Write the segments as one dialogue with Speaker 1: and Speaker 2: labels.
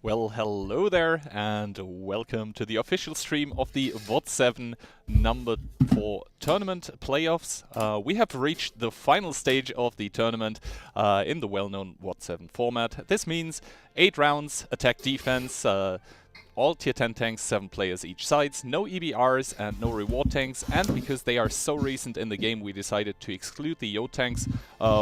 Speaker 1: Well, hello there, and welcome to the official stream of the WoT7 number 4 tournament playoffs. We have reached the final stage of the tournament in the well-known WoT7 format. This means 8 rounds, attack defense, all tier 10 tanks, 7 players each sides, no EBRs and no reward tanks, and because they are so recent in the game we decided to exclude the Yo tanks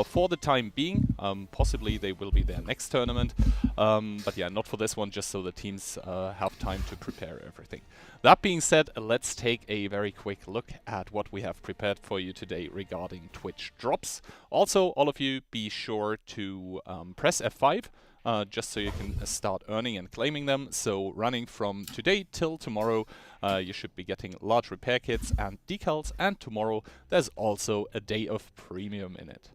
Speaker 1: for the time being. Possibly they will be there next tournament, but yeah, not for this one, just so the teams have time to prepare everything. That being said, let's take a very quick look at what we have prepared for you today regarding Twitch drops. Also, all of you be sure to press F5 just so you can start earning and claiming them. So running from today till tomorrow, you should be getting large repair kits and decals, and tomorrow there's also a day of premium in it.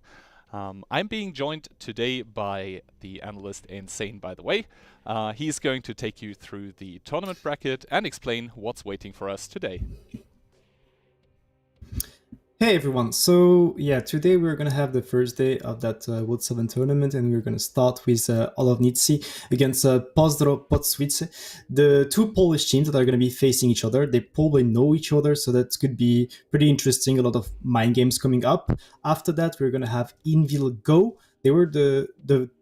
Speaker 1: I'm being joined today by the analyst Insane, by the way. He's going to take you through the tournament bracket and explain what's waiting for us today.
Speaker 2: Hey everyone, so yeah, today we're going to have the first day of that WoT7 tournament, and we're going to start with Olownicy against Pozdro Podswice, the two Polish teams that are going to be facing each other. They probably know each other, so that could be pretty interesting, a lot of mind games coming up. After that, we're going to have Invil Go. They were the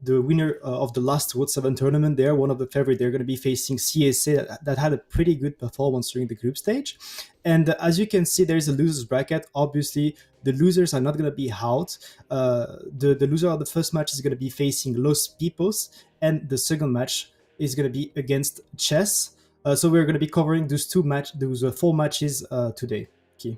Speaker 2: winner of the last WoT7 tournament. They're one of the favorites. They're going to be facing CSA that had a pretty good performance during the group stage. And as you can see, there is a losers bracket. Obviously, the losers are not going to be out. The loser of the first match is going to be facing Los Pipos, and the second match is going to be against Chess. So we're going to be covering those four matches today. Okay.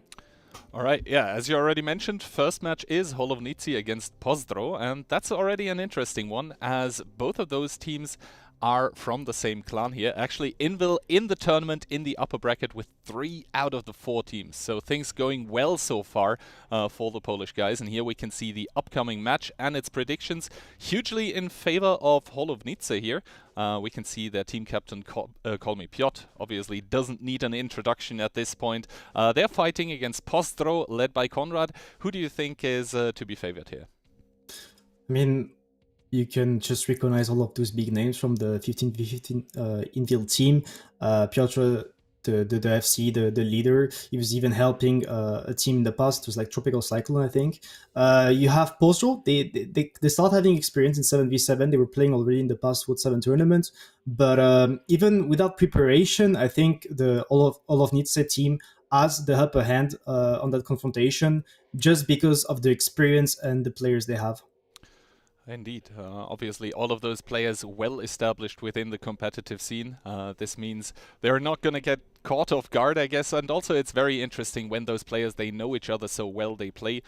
Speaker 1: All right, yeah, as you already mentioned, first match is Holownicy against Pozdro, and that's already an interesting one, as both of those teams are from the same clan here. Actually, Invil in the tournament in the upper bracket with 3 out of the 4 teams. So things going well so far for the Polish guys. And here we can see the upcoming match and its predictions hugely in favor of Holownicy here. We can see their team captain, Call Me Piotr, obviously doesn't need an introduction at this point. They're fighting against Pozdro, led by Konrad. Who do you think is to be favored here?
Speaker 2: I mean, you can just recognize all of those big names from the 15v15 Invil team. Piotr, the FC, the leader, he was even helping a team in the past. It was like Tropical Cyclone, I think. You have Pozdro. They start having experience in 7v7. They were playing already in the past WoT7 tournament. But even without preparation, I think the Olownicy team has the upper hand on that confrontation just because of the experience and the players they have.
Speaker 1: Indeed. Obviously, all of those players well established within the competitive scene. This means they're not going to get caught off guard, I guess. And also, it's very interesting when those players, they know each other so well. They play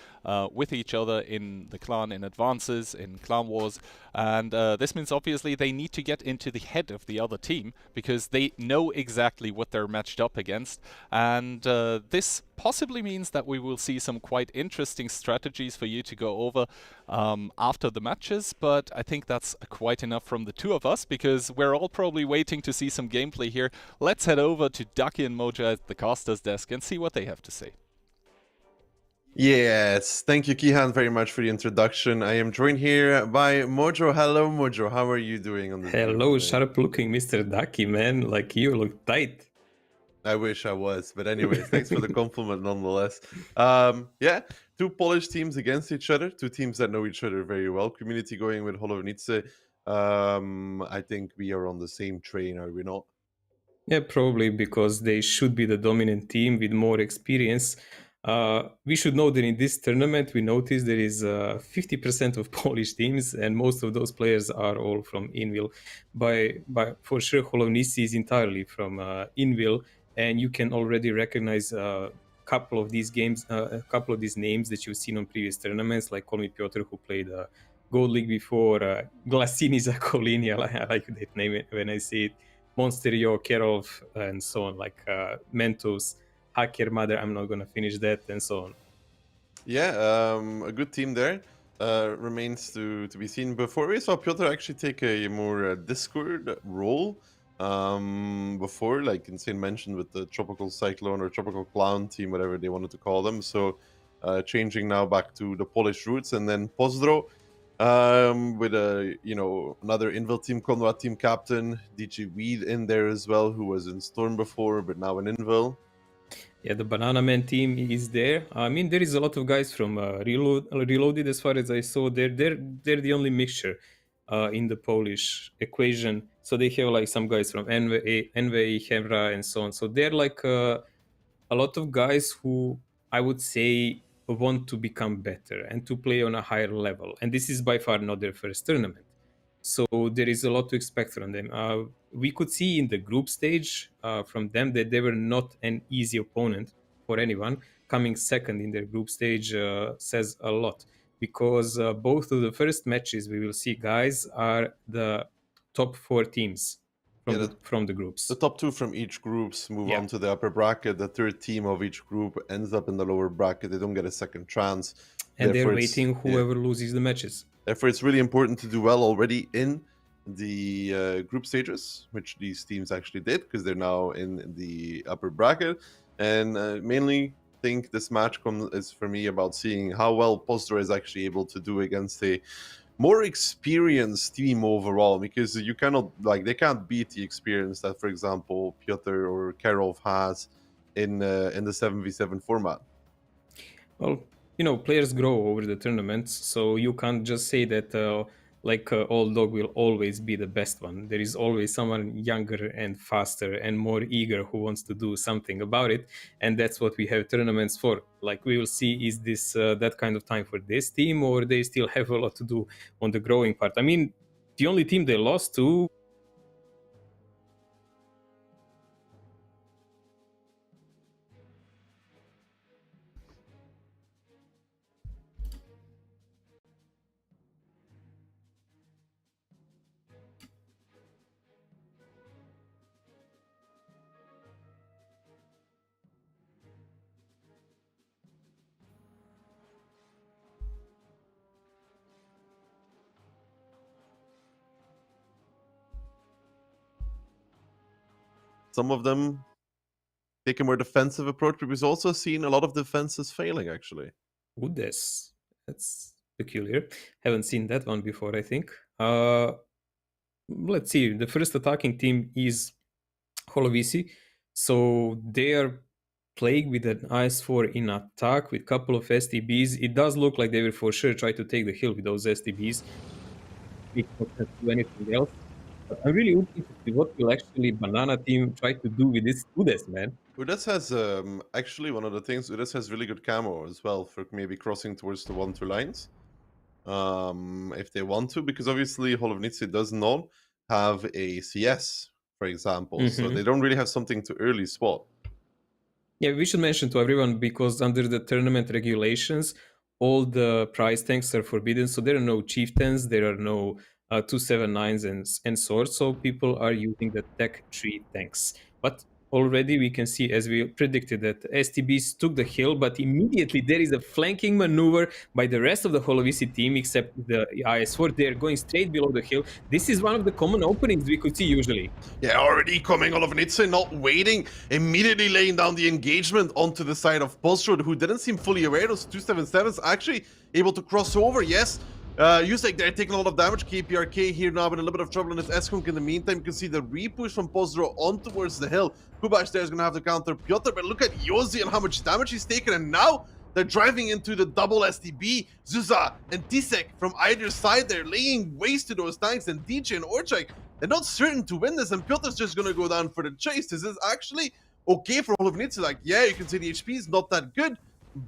Speaker 1: with each other in the clan, in advances, in clan wars. And this means, obviously, they need to get into the head of the other team because they know exactly what they're matched up against. And this possibly means that we will see some quite interesting strategies for you to go over after the matches, but I think that's quite enough from the two of us because we're all probably waiting to see some gameplay here. Let's head over to Ducky and Mojo at the caster's desk and see what they have to say.
Speaker 3: Yes, thank you, Kihan, very much for the introduction. I am joined here by Mojo. Hello, Mojo. How are you doing on this?
Speaker 4: Hello, sharp-looking Mr. Ducky, man. Like, you look tight.
Speaker 3: I wish I was, but anyways, thanks for the compliment nonetheless. Yeah, two Polish teams against each other, two teams that know each other very well. Community going with Holownicy. I think we are on the same train, are we not?
Speaker 4: Yeah, probably because they should be the dominant team with more experience. We should know that in this tournament, we noticed there is 50% of Polish teams, and most of those players are all from Invil. For sure, Holownicy is entirely from Invil, and you can already recognize a couple of these names that you've seen on previous tournaments, like Call Me Piotr, who played Gold League before, Glasini Zakolini, I like that name when I see it, Monsterio, Kerov, and so on, like Mentos, Hacker Mother, I'm not going to finish that, and so on.
Speaker 3: Yeah, a good team there. Remains to be seen. Before we saw Piotr actually take a more Discord role before, like Insane mentioned, with the Tropical Cyclone or Tropical Clown team, whatever they wanted to call them. So changing now back to the Polish roots. And then Pozdro, with a another Invil team, Conrad team captain, DJ Weed in there as well, who was in Storm before, but now in Invil.
Speaker 4: Yeah, the Banana Man team is there. I mean, there is a lot of guys from Reloaded, as far as I saw. They're the only mixture in the Polish equation. So they have like some guys from NVA, Hevra, and so on. So they're like a lot of guys who I would say want to become better and to play on a higher level. And this is by far not their first tournament. So there is a lot to expect from them. We could see in the group stage from them that they were not an easy opponent for anyone. Coming second in their group stage says a lot, because both of the first matches we will see, guys, are the top 4 teams from the groups.
Speaker 3: The top 2 from each groups move
Speaker 4: Yeah.
Speaker 3: on to the upper bracket. The third team of each group ends up in the lower bracket. They don't get a second chance.
Speaker 4: And
Speaker 3: Therefore,
Speaker 4: they're waiting whoever loses the matches.
Speaker 3: Therefore, it's really important to do well already in the group stages, which these teams actually did, because they're now in the upper bracket. And mainly think this match is for me about seeing how well Pozdro is actually able to do against a more experienced team overall, because you cannot, like, they can't beat the experience that, for example, Piotr or Karov has in the 7v7 format.
Speaker 4: Well, players grow over the tournaments, so you can't just say that old dog will always be the best one. There is always someone younger and faster and more eager who wants to do something about it, and that's what we have tournaments for. Like, we will see, is this that kind of time for this team, or they still have a lot to do on the growing part. I mean, the only team they lost to
Speaker 3: Some of them take a more defensive approach, but we've also seen a lot of defenses failing, actually.
Speaker 4: Udes. That's peculiar. Haven't seen that one before, I think. Let's see. The first attacking team is Holovisi. So they are playing with an IS4 in attack with a couple of STBs. It does look like they will for sure try to take the hill with those STBs. We can't do anything else. But I'm really looking to see what will actually Banana team try to do with this Udes, man.
Speaker 3: Udes has, actually, one of the things, Udes has really good camo as well for maybe crossing towards the 1-2 lines. If they want to, because obviously Holovnice does not have a CS, for example, so they don't really have something to early spot.
Speaker 4: Yeah, we should mention to everyone, because under the tournament regulations, all the prize tanks are forbidden, so there are no chieftains, there are no 279s and swords, so people are using the tech 3 tanks. But already we can see, as we predicted, that STBs took the hill, but immediately there is a flanking maneuver by the rest of the Holovisi team, except the IS4. They're going straight below the hill. This is one of the common openings we could see usually.
Speaker 3: Yeah, already coming Holovnice, not waiting, immediately laying down the engagement onto the side of Postrod, who didn't seem fully aware. Those 277s actually able to cross over, yes. Usek there taking a lot of damage. KPRK here now in a little bit of trouble in his S-Kunk. In the meantime, you can see the repush from Pozdro on towards the hill. Kubash there is going to have to counter Piotr, but look at Yozi and how much damage he's taken, and now they're driving into the double STB. Zuza and Tisek from either side there, laying waste to those tanks, and DJ and Orchak, they're not certain to win this, and Piotr's just going to go down for the chase. This is actually okay for Holovnice. Like, yeah, you can see the HP is not that good,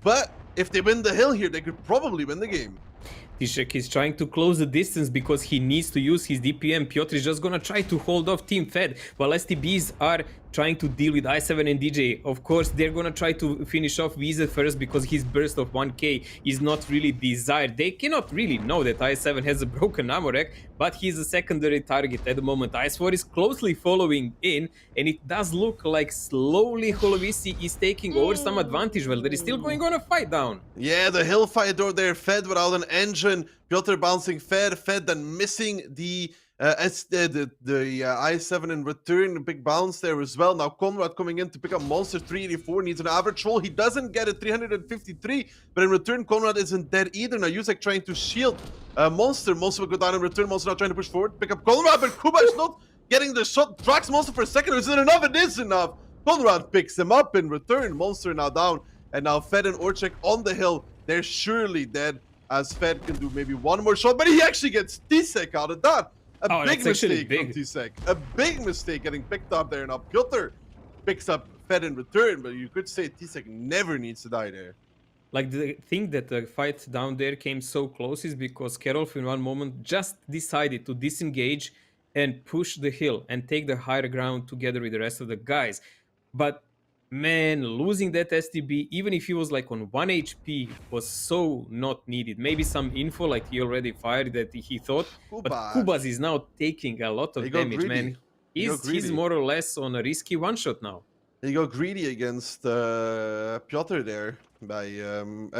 Speaker 3: but if they win the hill here, they could probably win the game.
Speaker 4: Tishek is trying to close the distance because he needs to use his DPM. Piotr is just gonna try to hold off Team Fed, while STBs are trying to deal with I7 and DJ. Of course, they're gonna try to finish off VZ first because his burst of 1k is not really desired. They cannot really know that I7 has a broken ammo rack, but he's a secondary target at the moment. IS4 is closely following in, and it does look like slowly Holovisi is taking over some advantage. Well, there is still going on a fight down.
Speaker 3: Yeah, the hill fight door there, Fed without an engine. Piotr bouncing Fed then missing the As the I7 in return, a big bounce there as well. Now Conrad coming in to pick up Monster 384, needs an average roll. He doesn't get it, 353, but in return, Conrad isn't dead either. Now Yusek trying to shield Monster. Monster will go down in return. Monster now trying to push forward, pick up Conrad, but Kuba is not getting the shot. Tracks Monster for a second. Is it enough? It is enough. Conrad picks him up in return. Monster now down, and now Fed and Orchek on the hill. They're surely dead, as Fed can do maybe one more shot, but he actually gets Tsek out of that. A big mistake from Tsek. A big mistake getting picked up there. Now Piotr picks up Fed in return, but you could say Tsek never needs to die there.
Speaker 4: Like, the thing that the fight down there came so close is because Kerolf in one moment just decided to disengage and push the hill and take the higher ground together with the rest of the guys. But man, losing that STB, even if he was like on 1 HP, was so not needed. Maybe some info like he already fired that he thought, but Kubas is now taking a lot of damage, man. He's more or less on a risky one-shot now.
Speaker 3: He got greedy against Piotr there by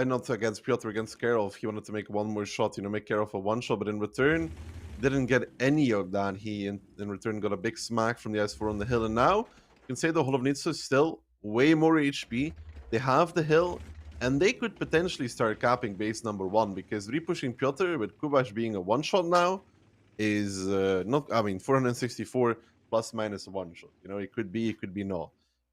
Speaker 3: not against Piotr, against Kerolf. He wanted to make one more shot, make Kerolf a one-shot, but in return didn't get any of that. He in return got a big smack from the S4 on the hill, and now you can say the Holovnitsa is still way more HP. They have the hill, and they could potentially start capping base number 1, because repushing Piotr with Kubash being a one-shot now is not, 464 plus minus a one-shot. It could be, it could be not.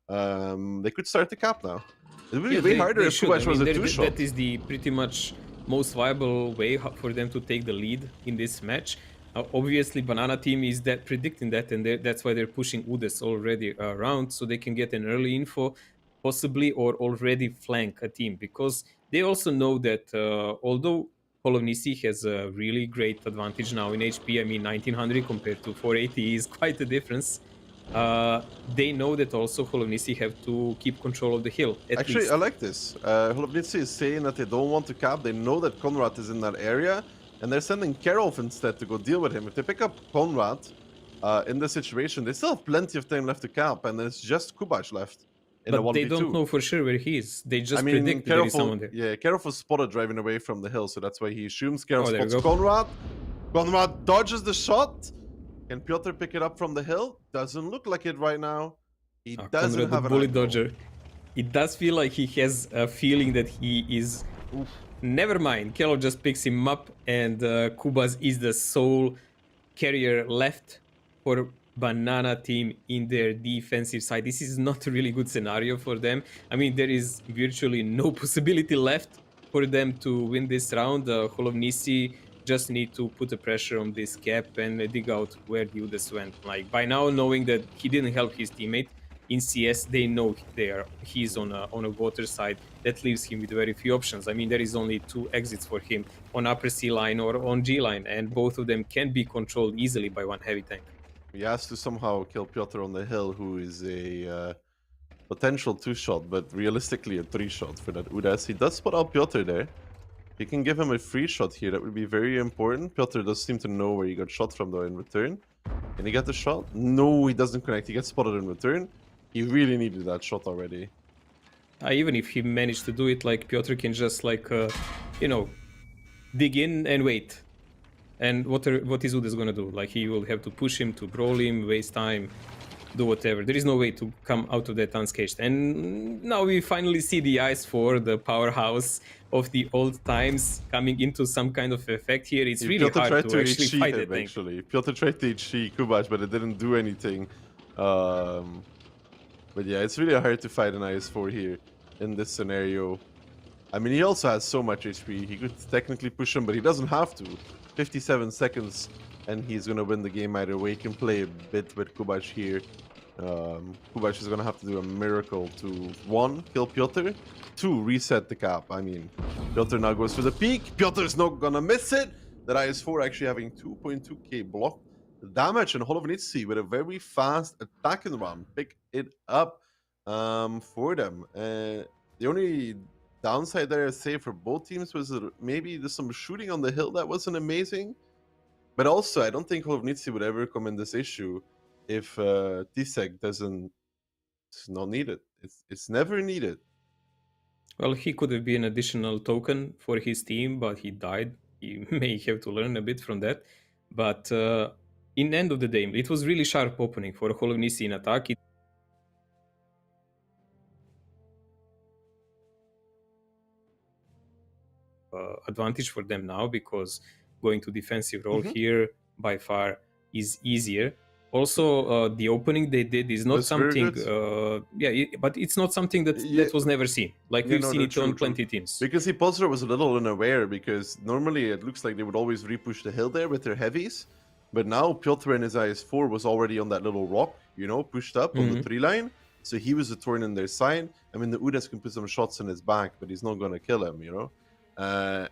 Speaker 3: They could start the cap now. It would be way harder if Kubash was a two-shot.
Speaker 4: That is the pretty much most viable way for them to take the lead in this match. Obviously, Banana team is predicting that, and that's why they're pushing Udes already around, so they can get an early info, possibly, or already flank a team, because they also know that although Holovnici has a really great advantage now in HP, 1900 compared to 480 is quite a difference. They know that also Holovnici have to keep control of the hill.
Speaker 3: Actually, I like this. Holovnici is saying that they don't want to cap. They know that Conrad is in that area, and they're sending Kerolf instead to go deal with him. If they pick up Conrad in this situation, they still have plenty of time left to cap, and then it's just Kubash left.
Speaker 4: But they don't know for sure where he is. They just predict there is someone there.
Speaker 3: Yeah, Kerolf was spotted driving away from the hill, so that's why he assumes Kerolf spots Conrad. Conrad dodges the shot. Can Piotr pick it up from the hill? Doesn't look like it right now. He doesn't have a
Speaker 4: bullet dodger. It does feel like he has a feeling that he is... Oof. Never mind. Kerolf just picks him up, and Kubas is the sole carrier left for Banana team in their defensive side. This is not a really good scenario for them. There is virtually no possibility left for them to win this round. Holovnici just need to put the pressure on this gap and dig out where the Udes went. Like, by now, knowing that he didn't help his teammate in CS, they know he's on a water side. That leaves him with very few options. There is only 2 exits for him on upper C line or on G line, and both of them can be controlled easily by one heavy tank.
Speaker 3: He has to somehow kill Piotr on the hill, who is a potential 2-shot, but realistically a 3-shot for that Udes. He does spot out Piotr there. He can give him a free shot here. That would be very important. Piotr does seem to know where he got shot from, though, in return. Can he get the shot? No, he doesn't connect. He gets spotted in return. He really needed that shot already.
Speaker 4: Even if he managed to do it, like, Piotr can just, dig in and wait. And what is Udes gonna do? Like, he will have to push him, to brawl him, waste time, do whatever. There is no way to come out of that unscathed. And now we finally see the eyes for the powerhouse of the old times coming into some kind of effect here. It's really hard to actually fight it.
Speaker 3: Actually, Piotr tried to HC Kubash, but it didn't do anything. But yeah, it's really hard to fight an IS-4 here in this scenario. He also has so much HP. He could technically push him, but he doesn't have to. 57 seconds, and he's going to win the game either way. He can play a bit with Kubash here. Kubash is going to have to do a miracle to, 1, kill Piotr, 2, reset the cap. Piotr now goes for the peak. Piotr's not going to miss it. That IS-4 actually having 2.2k block damage, and Holovnici with a very fast attacking run pick it up for them. The only downside there, I say, for both teams was that maybe there's some shooting on the hill that wasn't amazing. But also, I don't think Holovnici would ever come in this issue if Tsek doesn't... It's not needed. It's never needed.
Speaker 4: Well, he could have been an additional token for his team, but he died. He may have to learn a bit from that. But in end of the day, it was really sharp opening for Holownici in attack. Advantage for them now, because going to defensive role here by far is easier. Also, the opening they did is not
Speaker 3: That's very
Speaker 4: something,
Speaker 3: good.
Speaker 4: but it's not something that
Speaker 3: Yeah.
Speaker 4: was never seen. Like
Speaker 3: Yeah,
Speaker 4: we've
Speaker 3: no,
Speaker 4: seen
Speaker 3: no,
Speaker 4: it
Speaker 3: true,
Speaker 4: on
Speaker 3: true.
Speaker 4: plenty teams.
Speaker 3: Because see, Pozzo was a little unaware, because normally it looks like they would always repush the hill there with their heavies. But now Piotr in his IS4 was already on that little rock, you know, pushed up on the 3-line. So he was a thorn in their side. I mean, the Udas can put some shots in his back, but he's not going to kill him, you know?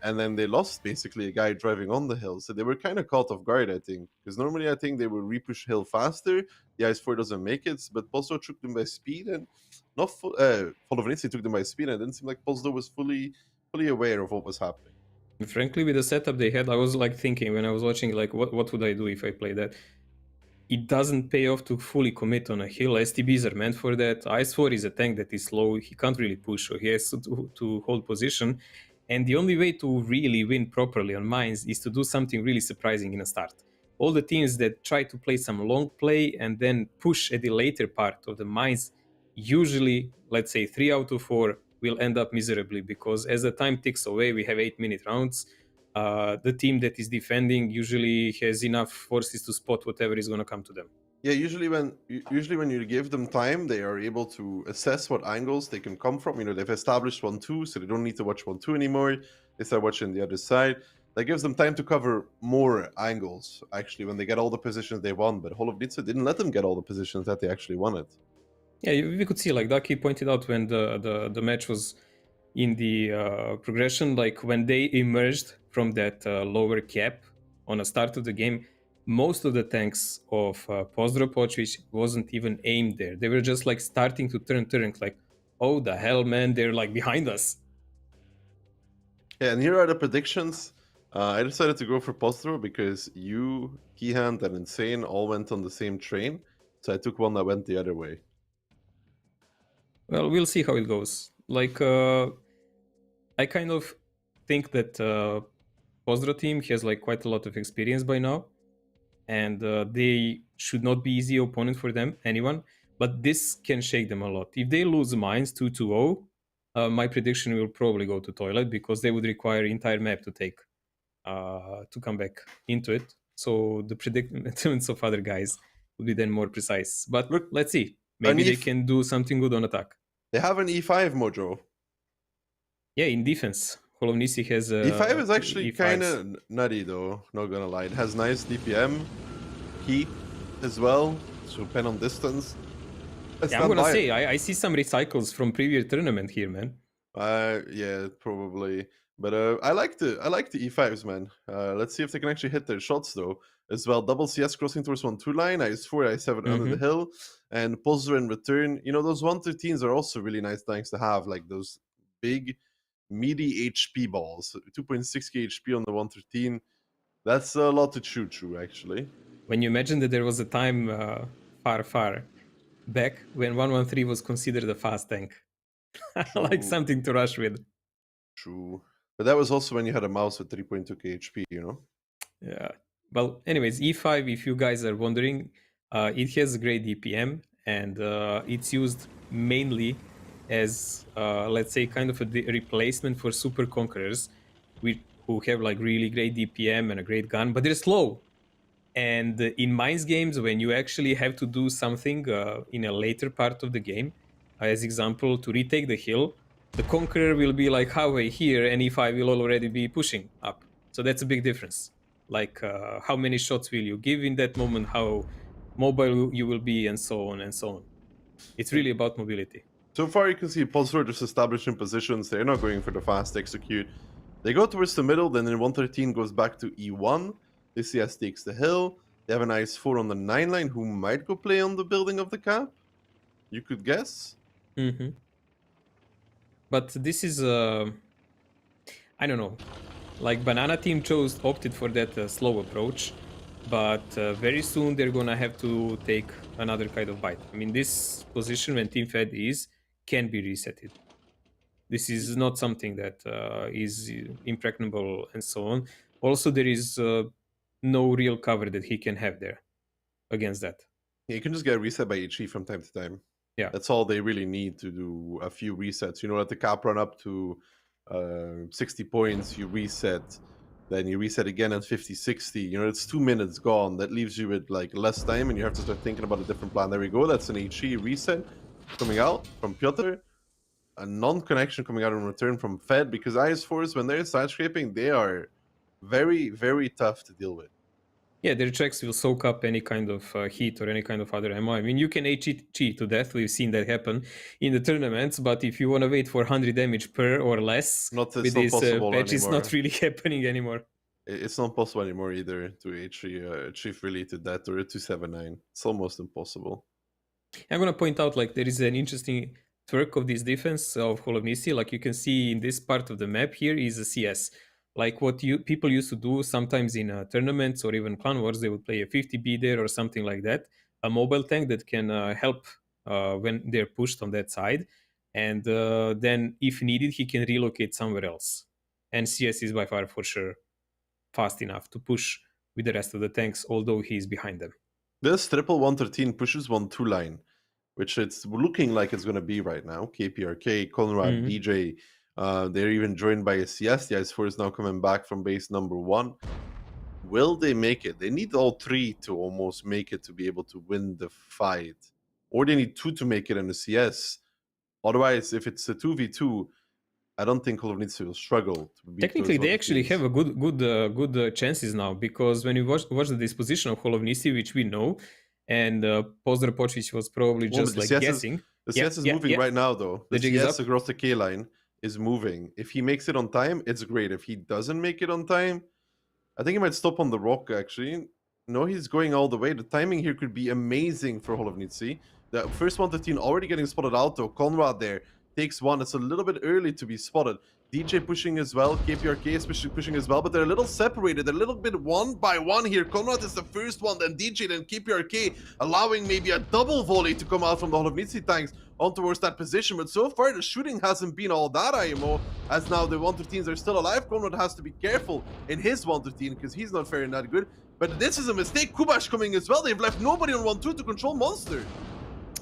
Speaker 3: And then they lost basically a guy driving on the hill. So they were kind of caught off guard, I think. Because normally I think they would repush hill faster. The IS4 doesn't make it, but Pozzo took them by speed, and not Polovnitsy took them by speed, and it didn't seem like Pozzo was fully aware of what was happening.
Speaker 4: Frankly, with the setup they had, I was like thinking when I was watching, like, what would I do if I play that? It doesn't pay off to fully commit on a hill. STBs are meant for that. IS4 is a tank that is slow. He can't really push, so he has to hold position. And the only way to really win properly on mines is to do something really surprising in a start. All the teams that try to play some long play and then push at the later part of the mines, usually, let's say 3 out of 4 will end up miserably, because as the time ticks away, we have 8-minute rounds. The team that is defending usually has enough forces to spot whatever is going to come to them.
Speaker 3: Yeah, usually when you give them time, they are able to assess what angles they can come from. You know, they've established 1-2, so they don't need to watch 1-2 anymore. They start watching the other side. That gives them time to cover more angles, actually, when they get all the positions they want. But Holovnitsa didn't let them get all the positions that they actually wanted.
Speaker 4: Yeah, we could see, like Ducky pointed out when the match was in the progression, like when they emerged from that lower cap on the start of the game, most of the tanks of Pozdropoch wasn't even aimed there. They were just like starting to turn, like, oh the hell, man, they're like behind us.
Speaker 3: Yeah, and here are the predictions. I decided to go for Postro because you, Keyhand, and Insane all went on the same train. So I took one that went the other way.
Speaker 4: Well, we'll see how it goes. Like, I kind of think that Pozdro team has like quite a lot of experience by now, and they should not be easy opponent for them, anyone. But this can shake them a lot. If they lose mines 2-0, my prediction will probably go to toilet, because they would require entire map to take to come back into it. So the predictions of other guys would be then more precise. But look, let's see. Maybe they can do something good on attack.
Speaker 3: They have an E5 mojo.
Speaker 4: Yeah, in defense, Holownici has
Speaker 3: E5 is actually
Speaker 4: E5s.
Speaker 3: kind of nutty though, not gonna lie. It has nice DPM, heat as well, so pen on distance.
Speaker 4: Yeah, I'm gonna say, I see some recycles from previous tournament here, man.
Speaker 3: Yeah, probably. But I like the E5s, man. Let's see if they can actually hit their shots though. As well, double CS crossing towards 1-2 line, IS4, IS7 under the hill, and Pozzo in return. You know, those 113s are also really nice tanks to have, like those big, meaty HP balls. 2.6k HP on the 113. That's a lot to chew through, actually.
Speaker 4: When you imagine that there was a time far back when 113 was considered a fast tank. Like something to rush with.
Speaker 3: True. But that was also when you had a mouse with 3.2k HP, you know?
Speaker 4: Yeah. Well, anyways, E5, if you guys are wondering, it has great DPM, and it's used mainly as, let's say, kind of a replacement for super conquerors, who have like really great DPM and a great gun, but they're slow. And in mines games, when you actually have to do something in a later part of the game, as example, to retake the hill, the conqueror will be like halfway here, and E5 will already be pushing up. So that's a big difference. Like, how many shots will you give in that moment, how mobile you will be, and so on and so on. It's really about mobility.
Speaker 3: So far, you can see Pulsar just establishing positions. They're not going for the fast execute. They go towards the middle, then in 113 goes back to E1. The CS takes the hill. They have an IS4 on the 9 line who might go play on the building of the cap. You could guess.
Speaker 4: But this is, I don't know. Like, Banana team opted for that slow approach, but very soon they're gonna have to take another kind of bite. I mean, this position when team fed can be resetted. This is not something that is impregnable and so on. Also, there is no real cover that he can have there. against that.
Speaker 3: Yeah, you can just get reset by HE from time to time.
Speaker 4: Yeah.
Speaker 3: That's all they really need to do a few resets. You know, let the cap run up to 60 points, you reset, then you reset again at 50, 60. You know, it's 2 minutes gone. That leaves you with like less time and you have to start thinking about a different plan. There we go. That's an HE reset coming out from Piotr. A non-connection coming out in return from Fed, because IS4s, when they're side scraping, they are very, very tough to deal with.
Speaker 4: Yeah, their tracks will soak up any kind of heat or any kind of other ammo. I mean, you can HE to death. We've seen that happen in the tournaments. But if you want to wait for 100 damage per or less
Speaker 3: It's
Speaker 4: with
Speaker 3: not
Speaker 4: this
Speaker 3: possible
Speaker 4: patch, it's
Speaker 3: anymore.
Speaker 4: not really happening anymore.
Speaker 3: It's not possible anymore either to achieve really to that or a 279. It's almost impossible.
Speaker 4: I'm going to point out, like, there is an interesting twerk of this defense of Holownicy. Like, you can see in this part of the map here is a CS. Like what people used to do sometimes in tournaments or even clan wars, they would play a 50B there or something like that, a mobile tank that can help when they're pushed on that side, and then if needed he can relocate somewhere else. And CS is by far for sure fast enough to push with the rest of the tanks, although he's behind them.
Speaker 3: This triple 113 pushes 1-2 line, which it's looking like it's going to be right now. KPRK, Conrad, DJ, they're even joined by a CS. The IS4 is now coming back from base number 1. Will they make it? They need all 3 to almost make it to be able to win the fight. Or they need 2 to make it in the CS. Otherwise, if it's a 2v2, I don't think Holownicy will struggle to beat
Speaker 4: Technically,
Speaker 3: those
Speaker 4: they
Speaker 3: other
Speaker 4: actually
Speaker 3: teams.
Speaker 4: have a good chances now, because when you watch the disposition of Holownicy, which we know, and Pozdro Počić was probably just like guessing.
Speaker 3: The CS is moving right now, though. The
Speaker 4: jig is
Speaker 3: CS
Speaker 4: up.
Speaker 3: across the K line is moving. If he makes it on time, it's great. If he doesn't make it on time, I think he might stop on the rock, actually. No, he's going all the way. The timing here could be amazing for Holownicy. The first 113 already getting spotted out, though. Conrad there takes one. It's a little bit early to be spotted. DJ pushing as well. KPRK especially pushing as well, but they're a little separated. They're a little bit one by one here. Conrad is the first one, then DJ, then KPRK, allowing maybe a double volley to come out from the Holownicy tanks on towards that position. But so far, the shooting hasn't been all that IMO, as now the 113s are still alive. Conrad has to be careful in his 113 because he's not faring that good. But this is a mistake. Kubash coming as well. They've left nobody on 1-2 to control Monster.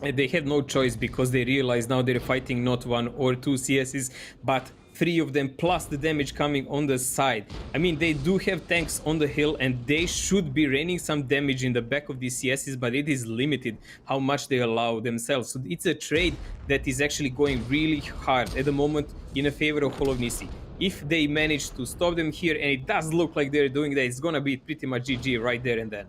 Speaker 4: They had no choice, because they realized now they're fighting not 1 or 2 CSs, but 3 of them, plus the damage coming on the side. I mean, they do have tanks on the hill, and they should be raining some damage in the back of these CSs, but it is limited how much they allow themselves. So it's a trade that is actually going really hard at the moment in a favor of Holownicy. If they manage to stop them here, and it does look like they're doing that, it's gonna be pretty much GG right there and then.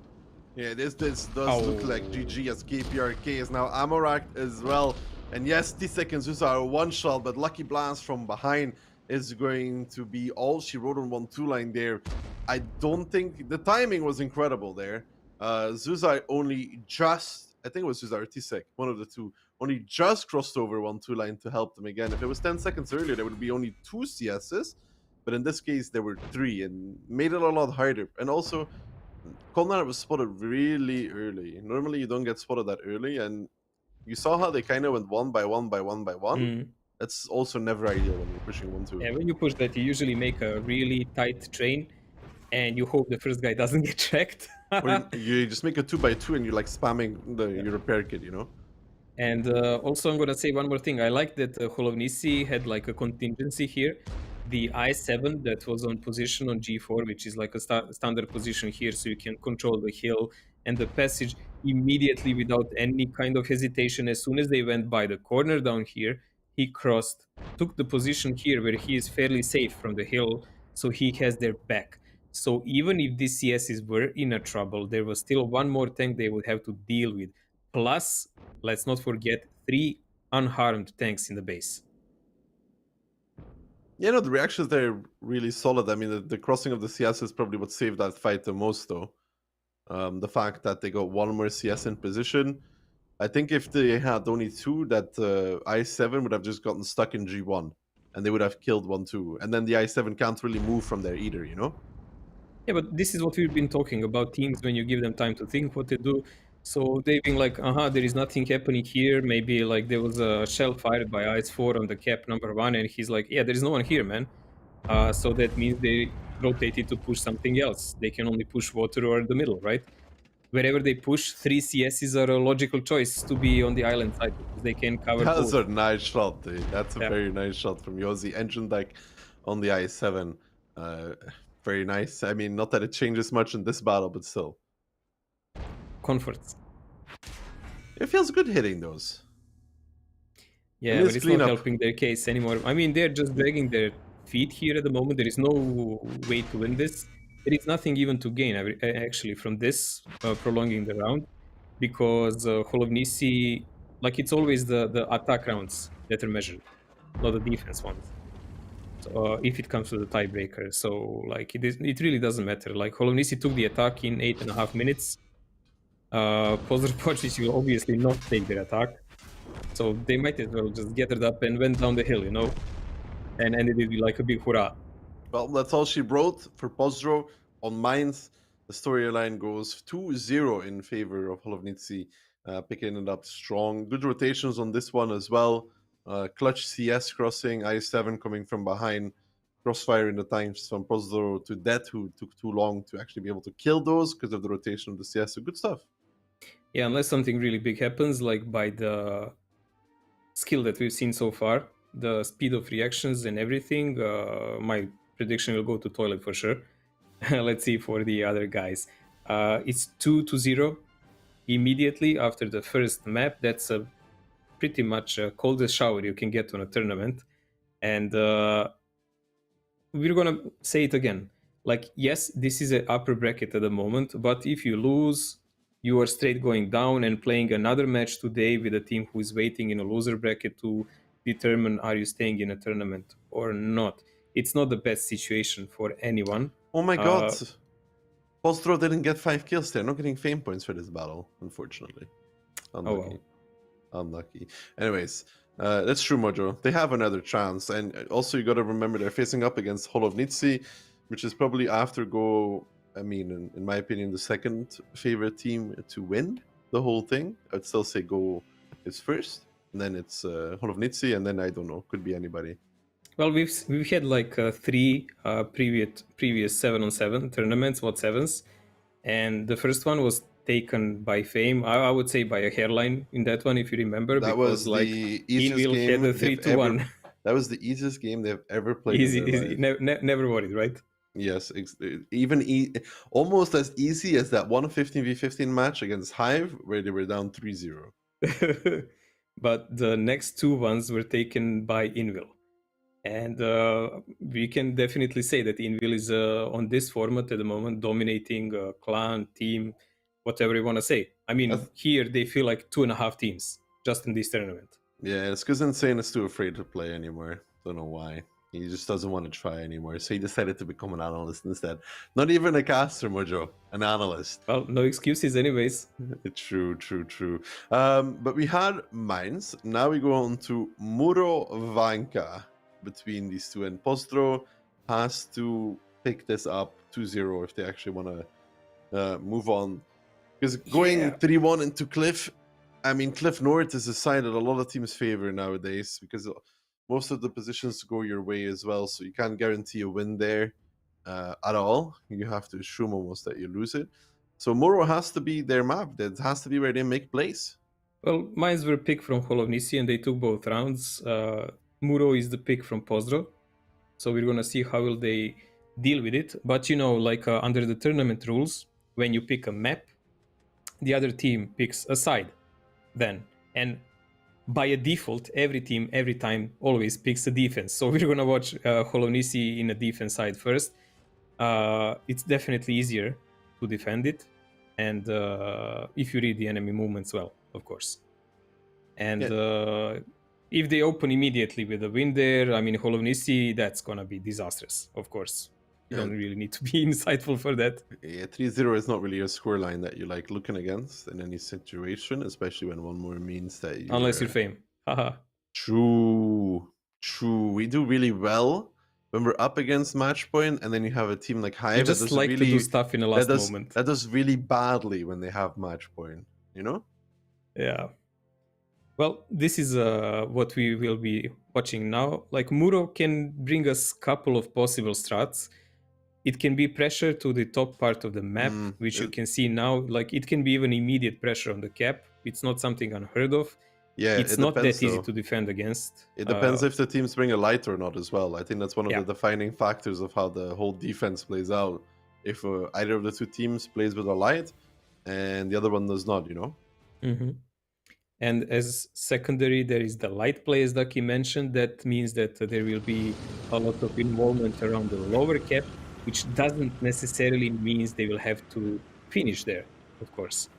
Speaker 3: Yeah, this does look like GG, as KPRK is now ammo-racked as well. And yes, 10 seconds, these are one shot, but Lucky Blast from behind is going to be all she wrote on 1-2 line there. I don't think... The timing was incredible there. Zuzai only just... I think it was Zuzai or Tisek, one of the two, only just crossed over 1-2 line to help them again. If it was 10 seconds earlier, there would be only 2 CSs. But in this case, there were 3 and made it a lot harder. And also... Conrad was spotted really early. Normally, you don't get spotted that early, and you saw how they kind of went 1 by 1 by 1 by 1. That's also never ideal when you're pushing 1-2.
Speaker 4: Yeah, when you push that, you usually make a really tight train, and you hope the first guy doesn't get tracked.
Speaker 3: Or you just make a 2x2 and you're like spamming your repair kit, you know?
Speaker 4: And also, I'm gonna say one more thing. I like that Holownicy had like a contingency here. The I7 that was on position on G4, which is like a standard position here, so you can control the hill and the passage immediately without any kind of hesitation. As soon as they went by the corner down here, he crossed, took the position here where he is fairly safe from the hill, so he has their back. So even if these CSs were in a trouble, there was still one more tank they would have to deal with. Plus, let's not forget, 3 unharmed tanks in the base.
Speaker 3: Yeah, no, the reactions there are really solid. I mean, the crossing of the CS is probably what saved that fight the most, though. The fact that they got one more CS in position. I think if they had only 2, that I7 would have just gotten stuck in G1. And they would have killed 1-2. And then the I7 can't really move from there either, you know?
Speaker 4: Yeah, but this is what we've been talking about teams when you give them time to think what they do. So they've been like, there is nothing happening here. Maybe like there was a shell fired by IS4 on the cap number 1, and he's like, yeah, there is no one here, man. So that means they rotated to push something else. They can only push water or the middle, right? wherever they push, 3 CSs are a logical choice to be on the island side because they can cover
Speaker 3: That's
Speaker 4: both.
Speaker 3: a nice shot, dude. That's a
Speaker 4: Yeah.
Speaker 3: very nice shot from Yossi. Engine deck on the i7. Very nice. I mean, not that it changes much in this battle, but still.
Speaker 4: Comforts.
Speaker 3: It feels good hitting those.
Speaker 4: Yeah, but it's not helping their case anymore. I mean, they're just dragging their feet here at the moment. There is no way to win this. There is nothing even to gain, actually, from this, prolonging the round, because Holovnisi, like, it's always the attack rounds that are measured, not the defense ones. So, if it comes to the tiebreaker. So, like, it really doesn't matter. Like, Holovnisi took the attack in 8.5 minutes. Pozor Pocic will obviously not take their attack. So they might as well just get it up and went down the hill, you know, and ended it with like a big hurrah.
Speaker 3: Well, that's all she wrote for Pozdro. On Mainz, the storyline goes 2-0 in favor of Holovnici, picking it up strong. Good rotations on this one as well. Clutch CS crossing, i7 coming from behind, crossfire in the times from Pozdro to Det, who took too long to actually be able to kill those because of the rotation of the CS. So good stuff.
Speaker 4: Yeah, unless something really big happens, like by the skill that we've seen so far, the speed of reactions and everything, my prediction will go to toilet for sure. Let's see for the other guys. It's 2-0 immediately after the first map. That's a pretty much coldest shower you can get on a tournament. And we're gonna say it again. Like, yes, this is an upper bracket at the moment, but if you lose, you are straight going down and playing another match today with a team who is waiting in a loser bracket to determine are you staying in a tournament or not. It's not the best situation for anyone.
Speaker 3: Oh my god. Postro didn't get 5 kills there. Not getting fame points for this battle, unfortunately. Unlucky.
Speaker 4: Oh,
Speaker 3: Unlucky. Anyways, that's true, Mojo. They have another chance. And also, you got to remember they're facing up against Holovnici, which is probably after Go, I mean, in my opinion, the second favorite team to win the whole thing. I'd still say Go is first. And then it's Holovnici, and then I don't know, could be anybody.
Speaker 4: Well, we've had like 3 previous 7-on-7 tournaments, WoT7s, and the first one was taken by Fame. I would say by a hairline in that one, if you remember.
Speaker 3: That
Speaker 4: because,
Speaker 3: was
Speaker 4: like,
Speaker 3: the easiest game.
Speaker 4: Had a 3-1.
Speaker 3: That was the easiest game they've ever played.
Speaker 4: Easy, never worried, right?
Speaker 3: Yes, even almost as easy as that 1-15v15 match against Hive, where they were down 3-0.
Speaker 4: But the next 2 ones were taken by Invil. And we can definitely say that Invil is on this format at the moment, dominating clan, team, whatever you want to say. I mean, here they feel like 2.5 teams just in this tournament.
Speaker 3: Yeah, it's because Insane is too afraid to play anymore. Don't know why. He just doesn't want to try anymore. So he decided to become an analyst instead. Not even a caster, Mojo. An analyst.
Speaker 4: Well, no excuses anyways.
Speaker 3: True. But we had Mainz. Now we go on to Muro Vanka. Between these two, and Postro has to pick this up 2-0 if they actually want to move on. Because going 3-1 into Cliff, I mean, Cliff North is a side that a lot of teams favor nowadays because most of the positions go your way as well, so you can't guarantee a win there at all. You have to assume almost that you lose it. So Muro has to be their map. That has to be where they make plays.
Speaker 4: Well, mines were picked from Holovnici and they took both rounds. Muro is the pick from Pozdro, so we're gonna see how will they deal with it. But you know, like under the tournament rules, when you pick a map, the other team picks a side then, and by a default, every team every time always picks a defense. So we're gonna watch Holovnici in a defense side first. It's definitely easier to defend it, and if you read the enemy movements well, of course. And if they open immediately with a win there, I mean, Holovnici, that's gonna be disastrous, of course. You don't really need to be insightful for that.
Speaker 3: Yeah, 3-0 is not really a scoreline that you like looking against in any situation, especially when one more means that you...
Speaker 4: Unless you're Fame. Haha.
Speaker 3: True. We do really well when we're up against match point, and then you have a team like Hive
Speaker 4: You just like to do stuff in the last moment.
Speaker 3: That does really badly when they have match point, you know?
Speaker 4: Yeah. Well, this is what we will be watching now. Like, Muro can bring us a couple of possible strats. it can be pressure to the top part of the map, which you can see now. Like, it can be even immediate pressure on the cap. It's not something unheard of.
Speaker 3: Yeah,
Speaker 4: It's
Speaker 3: it
Speaker 4: not
Speaker 3: depends,
Speaker 4: that easy
Speaker 3: though.
Speaker 4: to defend against.
Speaker 3: It depends if the teams bring a light or not as well. I think that's one of
Speaker 4: Yeah.
Speaker 3: the defining factors of how the whole defense plays out. If either of the two teams plays with a light and the other one does not, you know?
Speaker 4: Mm-hmm. And as secondary, there is the light play, as Ducky mentioned. That means that there will be a lot of involvement around the lower cap, which doesn't necessarily means they will have to finish there, of course.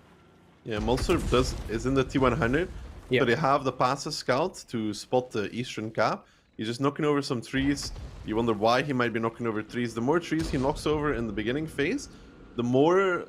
Speaker 3: Yeah, Monster is in the T100,
Speaker 4: Yeah.
Speaker 3: so they have the passes scout to spot the eastern cap. He's just knocking over some trees. You wonder why he might be knocking over trees. The more trees he knocks over in the beginning phase, the more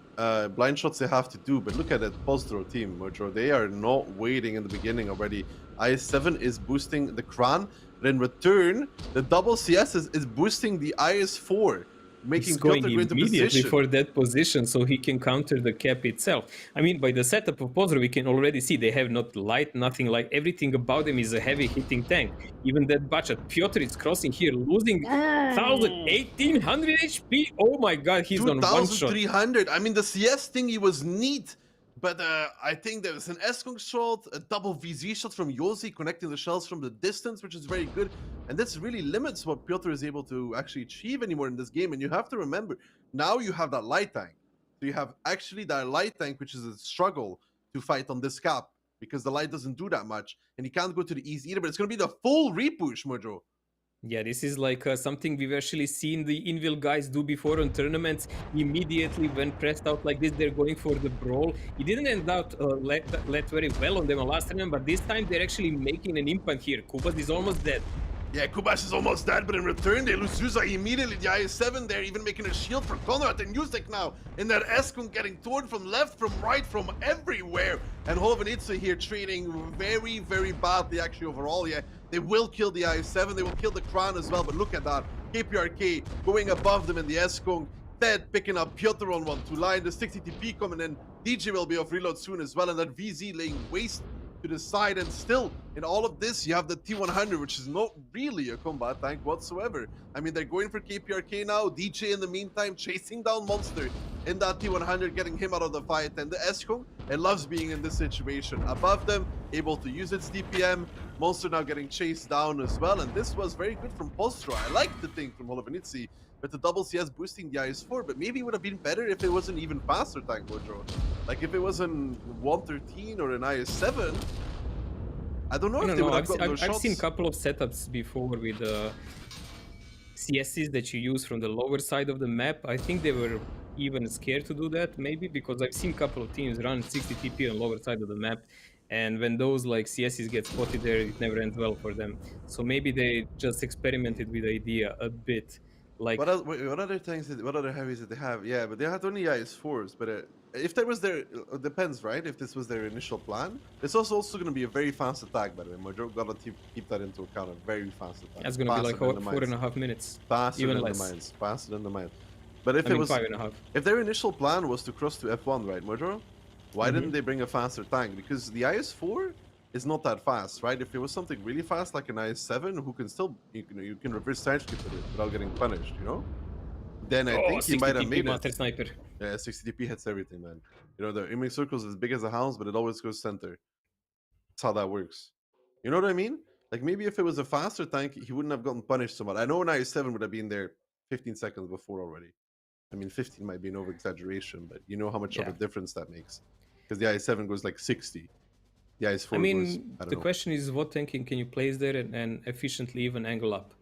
Speaker 3: blind shots they have to do. But look at that Pozdro team, Mojo. They are not waiting in the beginning already. IS7 is boosting the Kran, but in return, the double CS is boosting the IS4. Making
Speaker 4: He's going
Speaker 3: Piotr go into
Speaker 4: immediately
Speaker 3: position.
Speaker 4: for that position so he can counter the cap itself. I mean, by the setup of Pozdro, we can already see they have not light, nothing, like everything about them is a heavy hitting tank. Even that budget. Piotr is crossing here, losing 1,800 HP. Oh my god, he's on one shot.
Speaker 3: 2,300. I mean, the CS thingy was neat, but I think there was an Eskong shot, a double VZ shot from Yosi connecting the shells from the distance, which is very good. And this really limits what Piotr is able to actually achieve anymore in this game. And you have to remember, now you have that light tank. So you have actually that light tank, which is a struggle to fight on this cap, because the light doesn't do that much. And he can't go to the east either, but it's going to be the full repush, Mojo.
Speaker 4: Yeah, this is like something we've actually seen the Invil guys do before on tournaments. Immediately when pressed out like this, they're going for the brawl. It didn't end out let very well on them last tournament, but this time they're actually making an impact here. Kubas is almost dead.
Speaker 3: Yeah, Kubash is almost dead, but in return, they lose Zuza immediately. The IS7 there, even making a shield for Konrad and Yusek now. And that Eskun getting torn from left, from right, from everywhere. And Hovenitsa here trading very, very badly, actually, overall. Yeah, they will kill the IS7, they will kill the Kran as well, but look at that. KPRK going above them in the Eskun. Ted picking up Piotr on 1-2 line. The 60 TP coming in. DJ will be off reload soon as well, and that VZ laying waste to the side. And still, in all of this, you have the T100, which is not really a combat tank whatsoever. I mean, they're going for KPRK now. DJ, in the meantime, chasing down Monster in that T100, getting him out of the fight. And the Eskong, it loves being in this situation. Above them, able to use its DPM. Monster now getting chased down as well. And this was very good from Postro. I like the thing from Holovenitsi with the double CS boosting the IS4, but maybe it would have been better if it was an even faster tank, Mojo. Like if it was an 113 or an IS7, I don't know if they would have gotten those shots.
Speaker 4: I've seen a couple of setups before with CSs that you use from the lower side of the map. I think they were even scared to do that, maybe, because I've seen a couple of teams run 60 TP on lower side of the map, and when those like CSs get spotted there, it never ends well for them. So maybe they just experimented with the idea a bit. Like,
Speaker 3: what other things? What other heavies did they have? Yeah, but they had only IS4s. But if that was their, it depends, right? If this was their initial plan, it's also going to be a very fast attack. By the way, Mojo gotta keep that into account. A very fast attack.
Speaker 4: That's going to be like 4.5 minutes.
Speaker 3: Faster
Speaker 4: even
Speaker 3: than
Speaker 4: less.
Speaker 3: the mines. Faster than the mines. But if
Speaker 4: I mean,
Speaker 3: it was
Speaker 4: 5.5.
Speaker 3: if their initial plan was to cross to F1, right, Mojo? Why didn't they bring a faster tank? Because the IS4 is not that fast, right? If it was something really fast like an IS7, who can still you can reverse side skip it without getting punished, you know? Then I think he might have made
Speaker 4: Master
Speaker 3: it.
Speaker 4: Sniper.
Speaker 3: Yeah, 60 DP hits everything, man. You know, the aiming circle is as big as a house, but it always goes center. That's how that works. You know what I mean? Like maybe if it was a faster tank, he wouldn't have gotten punished so much. I know an IS7 would have been there 15 seconds before already. I mean, 15 might be an over-exaggeration, but you know how much of a difference that makes. Because the IS7 goes like 60. The IS4
Speaker 4: I mean,
Speaker 3: goes, I don't know.
Speaker 4: Question is, what tanking can you place there and efficiently even angle up?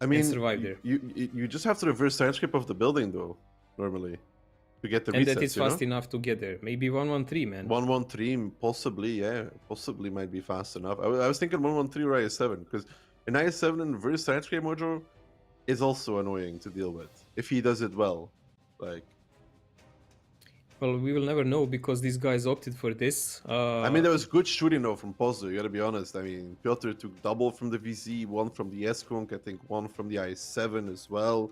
Speaker 3: I mean,
Speaker 4: and survive there.
Speaker 3: You just have to reverse side skip of the building, though, normally, to get the resets,
Speaker 4: and that is fast enough to get there. Maybe 113, man.
Speaker 3: 113, possibly, yeah. Possibly might be fast enough. I was thinking 113 or IS7, because an IS7 in reverse side skip, Mojo, is also annoying to deal with, if he does it well. Like,
Speaker 4: well, we will never know because these guys opted for this.
Speaker 3: I mean, there was good shooting though from Pozzo, you gotta be honest. I mean, Piotr took double from the VZ, one from the Eskunk, I think one from the IS7 as well.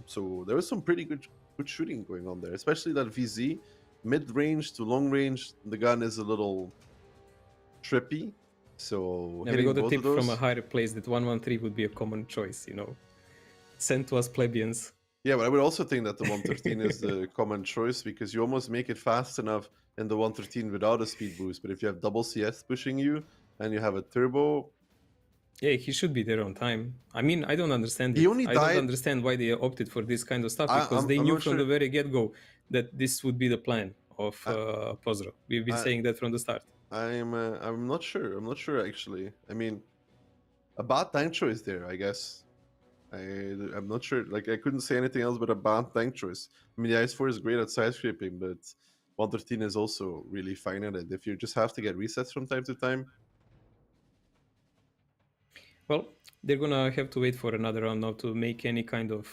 Speaker 3: So there was some pretty good shooting going on there, especially that VZ. Mid-range to long range, the gun is a little trippy. So
Speaker 4: we got a tip from a higher place that 113 would be a common choice, you know. Sent to us plebeians.
Speaker 3: Yeah, but I would also think that the 113 is the common choice because you almost make it fast enough in the 113 without a speed boost. But if you have double CS pushing you and you have a turbo,
Speaker 4: Yeah, he should be there on time. I mean, I don't understand
Speaker 3: He
Speaker 4: it.
Speaker 3: only
Speaker 4: I don't
Speaker 3: died-
Speaker 4: understand why they opted for this kind of stuff
Speaker 3: I-
Speaker 4: because
Speaker 3: I'm-
Speaker 4: they
Speaker 3: I'm
Speaker 4: knew
Speaker 3: not
Speaker 4: from the
Speaker 3: sure.
Speaker 4: very get-go that this would be the plan of Pozdro. We've been saying that from the start.
Speaker 3: I'm not sure. I'm not sure actually. I mean, a bad tank choice there, I guess. I'm not sure. Like I couldn't say anything else but a bad tank choice. I mean, the IS-4 is great at side scraping, but 113 is also really fine at it. If you just have to get resets from time to time.
Speaker 4: Well, they're gonna have to wait for another round now to make any kind of,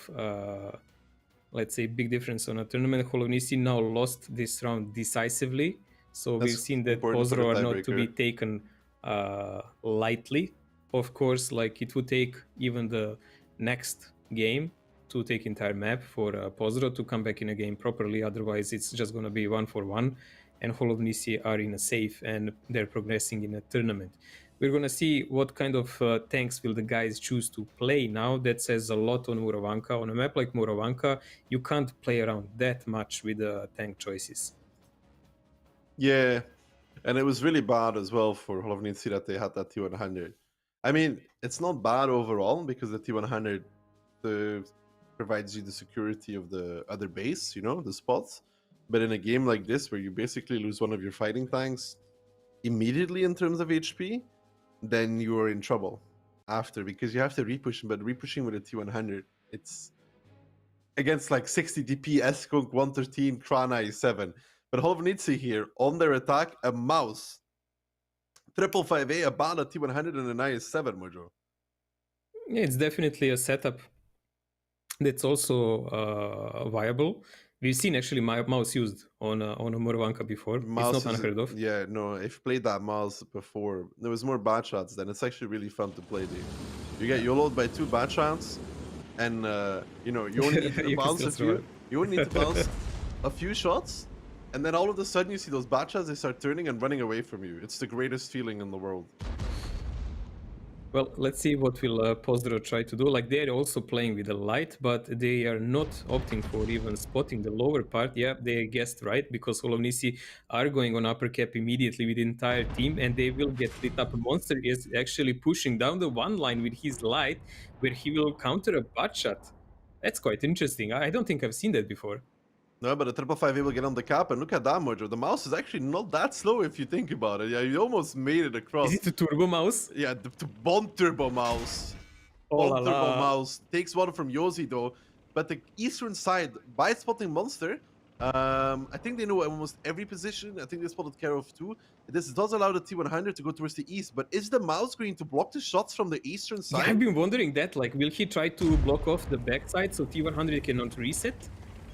Speaker 4: let's say, big difference on a tournament. Holonisi now lost this round decisively, so
Speaker 3: That's
Speaker 4: we've seen that
Speaker 3: important for the
Speaker 4: Pozdro are not to be
Speaker 3: tiebreaker.
Speaker 4: taken lightly. Of course, like it would take even the next game to take entire map for Pozdro to come back in a game properly. Otherwise, it's just gonna be 1-for-1, and Holonisi are in a safe and they're progressing in a tournament. We're going to see what kind of tanks will the guys choose to play now. That says a lot on Murovanka. On a map like Murovanka, you can't play around that much with the tank choices.
Speaker 3: Yeah, and it was really bad as well for Holovnitsy that they had that T100. I mean, it's not bad overall because the T100 provides you the security of the other base, you know, the spots. But in a game like this where you basically lose one of your fighting tanks immediately in terms of HP, then you are in trouble after because you have to repush. But repushing with a T100, it's against like 60 DP, Skunk 113, Krana is 7. But Holovnitsy here on their attack, a mouse, 555A, a Bana T100, and an IS-7, Mojo.
Speaker 4: Yeah, it's definitely a setup that's also viable. We've seen actually my mouse used on a Murovanka before.
Speaker 3: Mouse
Speaker 4: it's not unheard of.
Speaker 3: Yeah, no, I've played that mouse before. There was more bad shots then. It's actually really fun to play, dude. You get YOLO'd by 2 bad shots, and you know, you only need to
Speaker 4: You can
Speaker 3: bounce
Speaker 4: still
Speaker 3: a few.
Speaker 4: survive.
Speaker 3: You only need to bounce a few shots, and then all of a sudden you see those bad shots, they start turning and running away from you. It's the greatest feeling in the world.
Speaker 4: Well, let's see what will Pozdro try to do. Like, they're also playing with the light, but they are not opting for even spotting the lower part. Yeah, they guessed right, because Holovnisi are going on upper cap immediately with the entire team, and they will get lit up. Monster is actually pushing down the one line with his light, where he will counter a butt shot. That's quite interesting. I don't think I've seen that before.
Speaker 3: No, but the 555A will get on the cap, and look at that, Mojo. The mouse is actually not that slow if you think about it. Yeah, you almost made it across.
Speaker 4: Is it a turbo mouse?
Speaker 3: Yeah, the Bond Turbo Mouse.
Speaker 4: Oh
Speaker 3: Bond
Speaker 4: la
Speaker 3: Turbo
Speaker 4: la.
Speaker 3: Mouse takes one from Yosi though, but the eastern side, by spotting Monster, I think they know almost every position. I think they spotted Karov too. This does allow the T100 to go towards the east, but is the mouse going to block the shots from the eastern
Speaker 4: Yeah,
Speaker 3: side?
Speaker 4: I've been wondering that. Like, will he try to block off the backside so T100 cannot reset?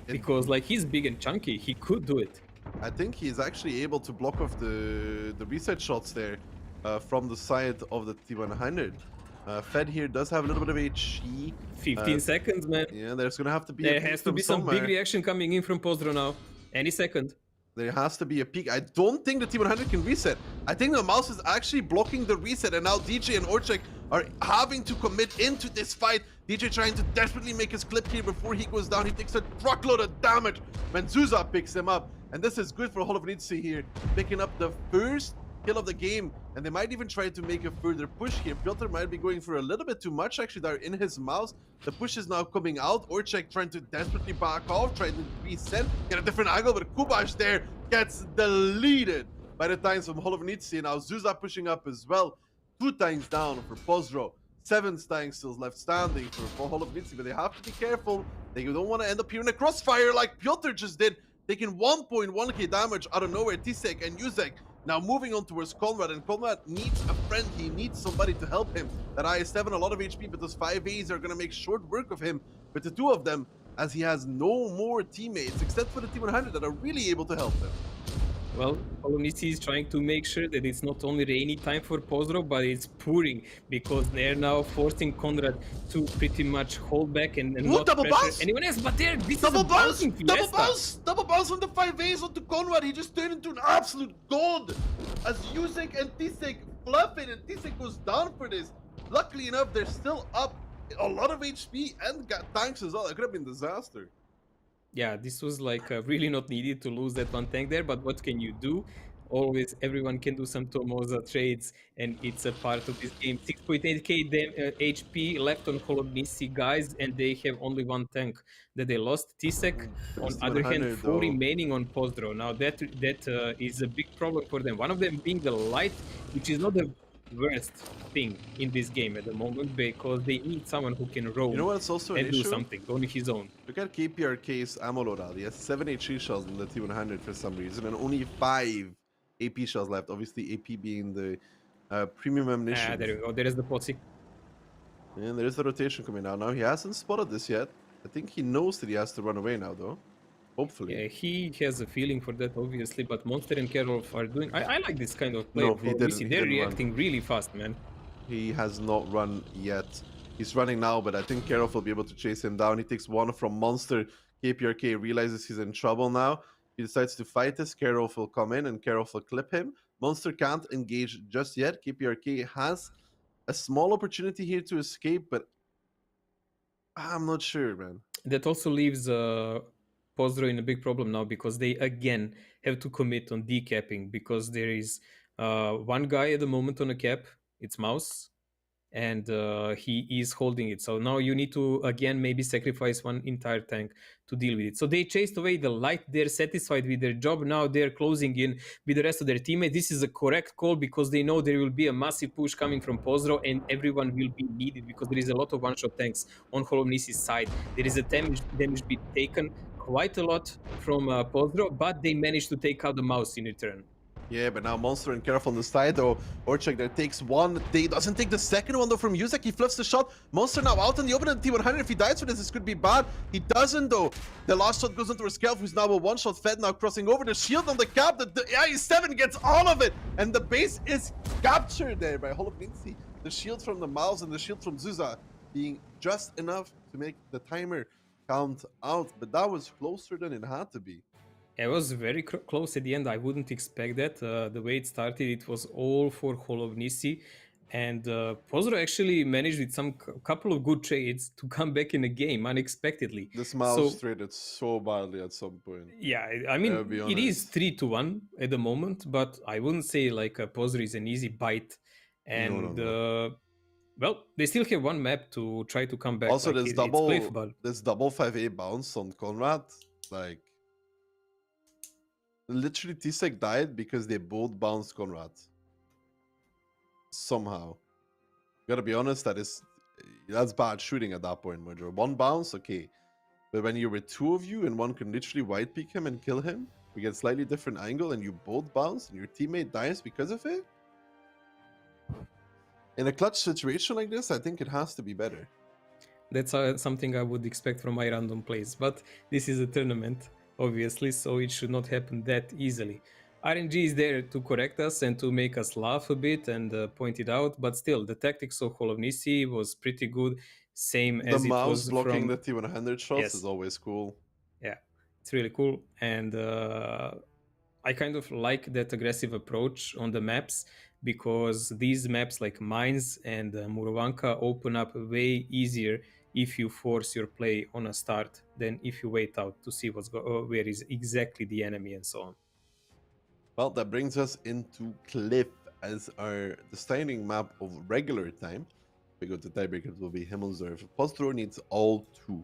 Speaker 4: Because like he's big and chunky, he could do it.
Speaker 3: I think he's actually able to block off the reset shots there from the side of the T100. Fed here does have a little bit of HE.
Speaker 4: 15 seconds, man.
Speaker 3: Yeah, there's gonna have to be.
Speaker 4: There
Speaker 3: a peek
Speaker 4: has to
Speaker 3: from
Speaker 4: be some
Speaker 3: somewhere.
Speaker 4: big reaction coming in from Pozdro now. Any second.
Speaker 3: There has to be a peak. I don't think the T100 can reset. I think the mouse is actually blocking the reset, and now DJ and Orchek are having to commit into this fight. DJ trying to desperately make his clip here before he goes down. He takes a truckload of damage when Zuza picks him up. And this is good for Holovnitsy here, picking up the first kill of the game. And they might even try to make a further push here. Piotr might be going for a little bit too much actually there in his mouse. The push is now coming out. Orchek trying to desperately back off, trying to reset, get a different angle, but Kubash there gets deleted by the times from Holovnitsy. Now Zuza pushing up as well. 2 tanks down for Pozdro. 7 tanks still left standing for Holovnitsy, but they have to be careful. They don't want to end up here in a crossfire like Piotr just did, taking 1.1k damage out of nowhere. Tisek and Yuzek now moving on towards Conrad, and Conrad needs a friend. He needs somebody to help him. That IS-7, a lot of HP, but those 5As are going to make short work of him. But the 2 of them, as he has no more teammates, except for the T100 that are really able to help him.
Speaker 4: Well, Holovnitsy is trying to make sure that it's not only rainy time for Pozdro, but it's pouring, because they're now forcing Conrad to pretty much hold back and not
Speaker 3: double
Speaker 4: pressure
Speaker 3: bounce!
Speaker 4: anyone else. But this
Speaker 3: Double
Speaker 4: is a
Speaker 3: bounce!
Speaker 4: bouncing fiesta.
Speaker 3: Double bounce on the 5As onto Conrad. He just turned into an absolute god as Yuzek and Tisek fluff it, and Tisek goes down for this. Luckily enough, they're still up a lot of HP and got tanks as well. It could have been disaster.
Speaker 4: Yeah, this was like really not needed to lose that one tank there, but what can you do? Always everyone can do some Tomoza trades, and it's a part of this game. 6.8k HP left on Holomisi, guys, and they have only one tank that they lost. Tisek, on
Speaker 3: It's
Speaker 4: other hand,
Speaker 3: 100
Speaker 4: 4
Speaker 3: though.
Speaker 4: remaining on Pozdro. Now that is a big problem for them. One of them being the light, which is not the worst thing in this game at the moment, because they need someone who can roam
Speaker 3: You know what's also an
Speaker 4: and do
Speaker 3: issue?
Speaker 4: something on his own.
Speaker 3: Look at KPRK's ammo loadout. He has 7 HE shells in the T100 for some reason, and only 5 AP shells left. Obviously, AP being the premium ammunition.
Speaker 4: There we go. There is the Potsy.
Speaker 3: And there's the rotation coming out now. He hasn't spotted this yet. I think he knows that he has to run away now, though. Hopefully.
Speaker 4: Yeah, he has a feeling for that, obviously, but Monster and Carol are doing... I like this kind of play.
Speaker 3: No, he didn't. He
Speaker 4: They're
Speaker 3: didn't
Speaker 4: reacting really fast, man.
Speaker 3: He has not run yet. He's running now, but I think Karov will be able to chase him down. He takes one from Monster. KPRK realizes he's in trouble now. He decides to fight this. Karov will come in and Karov will clip him. Monster can't engage just yet. KPRK has a small opportunity here to escape, but I'm not sure, man.
Speaker 4: That also leaves Pozdro in a big problem now, because they again have to commit on decapping, because there is one guy at the moment on a cap. It's Mouse. And he is holding it. So now you need to, again, maybe sacrifice one entire tank to deal with it. So they chased away the light. They're satisfied with their job. Now they're closing in with the rest of their teammates. This is a correct call, because they know there will be a massive push coming from Pozdro, and everyone will be needed, because there is a lot of one-shot tanks on Holomnisi's side. There is a damage being taken quite a lot from Pozdro, but they managed to take out the Mouse in return.
Speaker 3: Yeah, but now Monster and Karov on the side, though. Orchek there takes one. They doesn't take the second one, though, from Yuzek. He flips the shot. Monster now out in the open at T100. If he dies for this could be bad. He doesn't, though. The last shot goes into a Skelf, who's now a one-shot Fed, now crossing over. The shield on the cap. The IE7 gets all of it. And the base is captured there by Holopninsi. The shield from the Mouse and the shield from Zuza being just enough to make the timer count out. But that was closer than it had to be.
Speaker 4: It was very close at the end. I wouldn't expect that. The way it started, it was all for Holomnisi. And Pozdro actually managed with some couple of good trades to come back in the game unexpectedly.
Speaker 3: This Mouse traded so badly at some point.
Speaker 4: Yeah, I mean, it is 3-1 at the moment, but I wouldn't say like Pozdro is an easy bite. And
Speaker 3: No.
Speaker 4: well, they still have one map to try to come back.
Speaker 3: Also,
Speaker 4: like,
Speaker 3: this double 5A bounce on Conrad, like, literally Tisek died because they both bounced Conrad. Somehow. Gotta be honest, that's bad shooting at that point, Mojo. One bounce, okay. But when you're with two of you and one can literally white peek him and kill him, we get slightly different angle and you both bounce and your teammate dies because of it? In a clutch situation like this, I think it has to be better.
Speaker 4: That's something I would expect from my random plays, but this is a tournament, obviously, so it should not happen that easily. RNG is there to correct us and to make us laugh a bit and point it out, but still, the tactics of Holomnisi was pretty good, same as it was
Speaker 3: The mouse blocking the T100 shots is always cool.
Speaker 4: Yeah, it's really cool, and I kind of like that aggressive approach on the maps, because these maps like Mines and Murovanka open up way easier if you force your play on a start than if you wait out to see where is exactly the enemy and so on.
Speaker 3: Well, that brings us into Cliff as the starting map of regular time. We go to tiebreaker, it will be Himmelserv. Pozdro needs all two.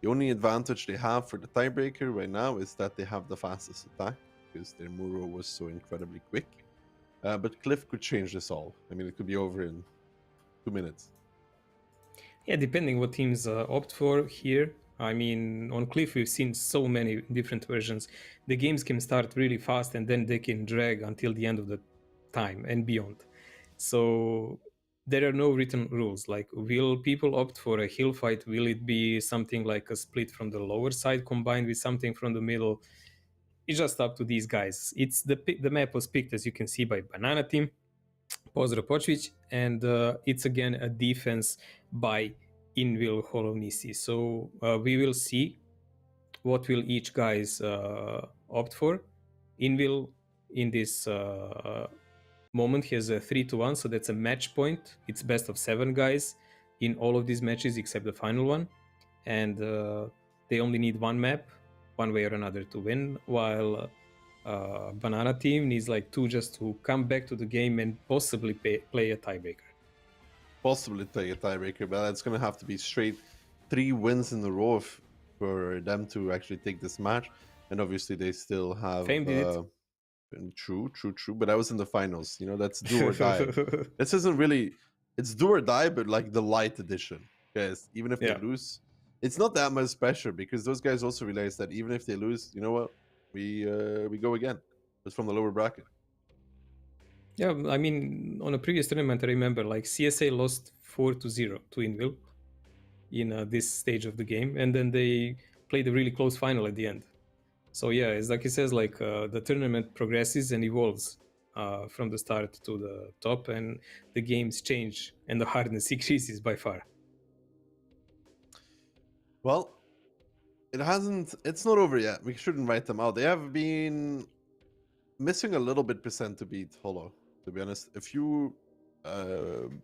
Speaker 3: The only advantage they have for the tiebreaker right now is that they have the fastest attack, because their Muro was so incredibly quick. But Cliff could change this all. I mean, it could be over in 2 minutes.
Speaker 4: Yeah, depending what teams opt for here. I mean, on Cliff, we've seen so many different versions. The games can start really fast and then they can drag until the end of the time and beyond. So there are no written rules. Like, will people opt for a hill fight? Will it be something like a split from the lower side combined with something from the middle? It's just up to these guys. It's the map was picked, as you can see, by Banana Team, Pozdro Počvić, and it's again a defense by Invil Holomnisi. So we will see what will each guys opt for. Invil in this moment has a 3-1, so that's a match point. It's best of 7 guys. in all of these matches except the final one, and they only need one map, one way or another, to win, while Banana team needs like 2 just to come back to the game and possibly play a tiebreaker.
Speaker 3: Possibly play a tiebreaker, but it's going to have to be straight 3 wins in a row for them to actually take this match. And obviously they still have...
Speaker 4: Fame did it.
Speaker 3: True. But I was in the finals. You know, that's do or die. This isn't really... It's do or die, but like the light edition. Because even if they lose, it's not that much pressure, because those guys also realize that even if they lose, you know what? We go again. It's from the lower bracket.
Speaker 4: Yeah, I mean, on a previous tournament, I remember like CSA lost 4-0 to Inville in this stage of the game, and then they played a really close final at the end. So yeah, as Zaki says, like the tournament progresses and evolves from the start to the top, and the games change and the hardness increases by far.
Speaker 3: Well, it's not over yet. We shouldn't write them out. They have been missing a little bit percent to beat Holo, to be honest. A few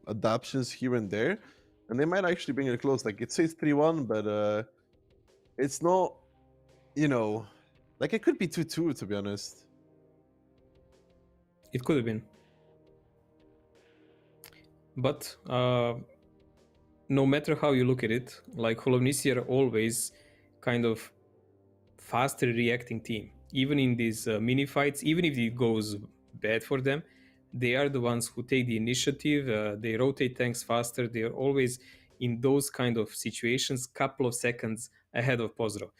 Speaker 3: adaptations here and there, and they might actually bring it close. Like, it says 3-1, but it's not, you know, like it could be 2-2, to be honest.
Speaker 4: It could have been. But no matter how you look at it, like Holovnici are always kind of faster reacting team. Even in these mini fights, even if it goes bad for them, they are the ones who take the initiative. They rotate tanks faster. They are always in those kind of situations, couple of seconds ahead of Pozdro.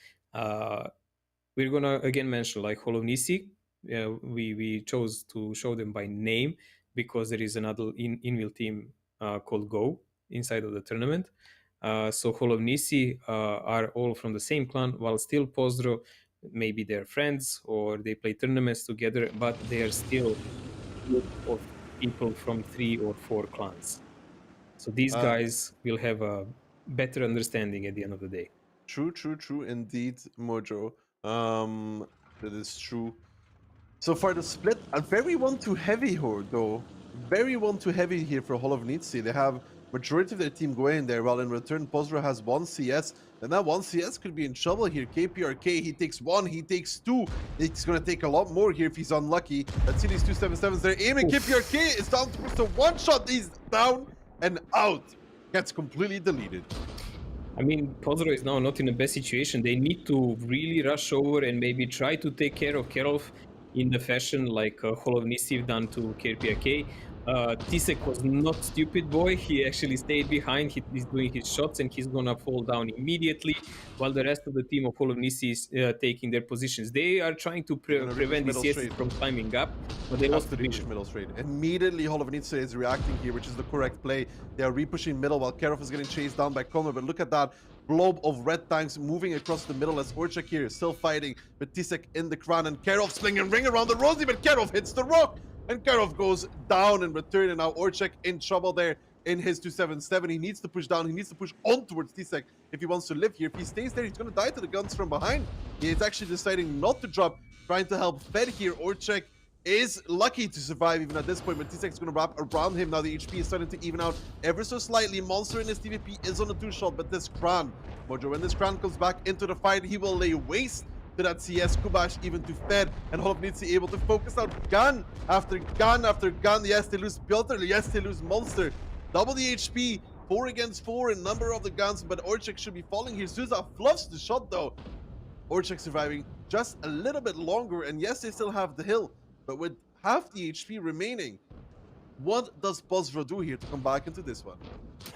Speaker 4: We're gonna again mention like Holovnici. We chose to show them by name because there is another Inville team called Go inside of the tournament. So Holovnici are all from the same clan, while still Pozdro, maybe they're friends or they play tournaments together, but they are still a group of people from 3 or 4 clans. So these guys will have a better understanding at the end of the day.
Speaker 3: True, indeed, Mojo. That is true. So far the split, a very 1-2 heavy here, though. Very 1-2 heavy here for Holovnici. They have majority of their team going there, while in return Pozdro has 1 CS, and that 1 CS could be in trouble here. KPRK, he takes 1, he takes 2. It's going to take a lot more here if he's unlucky. Let's see these 277s, they're aiming. Oof. KPRK is down to just a 1-shot. He's down and out. Gets completely deleted.
Speaker 4: I mean, Pozdro is now not in a best situation. They need to really rush over and maybe try to take care of Kerov in the fashion like Holovnici done to KPRK. Tisek was not stupid boy. He actually stayed behind. He's doing his shots and he's gonna fall down immediately, while the rest of the team of Holovnici is taking their positions. They are trying to prevent the CS from climbing up, but they lost the vision.
Speaker 3: Middle straight. Immediately Holovnici is reacting here, which is the correct play. They are re-pushing middle while Kerov is getting chased down by Conor, but look at that globe of red tanks moving across the middle as Orchak here is still fighting with Tisek in the crown, and Kerov slinging ring around the Rosie, but Kerov hits the rock! And Kerov goes down in return, and now Orchak in trouble there in his 277. He needs to push down, he needs to push on towards Tisek if he wants to live here. If he stays there, he's going to die to the guns from behind. He is actually deciding not to drop, trying to help Fed here. Orchak is lucky to survive even at this point, but Tisek is going to wrap around him. Now the HP is starting to even out ever so slightly. Monster in his TVP is on a 2-shot, but this Kran, Mojo, when this Kran comes back into the fight, he will lay waste to that CS, Kubash even to Fed, and Holovnici able to focus out gun after gun after gun. Yes, they lose Piotr, yes, they lose Monster. Double the HP, 4 against 4 in number of the guns, but Orchak should be falling here. Souza fluffs the shot though. Orchak surviving just a little bit longer, and yes, they still have the hill, but with half the HP remaining, what does Pozdro do here to come back into this one?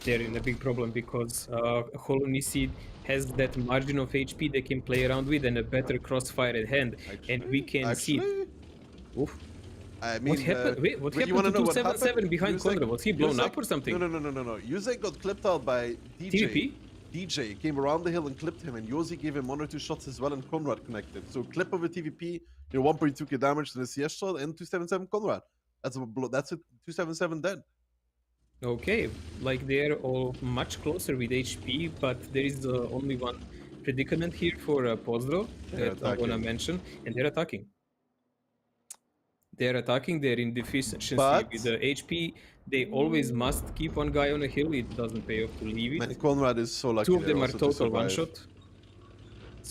Speaker 4: They're in a big problem because Holovnici has that margin of HP they can play around with and a better crossfire at hand, and we can see it. Oof.
Speaker 3: I mean,
Speaker 4: what happened? Wait, what happened to 277 behind Conrad? Was he blown up or something?
Speaker 3: No. Yuzek got clipped out by DJ.
Speaker 4: TVP?
Speaker 3: DJ came around the hill and clipped him, and Yosi gave him 1 or 2 shots as well, and Conrad connected. So clip of a TVP, 1.2k damage to the CS shot, and 277 Conrad. That's a 277 dead. Okay,
Speaker 4: like they're all much closer with HP, but there is only one predicament here for Pozdro that I'm gonna mention, and they're attacking. they're attacking, they're in deficiency
Speaker 3: But-
Speaker 4: with the HP. They always must keep one guy on a hill. It doesn't pay off to leave it.
Speaker 3: Man, Conrad is so lucky
Speaker 4: Two of
Speaker 3: there
Speaker 4: them are
Speaker 3: also to
Speaker 4: total
Speaker 3: survive.
Speaker 4: one-shot.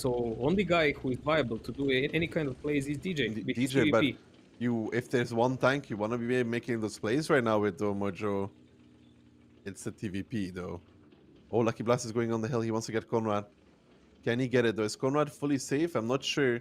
Speaker 4: So only guy who is viable to do any kind of plays is DJ with his
Speaker 3: DJ, but
Speaker 4: PvP.
Speaker 3: if there's one tank you want to be making those plays right now with though, Mojo, it's the TVP though. Oh, Lucky Blast is going on the hill. He wants to get Conrad. Can he get it though? Is Conrad fully safe? I'm not sure.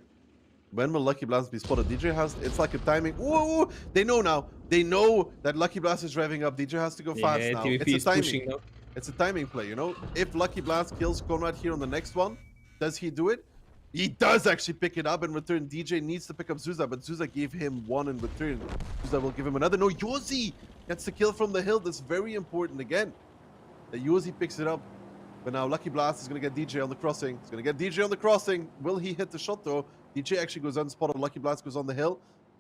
Speaker 3: When will Lucky Blast be spotted? DJ has... It's like a timing... Whoa! They know now. They know that Lucky Blast is revving up. DJ has to go fast now.
Speaker 4: TVP
Speaker 3: It's
Speaker 4: is
Speaker 3: a timing.
Speaker 4: pushing now.
Speaker 3: It's a timing play, you know? If Lucky Blast kills Conrad here on the next one, does he do it? He does actually pick it up in return. DJ needs to pick up Zuza, but Zuza gave him one in return. Zuza will give him another. No, Yosi gets the kill from the hill. That's very important again. That Yosi picks it up. But now Lucky Blast is going to get DJ on the crossing. He's going to get DJ on the crossing. Will he hit the shot though? DJ actually goes unspotted. Lucky Blast goes on the hill.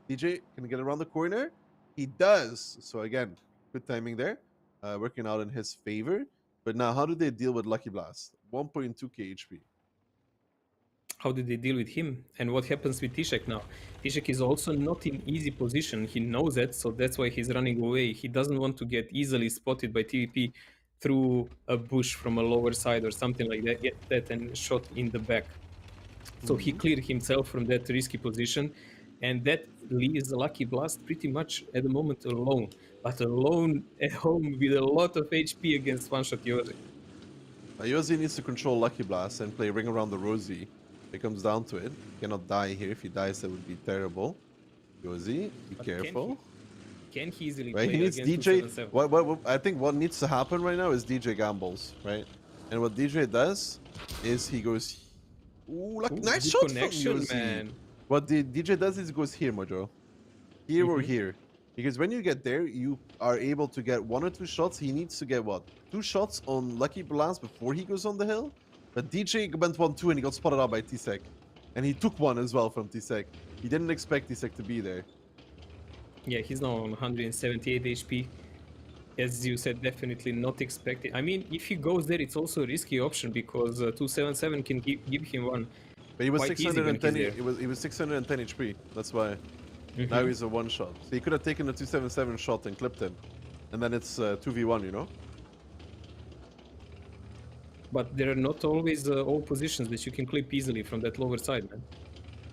Speaker 3: DJ can get around the corner. He does. So again, good timing there. Working out in his favor. But now how do they deal with Lucky Blast? 1.2k HP.
Speaker 4: How did they deal with him? And what happens with Tishek now? Tishek is also not in easy position. He knows that, so that's why he's running away. He doesn't want to get easily spotted by TVP through a bush from a lower side or something like that, get that and shot in the back. So he cleared himself from that risky position, and that leaves Lucky Blast pretty much at the moment alone, but alone at home with a lot of HP against one-shot Yosi.
Speaker 3: Yosi needs to control Lucky Blast and play Ring Around the Rosie. It comes down to it. He cannot die here. If he dies, that would be terrible. Yosi, be
Speaker 4: But
Speaker 3: careful.
Speaker 4: Can he easily
Speaker 3: Right,
Speaker 4: play
Speaker 3: he needs
Speaker 4: against
Speaker 3: DJ.
Speaker 4: 277?
Speaker 3: What I think what needs to happen right now is DJ gambles, right? And what DJ does is he goes. Ooh,
Speaker 4: Ooh,
Speaker 3: nice
Speaker 4: good
Speaker 3: shot
Speaker 4: connection,
Speaker 3: from Yosi.
Speaker 4: man.
Speaker 3: What the DJ does is he goes here, Mojo. Here or
Speaker 4: Mhm.
Speaker 3: here. Because when you get there, you are able to get 1 or 2 shots. He needs to get what? 2 shots on Lucky Blast before he goes on the hill. But DJ went 1-2 and he got spotted out by T-Sec. And he took one as well from T-Sec. He didn't expect T-Sec to be there.
Speaker 4: Yeah, he's now on 178 HP. As you said, definitely not expected. I mean, if he goes there, it's also a risky option because 277 can give him one.
Speaker 3: But he was
Speaker 4: Quite easy when
Speaker 3: 610.
Speaker 4: he's there.
Speaker 3: He was 610 HP. That's why.
Speaker 4: Mhm.
Speaker 3: Now he's a 1 shot. So he could have taken a 277 shot and clipped him. And then it's 2v1, you know?
Speaker 4: But there are not always all positions that you can clip easily from that lower side, man.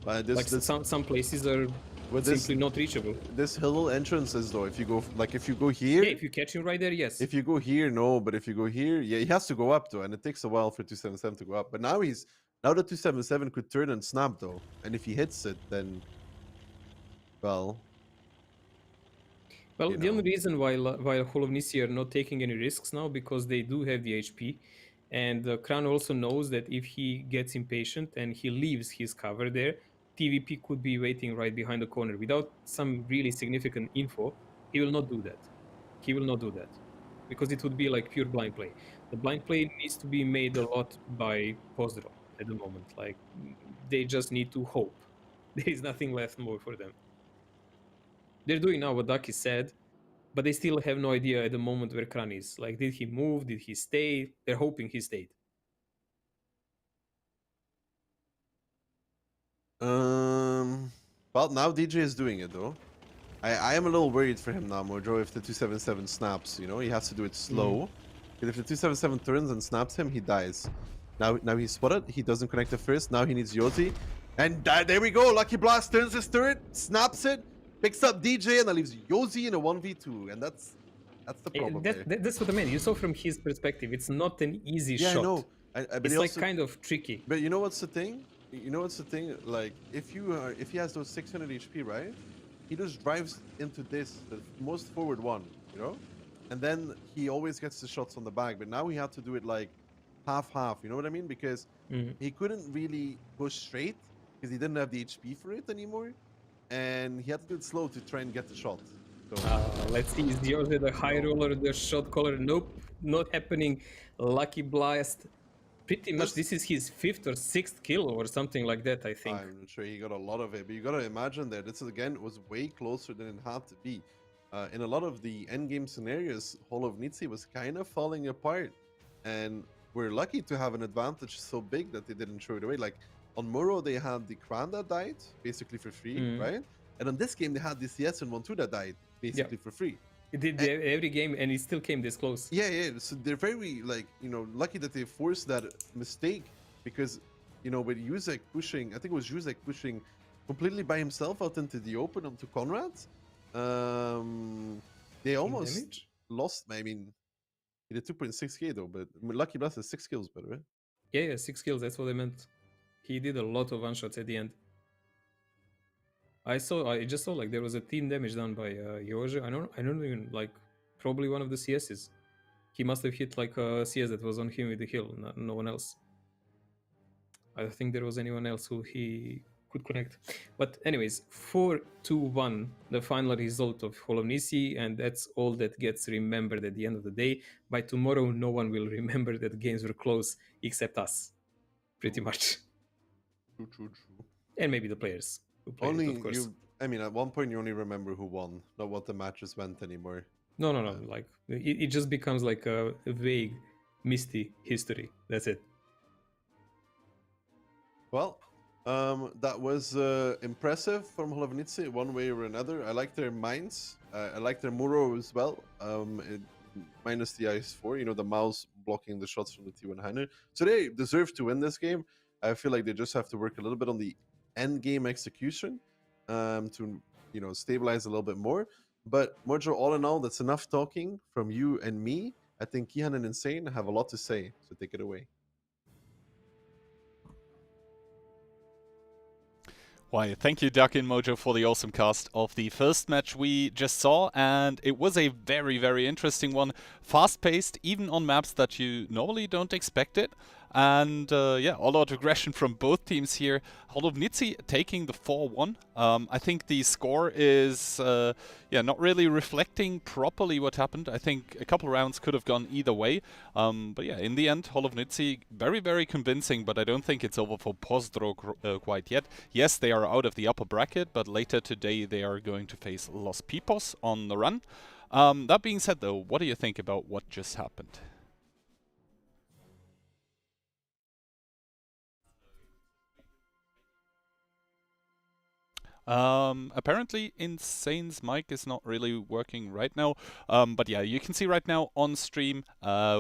Speaker 4: Like some places are
Speaker 3: with
Speaker 4: simply not reachable.
Speaker 3: this hill entrances though, if you go here,
Speaker 4: Yeah, if you catch him right there, yes.
Speaker 3: if you go here, no, but if you go here, yeah, he has to go up though, and it takes a while for 277 to go up. But now the 277 could turn and snap though, and if he hits it, then well,
Speaker 4: Well,
Speaker 3: you
Speaker 4: the
Speaker 3: know.
Speaker 4: only reason why Hall of Nisi are not taking any risks now because they do have the HP, and Kran also knows that if he gets impatient and he leaves his cover there, TVP could be waiting right behind the corner without some really significant info. He will not do that. He will not do that because it would be like pure blind play. The blind play needs to be made a lot by Pozdro at the moment. Like they just need to hope. There is nothing left more for them. They're doing now what Ducky said, but they still have no idea at the moment where Kran is. Like, did he move? Did he stay? They're hoping he stayed.
Speaker 3: Well, now DJ is doing it though. I am a little worried for him now, Mojo. If the 277 snaps, you know, he has to do it slow. Because if the 277 turns and snaps him, he dies. Now he's spotted. He doesn't connect the first. Now he needs Yosi. And there we go. Lucky Blast turns his turret, snaps it, picks up DJ, and that leaves Yosi in a 1v2. And that's the problem there.
Speaker 4: That's what I mean. You saw from his perspective, it's not an easy
Speaker 3: Yeah,
Speaker 4: shot.
Speaker 3: I know. But
Speaker 4: It's
Speaker 3: he
Speaker 4: like
Speaker 3: also-
Speaker 4: kind of tricky.
Speaker 3: But you know what's the thing? Like if he has those 600 HP, right? He just drives into this, the most forward one, you know? And then he always gets the shots on the back. But now he had to do it like half, you know what I mean? Because he couldn't really go straight because he didn't have the HP for it anymore. And he had to do it slow to try and get the shot. So
Speaker 4: Let's see, is Diorze the high roller, the shot caller? Nope, not happening. Lucky Blast. Pretty much this is his 5th or 6th kill or something like that, I think.
Speaker 3: I'm not sure he got a lot of it, but you gotta imagine that this again was way closer than it had to be. In a lot of the endgame scenarios, Hall of Nitsi was kind of falling apart, and we're lucky to have an advantage so big that they didn't throw it away. Like on Muro, they had the Kran that died basically for free, right? And on this game, they had the CS and 1-2 that died basically for free.
Speaker 4: It did every game, and it still came this close.
Speaker 3: Yeah. So they're very lucky that they forced that mistake, because with Yuzek pushing, I think it was Yuzek pushing completely by himself out into the open onto Conrad. They almost lost. I mean, he did 2.6k though, but Lucky Blast has 6 kills, by the way.
Speaker 4: Yeah, 6 kills. That's what I meant. He did a lot of one shots at the end. I just saw like there was a team damage done by Yoja. I don't even like, probably one of the CSs. He must have hit like a CS that was on him with the heal, no one else. I don't think there was anyone else who he could connect. But anyways, 4-2-1, the final result of Holomnici, and that's all that gets remembered at the end of the day. By tomorrow, no one will remember that games were close except us, pretty much.
Speaker 3: True.
Speaker 4: And maybe the players who played it, of course.
Speaker 3: At one point you only remember who won, not what the matches meant anymore.
Speaker 4: No. Like it just becomes like a vague, misty history. That's it.
Speaker 3: Well, that was impressive from Holomnici one way or another. I like their mines. I like their Muro as well. Minus the IS-4, the mouse blocking the shots from the T1 Heiner. So they deserve to win this game. I feel like they just have to work a little bit on the end game execution to stabilize a little bit more. But Mojo, all in all, that's enough talking from you and me. I think Kihan and Insane have a lot to say, so take it away.
Speaker 1: Why, thank you, Duck and Mojo, for the awesome cast of the first match we just saw, and it was a very, very interesting one. Fast-paced, even on maps that you normally don't expect it. And all out aggression from both teams here. Holomnici taking the 4-1. I think the score is not really reflecting properly what happened. I think a couple rounds could have gone either way. But yeah, in the end, Holomnici very, very convincing, but I don't think it's over for Pozdro quite yet. Yes, they are out of the upper bracket, but later today they are going to face Los Pipos on the run. That being said, though, what do you think about what just happened? Apparently Insane's mic is not really working right now, but yeah, you can see right now on stream,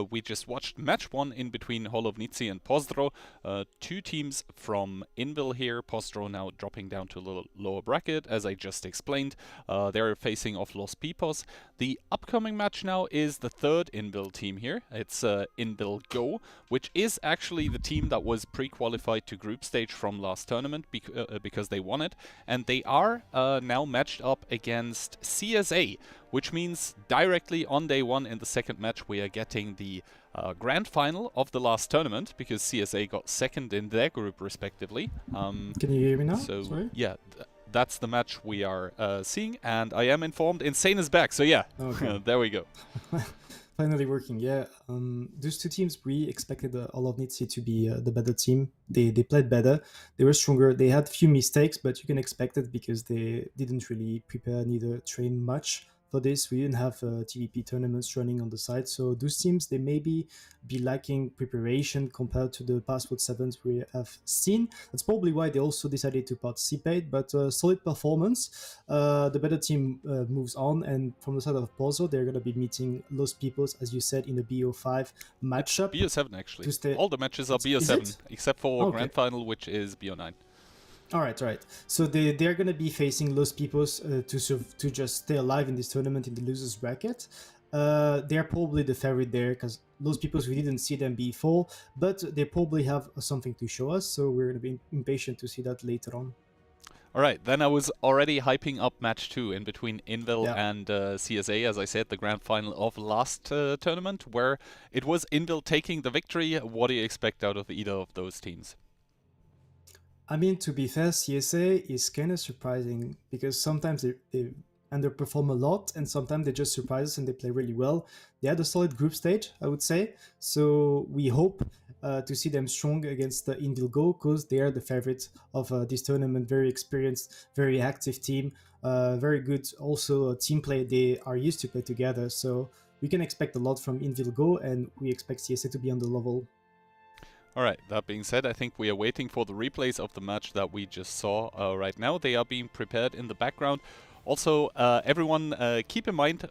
Speaker 1: we just watched match 1 in between Holomnici and Pozdro, 2 teams from Invil here. Pozdro now dropping down to a lower bracket, as I just explained. They're facing off Los Pipos. The upcoming match now is the third Invil team here. It's Invil Go, which is actually the team that was pre-qualified to group stage from last tournament because they won it, and they are now matched up against CSA, which means directly on day 1 in the second match we are getting the grand final of the last tournament, because CSA got second in their group respectively.
Speaker 2: Can you hear me now?
Speaker 1: So
Speaker 2: sorry?
Speaker 1: yeah, that's the match we are seeing, and I am informed Insane is back, so yeah, okay. There we go.
Speaker 2: Finally working, yeah. Those two teams, we expected Holomnici to be the better team. They played better, they were stronger, they had few mistakes, but you can expect it because they didn't really prepare, neither train much for this. We didn't have TVP tournaments running on the side, so those teams, they maybe be lacking preparation compared to the past WoT7s we have seen. That's probably why they also decided to participate, but solid performance. The better team moves on, and from the side of Pozo, they're going to be meeting Los Pipos, as you said, in the BO5 matchup.
Speaker 1: BO7 actually. All the matches are BO7, except for Grand Final, which is BO9.
Speaker 2: All right. So they're going to be facing Los Pipos to just stay alive in this tournament in the losers bracket. They're probably the favorite there because Los Pipos, we didn't see them before, but they probably have something to show us, so we're going to be impatient to see that later on.
Speaker 1: All right, then I was already hyping up match 2 in between Invil and CSA, as I said, the grand final of last tournament, where it was Invil taking the victory. What do you expect out of either of those teams?
Speaker 2: I mean, to be fair, CSA is kind of surprising because sometimes they underperform a lot and sometimes they just surprise us and they play really well. They had a solid group stage, I would say. So we hope to see them strong against the Invil Go because they are the favorite of this tournament. Very experienced, very active team, very good also team play. They are used to play together. So we can expect a lot from Invil Go and we expect CSA to be on the level.
Speaker 1: Alright, that being said, I think we are waiting for the replays of the match that we just saw right now. They are being prepared in the background. Also, everyone keep in mind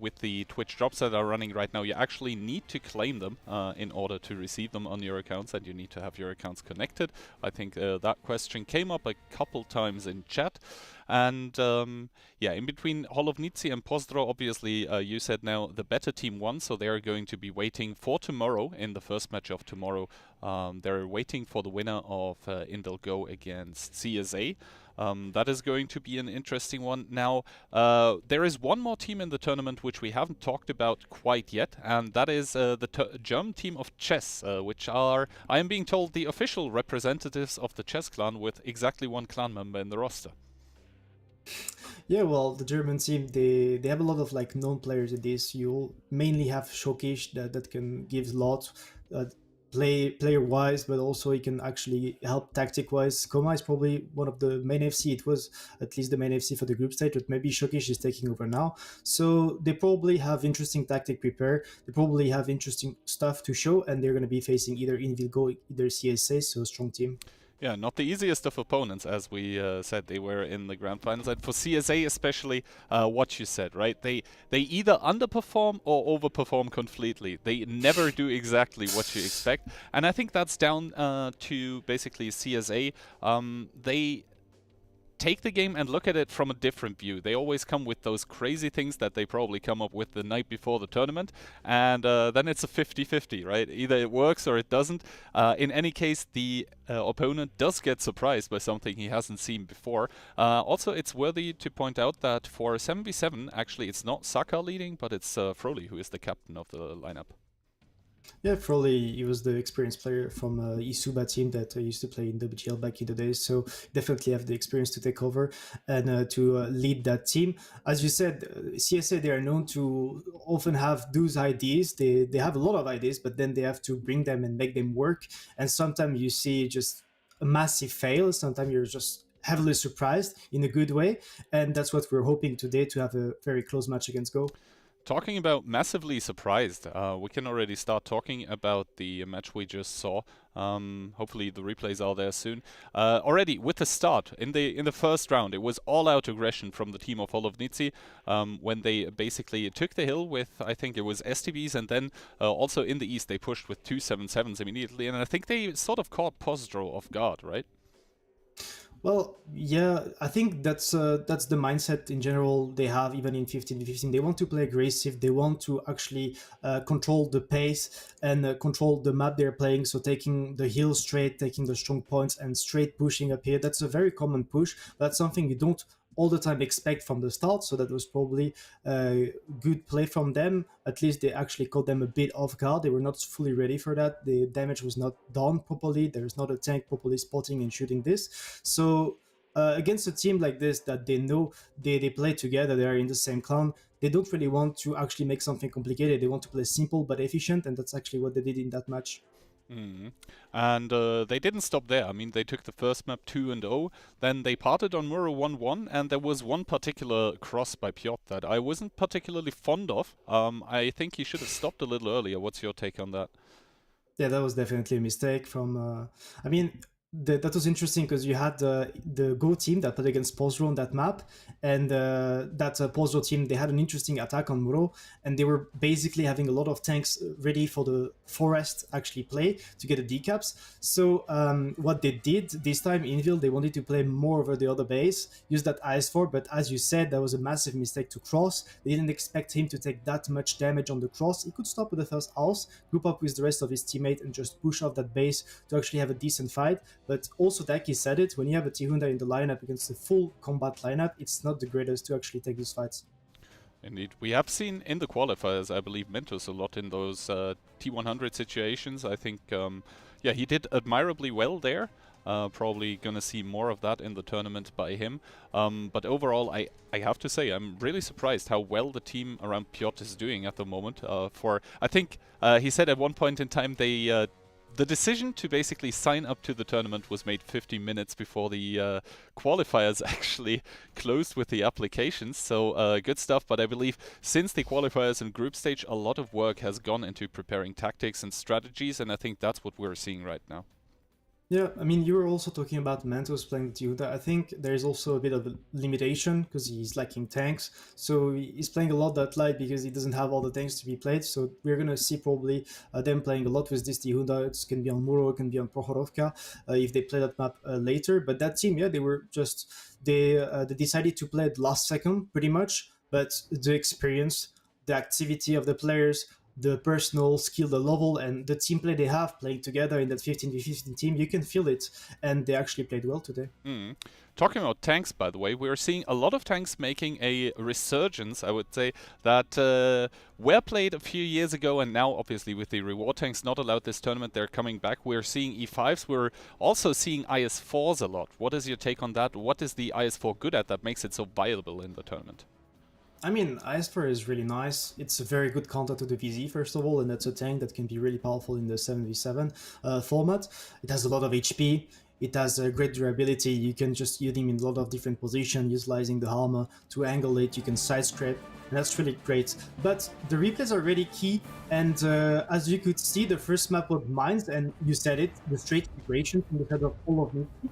Speaker 1: with the Twitch drops that are running right now, you actually need to claim them in order to receive them on your accounts, and you need to have your accounts connected. I think that question came up a couple times in chat. And yeah, in between Holovnici and Pozdro, obviously you said now the better team won, so they are going to be waiting for tomorrow in the first match of tomorrow. They're waiting for the winner of Indel Go against CSA. That is going to be an interesting one. Now, there is one more team in the tournament which we haven't talked about quite yet, and that is the German team of Chess, which are, I am being told, the official representatives of the Chess clan with exactly one clan member in the roster.
Speaker 2: Yeah, well, the German team, they have a lot of like known players in this. You mainly have Showcase that can give a lot player-wise, but also he can actually help tactic-wise. Koma is probably one of the main FC. It was at least the main FC for the group stage, but maybe Showcase is taking over now. So they probably have interesting tactic prepared. They probably have interesting stuff to show, and they're going to be facing either Invilgo, either CSA, so strong team.
Speaker 1: Yeah, not the easiest of opponents, as we said. They were in the grand finals, and for CSA especially, what you said, right? They either underperform or overperform completely. They never do exactly what you expect, and I think that's down to basically CSA. They take the game and look at it from a different view. They always come with those crazy things that they probably come up with the night before the tournament, and then it's a 50-50, right? Either it works or it doesn't. In any case, the opponent does get surprised by something he hasn't seen before. Also, it's worthy to point out that for 7v7, actually, it's not Saka leading, but it's Froli who is the captain of the lineup.
Speaker 2: Yeah, Froley, he was the experienced player from Isuba team that used to play in WGL back in the days, so definitely have the experience to take over and to lead that team. As you said, CSA, they are known to often have those ideas. They have a lot of ideas, but then they have to bring them and make them work. And sometimes you see just a massive fail. Sometimes you're just heavily surprised in a good way. And that's what we're hoping today, to have a very close match against Go.
Speaker 1: Talking about massively surprised, we can already start talking about the match we just saw. Hopefully the replays are there soon. Already with the start in the first round, it was all-out aggression from the team of Holovnici when they basically took the hill with, I think it was STBs, and then also in the east they pushed with 2 7-7s immediately, and I think they sort of caught Pozdro off guard, right?
Speaker 2: Well, yeah, I think that's the mindset in general they have even in 15v15. They want to play aggressive. They want to actually control the pace and control the map they're playing. So taking the hill straight, taking the strong points and straight pushing up here. That's a very common push. That's something you don't all the time expect from the start, so that was probably a good play from them. At least they actually caught them a bit off guard. They were not fully ready for that. The damage was not done properly. There's not a tank properly spotting and shooting this. So against a team like this that they know they play together, they are in the same clan, they don't really want to actually make something complicated. They want to play simple but efficient, and that's actually what they did in that match.
Speaker 1: Mm-hmm. And they didn't stop there. I mean, they took the first map 2-0, then they parted on Muro 1-1, and there was one particular cross by Piotr that I wasn't particularly fond of. I think he should have stopped a little earlier. What's your take on that?
Speaker 2: Yeah, that was definitely a mistake from... I mean, that was interesting because you had the Go team that played against Pozdro on that map, and that Pozdro team, they had an interesting attack on Muro, and they were basically having a lot of tanks ready for the forest actually play to get the decaps. So what they did this time in Invil, they wanted to play more over the other base, use that IS4, but as you said, that was a massive mistake to cross. They didn't expect him to take that much damage on the cross. He could stop with the first house, group up with the rest of his teammate, and just push off that base to actually have a decent fight. But also, Daki said it, when you have a Tihunda in the lineup against a full combat lineup, it's not the greatest to actually take these fights.
Speaker 1: Indeed. We have seen in the qualifiers, I believe, Mentos a lot in those T100 situations. I think, yeah, he did admirably well there. Probably going to see more of that in the tournament by him. But overall, I have to say, I'm really surprised how well the team around Piotr is doing at the moment. I think he said at one point in time they the decision to basically sign up to the tournament was made 15 minutes before the qualifiers actually closed with the applications. So good stuff. But I believe since the qualifiers and group stage, a lot of work has gone into preparing tactics and strategies, and I think that's what we're seeing right now.
Speaker 2: Yeah, I mean, you were also talking about Mentos playing with Yehuda. I think there's also a bit of a limitation because he's lacking tanks. So he's playing a lot that light because he doesn't have all the tanks to be played. So we're going to see probably them playing a lot with this Yehuda. It can be on Muro, it can be on Prohorovka if they play that map later. But that team, yeah, they were just, they decided to play it last second pretty much. But the experience, the activity of the players, the personal skill, the level, and the team play they have playing together in that 15v15 team, you can feel it, and they actually played well today.
Speaker 1: Talking about tanks, by the way, we're seeing a lot of tanks making a resurgence, I would say, that were played a few years ago, and now, obviously, with the reward tanks not allowed this tournament, they're coming back. We're seeing E5s, we're also seeing IS4s a lot. What is your take on that? What is the IS4 good at that makes it so viable in the tournament?
Speaker 2: I mean, IS4 is really nice. It's a very good counter to the VZ, first of all, and that's a tank that can be really powerful in the 7v7 format. It has a lot of HP. It has a great durability. You can just use him in a lot of different positions, utilizing the armor to angle it. You can side scrape, and that's really great. But the replays are really key, and as you could see, the first map was Mines, and you said it, the straight integration from the head of all of Nifty,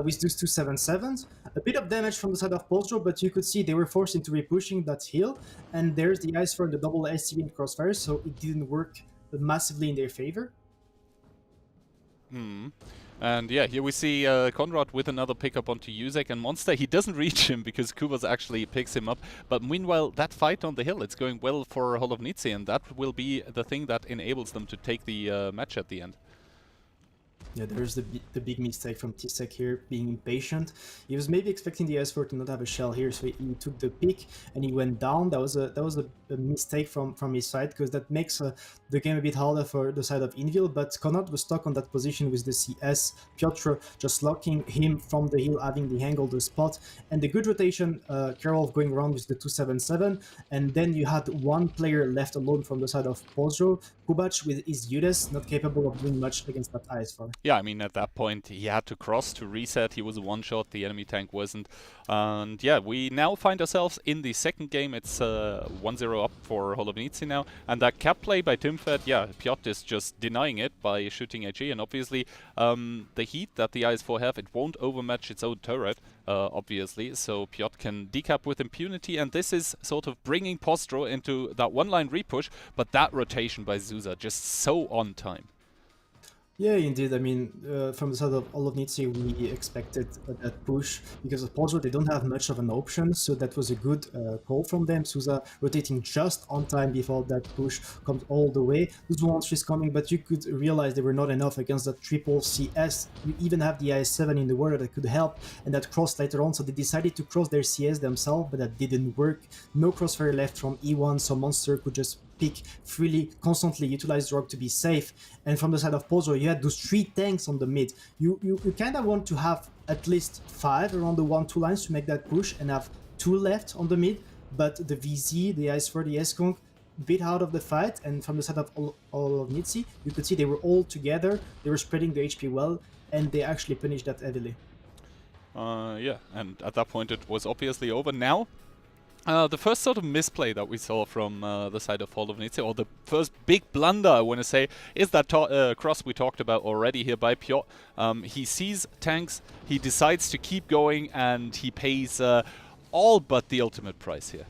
Speaker 2: with those 2 7-7s. A bit of damage from the side of Postro, but you could see they were forced into repushing that hill, and there's the ice for the double SCV and crossfire, so it didn't work massively in their favor.
Speaker 1: And yeah, here we see Conrad with another pickup onto Yuzek and Monster. He doesn't reach him because Kubas actually picks him up. But meanwhile, that fight on the hill, it's going well for Holovnice, and that will be the thing that enables them to take the match at the end.
Speaker 2: Yeah, there's the big mistake from Tisek here, being impatient. He was maybe expecting the S4 to not have a shell here, so he took the pick and he went down. That was a mistake from his side, because that makes the game a bit harder for the side of Invil. But Conrad was stuck on that position with the CS. Piotr just locking him from the hill, having the angle, the spot, and the good rotation. Karol going around with the 277, and then you had one player left alone from the side of Pozro, Kubac with his Judas, not capable of doing much against that IS4.
Speaker 1: Yeah, I mean, at that point, he had to cross to reset. He was a one-shot, the enemy tank wasn't. And yeah, we now find ourselves in the second game. It's 1-0 up for Holovnice now. And that cap play by Timfed, yeah, Piotr is just denying it by shooting HE. And obviously, the heat that the IS4 have, it won't overmatch its own turret, obviously. So Piotr can decap with impunity. And this is sort of bringing Postro into that one-line repush. But that rotation by Zusa, just so on time.
Speaker 2: Yeah, indeed. I mean, from the side of Holovnice, we expected that push because of Pozro, they don't have much of an option, so that was a good call from them. Souza rotating just on time before that push comes all the way. Those ones is coming, but you could realize they were not enough against that triple CS. You even have the IS-7 in the water that could help, and that crossed later on, so they decided to cross their CS themselves, but that didn't work. No crossfire left from E1, so Monster could just pick freely, constantly utilize the rock to be safe. And from the side of Pozro, you had those 3 tanks on the mid. You kind of want to have at least 5 around the 1-2 lines to make that push and have 2 left on the mid. But the VZ, the IS-4, the S-Kong, bit out of the fight. And from the side of Holovnice, you could see they were all together. They were spreading the HP well, and they actually punished that heavily.
Speaker 1: Yeah, and at that point it was obviously over. Now, the first sort of misplay that we saw from the side of Holovnice, or the first big blunder, I want to say, is that cross we talked about already here by Piotr. He sees tanks, he decides to keep going, and he pays all but the ultimate price here.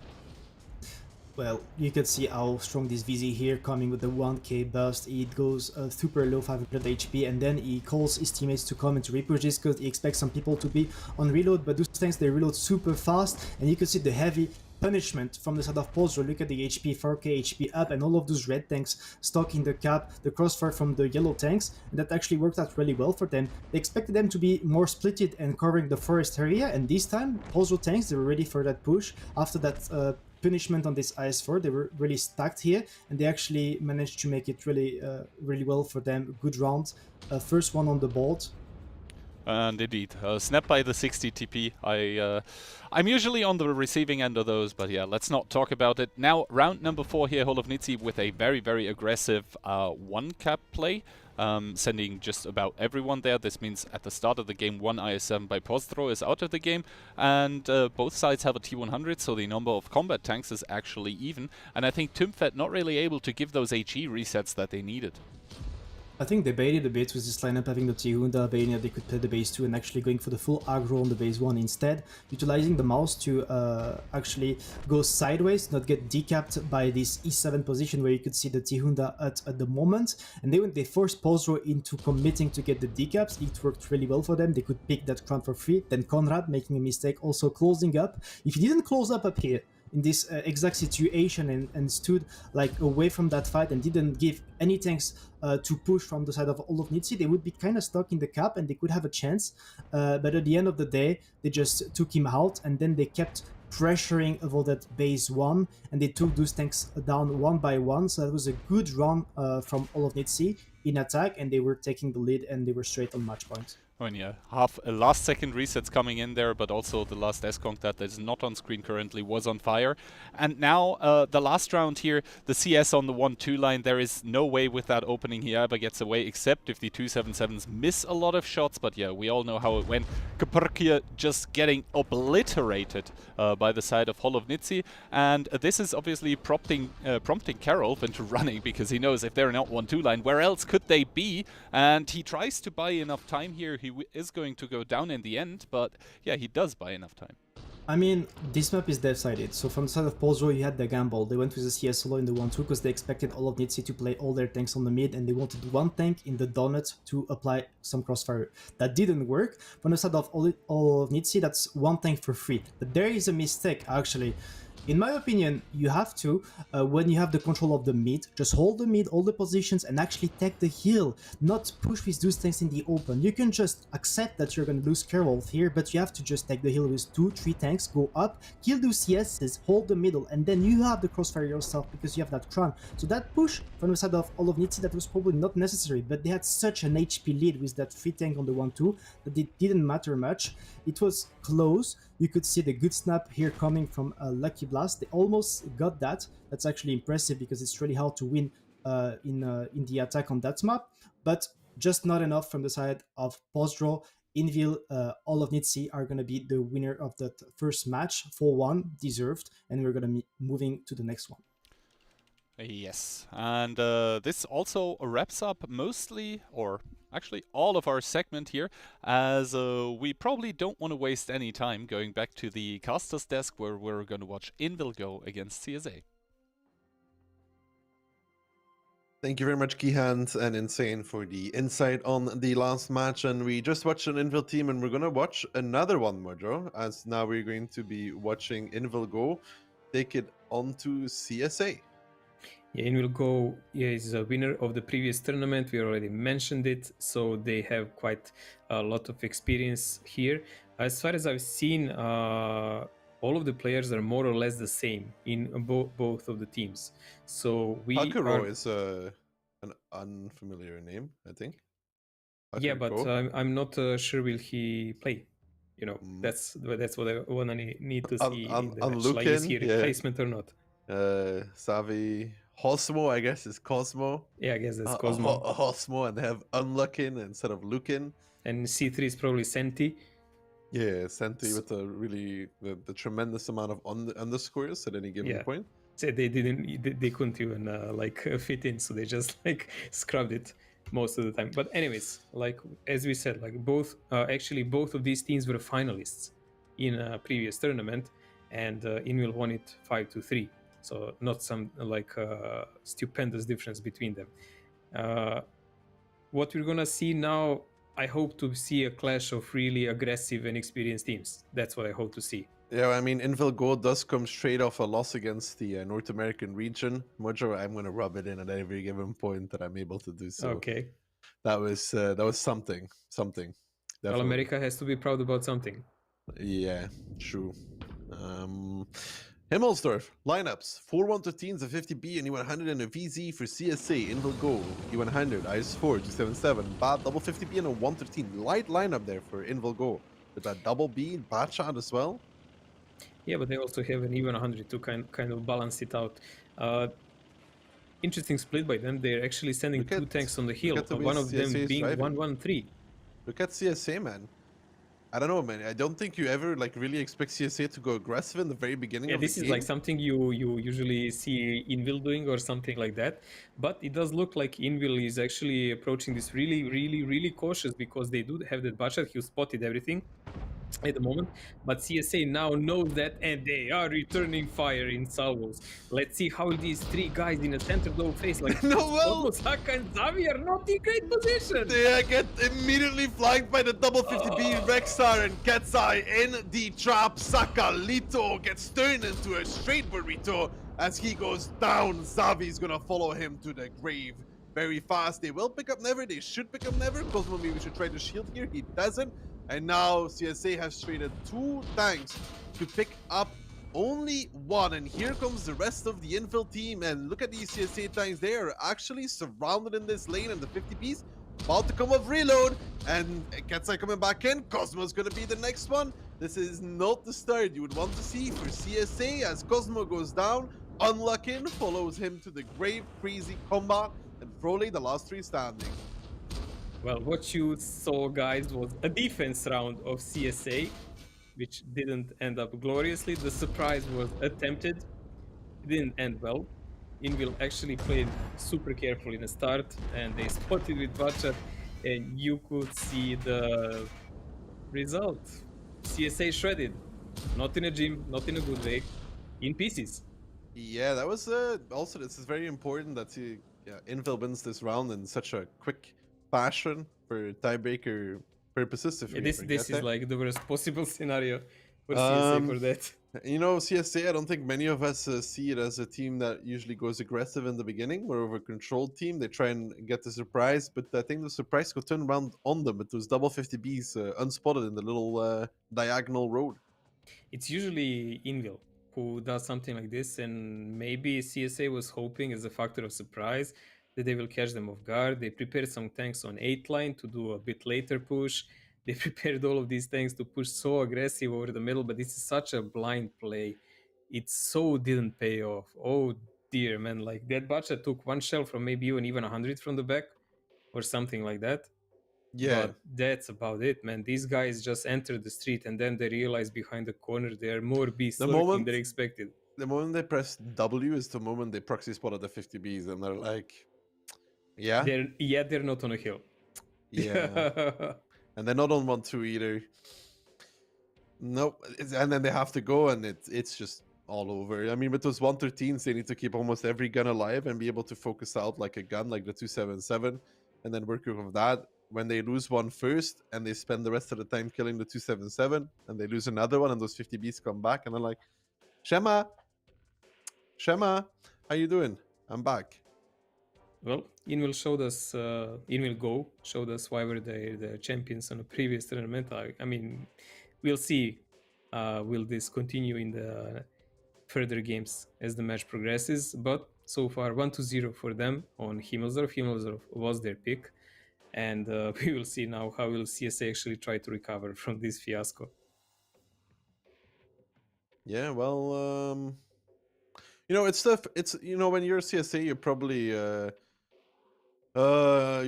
Speaker 2: Well, you can see how strong this VZ here, coming with the 1k burst. It goes super low, 500 HP, and then he calls his teammates to come and to repush this because he expects some people to be on reload, but those tanks, they reload super fast, and you can see the heavy punishment from the side of Pozro. Look at the HP, 4k HP up, and all of those red tanks stuck in the cap, the crossfire from the yellow tanks, and that actually worked out really well for them. They expected them to be more splitted and covering the forest area, and this time, Pozro tanks, they were ready for that push. After that punishment on this IS-4, they were really stacked here, and they actually managed to make it really really well for them. Good round. First one on the board.
Speaker 1: And indeed, snap by the 60 TP. I'm usually on the receiving end of those, but yeah, let's not talk about it. Now, round number 4 here, Holovnice with a very, very aggressive 1-cap play. sending just about everyone there. This means at the start of the game, one IS-7 by Postro is out of the game, and both sides have a T100, so the number of combat tanks is actually even. And I think Timfet not really able to give those HE resets that they needed.
Speaker 2: I think they baited a bit with this lineup, having the Tihunda, baiting that they could play the base 2 and actually going for the full aggro on the base 1 instead, utilizing the mouse to actually go sideways, not get decapped by this E7 position where you could see the Tihunda at the moment. And then when they forced Pozro into committing to get the decaps, it worked really well for them. They could pick that crown for free. Then Conrad making a mistake, also closing up. If he didn't close up here, in this exact situation and stood like away from that fight and didn't give any tanks to push from the side of Olofnitsi, they would be kind of stuck in the cap and they could have a chance. But at the end of the day, they just took him out and then they kept pressuring about that base 1 and they took those tanks down one by one. So that was a good run from Olofnitsi in attack, and they were taking the lead and they were straight on match point.
Speaker 1: I mean, yeah, last second resets coming in there, but also the last S-Conk that is not on screen currently was on fire. And now the last round here, the CS on the 1-2 line, there is no way with that opening he ever gets away, except if the 277s miss a lot of shots. But yeah, we all know how it went. Kapurkia just getting obliterated by the side of Holovnitsi. And this is obviously prompting Karolf into running, because he knows if they're not 1-2 line, where else could they be? And he tries to buy enough time here. He is going to go down in the end, but yeah, he does buy enough time.
Speaker 2: I mean, this map is dev-sided, so from the side of Pozro you had the gamble. They went with the CS solo in the 1-2 because they expected all of Nitsi to play all their tanks on the mid, and they wanted one tank in the donut to apply some crossfire. That didn't work. From the side of all of Nitsi, that's one tank for free. But there is a mistake, actually. In my opinion, you have to, when you have the control of the mid, just hold the mid, all the positions, and actually take the hill, not push with those tanks in the open. You can just accept that you're going to lose Kerwolf here, but you have to just take the hill with 2-3 tanks, go up, kill those CSs, hold the middle, and then you have the crossfire yourself because you have that crown. So that push from the side of all of Nitsi, that was probably not necessary, but they had such an HP lead with that 3 tank on the 1-2 that it didn't matter much. It was close. You could see the good snap here coming from Lucky Blast. They almost got that. That's actually impressive because it's really hard to win in the attack on that map, but just not enough from the side of Postro. Invil, all of Nitsi are going to be the winner of that first match, 4-1, deserved, and we're going to be moving to the next one.
Speaker 1: Yes, and this also wraps up mostly, or actually all of our segment here, as we probably don't want to waste any time going back to the caster's desk where we're going to watch Invil go against CSA.
Speaker 3: Thank you very much, Kihand and Insane, for the insight on the last match. And we just watched an Invil team, and we're going to watch another one, Mojo, as now we're going to be watching Invil go take it on to CSA.
Speaker 4: Yeah, Invil Go is a winner of the previous tournament. We already mentioned it, so they have quite a lot of experience here. As far as I've seen, all of the players are more or less the same in both of the teams. So
Speaker 3: Hakuro is an unfamiliar name, I think. Hakuro.
Speaker 4: Yeah, but I'm not sure will he play. You know, that's what I want to need to see in the match. Like, is he a replacement or not?
Speaker 3: Savi Hosmo, I guess, is Cosmo.
Speaker 4: Yeah, I guess that's Cosmo.
Speaker 3: Hosmo, and they have Unlukin instead of Lukin.
Speaker 4: And C3 is probably Senti.
Speaker 3: Yeah, Senti with the tremendous amount of underscores at any given point.
Speaker 4: So they couldn't even fit in, so they just scrubbed it most of the time. But anyways, like as we said, like both of these teams were finalists in a previous tournament, and Invil won it 5-3. So not some stupendous difference between them. What we're gonna see now, I hope to see a clash of really aggressive and experienced teams. That's what I hope to see.
Speaker 3: Yeah, I mean, Invil Go does come straight off a loss against the North American region. Mojo, I'm gonna rub it in at every given point that I'm able to do so.
Speaker 4: Okay.
Speaker 3: That was something. Definitely.
Speaker 4: Well, America has to be proud about something.
Speaker 3: Yeah, true. Himmelsdorf lineups: 4-1-13s, a 50B, and E100 and a VZ for CSA. Invil Go, E100, IS4, 277, Bad, double 50B, and a 113. Light lineup there for Invil Go. With that double B, bad shot as well.
Speaker 4: Yeah, but they also have an E100 to kind of balance it out. interesting split by them. They're actually sending
Speaker 3: Look
Speaker 4: two
Speaker 3: at-
Speaker 4: tanks on the
Speaker 3: look
Speaker 4: hill,
Speaker 3: at the way
Speaker 4: one of them
Speaker 3: CSA is
Speaker 4: being
Speaker 3: driving.
Speaker 4: 1-1-3.
Speaker 3: Look at CSA, man. I don't know, man. I don't think you ever like really expect CSA to go aggressive in the very beginning
Speaker 4: Yeah,
Speaker 3: of the
Speaker 4: this
Speaker 3: game.
Speaker 4: is like something you usually see Invil doing or something like that. But it does look like Invil is actually approaching this really cautious, because they do have that budget. He spotted everything at the moment, but CSA now knows that, and they are returning fire in salvos. Let's see how these three guys in the center though face, like
Speaker 3: No, well-
Speaker 4: Cosmos, Haka, and Xavi are not in great position.
Speaker 3: They get immediately flanked by the double 50B Rexar and Ketsai in the trap. Sakalito gets turned into a straight burrito as he goes down. Xavi's gonna follow him to the grave very fast. They will pick up Never. They should pick up Never. Cosmo maybe should try to shield here. He doesn't. And now CSA has traded 2 tanks to pick up only 1. And here comes the rest of the infill team. And look at these CSA tanks. They are actually surrounded in this lane, and the 50Bs about to come off reload. And Ketsai coming back in. Cosmo's going to be the next one. This is not the start you would want to see for CSA, as Cosmo goes down. Unluckin follows him to the grave. Crazy combat. And Froley, the last 3 standing.
Speaker 4: Well, what you saw, guys, was a defense round of CSA, which didn't end up gloriously. The surprise was attempted. It didn't end well. Invil actually played super careful in the start, and they spotted with Vatchat, and you could see the result. CSA shredded. Not in a gym, not in a good way, in pieces.
Speaker 3: Yeah, that was also, this is very important that Invil wins this round in such a quick fashion for tiebreaker purposes. If
Speaker 4: Yeah,
Speaker 3: we
Speaker 4: this
Speaker 3: forget
Speaker 4: is
Speaker 3: that.
Speaker 4: like the worst possible scenario for CSA for that.
Speaker 3: You know, CSA, I don't think many of us see it as a team that usually goes aggressive in the beginning. We're over a controlled team. They try and get the surprise, but I think the surprise could turn around on them. It was double 50Bs unspotted in the little diagonal road.
Speaker 4: It's usually Invil who does something like this, and maybe CSA was hoping as a factor of surprise that they will catch them off guard. They prepared some tanks on 8 line to do a bit later push. They prepared all of these tanks to push so aggressive over the middle, but this is such a blind play. It so didn't pay off. Oh dear, man, like that budget took 1 shell from maybe even 100 from the back or something like that.
Speaker 3: Yeah.
Speaker 4: But that's about it, man. These guys just entered the street, and then they realize behind the corner there are more beasts lurking than expected.
Speaker 3: The moment they press W is the moment they proxy spotted the 50Bs, and they're like, yeah?
Speaker 4: They're not on a hill.
Speaker 3: Yeah. And they're not on 1-2 either. Nope. And then they have to go, and it's just all over. I mean, with those 113s, they need to keep almost every gun alive and be able to focus out like a gun, like the 277, and then work off of that. When they lose one first, and they spend the rest of the time killing the 277, and they lose another one, and those 50Bs come back, and they're like, Shema, how you doing? I'm back.
Speaker 4: Well, Invil showed us why were they the champions on a previous tournament. I mean, we'll see. Will this continue in the further games as the match progresses? But so far, 1-0 for them on Himmelsdorf. Himmelsdorf was their pick. And we will see now how will CSA actually try to recover from this fiasco.
Speaker 3: Yeah, well, you know, it's tough. It's, you know, when you're CSA, you're probably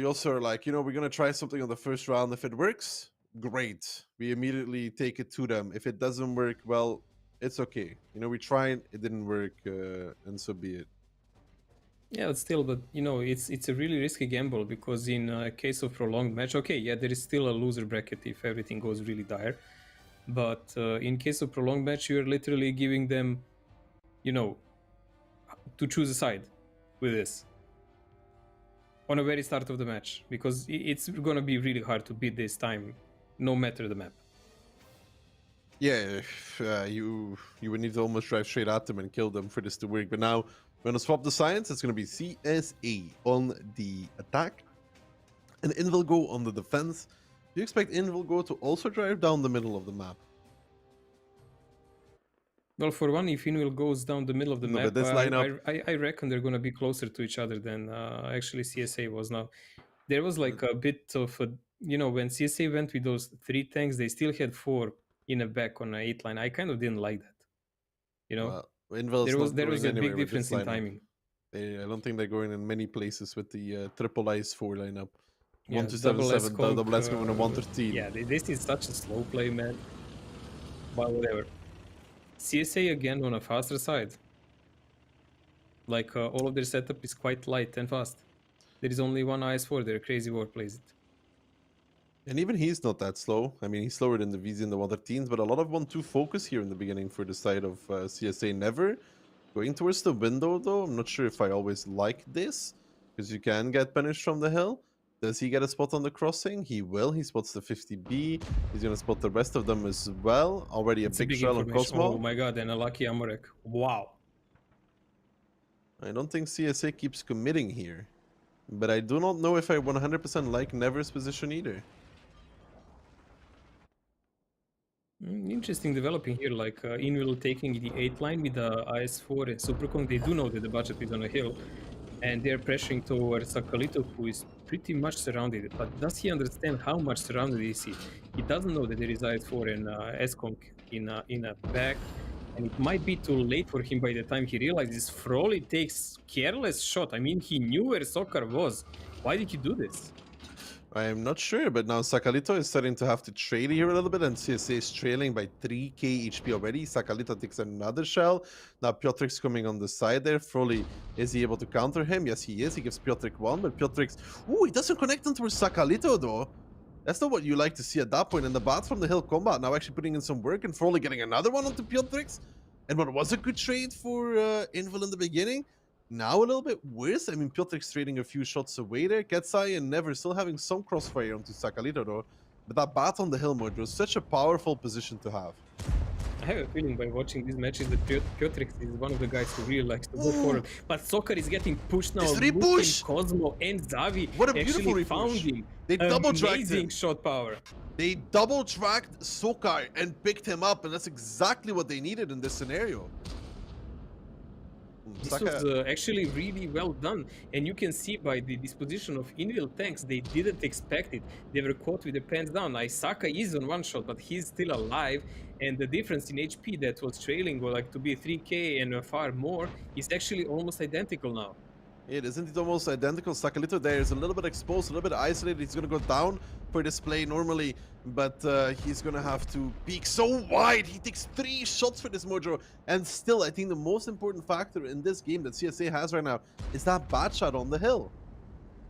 Speaker 3: you also are like, you know, we're gonna try something on the first round. If it works, great. We immediately take it to them. If it doesn't work, well, it's okay. You know, we tried, it didn't work, and so be it.
Speaker 4: Yeah, but you know, it's a really risky gamble, because in a case of prolonged match, okay, yeah, there is still a loser bracket if everything goes really dire. But in case of prolonged match, you're literally giving them, you know, to choose a side with this on the very start of the match, because it's gonna be really hard to beat this time, no matter the map.
Speaker 3: Yeah, you would need to almost drive straight at them and kill them for this to work. But now, we're going to swap the science. It's going to be CSA on the attack and Invil on the defense. Do you expect Invil to also drive down the middle of the map?
Speaker 4: Well, for one, if Invil goes down the middle of the map,
Speaker 3: but this lineup...
Speaker 4: I reckon they're going to be closer to each other than actually CSA was now. There was like a bit of a, you know, when CSA went with those 3 tanks, they still had 4 in a back on an 8 line. I kind of didn't like that. You know, there was a big difference in timing.
Speaker 3: I don't think they're going in many places with the triple ice 4 lineup.
Speaker 4: Yeah,
Speaker 3: 1277, double S with a 113.
Speaker 4: Yeah, this is such a slow play, man. But whatever. CSA again on a faster side. Like all of their setup is quite light and fast. There is only one IS4 there. Crazy War plays it.
Speaker 3: And even he's not that slow. I mean, he's slower than the VZ and the 113s, but a lot of 1-2 focus here in the beginning for the side of CSA Never. Going towards the window, though, I'm not sure if I always like this, because you can get punished from the hill. Does he get a spot on the crossing? He will. He spots the 50B. He's going to spot the rest of them as well. Already a big shell on
Speaker 4: information.
Speaker 3: Cosmo.
Speaker 4: Oh my god, and a lucky Amorek. Wow.
Speaker 3: I don't think CSA keeps committing here. But I do not know if I 100% like Never's position either.
Speaker 4: Interesting developing here, like Invil taking the 8 line with the IS4 and Supercon. They do know that the budget is on a hill, and they're pressuring towards Sakalito, who is pretty much surrounded. But does he understand how much surrounded is he? He doesn't know that there is IS4 and S-Conk in a back, and it might be too late for him by the time he realizes Froley takes careless shot. I mean, he knew where Soccer was. Why did he do this?
Speaker 3: I am not sure, but now Sakalito is starting to have to trade here a little bit, and CSA is trailing by 3k HP already. Sakalito takes another shell. Now Piotrik's coming on the side there. Froley, is he able to counter him? Yes, he is. He gives Piotrik one, but Piotrik's... Ooh, he doesn't connect onto Sakalito, though. That's not what you like to see at that point. And the Bats from the Hill combat now actually putting in some work, and Froley getting another one onto Piotrik's. And what was a good trade for Invil in the beginning, now a little bit worse. I mean, Piotrik's trading a few shots away there. Ketsai and Never still having some crossfire onto Sakalito though. But that bat on the hill mode was such a powerful position to have.
Speaker 4: I have a feeling by watching these matches that Piotrix is one of the guys who really likes to go forward. But Soccer is getting pushed now.
Speaker 3: It's repush!
Speaker 4: Cosmo and Zavi
Speaker 3: What a beautiful
Speaker 4: actually
Speaker 3: repush.
Speaker 4: found him.
Speaker 3: They double dragged
Speaker 4: Amazing
Speaker 3: him.
Speaker 4: shot power.
Speaker 3: They double tracked Sokar and picked him up, and that's exactly what they needed in this scenario.
Speaker 4: This was actually really well done, and you can see by the disposition of Invil tanks, they didn't expect it. They were caught with their pants down. Isaka is on one shot, but he's still alive, and the difference in HP that was trailing, or like to be 3k and far more, is actually almost identical now.
Speaker 3: It isn't it almost identical? Sakalito there is a little bit exposed, a little bit isolated. He's going to go down for display normally, but he's going to have to peek so wide. He takes 3 shots for this Mojo. And still, I think the most important factor in this game that CSA has right now is that bad shot on the hill.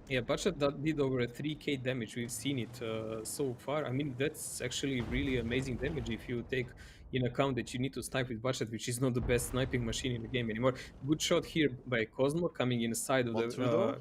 Speaker 4: Yeah, Butcher did over a 3k damage. We've seen it so far. I mean, that's actually really amazing damage if you take in account that you need to snipe with Butcher, which is not the best sniping machine in the game anymore. Good shot here by Cosmo coming inside of the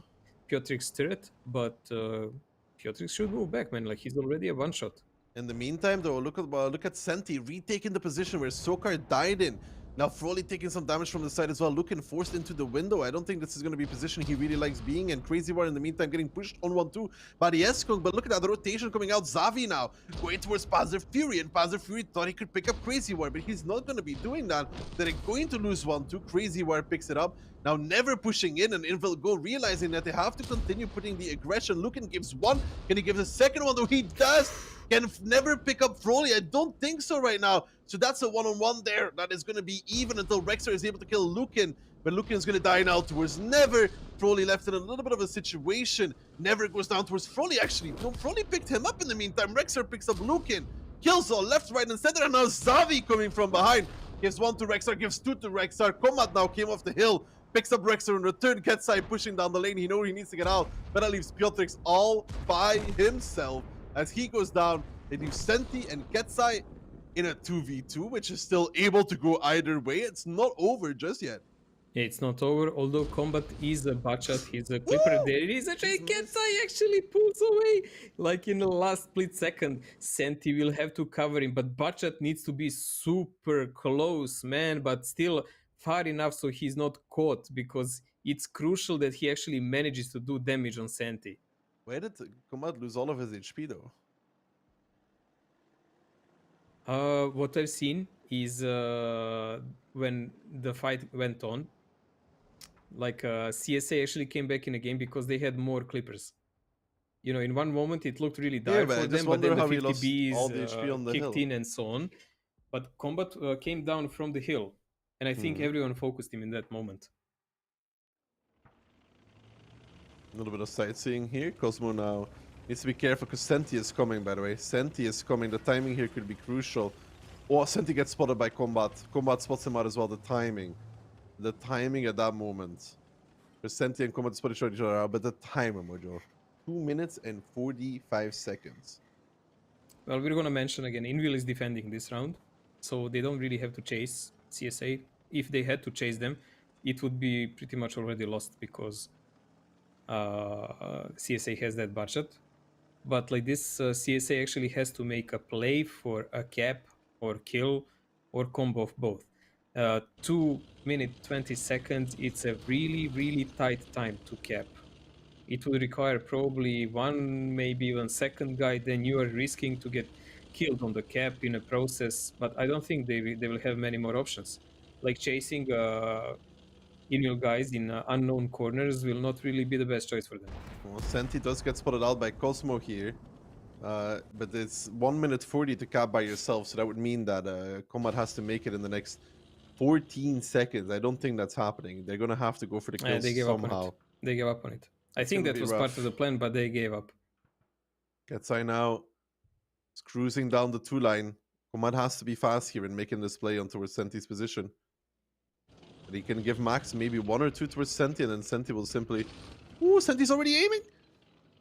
Speaker 4: Piotrik's turret, but Piotrix should move back, man. Like, he's already a one-shot.
Speaker 3: In the meantime, though, look at Senti retaking the position where Sokar died in. Now Froley taking some damage from the side as well, looking forced into the window. I don't think this is going to be a position he really likes being, and Crazy War in the meantime getting pushed on 1-2 by the S-Kong. But look at that, the rotation coming out. Zavi now going towards Panzer Fury, and Panzer Fury thought he could pick up Crazy War, but he's not going to be doing that. They're going to lose 1-2. Crazy War picks it up. Now Never pushing in, and Invil go realizing that they have to continue putting the aggression. Lucan gives one. Can he give the second one? Though he does. Can Never pick up Froley? I don't think so right now. So that's a one-on-one there. That is going to be even until Rexar is able to kill Lucan. But Lucan's going to die now towards Never. Froley left in a little bit of a situation. Never goes down towards Froley, actually. No, Froley picked him up in the meantime. Rexar picks up Lucan. Kills all left, right, and center. And now Zavi coming from behind. Gives 1 to Rexar, gives 2 to Rexar. Combat now came off the hill. Picks up Rexar in return. Ketsai pushing down the lane. He knows he needs to get out. But that leaves Piotrix all by himself. As he goes down, they leave Senti and Ketsai in a 2v2, which is still able to go either way. It's not over just yet.
Speaker 4: Yeah, it's not over, although combat is a butshot, he's a clipper. There is a Ketsai actually pulls away. Like in the last split second, Senti will have to cover him, but Butshot needs to be super close, man, but still far enough so he's not caught, because it's crucial that he actually manages to do damage on Senti.
Speaker 3: Where did Combat lose all of his HP though?
Speaker 4: What I've seen is when the fight went on, like CSA actually came back in the game because they had more clippers. You know, in one moment it looked really dire for them, but then the 50Bs kicked in and so on. But Combat came down from the hill, and I think everyone focused him in that moment.
Speaker 3: A little bit of sightseeing here. Cosmo now needs to be careful because Senti is coming, by the way. Senti is coming. The timing here could be crucial. Oh, Senti gets spotted by Combat. Combat spots him out as well. The timing. The timing at that moment. Because Senti and Combat spot each other out, but the timer, Mojo. 2 minutes and 45 seconds.
Speaker 4: Well, we're going to mention again, Invil is defending this round, so they don't really have to chase CSA. If they had to chase them, it would be pretty much already lost because CSA has that budget. But like this, CSA actually has to make a play for a cap or kill or combo of both. 2 minutes 20 seconds, it's a really, really tight time to cap. It will require probably 1, maybe 1 second guy, then you are risking to get killed on the cap in a process, but I don't think they will have many more options. Like chasing Invil guys in unknown corners will not really be the best choice for them.
Speaker 3: Well, Senti does get spotted out by Cosmo here. But it's 1 minute 40 to cap by yourself, so that would mean that Combat has to make it in the next 14 seconds. I don't think that's happening. They're gonna have to go for the kills
Speaker 4: They gave
Speaker 3: somehow.
Speaker 4: up on it. They gave up on it. I think
Speaker 3: gonna
Speaker 4: that
Speaker 3: be
Speaker 4: was
Speaker 3: rough.
Speaker 4: part of the plan, but they gave up.
Speaker 3: Getsai now is cruising down the 2 line. Combat has to be fast here in making this play on towards Senti's position. But he can give Max maybe 1 or 2 towards Senti, and then Senti will simply... Ooh, Senti's already aiming!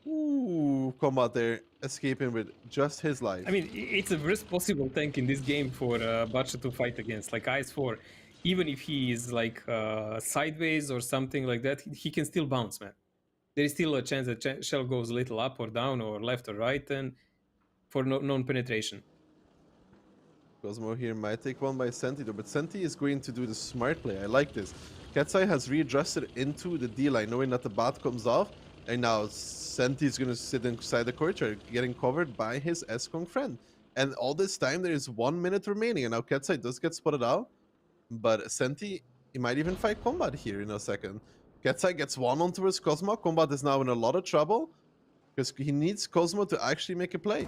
Speaker 3: Ooh, Combat there, escaping with just his life.
Speaker 4: I mean, it's the worst possible tank in this game for Bacha to fight against. Like IS4, even if he is like sideways or something like that, he can still bounce, man. There is still a chance that shell goes a little up or down or left or right, and for non-penetration.
Speaker 3: Cosmo here might take one by Senti though, but Senti is going to do the smart play. I like this. Ketsai has readjusted into the D line, knowing that the bat comes off, and now Senti is going to sit inside the courtyard, getting covered by his Eskong friend. And all this time, there is 1 minute remaining, and now Ketsai does get spotted out, but Senti, he might even fight Combat here in a second. Ketsai gets one on towards Cosmo. Combat is now in a lot of trouble, because he needs Cosmo to actually make a play.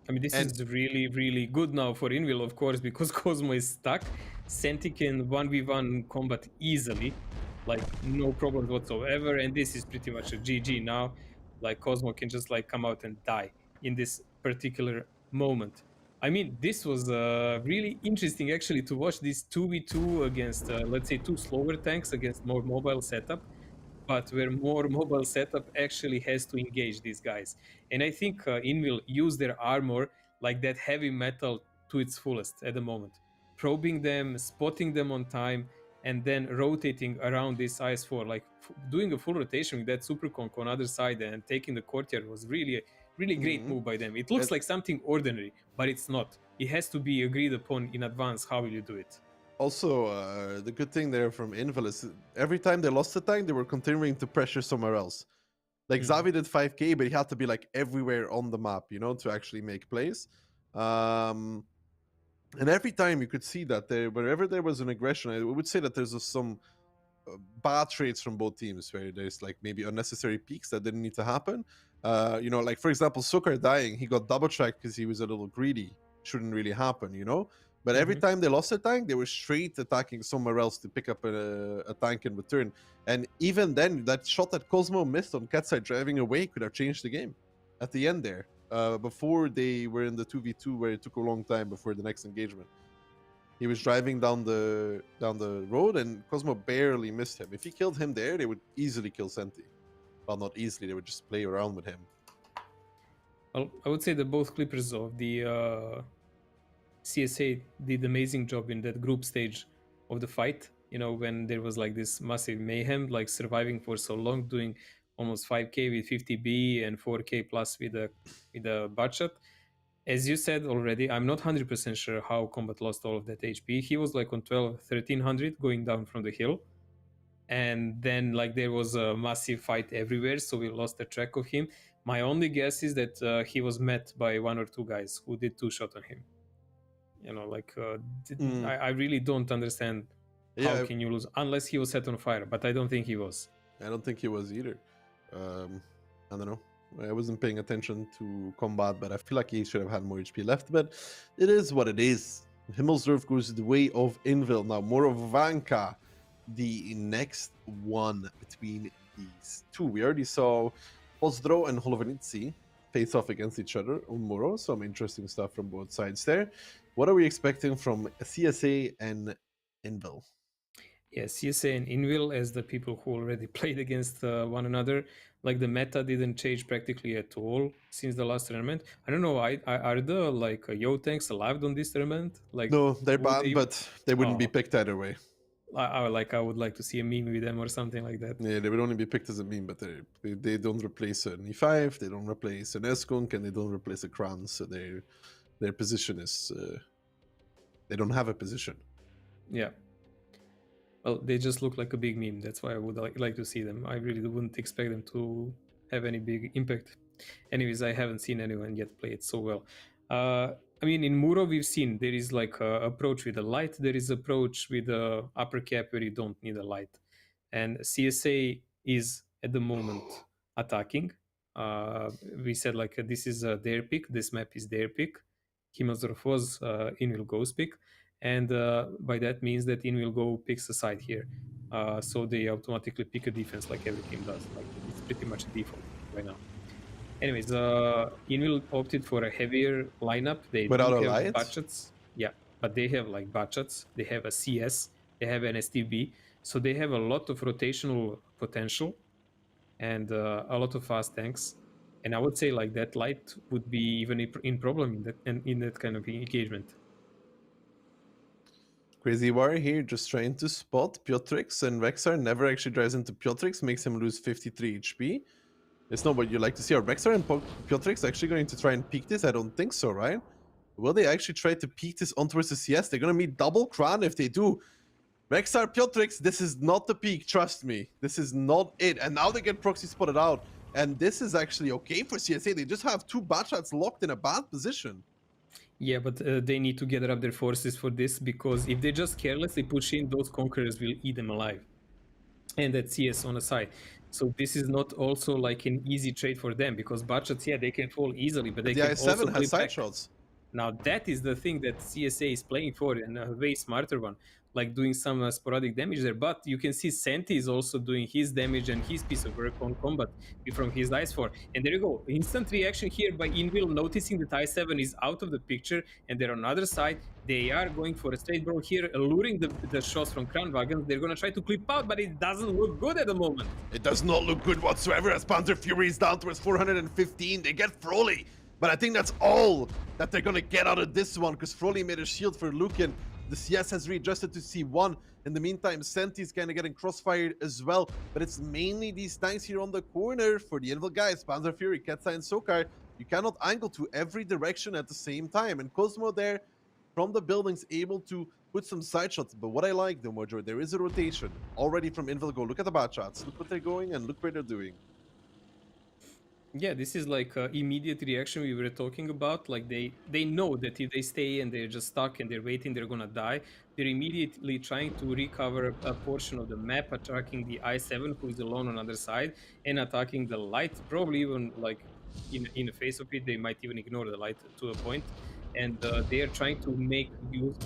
Speaker 4: I mean, this is really, really good now for Invil, of course, because Cosmo is stuck. Senti can 1v1 combat easily, like no problems whatsoever, and this is pretty much a GG now. Like Cosmo can just like come out and die in this particular moment. I mean, this was really interesting actually to watch this 2v2 against, let's say, 2 slower tanks against more mobile setup, but where more mobile setup actually has to engage these guys. And I think Invil use their armor like that heavy metal to its fullest at the moment. Probing them, spotting them on time, and then rotating around this IS4, like doing a full rotation with that super conk on other side and taking the courtyard was really great move by them. It looks like something ordinary, but it's not. It has to be agreed upon in advance. How will you do it?
Speaker 3: Also, the good thing there from Invil is every time they lost the tank, they were continuing to pressure somewhere else. Like Xavi did 5k, but he had to be like everywhere on the map, you know, to actually make plays. And every time you could see that wherever there was an aggression, I would say that there's some bad traits from both teams where there's like maybe unnecessary peaks that didn't need to happen. You know, like for example, Sukar dying, he got double tracked because he was a little greedy. Shouldn't really happen, you know. But every time they lost a tank, they were straight attacking somewhere else to pick up a tank in return. And even then, that shot that Cosmo missed on Ketsai driving away could have changed the game at the end there. Before they were in the 2v2 where it took a long time before the next engagement. He was driving down the road and Cosmo barely missed him. If he killed him there, they would easily kill Senti. Well, not easily, they would just play around with him.
Speaker 4: Well, I would say that both clippers of the CSA did amazing job in that group stage of the fight. You know, when there was like this massive mayhem, like surviving for so long, doing almost 5k with 50B and 4k plus with a budget. As you said already, I'm not 100% sure how Combat lost all of that HP. He was like on 1300 going down from the hill. And then like there was a massive fight everywhere, so we lost the track of him. My only guess is that he was met by 1 or 2 guys who did 2 shots on him. You know, like I really don't understand how can you lose unless he was set on fire, but I don't think he was.
Speaker 3: I don't think he was either. I don't know. I wasn't paying attention to Combat, but I feel like he should have had more HP left. But it is what it is. Himmelsdorf goes the way of Invil. Now, Morovanka, the next one between these two. We already saw Pozdro and Holovenitsi face off against each other on Moro. Some interesting stuff from both sides there. What are we expecting from CSA and Invil?
Speaker 4: Yeah, CSA and Invil, as the people who already played against one another, like the meta didn't change practically at all since the last tournament. I don't know, are the like Yo tanks allowed on this tournament? Like,
Speaker 3: No, they're
Speaker 4: would
Speaker 3: banned, but they wouldn't be
Speaker 4: Oh.
Speaker 3: picked either way.
Speaker 4: I would like to see a meme with them or something like that.
Speaker 3: Yeah, they would only be picked as a meme, but they don't replace an E5, they don't replace an Eskunk, and they don't replace a Kran, so their position is... they don't have a position.
Speaker 4: Yeah. Well, they just look like a big meme. That's why I would like to see them. I really wouldn't expect them to have any big impact. Anyways, I haven't seen anyone yet play it so well. I mean, in Muro, we've seen there is like a approach with a light. There is approach with a upper cap where you don't need a light. And CSA is, at the moment, attacking. We said like this is their pick. This map is their pick. Himmelsdorf was Invil Go's pick. And by that means that Invil Go picks a side here. So they automatically pick a defense like every team does. Like it's pretty much a default right now. Anyways, Invil opted for a heavier lineup. They
Speaker 3: Without
Speaker 4: do
Speaker 3: a
Speaker 4: have
Speaker 3: light?
Speaker 4: budgets. Yeah, but they have like budgets. They have a CS. They have an STB. So they have a lot of rotational potential and a lot of fast tanks. And I would say like that light would be even in problem in that kind of engagement.
Speaker 3: Crazy War here just trying to spot Piotrix, and Vexar never actually drives into Piotrix, makes him lose 53 HP. It's not what you like to see. Are Vexar and Piotrix actually going to try and peek this? I don't think so, right? Will they actually try to peek this on towards the CS? They're going to meet double Kran if they do. Vexar, Piotrix, this is not the peak, trust me. This is not it. And now they get proxy spotted out. And this is actually okay for CSA. They just have two bad shots locked in a bad position.
Speaker 4: Yeah, but they need to gather up their forces for this, because if they just carelessly push in, those Conquerors will eat them alive. And that CS on the side. So this is not also like an easy trade for them, because budgets, yeah, they can fall easily, but they
Speaker 3: The
Speaker 4: can also
Speaker 3: I7
Speaker 4: flip
Speaker 3: has side
Speaker 4: back.
Speaker 3: shots.
Speaker 4: Now that is the thing that CSA is playing for, and a way smarter one, like doing some sporadic damage there. But you can see Senti is also doing his damage and his piece of work on combat from his Ice 4. And there you go, instant reaction here by Invil, noticing that I7 is out of the picture, and they're on the other side. They are going for a straight brawl here, alluring the shots from Kranwagen. They're gonna try to clip out, but it doesn't look good at the moment.
Speaker 3: It does not look good whatsoever as Panther Fury is down towards 415. They get Froly. But I think that's all that they're gonna get out of this one, because Froly made a shield for Lucan. The CS has readjusted to C1. In the meantime, Senti's kind of getting crossfired as well. But it's mainly these tanks here on the corner for the Invil guys. Panther Fury, Ketsa, and Sokar. You cannot angle to every direction at the same time. And Cosmo there, from the buildings, able to put some side shots. But what I like, though, Mojo, there is a rotation already from Invil Go. Look at the bad shots. Look what they're going and look where they're doing.
Speaker 4: Yeah, this is like immediate reaction we were talking about. Like they know that if they stay and they're just stuck and they're waiting, they're gonna die. They're immediately trying to recover a portion of the map, attacking the I7 who is alone on the other side, and attacking the light. Probably even like in the face of it, they might even ignore the light to a point. And they are trying to make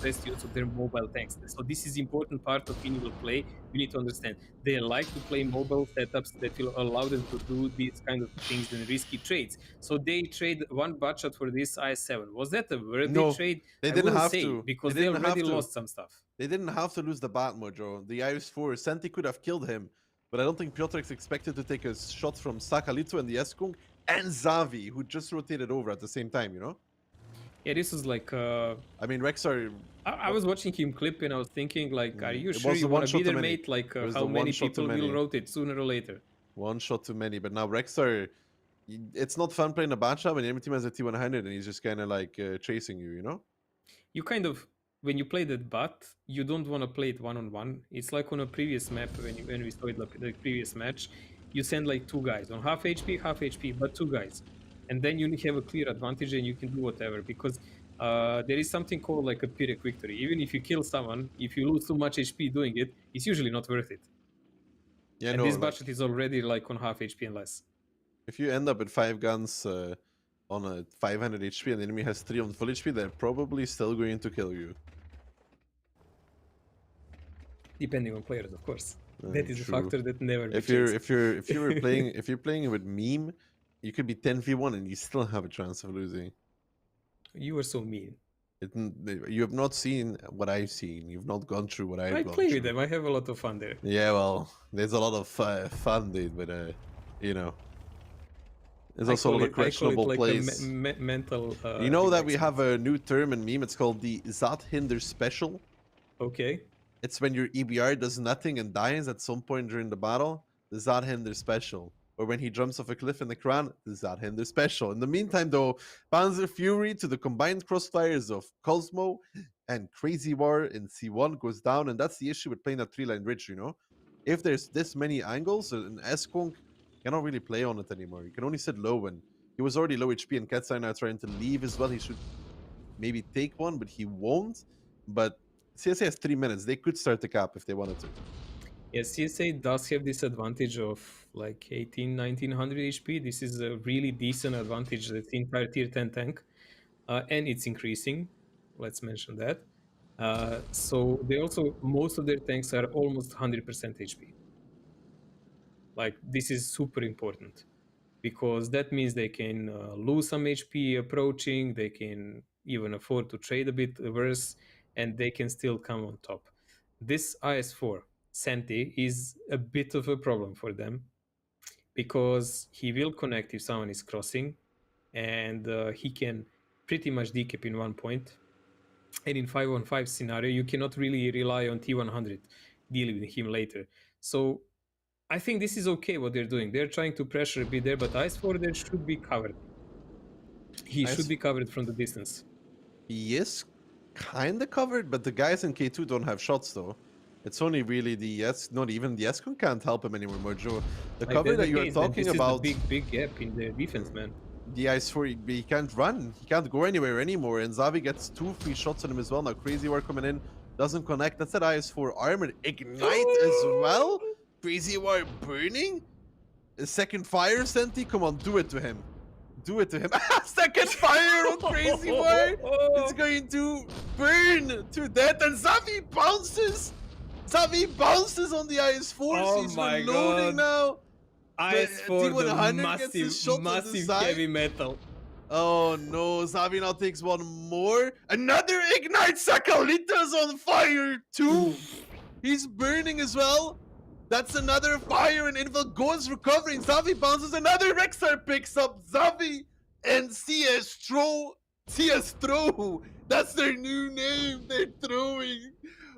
Speaker 4: best use of their mobile tanks. So this is important part of Invil play. You need to understand. They like to play mobile setups that will allow them to do these kind of things and risky trades. So they trade one budget for this I7. Was that a worthy trade?
Speaker 3: They
Speaker 4: I
Speaker 3: didn't
Speaker 4: wouldn't
Speaker 3: have
Speaker 4: say,
Speaker 3: to.
Speaker 4: because
Speaker 3: They
Speaker 4: they
Speaker 3: didn't
Speaker 4: already
Speaker 3: have to.
Speaker 4: lost some stuff.
Speaker 3: They didn't have to lose the bat, Mojo. The IS-4, Senti could have killed him, but I don't think Piotrix expected to take a shot from Sakalito and the Eskung and Zavi, who just rotated over at the same time, you know?
Speaker 4: Yeah, this is like...
Speaker 3: I mean, Rexar...
Speaker 4: I was watching him clip and I was thinking, like, are you
Speaker 3: It
Speaker 4: sure
Speaker 3: was
Speaker 4: you
Speaker 3: the
Speaker 4: want
Speaker 3: one
Speaker 4: to be
Speaker 3: shot
Speaker 4: their
Speaker 3: too many.
Speaker 4: mate? Like,
Speaker 3: It was
Speaker 4: how
Speaker 3: the one
Speaker 4: many
Speaker 3: shot too
Speaker 4: people
Speaker 3: many.
Speaker 4: will rotate sooner or later?
Speaker 3: One shot too many, but now Rexar... It's not fun playing a bad shot when every team has a T100 and he's just kind of like chasing you, you know?
Speaker 4: You kind of... When you play that bot, you don't want to play it one-on-one. It's like on a previous map, when we saw it, like, the previous match, you send like two guys on half HP, but two guys. And then you have a clear advantage and you can do whatever, because there is something called like a Pyrrhic victory. Even if you kill someone, if you lose too much HP doing it, it's usually not worth it.
Speaker 3: Yeah,
Speaker 4: And
Speaker 3: no,
Speaker 4: this
Speaker 3: like,
Speaker 4: budget is already like on half HP and less.
Speaker 3: if you end up with 5 guns on a 500 HP and the enemy has 3 on full HP, they're probably still going to kill you.
Speaker 4: Depending on players, of course. That is a
Speaker 3: True.
Speaker 4: factor that never be
Speaker 3: If you're
Speaker 4: changed.
Speaker 3: if you were playing if you're playing with meme, you could be 10v1 and you still have a chance of losing.
Speaker 4: You are so mean.
Speaker 3: You have not seen what I've seen. You've not gone through what I've
Speaker 4: I
Speaker 3: gone
Speaker 4: play
Speaker 3: through.
Speaker 4: with them. I have a lot of fun there.
Speaker 3: Yeah, well, there's a lot of fun, dude, but you know, there's also a lot of questionable
Speaker 4: like
Speaker 3: plays.
Speaker 4: a mental.
Speaker 3: You know that we
Speaker 4: relaxing.
Speaker 3: have a new term in meme. It's called the Zadhinder special.
Speaker 4: Okay.
Speaker 3: It's when your EBR does nothing and dies at some point during the battle. The Zadhinder special. Or when he jumps off a cliff in the crown, the Zadhinder special. In the meantime, though, Panzer Fury to the combined crossfires of Cosmo and Crazy War in C1 goes down, and that's the issue with playing that 3-line ridge, you know? If there's this many angles, an S-Conk cannot really play on it anymore. You can only sit low, and he was already low HP, and Katsai now trying to leave as well. He should maybe take one, but he won't. But CSA has 3 minutes. They could start the cap if they wanted to.
Speaker 4: Yeah, CSA does have this advantage of like 1900 HP. This is a really decent advantage that the entire tier 10 tank, and it's increasing. Let's mention that. So they also, most of their tanks are almost 100% HP. Like, this is super important because that means they can lose some HP approaching, they can even afford to trade a bit worse, and they can still come on top. This IS4 Senti is a bit of a problem for them because he will connect if someone is crossing, and he can pretty much decap in 1 point. And in 5-on-5 scenario, you cannot really rely on T100 dealing with him later. So I think this is okay what they're doing. They're trying to pressure a bit there, but IS4 there should be covered. He should be covered from the distance.
Speaker 3: He is kind of covered, but the guys in K2 don't have shots, though. It's only really the not even the S-Con can't help him anymore, Mojo. The
Speaker 4: Like,
Speaker 3: cover
Speaker 4: that's
Speaker 3: that
Speaker 4: the
Speaker 3: you're
Speaker 4: case, man.
Speaker 3: talking
Speaker 4: This
Speaker 3: about,
Speaker 4: is the big gap in the defense, man.
Speaker 3: the IS4, he can't run. He can't go anywhere anymore, and Xavi gets 2 free shots on him as well. Now Crazy War coming in, doesn't connect. That's that IS4 armor. Ignite as well? Crazy War burning? A second fire, Senti? Come on, do it to him. Do it to him. Second fire on Crazy War! It's going to burn to death, and Xavi bounces! Xavi bounces on the IS4, he's
Speaker 4: my
Speaker 3: reloading now!
Speaker 4: IS4, the
Speaker 3: T100 gets his shot on the
Speaker 4: massive
Speaker 3: side.
Speaker 4: heavy metal.
Speaker 3: Oh no, Xavi now takes one more. Another Ignite! Sakalita's on fire too! He's burning as well. That's another fire, and Inval goes recovering. Xavi bounces, another Rexar picks up Xavi and CS Throw. CS Throw! That's their new name, they're throwing.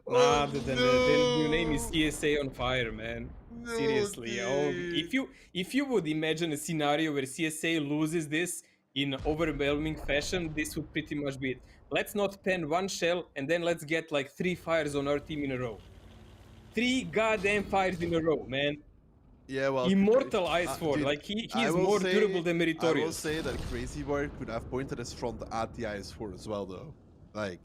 Speaker 4: Nah,
Speaker 3: Oh,
Speaker 4: the
Speaker 3: no.
Speaker 4: new name is CSA on fire, man.
Speaker 3: No,
Speaker 4: Seriously,
Speaker 3: dude.
Speaker 4: if you would imagine a scenario where CSA loses this in overwhelming fashion, this would pretty much be it. Let's not pen one shell and then let's get like 3 fires on our team in a row. 3 goddamn fires in a row, man.
Speaker 3: Yeah, well,
Speaker 4: Immortal IS4,
Speaker 3: dude,
Speaker 4: like he
Speaker 3: I
Speaker 4: is
Speaker 3: will
Speaker 4: more
Speaker 3: say-
Speaker 4: durable than
Speaker 3: I will
Speaker 4: Meritorious.
Speaker 3: say that Crazy Boy could have pointed his front at the IS4 as well, though. Like,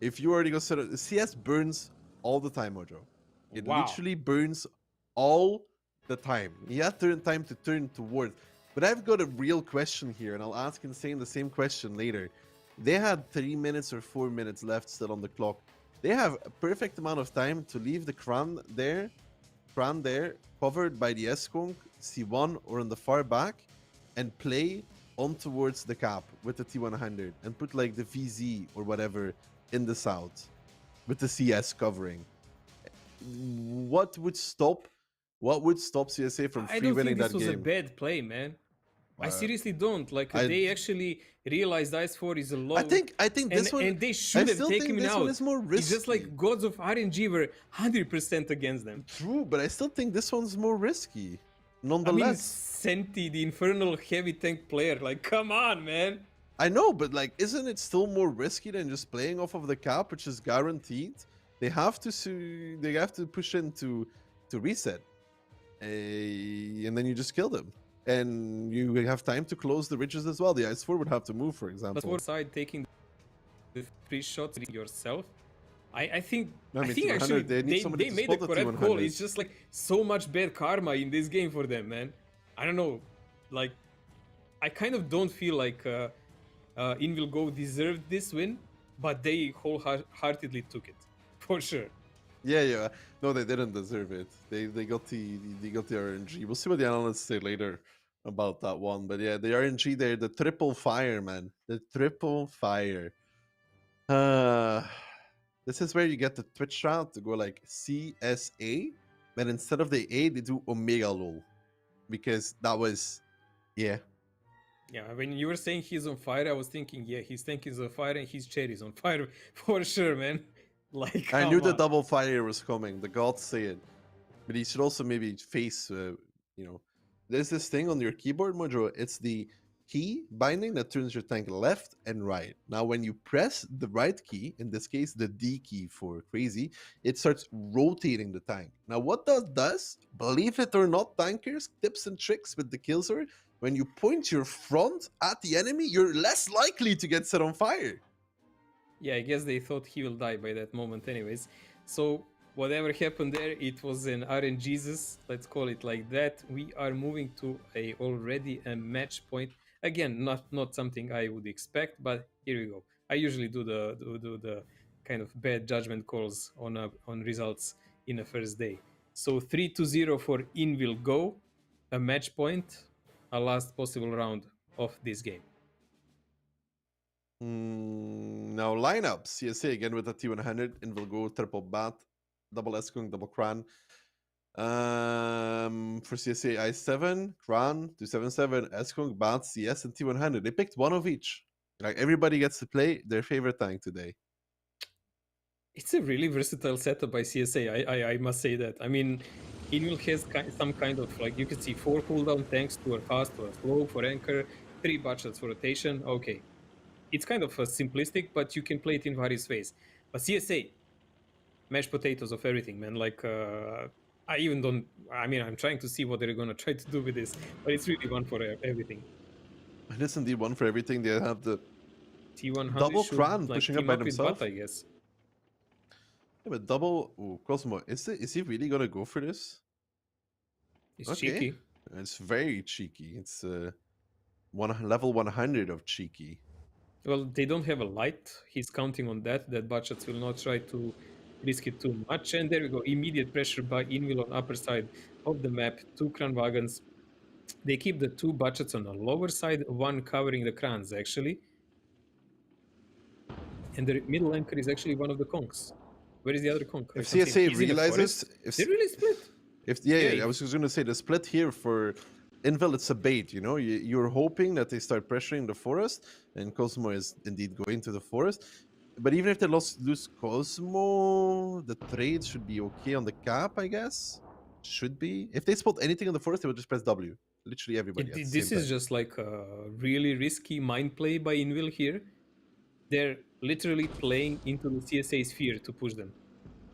Speaker 3: if you already consider CS burns all the time, Mojo. It
Speaker 4: Wow.
Speaker 3: literally burns all the time. He had time to turn towards. But I've got a real question here, and I'll ask Insane the same question later. They had 3 minutes or 4 minutes left still on the clock. They have a perfect amount of time to leave the Kran there, covered by the S-Conk, C1, or on the far back, and play on towards the cap with the T100, and put like the VZ or whatever in the south, with the CS covering. What would stop CSA from
Speaker 4: I
Speaker 3: free
Speaker 4: don't
Speaker 3: winning
Speaker 4: think this
Speaker 3: that
Speaker 4: was a
Speaker 3: game?
Speaker 4: bad play, man. I
Speaker 3: Uh,
Speaker 4: seriously don't. Like,
Speaker 3: I-
Speaker 4: they actually realized IS4 is a low.
Speaker 3: I think this one.
Speaker 4: And they
Speaker 3: I
Speaker 4: should have
Speaker 3: still
Speaker 4: taken
Speaker 3: think
Speaker 4: him
Speaker 3: this
Speaker 4: out.
Speaker 3: one is more risky.
Speaker 4: It's just like gods of RNG were 100% against them.
Speaker 3: True, but I still think this one's more risky.
Speaker 4: I mean,
Speaker 3: Nonetheless,
Speaker 4: Senti, the infernal heavy tank player, like, come on, man.
Speaker 3: I know, but like, isn't it still more risky than just playing off of the cap, which is guaranteed? They have to push in to reset, and then you just kill them, and you have time to close the ridges as well. The IS4 would have to move, for
Speaker 4: But
Speaker 3: example.
Speaker 4: for side taking the 3 shots yourself, I think
Speaker 3: I mean,
Speaker 4: I think
Speaker 3: 200,
Speaker 4: actually
Speaker 3: they need somebody
Speaker 4: they
Speaker 3: to
Speaker 4: made the
Speaker 3: spot the
Speaker 4: correct call.
Speaker 3: 200s.
Speaker 4: It's just like so much bad karma in this game for them, man. I don't know, like I kind of don't feel like Invil Go deserved this win, but they wholeheartedly took it for sure.
Speaker 3: Yeah. No, they didn't deserve it. They got the RNG. We'll see what the analysts say later about that one. But yeah, the RNG there, the triple fire, man. The triple fire. This is where you get the Twitch route to go like CSA, but instead of the A, they do Omega LOL. Because that was, yeah.
Speaker 4: Yeah, when you were saying he's on fire, I was thinking, yeah, his tank is on fire and his cherry's on fire for sure, man. Like,
Speaker 3: I knew the
Speaker 4: come on.
Speaker 3: double fire was coming. The gods say it. But he should also maybe face, there's this thing on your keyboard, Mojo. It's the key binding that turns your tank left and right. Now, when you press the right key, in this case, the D key for crazy, it starts rotating the tank. Now, what that does, believe it or not, tankers, tips and tricks with the kill sword, when you point your front at the enemy, you're less likely to get set on fire.
Speaker 4: Yeah, I guess they thought he will die by that moment anyways. So whatever happened there, it was an RNGesus, let's call it like that. We are moving to already a match point. Again, not something I would expect, but here we go. I usually do the kind of bad judgment calls on results in a first day. So 3-0 for Invil Go, a match point, a last possible round of this game.
Speaker 3: Now lineup CSA again with the T100, Invil Go, triple bat, double Eskung, double Kran. For CSA I7, Kran, 277, Eskung, Bat, CS, and T100. They picked one of each. Like everybody gets to play their favorite tank today.
Speaker 4: It's a really versatile setup by CSA, I must say that. I mean, Invil has some kind of, like, you can see 4 cooldown tanks, 2 are fast, 2 are slow for anchor, 3 butshots for rotation. Okay. It's kind of simplistic, but you can play it in various ways. But CSA, mashed potatoes of everything, man. Like, I even don't, I mean, I'm trying to see what they're going to try to do with this, but it's really one for everything.
Speaker 3: It is indeed one for everything. They have the
Speaker 4: T100
Speaker 3: double
Speaker 4: should,
Speaker 3: Kran
Speaker 4: like,
Speaker 3: pushing up
Speaker 4: team
Speaker 3: by
Speaker 4: up with
Speaker 3: themselves.
Speaker 4: Bat, I guess.
Speaker 3: Yeah, but double... Ooh, Cosmo, is he really going to go for this?
Speaker 4: It's cheeky.
Speaker 3: It's very cheeky. It's level 100 of cheeky.
Speaker 4: Well, they don't have a light. He's counting on that butshots will not try to risk it too much. And there we go. Immediate pressure by Invil on upper side of the map. 2 Kran wagons. They keep the 2 butshots on the lower side, 1 covering the Krans, actually. And the middle anchor is actually one of the conks. Where is the other conk?
Speaker 3: If CSA realizes...
Speaker 4: They really split.
Speaker 3: I was just going to say, the split here for Invil, it's a bait, you know? You're hoping that they start pressuring the forest, and Cosmo is indeed going to the forest. But even if they lose Cosmo, the trade should be okay on the cap, I guess? Should be. If they spot anything in the forest, they will just press W. Literally everybody.
Speaker 4: This is just like a really risky mind play by Invil here. They're literally playing into the CSA sphere to push them.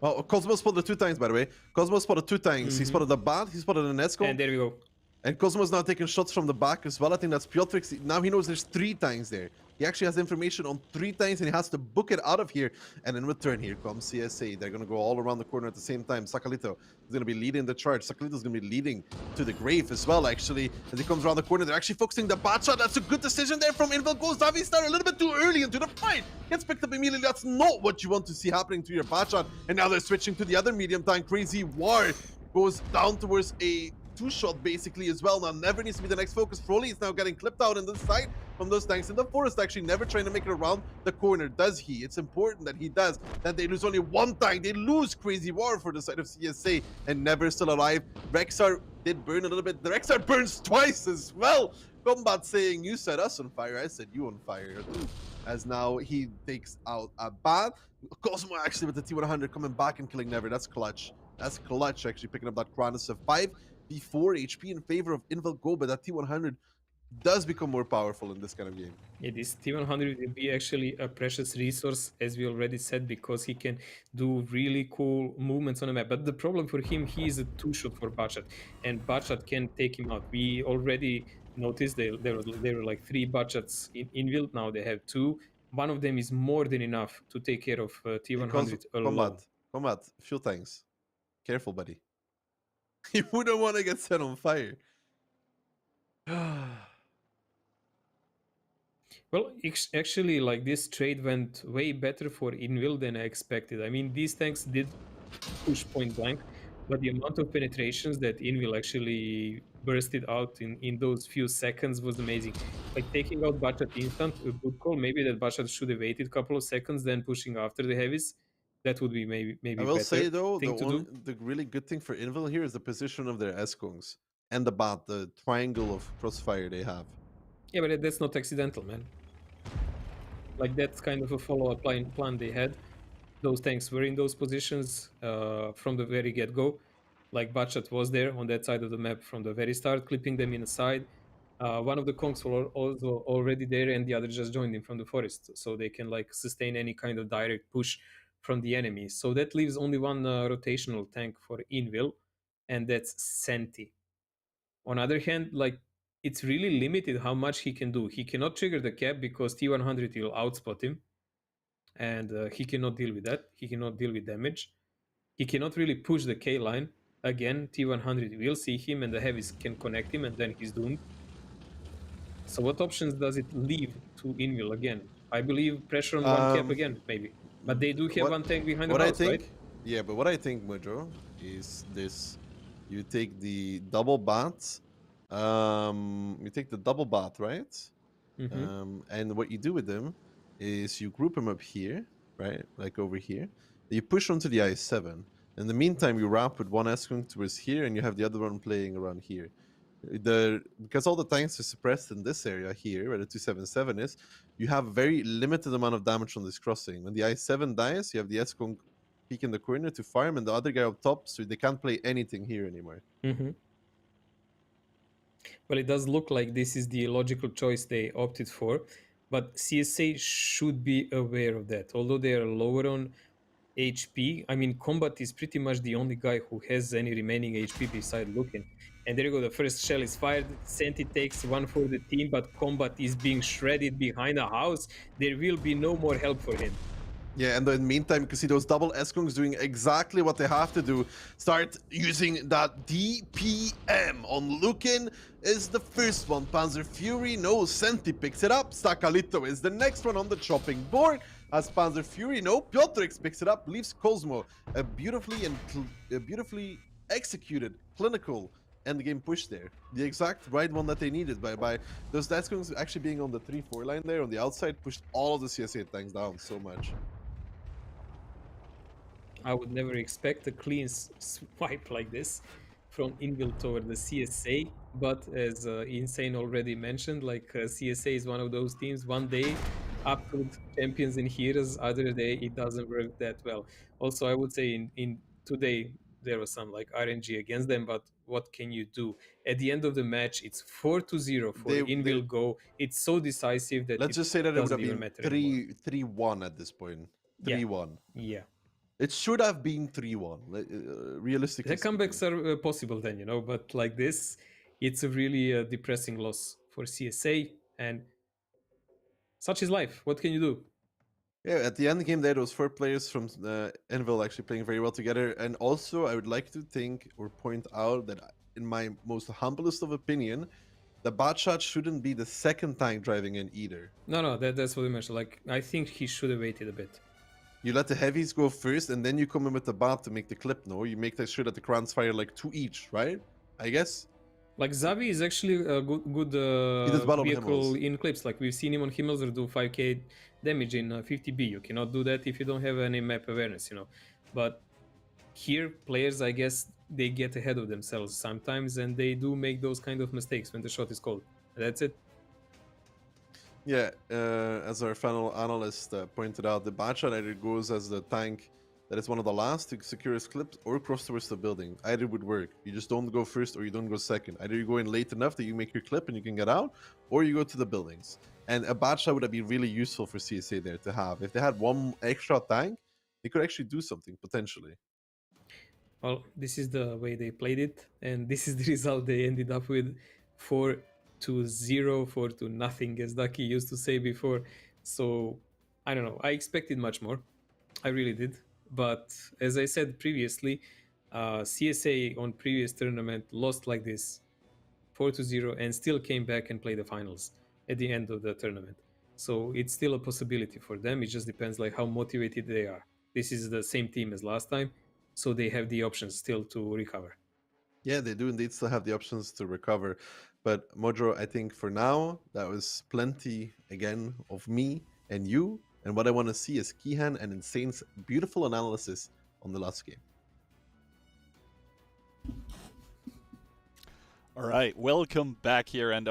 Speaker 3: Oh, Cosmo spotted 2 times, by the way. Cosmo spotted 2 times. He spotted the Bat, he spotted the Nesco.
Speaker 4: And there we go.
Speaker 3: And Cosmo's now taking shots from the back as well. I think that's Piotrix. Now he knows there's 3 tanks there. He actually has information on 3 tanks and he has to book it out of here. And in return, here comes CSA. They're going to go all around the corner at the same time. Sakalito is going to be leading the charge. Sakalito is going to be leading to the grave as well, actually. As he comes around the corner, they're actually focusing the bat shot. That's a good decision there from Invil. Goes Davi Star a little bit too early into the fight. Gets picked up immediately. That's not what you want to see happening to your bat shot. And now they're switching to the other medium tank. Crazy War goes down towards a 2-shot basically as well. Now Never needs to be the next focus. Froly is now getting clipped out in this side from those tanks in the forest, actually Never trying to make it around the corner. Does he? It's important that he does. That they lose only 1 tank. They lose Crazy War for the side of CSA, and Never still alive. Rexar did burn a little bit. The Rexar burns twice as well. Combat saying, you set us on fire, I set you on fire. As now he takes out a Bat. Cosmo actually with the T100 coming back and killing Never. That's clutch. That's clutch, actually picking up that Kranis of 5v4 HP in favor of Invil Go, but that T100 does become more powerful in this kind of game.
Speaker 4: Yeah, this T100 will be actually a precious resource, as we already said, because he can do really cool movements on the map. But the problem for him, he is a 2-shot for Batshot, and Batshot can take him out. We already noticed there were like 3 Batshots in Invil. Now they have 2. One of them is more than enough to take care of T100 alone.
Speaker 3: Combat, few things. Careful, buddy. You wouldn't want to get set on fire.
Speaker 4: Well, actually, like, this trade went way better for Invil than I expected. I mean, these tanks did push point blank, but the amount of penetrations that Invil actually bursted out in those few seconds was amazing. Like taking out Bachat instant, a good call. Maybe that Bachat should have waited a couple of seconds, then pushing after the heavies. That would be maybe
Speaker 3: I will
Speaker 4: better
Speaker 3: say though,
Speaker 4: thing to do.
Speaker 3: the really good thing for Invil here is the position of their Eskongs and the triangle of crossfire they have.
Speaker 4: Yeah, but that's not accidental, man. Like that's kind of a follow-up plan they had. Those tanks were in those positions from the very get-go. Like Bachat was there on that side of the map from the very start, clipping them inside. One of the Kongs were also already there, and the other just joined in from the forest, so they can like sustain any kind of direct push from the enemy. So that leaves only one rotational tank for Invil, and that's Senti. On other hand, like it's really limited how much he can do. He cannot trigger the cap because T100 will outspot him, and he cannot deal with that. He cannot deal with damage. He cannot really push the K line. Again, T100 will see him, and the heavies can connect him, and then he's doomed. So what options does it leave to Invil again? I believe pressure on one cap again, maybe. But they do have one tank behind the house, right?
Speaker 3: Yeah, but what I think, Mojo, is this: you take the double bot, you take the double bot, right? And what you do with them is you group them up here, right? Like over here. You push onto the I7. In the meantime, you wrap with one Eskung towards here, and you have the other one playing around here. Because all the tanks are suppressed in this area here, where the 277 is, you have a very limited amount of damage on this crossing. When the I7 dies, you have the Eskung peek in the corner to farm, and the other guy up top, so they can't play anything here anymore.
Speaker 4: Well, it does look like this is the logical choice they opted for, but CSA should be aware of that. Although they are lower on HP, I mean, Combat is pretty much the only guy who has any remaining HP beside Lukin. And there you go, the first shell is fired, Senti takes one for the team, but Combat is being shredded behind a house. There will be no more help for him.
Speaker 3: Yeah, and in the meantime, you can see those double Eskongs doing exactly what they have to do. Start using that DPM on Lukin is the first one. Panzer Fury, no, Senti picks it up. Stakalito is the next one on the chopping board. As Panzer Fury, no, Piotrix picks it up, leaves Cosmo. A beautifully executed, clinical endgame push there. The exact right one that they needed by those Eskongs actually being on the 3-4 line there on the outside pushed all of the CSA tanks down so much.
Speaker 4: I would never expect a clean swipe like this from Invil toward the CSA, but as Insane already mentioned, like CSA is one of those teams, one day absolute champions and heroes, other day it doesn't work that well. Also, I would say in today there was some like RNG against them, but what can you do? At the end of the match, it's 4-0 for Invil Go. It's so decisive that
Speaker 3: let's just say that it would have been 3-1 at this point. 3-1.
Speaker 4: Yeah.
Speaker 3: It should have been 3-1, realistically.
Speaker 4: The comebacks are possible then, you know, but like this, it's a really depressing loss for CSA, and such is life. What can you do?
Speaker 3: Yeah, at the end of the game there, those 4 players from Envil actually playing very well together. And also, I would like to think or point out that in my most humblest of opinion, the Bachat shouldn't be the second tank driving in either.
Speaker 4: No, that's what I mentioned. Like, I think he should have waited a bit.
Speaker 3: You let the heavies go first, and then you come in with the bot to make the clip, no? You make sure that the crowns fire like 2 each, right? I guess?
Speaker 4: Like, Xavi is actually a good vehicle in clips. Like, we've seen him on Himmelser do 5k damage in 50B. You cannot do that if you don't have any map awareness, you know. But here, players, I guess, they get ahead of themselves sometimes, and they do make those kind of mistakes when the shot is called. That's it.
Speaker 3: Yeah, as our final analyst pointed out, the Bachat either goes as the tank that is one of the last to secure his clips or cross towards the building. Either would work. You just don't go first or you don't go second. Either you go in late enough that you make your clip and you can get out, or you go to the buildings. And a Bachat would have been really useful for CSA there to have. If they had one extra tank, they could actually do something, potentially.
Speaker 4: Well, this is the way they played it, and this is the result they ended up with. 4-0, 4-0, as Ducky used to say before. So, I don't know. I expected much more. I really did. But as I said previously, CSA on previous tournament lost like this, 4-0, and still came back and played the finals at the end of the tournament. So it's still a possibility for them. It just depends like how motivated they are. This is the same team as last time. so they have the option still to recover.
Speaker 3: Yeah, they do indeed still have the options to recover. But Mojo, I think for now, that was plenty again of me and you. And what I want to see is Kihan and Insane's beautiful analysis on the last game.
Speaker 1: All right, welcome back here, and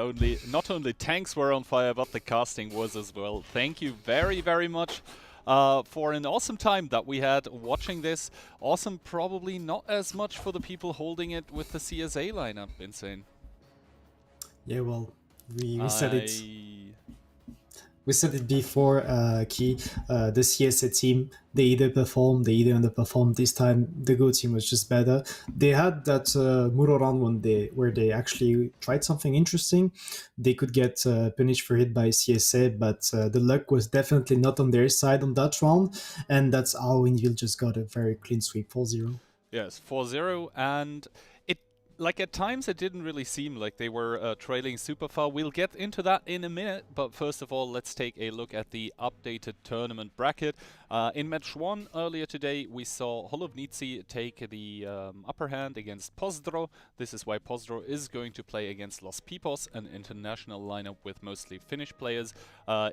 Speaker 1: not only tanks were on fire, but the casting was as well. Thank you very, very much for an awesome time that we had watching this. Awesome, probably not as much for the people holding it with the CSA lineup, Insane.
Speaker 2: Yeah, well, we said it. We said it before, Key. The CSA team, they either perform, they either underperform. This time, the Go team was just better. They had that Muro round where they actually tried something interesting. They could get punished for it by CSA, but the luck was definitely not on their side on that round, and that's how Invil just got a very clean sweep, 4-0.
Speaker 1: Yes, 4-0, and like at times it didn't really seem like they were trailing super far. We'll get into that in a minute, but first of all, let's take a look at the updated tournament bracket. In match 1 earlier today, we saw Holovnici take the upper hand against Pozdro. This is why Pozdro is going to play against Los Pipos, an international lineup with mostly Finnish players,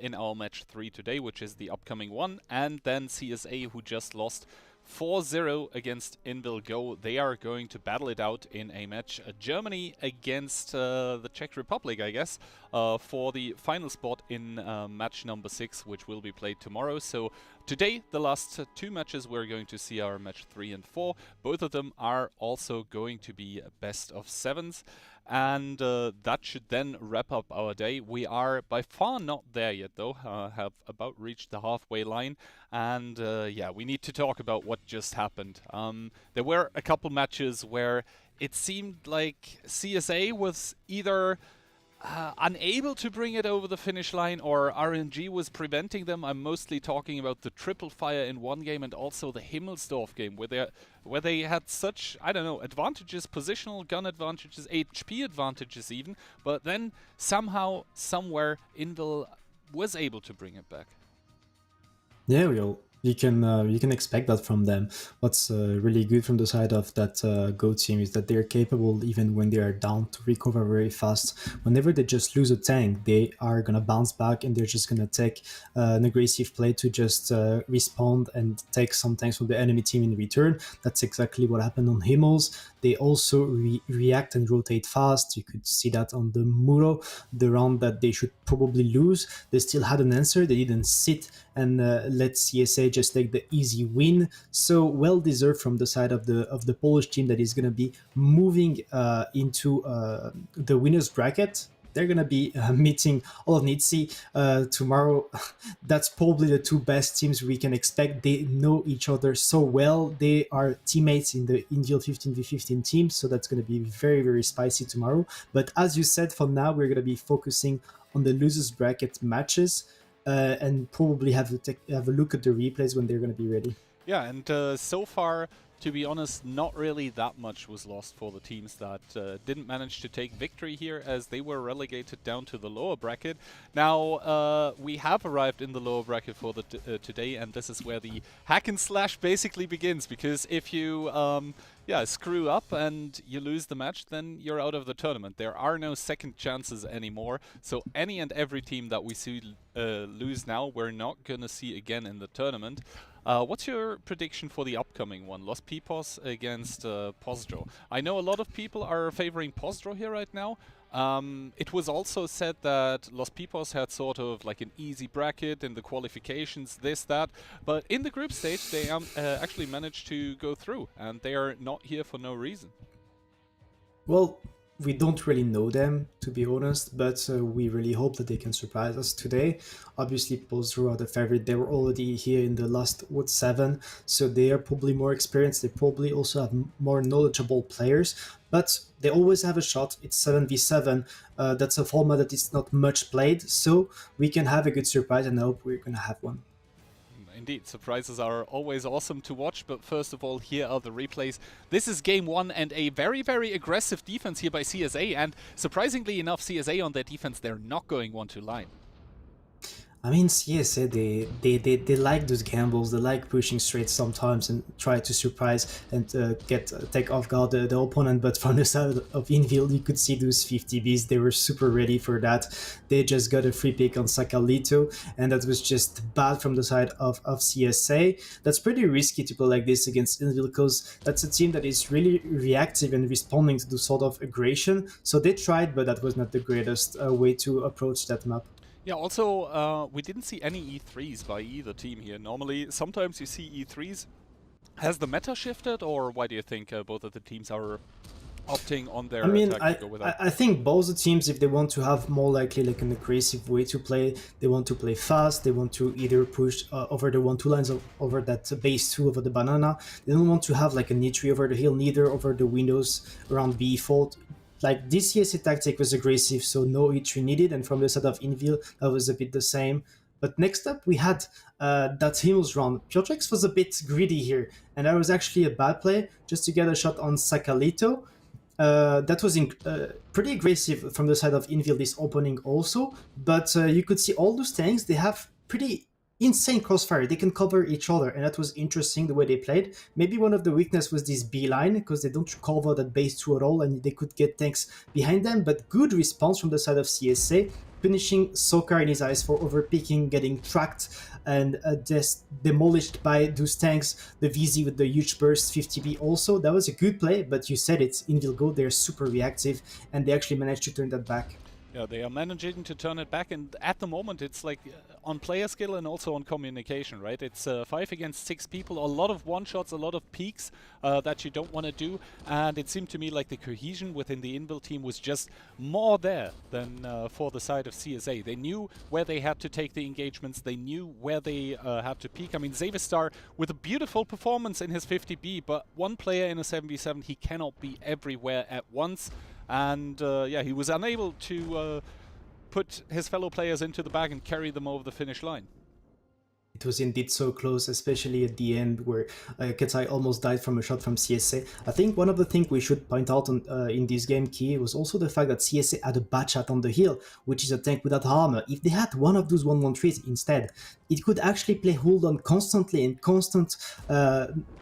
Speaker 1: in our match 3 today, which is the upcoming one. And then CSA, who just lost 4-0 against Invil Go. They are going to battle it out in a match, Germany against the Czech Republic, I guess, for the final spot in match number 6, which will be played tomorrow. So today, the last 2 matches we're going to see are match 3 and 4. Both of them are also going to be best of 7s. And that should then wrap up our day. We are by far not there yet, though. Have about reached the halfway line. And yeah, we need to talk about what just happened. There were a couple matches where it seemed like CSA was either unable to bring it over the finish line, or RNG was preventing them. I'm mostly talking about the triple fire in one game and also the Himmelsdorf game, where they had such, I don't know, advantages, positional gun advantages, HP advantages even, but then somehow, somewhere, Invil was able to bring it back.
Speaker 2: Yeah, you can expect that from them. What's really good from the side of that Go team is that they're capable, even when they are down, to recover very fast. Whenever they just lose a tank, they are gonna bounce back, and they're just gonna take an aggressive play to just respawn and take some tanks from the enemy team in return. That's exactly what happened on Himmels. They also react and rotate fast. You could see that on the Muro, the round that they should probably lose. They still had an answer. They didn't sit and let CSA just take the easy win. So well deserved from the side of the Polish team that is going to be moving into the winners bracket. They're going to be meeting Holovnici tomorrow. That's probably the 2 best teams we can expect. They know each other so well. They are teammates in the Invil 15v15 team, so that's going to be very, very spicy tomorrow. But as you said, for now, we're going to be focusing on the losers bracket matches. And probably have a look at the replays when they're going to be ready.
Speaker 1: Yeah, and so far, to be honest, not really that much was lost for the teams that didn't manage to take victory here, as they were relegated down to the lower bracket. Now, we have arrived in the lower bracket for the today, and this is where the hack and slash basically begins, because if you screw up and you lose the match, then you're out of the tournament. There are no second chances anymore, so any and every team that we see lose now, we're not gonna see again in the tournament. What's your prediction for the upcoming one? Los Pipos against Pozdro. I know a lot of people are favoring Pozdro here right now. It was also said that Los Pipos had sort of like an easy bracket in the qualifications, this, that, but in the group stage they actually managed to go through, and they are not here for no reason.
Speaker 2: Well, we don't really know them, to be honest, but we really hope that they can surprise us today. Obviously, Pozdro are the favorite. They were already here in the last WoT7, so they are probably more experienced. They probably also have more knowledgeable players, but they always have a shot. It's 7v7. That's a format that is not much played, so we can have a good surprise, and I hope we're going to have one.
Speaker 1: Indeed, surprises are always awesome to watch, but first of all, here are the replays. This is game 1, and a very, very aggressive defense here by CSA, and surprisingly enough, CSA on their defense, they're not going 1-2 line.
Speaker 2: I mean, CSA, they like those gambles. They like pushing straight sometimes and try to surprise and take off guard the opponent. But from the side of Invil, you could see those 50Bs. They were super ready for that. They just got a free pick on Sakalito, and that was just bad from the side of CSA. That's pretty risky to play like this against Invil because that's a team that is really reactive and responding to the sort of aggression. So they tried, but that was not the greatest way to approach that map.
Speaker 1: Yeah, also, we didn't see any E3s by either team here. Normally, sometimes you see E3s. Has the meta shifted, or why do you think both of the teams are opting on their attack to go without?
Speaker 2: I think both the teams, if they want to have more likely like an aggressive way to play, they want to play fast, they want to either push over the 1-2 lines over that base 2 over the banana. They don't want to have like an E3 over the hill, neither over the windows around B4. Like this CSA tactic was aggressive, so no E3 needed, and from the side of Invil, that was a bit the same. But next up, we had that Himmels round. Piotrix was a bit greedy here, and that was actually a bad play, just to get a shot on Sakalito. That was pretty aggressive from the side of Invil this opening also, but you could see all those tanks, they have pretty insane crossfire. They can cover each other, and that was interesting the way they played. Maybe one of the weakness was this B line, because they don't cover that base 2 at all, and they could get tanks behind them, but good response from the side of CSA, finishing Sokar in his eyes for overpicking, getting tracked, and just demolished by those tanks. The VZ with the huge burst 50B also. That was a good play, but you said it, Invil Go, they're super reactive, and they actually managed to turn that back.
Speaker 1: Yeah, they are managing to turn it back, and at the moment it's like on player skill and also on communication, right? It's 5 against 6 people, a lot of one-shots, a lot of peaks that you don't want to do, and it seemed to me like the cohesion within the Invil team was just more there than for the side of CSA. They knew where they had to take the engagements, they knew where they had to peak. I mean, Zavistar with a beautiful performance in his 50B, but one player in a 7v7, he cannot be everywhere at once. And yeah, he was unable to put his fellow players into the bag and carry them over the finish line.
Speaker 2: It was indeed so close, especially at the end where Ketai almost died from a shot from CSA. I think one of the things we should point out in this game key was also the fact that CSA had a Bachat on the hill, which is a tank without armor. If they had one of those 1-1-3s instead, it could actually play hold on constantly and constant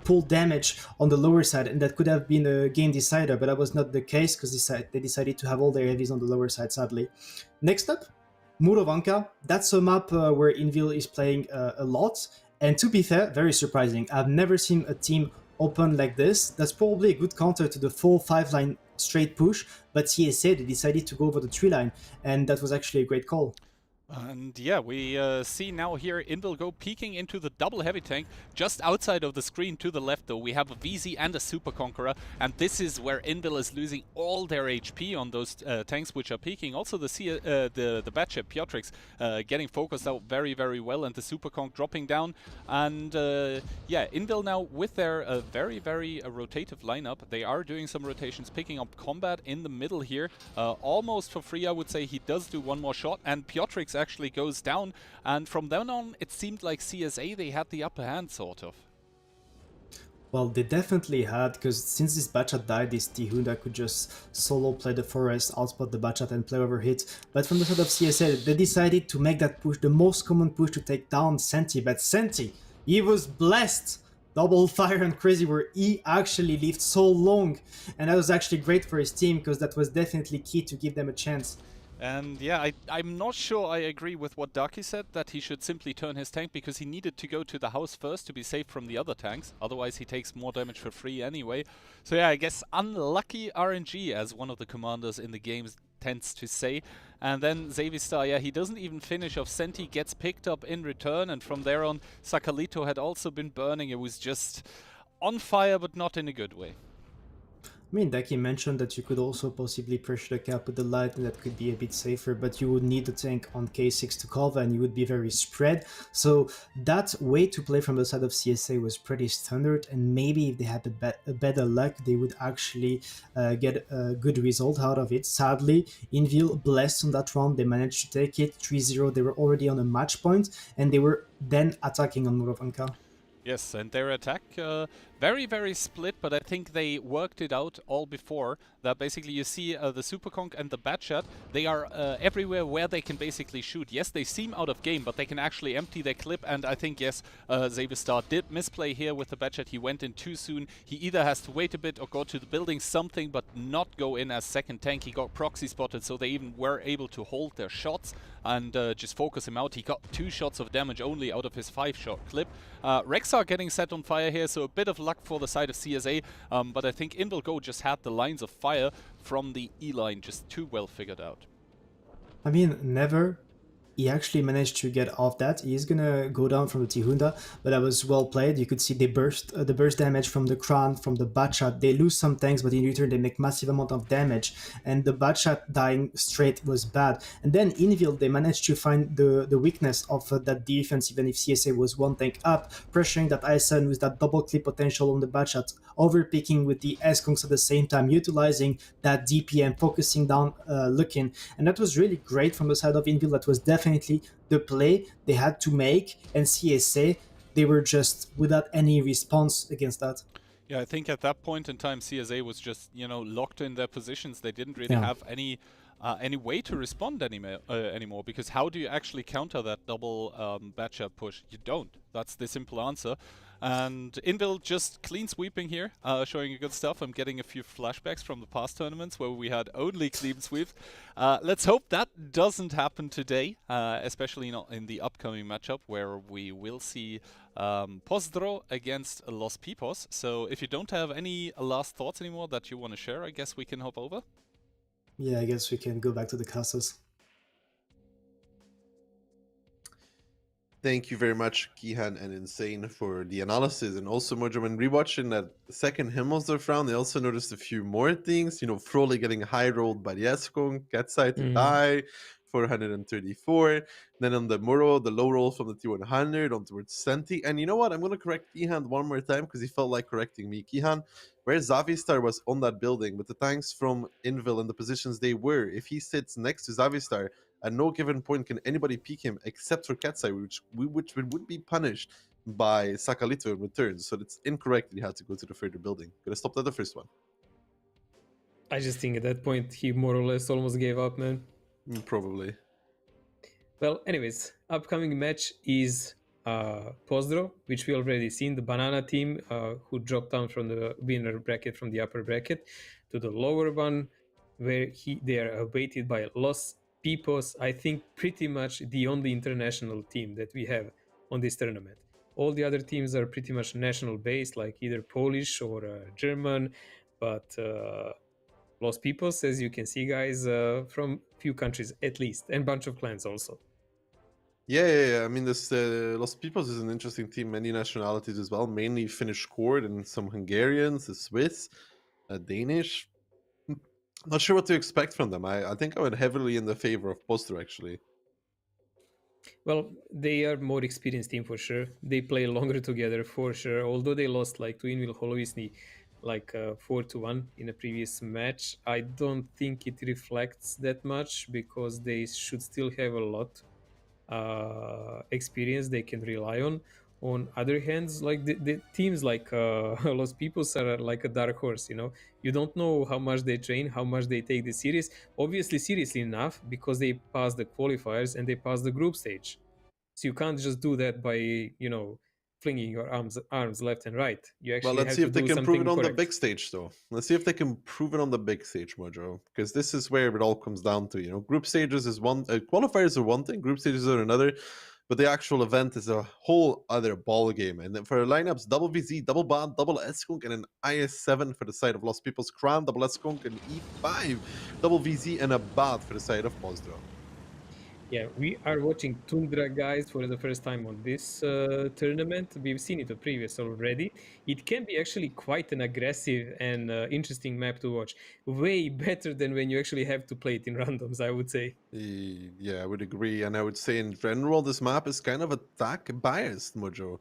Speaker 2: pull damage on the lower side, and that could have been a game decider, but that was not the case because they decided to have all their heavies on the lower side, sadly. Next up, Murovanka. That's a map where Invil is playing a lot, and to be fair, very surprising. I've never seen a team open like this. That's probably a good counter to the 4-5 line straight push, but CSA, they decided to go over the 3 line, and that was actually a great call.
Speaker 1: And yeah, we see now here Invil go peeking into the double heavy tank. Just outside of the screen to the left though, we have a VZ and a Super Conqueror, and this is where Invil is losing all their HP on those tanks which are peeking. Also the Batship Piotrix getting focused out very, very well, and the Super Conk dropping down. And yeah, Invil now with their very, very rotative lineup, they are doing some rotations, picking up combat in the middle here. Almost for free, I would say. He does do one more shot, and Piotrix actually goes down, and from then on it seemed like CSA, they had the upper hand, sort of.
Speaker 2: Well, they definitely had, because since this Bachat died, this Tihunda could just solo play the forest, outspot the Bachat and play over hit. But from the side of CSA, they decided to make that push the most common push to take down Senti. But Senti, he was blessed! Double fire and crazy where he actually lived so long, and that was actually great for his team because that was definitely key to give them a chance.
Speaker 1: And yeah, I'm not sure I agree with what Darky said, that he should simply turn his tank, because he needed to go to the house first to be safe from the other tanks. Otherwise he takes more damage for free anyway. So yeah, I guess unlucky RNG, as one of the commanders in the games tends to say. And then Zavistar, yeah, he doesn't even finish off. Senti gets picked up in return, and from there on Sakalito had also been burning. It was just on fire, but not in a good way.
Speaker 2: I mean, Daki mentioned that you could also possibly pressure the cap with the light, and that could be a bit safer, but you would need the tank on K6 to cover, and you would be very spread. So that way to play from the side of CSA was pretty standard, and maybe if they had a better luck, they would actually get a good result out of it. Sadly, Invil blessed on that round. They managed to take it 3-0. They were already on a match point, and they were then attacking on Murovanka.
Speaker 1: Yes, and their attack, very, very split, but I think they worked it out all before. That basically you see the Superconk and the Batshot, they are everywhere where they can basically shoot. Yes, they seem out of game, but they can actually empty their clip, and I think, yes, Zavistar did misplay here with the Batshot. He went in too soon. He either has to wait a bit or go to the building, something, but not go in as second tank. He got proxy spotted, so they even were able to hold their shots and just focus him out. He got 2 shots of damage only out of his 5-shot clip. Rexar getting set on fire here, so a bit of luck for the side of CSA, but I think InVilGo just had the lines of fire from the E-line just too well figured out.
Speaker 2: I mean, never. He actually managed to get off that. He's gonna go down from the Tihunda, but that was well played. You could see they burst the burst damage from the Crown, from the Batshot. They lose some tanks, but in return they make massive amount of damage. And the Batshot dying straight was bad. And then Invil, they managed to find the weakness of that defense, even if CSA was 1 tank up, pressuring that ISN with that double clip potential on the Batshot, overpicking with the S-Kongs at the same time, utilizing that DPM, focusing down, looking. And that was really great from the side of Invil. That was definitely the play they had to make, and CSA, they were just without any response against that.
Speaker 1: Yeah, I think at that point in time, CSA was just, you know, locked in their positions. They didn't really have any way to respond anymore, because how do you actually counter that double Batshot push? You don't. That's the simple answer. And Invil just clean sweeping here, showing good stuff. I'm getting a few flashbacks from the past tournaments where we had only clean sweeps. Let's hope that doesn't happen today, especially not in the upcoming matchup where we will see Pozdro against Los Pipos. So if you don't have any last thoughts anymore that you want to share, I guess we can hop over.
Speaker 2: Yeah, I guess we can go back to the castles.
Speaker 3: Thank you very much, Kihan and Insane, for the analysis. And also, Mojo, when rewatching that second Himmelsdorf round, they also noticed a few more things. You know, Froley getting high rolled by the Eskong, Katsai to die, 434. Then on the Muro, the low roll from the T100 on towards Senti. And you know what? I'm going to correct Kihan one more time because he felt like correcting me. Kihan, where Zavistar was on that building with the tanks from Invil in the positions they were, if he sits next to Zavistar, at no given point can anybody peek him except for Katsai, which would be punished by Sakalito in return. So it's incorrect that he had to go to the further building. Could have stopped at the first one.
Speaker 4: I just think at that point he more or less almost gave up, man.
Speaker 3: Probably.
Speaker 4: Well, anyways, upcoming match is Pozdro, which we already seen, the Banana team who dropped down from the winner bracket, from the upper bracket to the lower one, where they are awaited by Los Pipos. I think pretty much the only international team that we have on this tournament. All the other teams are pretty much national based, like either Polish or German, but Los Pipos, as you can see, guys, from few countries at least, and bunch of clans also.
Speaker 3: Yeah. I mean, this Los Pipos is an interesting team, many nationalities as well, mainly Finnish core and some Hungarians, the Swiss, Danish. Not sure what to expect from them. I think I went heavily in the favor of Poster, actually.
Speaker 4: Well, they are more experienced team for sure. They play longer together for sure. Although they lost like to Invil Holovisny like 4-1 in a previous match, I don't think it reflects that much because they should still have a lot experience they can rely on. On other hands, like the teams like Los Pipos are like a dark horse, you know. You don't know how much they train, how much they take the series. Obviously, seriously enough, because they pass the qualifiers and they pass the group stage. So you can't just do that by, you know, flinging your arms left and right. You actually
Speaker 3: Well, let's
Speaker 4: have
Speaker 3: see
Speaker 4: to
Speaker 3: if they
Speaker 4: do
Speaker 3: can prove it
Speaker 4: something
Speaker 3: on
Speaker 4: correct.
Speaker 3: the big stage, though. Let's see if they can prove it on the big stage, Mojo. Because this is where it all comes down to. You know, group stages is one, qualifiers are one thing, group stages are another. But the actual event is a whole other ball game. And then for lineups, double VZ, double Bond, double S-Kunk, and an IS-7 for the side of Los Pipos Crown, double S-Kunk, and E5, double VZ, and a Bot for the side of Pozdro.
Speaker 4: Yeah, we are watching Tundra, guys, for the first time on this tournament. We've seen it previous already. It can be actually quite an aggressive and interesting map to watch. Way better than when you actually have to play it in randoms, I would say.
Speaker 3: Yeah, I would agree. And I would say in general, this map is kind of attack biased, Mojo.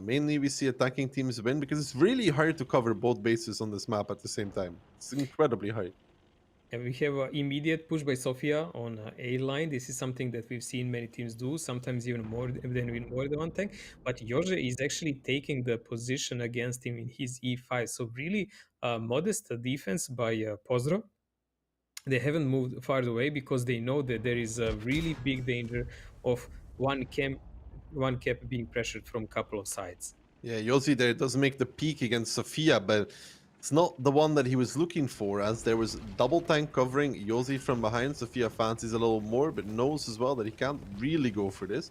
Speaker 3: Mainly we see attacking teams win because it's really hard to cover both bases on this map at the same time. It's incredibly hard.
Speaker 4: And we have an immediate push by Sofia on A line. This is something that we've seen many teams do, sometimes even more than one tank. But Jorge is actually taking the position against him in his E5. So really modest defense by Pozdro. They haven't moved far away because they know that there is a really big danger of one cap being pressured from a couple of sides.
Speaker 3: Yeah, Yossi there does make the peak against Sofia, but it's not the one that he was looking for, as there was double tank covering Yossi from behind. Sofia fancies a little more, but knows as well that he can't really go for this.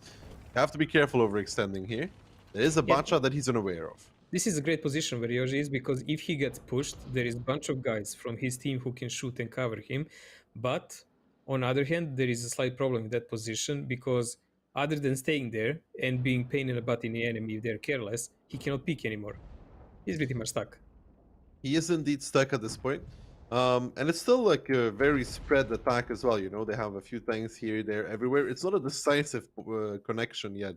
Speaker 3: You have to be careful overextending here. There is a
Speaker 4: Yeah.
Speaker 3: Bacha that he's unaware of.
Speaker 4: This is a great position where Yoji is, because if he gets pushed, there is a bunch of guys from his team who can shoot and cover him. But on the other hand, there is a slight problem in that position, because other than staying there and being pain in the butt in the enemy if they're careless, he cannot peek anymore. He's pretty much stuck.
Speaker 3: He is indeed stuck at this point. And it's still like a very spread attack as well, you know. They have a few tanks here, there, everywhere. It's not a decisive connection yet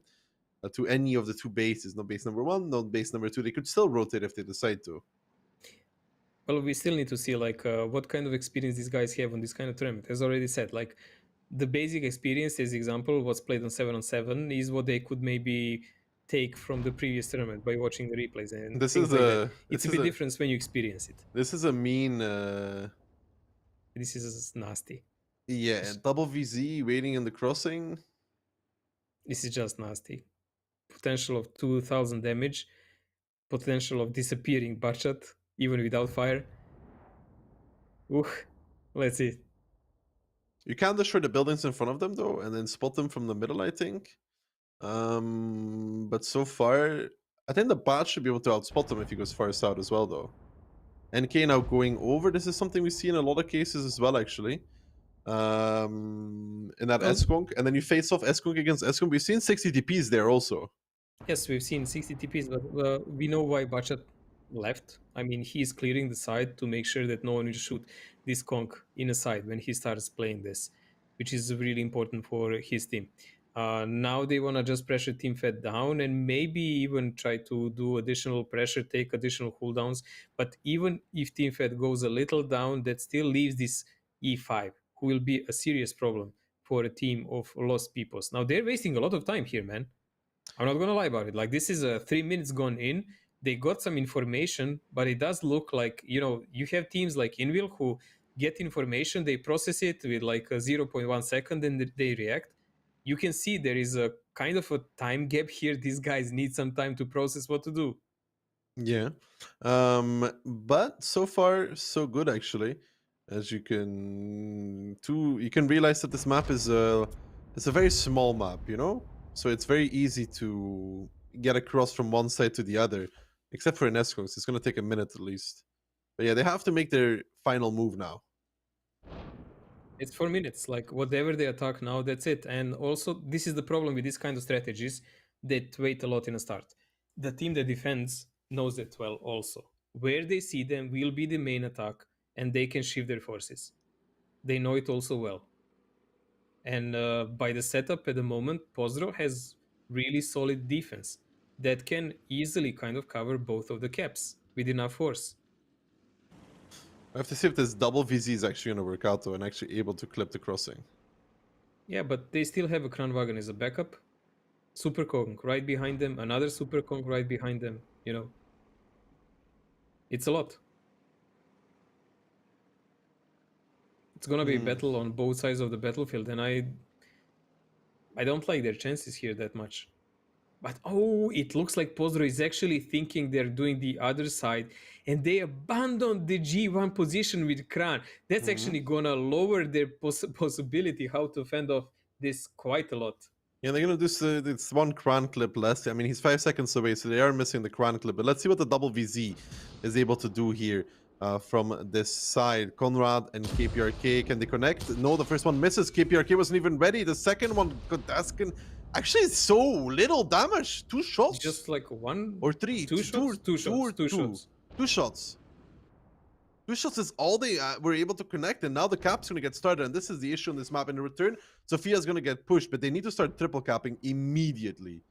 Speaker 3: to any of the two bases. No base number one, no base number two. They could still rotate if they decide to.
Speaker 4: Well, we still need to see what kind of experience these guys have on this kind of tournament. As already said, like the basic experience, as example, what's played on 7-on-7 is what they could maybe take from the previous tournament by watching the replays and
Speaker 3: This
Speaker 4: things
Speaker 3: is
Speaker 4: like
Speaker 3: a
Speaker 4: that. It's a bit different when you experience it.
Speaker 3: This is a mean
Speaker 4: This is nasty.
Speaker 3: yeah, double VZ waiting in the crossing.
Speaker 4: This is just nasty. Potential of 2000 damage, potential of disappearing Bachat even without fire. Let's see.
Speaker 3: You can destroy the buildings in front of them though, and then spot them from the middle, I think. But so far, I think the bot should be able to outspot them if he goes far south as well, though. NK now going over. This is something we see in a lot of cases as well, actually. In that S-Conk, and then you face off S-Conk against S-Conk. We've seen 60 TPs there also.
Speaker 4: Yes, we've seen 60 TPs, but we know why Bachat left. I mean, he's clearing the side to make sure that no one will shoot this conk in a side when he starts playing this, which is really important for his team. Now they want to just pressure Team Fed down and maybe even try to do additional pressure, take additional cooldowns. But even if Team Fed goes a little down, that still leaves this E5, who will be a serious problem for a team of lost peoples. Now they're wasting a lot of time here, man. I'm not gonna lie about it. Like, this is 3 minutes gone in. They got some information, but it does look like, you have teams like Invil who get information, they process it with like a 0.1 second, and they react. You can see there is a kind of a time gap here. These guys need some time to process what to do.
Speaker 3: Yeah. But so far, so good, actually. As you can realize that this map is it's a very small map, you know? So it's very easy to get across from one side to the other, except for in S-Conks. It's going to take a minute at least. But yeah, they have to make their final move now.
Speaker 4: It's 4 minutes. Like, whatever they attack now, that's it. And also, this is the problem with these kind of strategies that wait a lot in the start. The team that defends knows that well also. Where they see them will be the main attack, and they can shift their forces. They know it also well. And by the setup at the moment, Pozdro has really solid defense that can easily kind of cover both of the caps with enough force.
Speaker 3: I have to see if this double VZ is actually going to work out, though, and actually able to clip the crossing.
Speaker 4: Yeah, but they still have a Kranwagen as a backup. Super Kong right behind them, another Super Kong right behind them, It's a lot. It's gonna be a battle on both sides of the battlefield, and I don't like their chances here that much. But it looks like Pozdro is actually thinking they're doing the other side, and they abandoned the G1 position with Kran. That's actually gonna lower their possibility how to fend off this quite a lot.
Speaker 3: Yeah, they're going to do this one Kran clip less. I mean, he's 5 seconds away, so they are missing the Kran clip. But let's see what the double VZ is able to do here from this side. Conrad and KPRK, can they connect? No, the first one misses. KPRK wasn't even ready. The second one, Godaskin, actually so little damage. 2 shots.
Speaker 4: Just like one
Speaker 3: or 3.
Speaker 4: Two shots. Two shots.
Speaker 3: 2 shots. 2 shots is all they were able to connect, and now the cap's going to get started, and this is the issue on this map. In return, Sofia's going to get pushed, but they need to start triple capping immediately.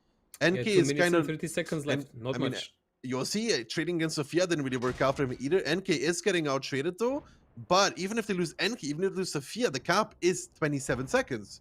Speaker 3: NK is kind of
Speaker 4: 30 seconds left, much.
Speaker 3: You'll see trading against Sofia didn't really work out for him either. NK is getting out traded though, But even if they lose Enki, even if they lose Sophia, the cap is 27 seconds.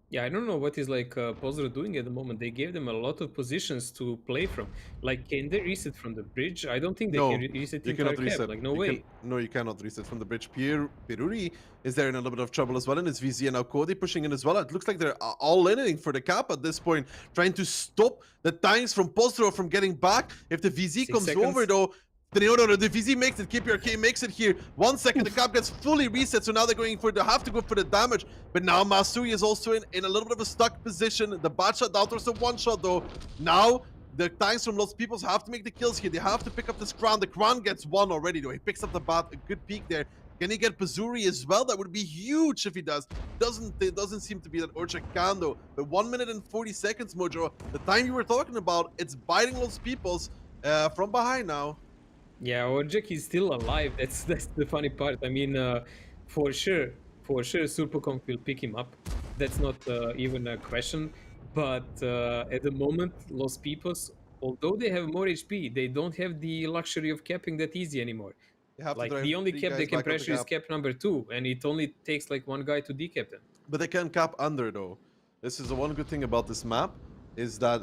Speaker 4: Yeah, I don't know what is like Pozdro doing at the moment. They gave them a lot of positions to play from. Like, can they reset from the bridge? I don't think they
Speaker 3: No,
Speaker 4: can reset the
Speaker 3: you
Speaker 4: entire
Speaker 3: cannot
Speaker 4: cap.
Speaker 3: reset.
Speaker 4: Like, no way.
Speaker 3: No, you cannot reset from the bridge. Piruri is there in a little bit of trouble as well, and it's VZ and now Cody pushing in as well. It looks like they're all in for the cap at this point, trying to stop the tanks from Pozdro from getting back. If the VZ
Speaker 4: 6
Speaker 3: comes
Speaker 4: seconds.
Speaker 3: over though, no, the VZ makes it. KPRK makes it here. 1 second, the cap gets fully reset, so now they have to go for the damage. But now Masui is also in a little bit of a stuck position. The bad shot down towards the one shot though. Now the tanks from Lost Peoples have to make the kills here. They have to pick up this crown. The crown gets one already though. He picks up the bat, a good peek there. Can he get Pazuri as well? That would be huge if he does. It doesn't seem to be that Orchak can though. But 1 minute and 40 seconds, Mojo. The time you were talking about, it's biting Lost Peoples from behind now.
Speaker 4: Yeah, Orjak is still alive. That's the funny part. I mean, for sure, Superconf will pick him up. That's not even a question. But at the moment, Los Pipos, although they have more HP, they don't have the luxury of capping that easy anymore.
Speaker 3: They have
Speaker 4: Like,
Speaker 3: to drive
Speaker 4: the only
Speaker 3: 3
Speaker 4: cap
Speaker 3: guys
Speaker 4: they can
Speaker 3: back on the
Speaker 4: pressure is
Speaker 3: cap.
Speaker 4: cap number 2, and it only takes like one guy to decap them.
Speaker 3: But they can cap under though. This is the one good thing about this map, is that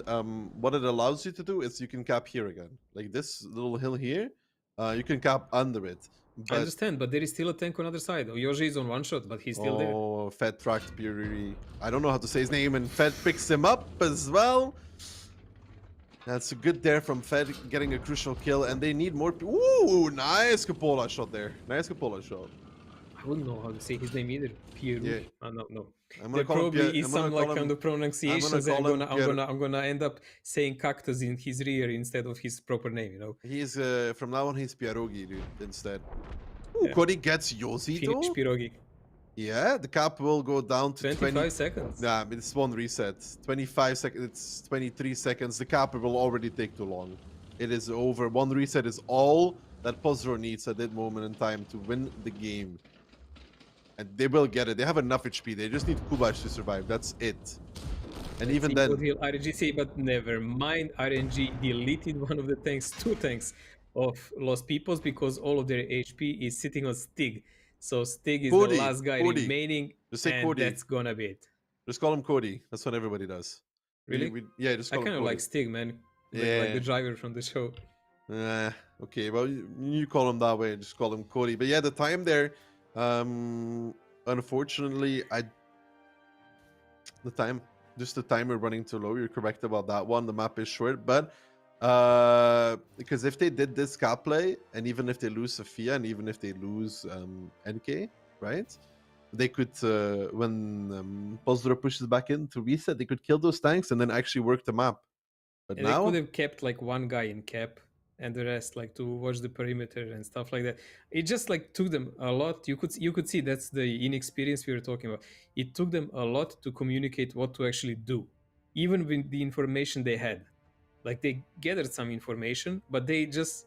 Speaker 3: what it allows you to do is you can cap here again. Like this little hill here, you can cap under it.
Speaker 4: I understand, but there is still a tank on the other side. Yoji is on one shot, but he's still there.
Speaker 3: Oh, Fed tracked Puri. I don't know how to say his name, and Fed picks him up as well. That's a good there from Fed getting a crucial kill, and they need more. Ooh, nice Cupola shot there. Nice Cupola shot.
Speaker 4: I wouldn't know how to say his name either. Pierre.
Speaker 3: Yeah.
Speaker 4: No.
Speaker 3: I'm
Speaker 4: There
Speaker 3: gonna call him
Speaker 4: probably is
Speaker 3: I'm
Speaker 4: some
Speaker 3: gonna
Speaker 4: like
Speaker 3: call
Speaker 4: kind
Speaker 3: him-
Speaker 4: of pronunciations.
Speaker 3: call him
Speaker 4: I'm gonna end up saying cactus in his rear instead of his proper name. You know.
Speaker 3: He's from now on he's Pierogi, dude, instead. Ooh,
Speaker 4: Yeah.
Speaker 3: Cody gets Yosi
Speaker 4: Finish
Speaker 3: though.
Speaker 4: pierogi.
Speaker 3: Yeah, the cap will go down to
Speaker 4: 25 seconds.
Speaker 3: Nah, it's one reset. 25 seconds. It's 23 seconds. The cap will already take too long. It is over. One reset is all that Pozdro needs at that moment in time to win the game. And they will get it. They have enough HP. They just need Kubash to survive. That's it. And even then,
Speaker 4: RNG say, but never mind. RNG deleted one of the tanks, 2 tanks of Lost Peoples because all of their HP is sitting on Stig. So Stig is
Speaker 3: Cody,
Speaker 4: the last guy
Speaker 3: Cody.
Speaker 4: remaining,
Speaker 3: Just say
Speaker 4: and
Speaker 3: Cody.
Speaker 4: that's gonna be it.
Speaker 3: just call him Cody. That's what everybody does.
Speaker 4: Really?
Speaker 3: Yeah, just
Speaker 4: I
Speaker 3: call him
Speaker 4: kind of
Speaker 3: Cody.
Speaker 4: like Stig, man. Like
Speaker 3: Yeah.
Speaker 4: the driver from the show.
Speaker 3: Okay, well, you call him that way. Just call him Cody. But yeah, the time there, unfortunately, the timer running too low. You're correct about that one. The map is short, but because if they did this cap play, and even if they lose Sophia, and even if they lose NK, right? They could, when Pozdro pushes back in to reset, they could kill those tanks and then actually work the map. But
Speaker 4: And
Speaker 3: now,
Speaker 4: they could have kept like one guy in cap and the rest like to watch the perimeter and stuff like that. It just like took them a lot. You could see that's the inexperience we were talking about. It took them a lot to communicate what to actually do, even with the information they had. Like they gathered some information, but they just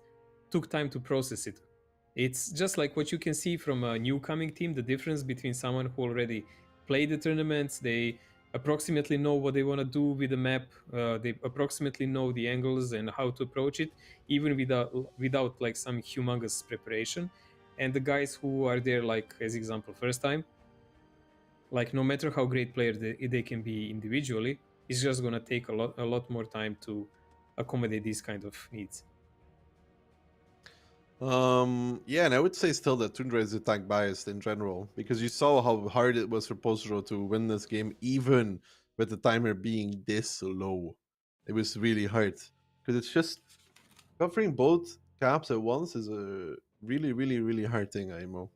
Speaker 4: took time to process it. It's just like what you can see from a new coming team, the difference between someone who already played the tournaments, they approximately know what they want to do with the map, they approximately know the angles and how to approach it, even without like some humongous preparation. And the guys who are there, like as example, first time, like no matter how great player they can be individually, it's just gonna take a lot more time to accommodate these kind of needs.
Speaker 3: yeah, and I would say still that Tundra is attack biased in general, because you saw how hard it was for Pozdro to win this game, even with the timer being this low. It was really hard, because it's just covering both caps at once is a really, really, really hard thing, Aimo.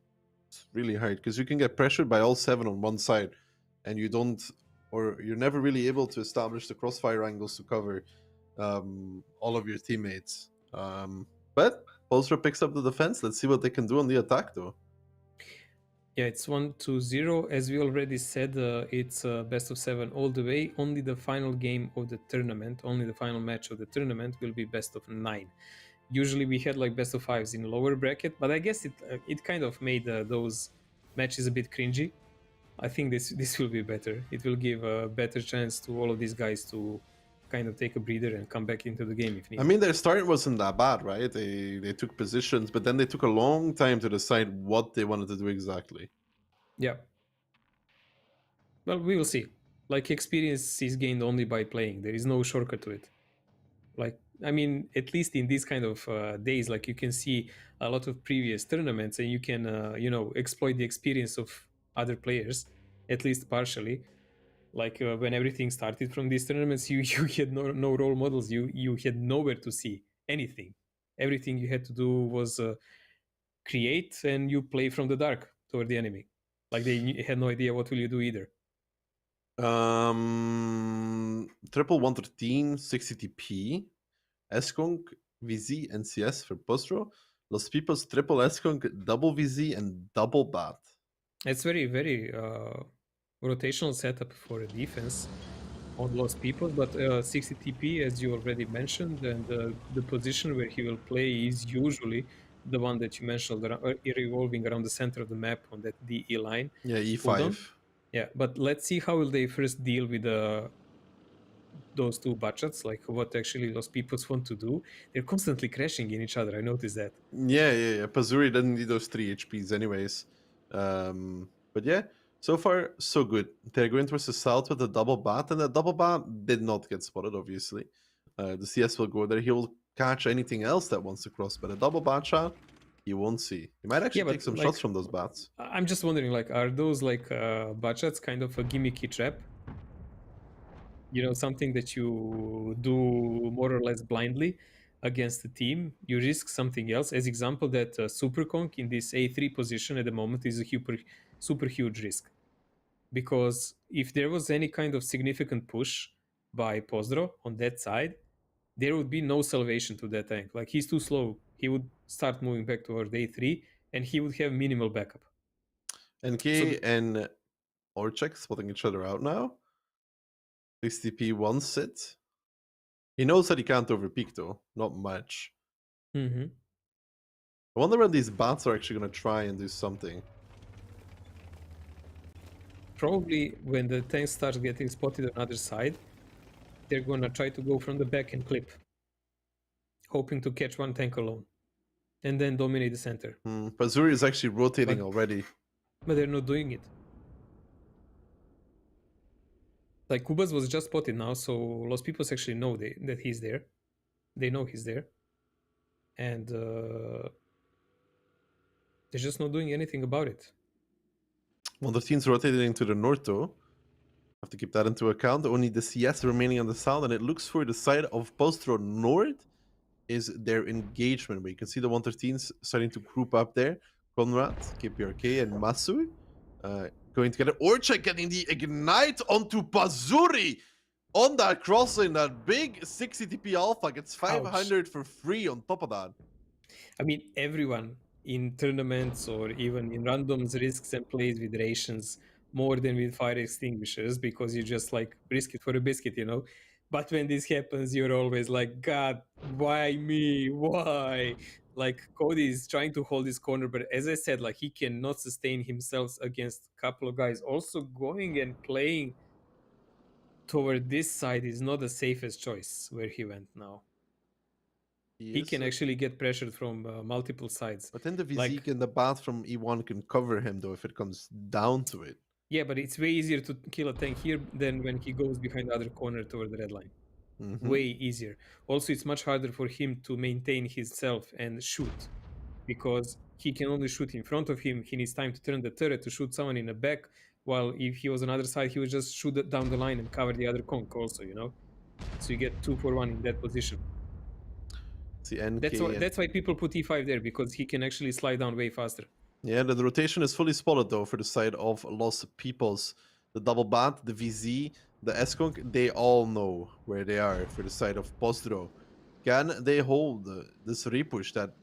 Speaker 3: It's really hard, because you can get pressured by all 7 on one side, and you don't, or you're never really able to establish the crossfire angles to cover all of your teammates. But Pozdro picks up the defense. Let's see what they can do on the attack, though.
Speaker 4: Yeah, it's 1-0. As we already said, it's best of 7 all the way. Only the final game of the tournament, only the final match of the tournament will be best of 9. Usually we had like best of 5s in lower bracket, but I guess it kind of made those matches a bit cringy. I think this will be better. It will give a better chance to all of these guys to kind of take a breather and come back into the game if needed.
Speaker 3: I mean, their start wasn't that bad, right? They took positions, but then they took a long time to decide what they wanted to do exactly.
Speaker 4: Yeah. Well, we will see. Like, experience is gained only by playing. There is no shortcut to it. Like, I mean, at least in these kind of days, like you can see a lot of previous tournaments and you can, exploit the experience of other players, at least partially. Like when everything started from these tournaments, you had no role models. You had nowhere to see anything. Everything you had to do was create, and you play from the dark toward the enemy. Like they had no idea what will you do either.
Speaker 3: Triple 113, 60 TP, Skunk, VZ, and CS for Postro. Los Pipos, triple Skunk, double VZ, and double Bat.
Speaker 4: It's very, very rotational setup for a defense on Lost People, but 60 TP, as you already mentioned, and the position where he will play is usually the one that you mentioned, revolving around the center of the map on that DE line.
Speaker 3: Yeah, E5.
Speaker 4: Cooldown. Yeah, but let's see how will they first deal with those two budgets, like what actually Lost Peoples want to do. They're constantly crashing in each other, I noticed that.
Speaker 3: Yeah. Pazuri doesn't need those 3 HPs anyways. But yeah, so far, so good. They're going towards the south with a double Bat, and the double Bat did not get spotted, obviously. The CS will go there. He will catch anything else that wants to cross, but a double Bat shot, you won't see. You might actually take some shots from those Bats.
Speaker 4: I'm just wondering, like, are those like Bat kind of a gimmicky trap? You know, something that you do more or less blindly against the team. You risk something else. As example, that Super Conk in this A3 position at the moment is a super huge risk. Because if there was any kind of significant push by Pozdro on that side, there would be no salvation to that tank. Like, he's too slow. He would start moving back toward A3, and he would have minimal backup.
Speaker 3: NK and Orchek spotting each other out now. 60p wants it. He knows that he can't overpeak though. Not much.
Speaker 4: Mm-hmm.
Speaker 3: I wonder when these Bats are actually going to try and do something.
Speaker 4: Probably when the tank starts getting spotted on the other side, they're going to try to go from the back and clip, hoping to catch one tank alone, and then dominate the center.
Speaker 3: Pazuri is actually rotating already.
Speaker 4: But they're not doing it. Like, Kubas was just spotted now, so Los Pipos actually know that he's there. They know he's there. And they're just not doing anything about it.
Speaker 3: Well, the team's rotating to the north though. Have to keep that into account. Only the CS remaining on the south, and it looks for the side of Postro North is their engagement. But you can see the 113s starting to group up there. Conrad, KPRK, and Masu going together. Orchek getting the ignite onto Pazuri on that crossing. That big 60 TP alpha gets 500 for free on top of that.
Speaker 4: I mean, everyone in tournaments or even in randoms risks and plays with rations more than with fire extinguishers, because you just like risk it for a biscuit, you know. But when this happens, you're always like, God, why me? Why? Like, Cody is trying to hold his corner, but as I said, like, he cannot sustain himself against a couple of guys. Also, going and playing toward this side is not the safest choice where he went now. He can actually get pressured from multiple sides.
Speaker 3: But then the Vizik and the Bat from E1 can cover him, though, if it comes down to it.
Speaker 4: Yeah, but it's way easier to kill a tank here than when he goes behind the other corner toward the red line. Mm-hmm. Way easier. Also, it's much harder for him to maintain himself and shoot, because he can only shoot in front of him. He needs time to turn the turret to shoot someone in the back, while if he was on the other side, he would just shoot down the line and cover the other conk also, you know? So you get 2 for 1 in that position. That's why people put E5 there, because he can actually slide down way faster.
Speaker 3: Yeah, the rotation is fully spotted though for the side of Los Peoples. The double Bat, the VZ, the Skunk, they all know where they are for the side of Postro. Can they hold this repush that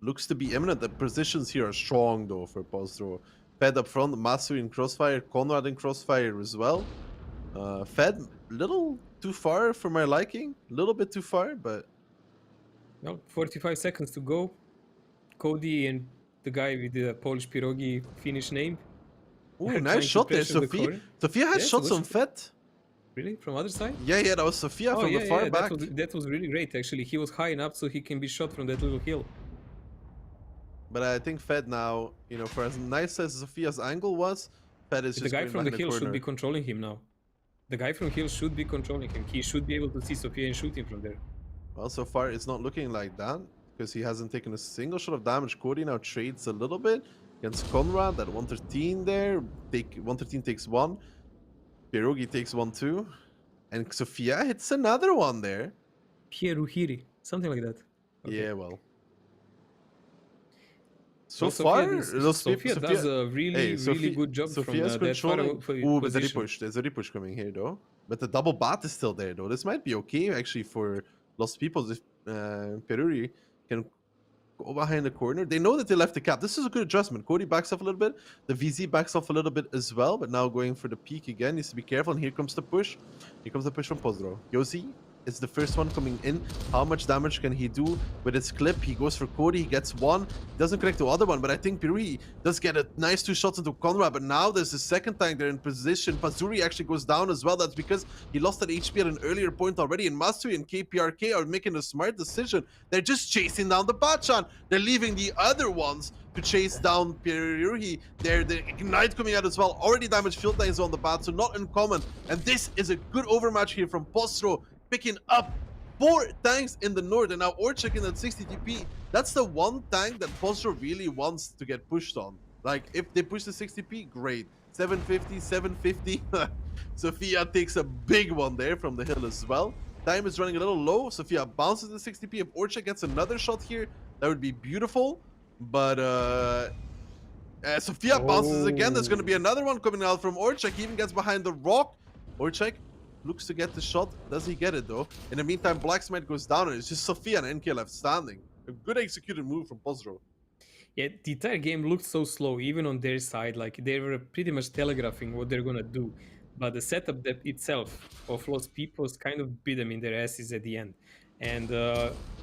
Speaker 3: looks to be imminent? The positions here are strong though for Postro. Fed up front, Masu in crossfire, Conrad in crossfire as well. Fed, little too far for my liking, a little bit too far, but...
Speaker 4: Well, 45 seconds to go. Cody and the guy with the Polish pierogi Finnish name.
Speaker 3: Ooh, nice shot there, Sophia. Sophia has shots on Fed.
Speaker 4: Really? From other side?
Speaker 3: Yeah, that was Sophia from the far back.
Speaker 4: That was really great, actually. He was high enough so he can be shot from that little hill.
Speaker 3: But I think Fed now, you know, for as nice as Sophia's angle was, Fed is
Speaker 4: The
Speaker 3: just
Speaker 4: guy
Speaker 3: going
Speaker 4: from the
Speaker 3: behind
Speaker 4: hill should
Speaker 3: corner.
Speaker 4: be controlling him now. The guy from hill should be controlling him. He should be able to see Sophia and shoot him from there.
Speaker 3: Well, so far it's not looking like that because he hasn't taken a single shot of damage. Cody now trades a little bit against Conrad at 113 there. 113 takes one. Pierogi takes one too. And Sophia hits another one there.
Speaker 4: Pieruhiri, something like that. Okay.
Speaker 3: Yeah, well. So
Speaker 4: Well,
Speaker 3: far,
Speaker 4: Sophia does a really good job
Speaker 3: Sophia's
Speaker 4: from that far
Speaker 3: controlling. Ooh, but
Speaker 4: position.
Speaker 3: there's a repush coming here though. But the double bat is still there though. This might be okay actually for Lost Peoples if Peruri can go behind the corner. They know that they left the cap. This is a good adjustment. Cody backs off a little bit. The VZ backs off a little bit as well, but now going for the peak again. Needs to be careful. And here comes the push. Here comes the push from Pozdro. Yosi is the first one coming in. How much damage can he do with his clip? He goes for Cody. He gets one. He doesn't connect the other one, but I think Piri does get a nice 2 shots into Conrad. But now there's the second time they're in position. Pazuri actually goes down as well. That's because he lost that HP at an earlier point already. And Matsui and KPRK are making a smart decision. They're just chasing down the Bachan. They're leaving the other ones to chase down Pieruhi. There's the Ignite coming out as well. Already damaged field lines on the bat, so not uncommon. And this is a good overmatch here from Postro, picking up 4 tanks in the north. And now Orchek in that 60 TP. That's the one tank that Postro really wants to get pushed on. Like, if they push the 60p, great. 750, 750. Sophia takes a big one there from the hill as well. Time is running a little low. Sophia bounces the 60p. If Orchek gets another shot here, that would be beautiful. But Sophia bounces again. There's going to be another one coming out from Orchek. He even gets behind the rock. Orchek looks to get the shot. Does he get it though? In the meantime, Blacksmith goes down and it's just Sophia and NK left standing. A good executed move from Pozdro.
Speaker 4: Yeah, the entire game looked so slow, even on their side. Like, they were pretty much telegraphing what they're gonna do. But the setup that itself of Lost Peoples kind of beat them in their asses at the end. And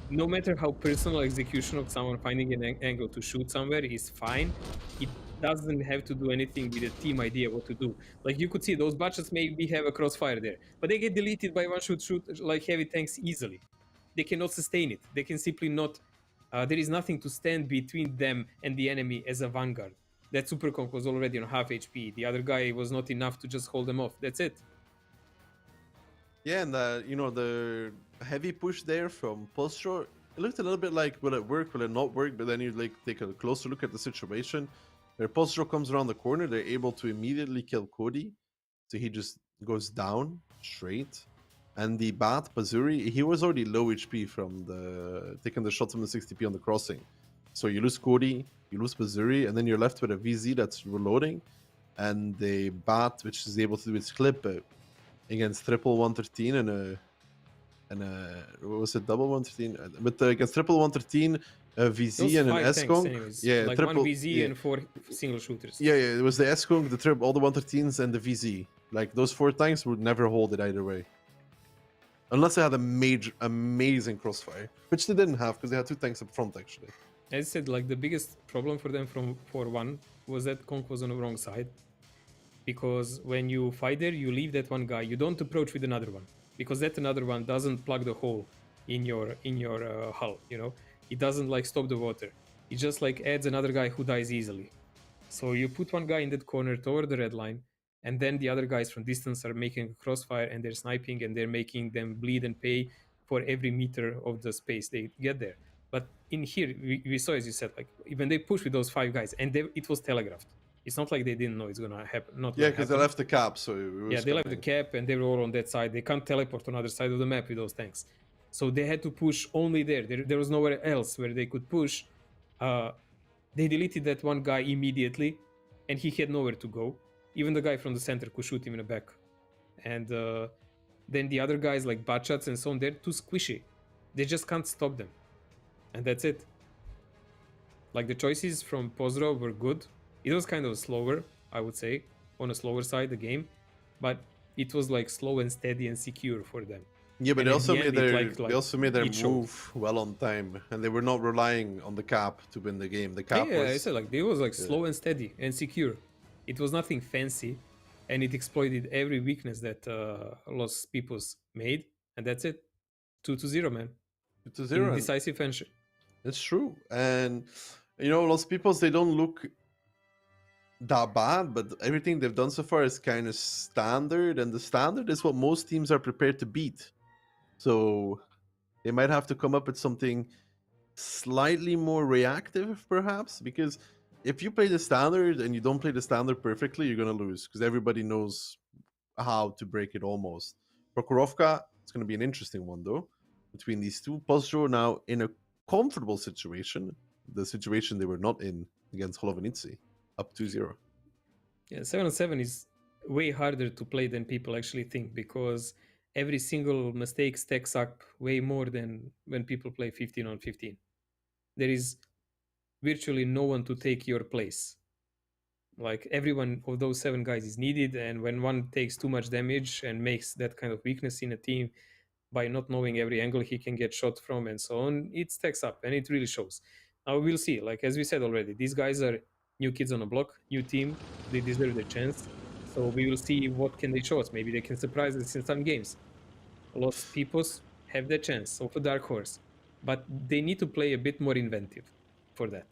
Speaker 4: no matter how personal execution of someone finding an angle to shoot somewhere is fine, it doesn't have to do anything with a team idea what to do. Like, you could see those batches maybe have a crossfire there, but they get deleted by one shoot like heavy tanks easily. They cannot sustain it. They can simply not. There is nothing to stand between them and the enemy as a vanguard. That Superconk was already on half HP. The other guy was not enough to just hold them off. That's it.
Speaker 3: Yeah, and you know, the heavy push there from Postro, it looked a little bit like, will it work, will it not work? But then you like take a closer look at the situation. Where Postro comes around the corner, they're able to immediately kill Cody. So he just goes down straight. And the Bat, Pazuri, he was already low HP from taking the shots from the 60p on the crossing. So you lose Cody, you lose Pazuri, and then you're left with a VZ that's reloading. And the Bat, which is able to do its clip against triple 113 and a what was it, double 113? But against triple 113, a VZ
Speaker 4: Those
Speaker 3: and an
Speaker 4: tanks,
Speaker 3: S-Kong. Yeah,
Speaker 4: like
Speaker 3: triple,
Speaker 4: one VZ and 4 single shooters.
Speaker 3: Yeah, it was the S-Kong, the trip, all the 113s, and the VZ. Like, those 4 tanks would never hold it either way. Unless they had a amazing crossfire, which they didn't have because they had 2 tanks up front, actually.
Speaker 4: As I said, like, the biggest problem for them from 4-1 was that Conk was on the wrong side. Because when you fight there, you leave that one guy. You don't approach with another one. Because that another one doesn't plug the hole in your hull, you know? It doesn't, like, stop the water. It just, like, adds another guy who dies easily. So you put one guy in that corner toward the red line, and then the other guys from distance are making a crossfire and they're sniping and they're making them bleed and pay for every meter of the space they get there. But in here, we saw, as you said, like, when they push with those 5 guys, and it was telegraphed. It's not like they didn't know it's gonna happen.
Speaker 3: Yeah, because they left the cap, so it was
Speaker 4: yeah, they left the cap and they were all on that side. They can't teleport on the other side of the map with those tanks. So they had to push only there. There was nowhere else where they could push. They deleted that one guy immediately, and he had nowhere to go. Even the guy from the center could shoot him in the back. And then the other guys like Batchats and so on, they're too squishy. They just can't stop them. And that's it. Like, the choices from Pozdro were good. It was kind of slower, I would say, on a slower side, the game. But it was like slow and steady and secure for them.
Speaker 3: Yeah, but they also made their
Speaker 4: it
Speaker 3: move well on time, and they were not relying on the cap to win the game. The cap
Speaker 4: yeah,
Speaker 3: was...
Speaker 4: I said, like, it was like slow and steady and secure. It was nothing fancy. and it exploited every weakness that Los Pipos made, and that's it. 2-0, man.
Speaker 3: 2-0.
Speaker 4: In decisive fashion.
Speaker 3: It's true. And, Los Pipos, they don't look that bad, but everything they've done so far is kind of standard, and the standard is what most teams are prepared to beat. So they might have to come up with something slightly more reactive, perhaps, because if you play the standard and you don't play the standard perfectly, you're going to lose, because everybody knows how to break it almost. Prokhorovka, it's going to be an interesting one, though, between these two. Pozdro now in a comfortable situation, the situation they were not in against Holovenice, up 2-0.
Speaker 4: Yeah, 7-on-7 is way harder to play than people actually think, because every single mistake stacks up way more than when people play 15-on-15. There is virtually no one to take your place. Like, every one of those 7 guys is needed, and when one takes too much damage and makes that kind of weakness in a team by not knowing every angle he can get shot from and so on, it stacks up, and it really shows. Now we'll see. Like, as we said already, these guys are new kids on the block, new team. They deserve their chance. So we will see what can they show us. Maybe they can surprise us in some games. Los Pipos have their chance of a dark horse, but they need to play a bit more inventive for that.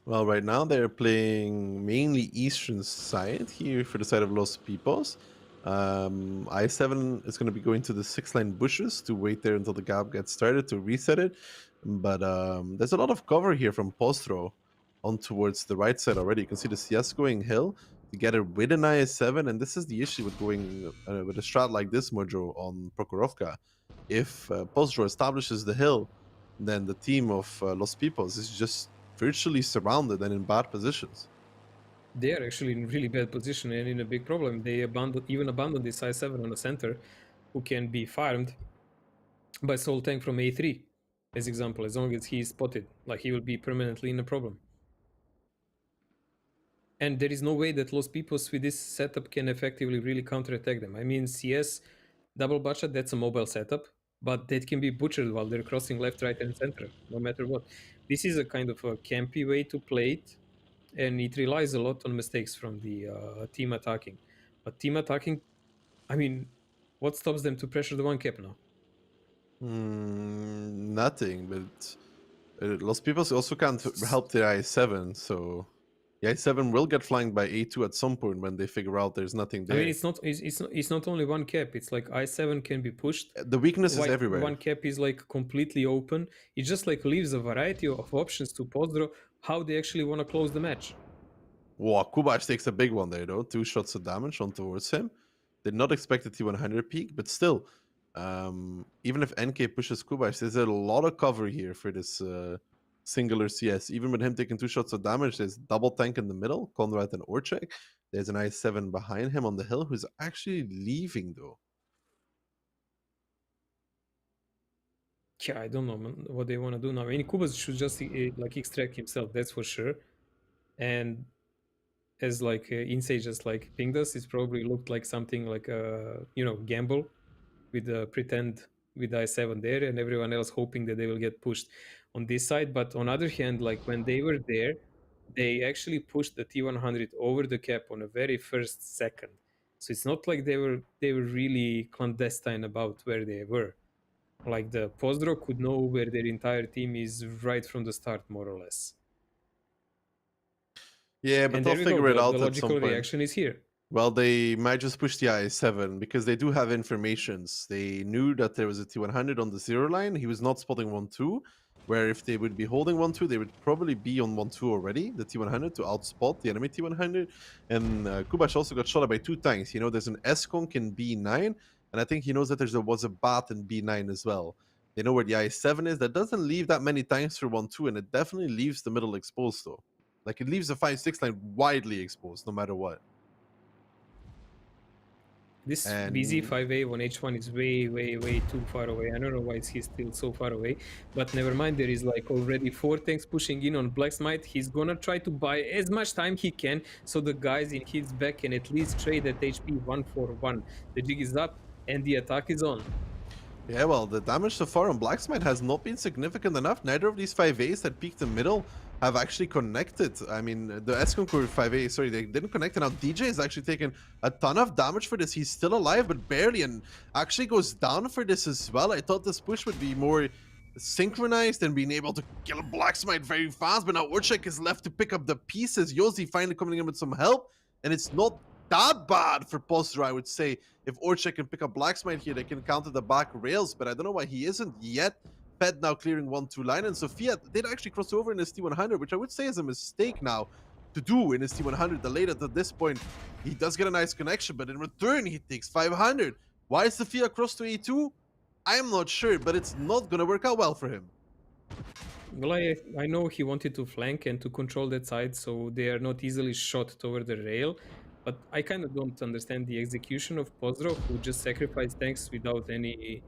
Speaker 3: Well, right now they're playing mainly eastern side here for the side of Los Pipos. I7 is going to be going to the 6-line bushes to wait there until the gap gets started to reset it. But there's a lot of cover here from Postro on towards the right side already. You can see the CS going hill together with an IS7, and this is the issue with going with a strat like this, Mojo, on Prokhorovka. If Postro establishes the hill, then the team of Los Pipos is just virtually surrounded and in bad positions.
Speaker 4: They are actually in really bad position and in a big problem. They even abandoned this I7 on the center, who can be farmed by Soul Tank from A3, as example, as long as he is spotted. Like, he will be permanently in a problem. And there is no way that Los Pipos with this setup can effectively really counterattack them. I mean, CS double butcher, that's a mobile setup, but that can be butchered while they're crossing left, right, and center, no matter what. This is a kind of a campy way to play it, and it relies a lot on mistakes from the team attacking. But team attacking, I mean, what stops them to pressure the 1-cap now?
Speaker 3: Nothing, but Los Pipos also can't help the I7, so the I7 will get flanked by A2 at some point when they figure out there's nothing there.
Speaker 4: I mean, it's not only 1-cap. It's like I7 can be pushed.
Speaker 3: The weakness is everywhere.
Speaker 4: 1-cap is like completely open. It just like leaves a variety of options to Pozdro how they actually want to close the match.
Speaker 3: Wow, Kubash takes a big one there though. 2 shots of damage on towards him. Did not expect the T100 peak, but still, even if NK pushes Kubash, there's a lot of cover here for this singular CS. Even with him taking 2 shots of damage, there's double tank in the middle, Konrad and Orchek. There's an I7 behind him on the hill who's actually leaving though.
Speaker 4: Yeah, I don't know what they want to do now. I mean, Kubas should just like extract himself, that's for sure. And as like Insei just like pinged us, it probably looked like something like a gamble with a pretend with I7 there, and everyone else hoping that they will get pushed on this side. But on other hand, like when they were there, they actually pushed the T100 over the cap on a very first second. So it's not like they were really clandestine about where they were. Like, the Pozdro could know where their entire team is right from the start, more or less.
Speaker 3: Yeah, but
Speaker 4: And
Speaker 3: they'll
Speaker 4: there we
Speaker 3: figure
Speaker 4: go.
Speaker 3: it out
Speaker 4: The
Speaker 3: at some
Speaker 4: logical
Speaker 3: point.
Speaker 4: reaction is here.
Speaker 3: Well, they might just push the I7 because they do have informations. They knew that there was a T100 on the 0 line. He was not spotting 1-2, where if they would be holding 1-2, they would probably be on 1-2 already, the T100, to outspot the enemy T100. And Kubash also got shot at by 2 tanks. There's an S-Conk in B9, and I think he knows that there was a Bat in B9 as well. They know where the I7 is. That doesn't leave that many tanks for 1-2, and it definitely leaves the middle exposed, though. Like, it leaves the 5-6 line widely exposed, no matter what.
Speaker 4: This BZ5A on H1 is way, way, way too far away. I don't know why he's still so far away. But never mind, there is like already 4 tanks pushing in on Black Smite. He's gonna try to buy as much time he can so the guys in his back can at least trade at HP 1-4-1. The jig is up and the attack is on.
Speaker 3: Yeah, well, the damage so far on Black Smite has not been significant enough. Neither of these 5As that peaked in middle have actually connected. I mean, the Esconcourt 5A, sorry, they didn't connect. And now DJ is actually taking a ton of damage for this. He's still alive, but barely, and actually goes down for this as well. I thought this push would be more synchronized and being able to kill a Blacksmite very fast, but now Orchek is left to pick up the pieces. Yosi finally coming in with some help, and it's not that bad for Poster, I would say. If Orchek can pick up Blacksmite here, they can counter the back rails, but I don't know why he isn't yet. Fed now clearing 1-2 line, and Sophia did actually cross over in his T100, which I would say is a mistake now to do in his T100. Delayed at this point, he does get a nice connection, but in return, he takes 500. Why is Sophia cross to A2? I'm not sure, but it's not going to work out well for him.
Speaker 4: Well, I know he wanted to flank and to control that side, so they are not easily shot toward the rail. But I kind of don't understand the execution of Pozdro, who just sacrificed tanks without any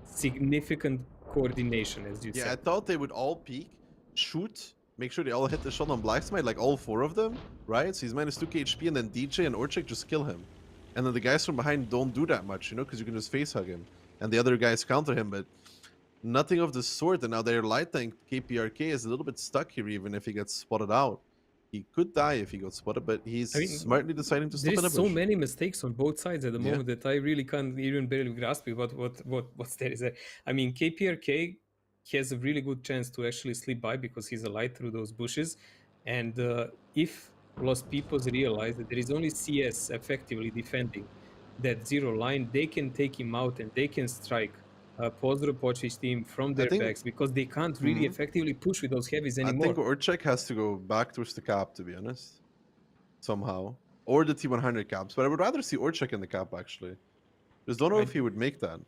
Speaker 4: significant coordination, as you said.
Speaker 3: Yeah, I thought they would all peek, shoot, make sure they all hit the shot on Blacksmite, like all 4 of them, right? So he's minus 2k HP, and then DJ and Orchek just kill him. And then the guys from behind don't do that much, you know, because you can just face hug him. And the other guys counter him, but nothing of the sort. And now their light tank, KPRK, is a little bit stuck here, even if he gets spotted out. He could die if he got spotted, but he's smartly deciding to stop in a bush.
Speaker 4: There's so many mistakes on both sides at the moment that I really can't even barely grasp what's there is there. I mean, KPRK has a really good chance to actually slip by because he's a light through those bushes. And if Los Pipos realize that there is only CS effectively defending that 0 line, they can take him out and they can strike Pozdro Poci's team from their backs because they can't really effectively push with those heavies anymore.
Speaker 3: I think Orchek has to go back towards the cap, to be honest. Somehow. Or the T100 caps. But I would rather see Orchek in the cap, actually. Just don't know if he would make that.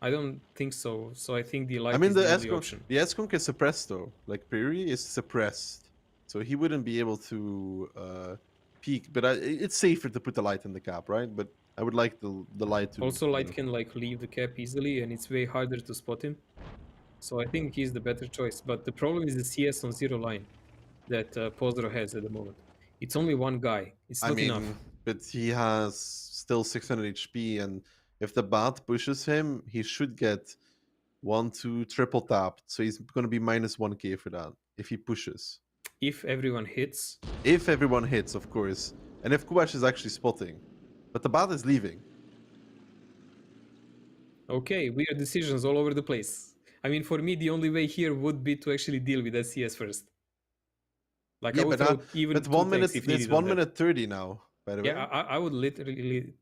Speaker 4: I don't think so. So I think the light
Speaker 3: is
Speaker 4: the only option.
Speaker 3: The Esconk is suppressed, though. Like, Piri is suppressed. So he wouldn't be able to peek. But it's safer to put the light in the cap, right? But I would like the light to...
Speaker 4: Also, light can like leave the cap easily, and it's way harder to spot him. So I think he's the better choice. But the problem is the CS on 0 line that Pozdro has at the moment. It's only one guy. It's not enough.
Speaker 3: But he has still 600 HP, and if the bat pushes him, he should get 1-2 triple tapped. So he's going to be minus 1k for that if he pushes.
Speaker 4: If everyone hits.
Speaker 3: If everyone hits, of course. And if Kubash is actually spotting. But the bat is leaving.
Speaker 4: Okay, weird decisions all over the place. I mean, for me, the only way here would be to actually deal with that CS first. Like, I would throw even
Speaker 3: it's 1 minute. It's 1 minute 30 now. By the way.
Speaker 4: Yeah, I would literally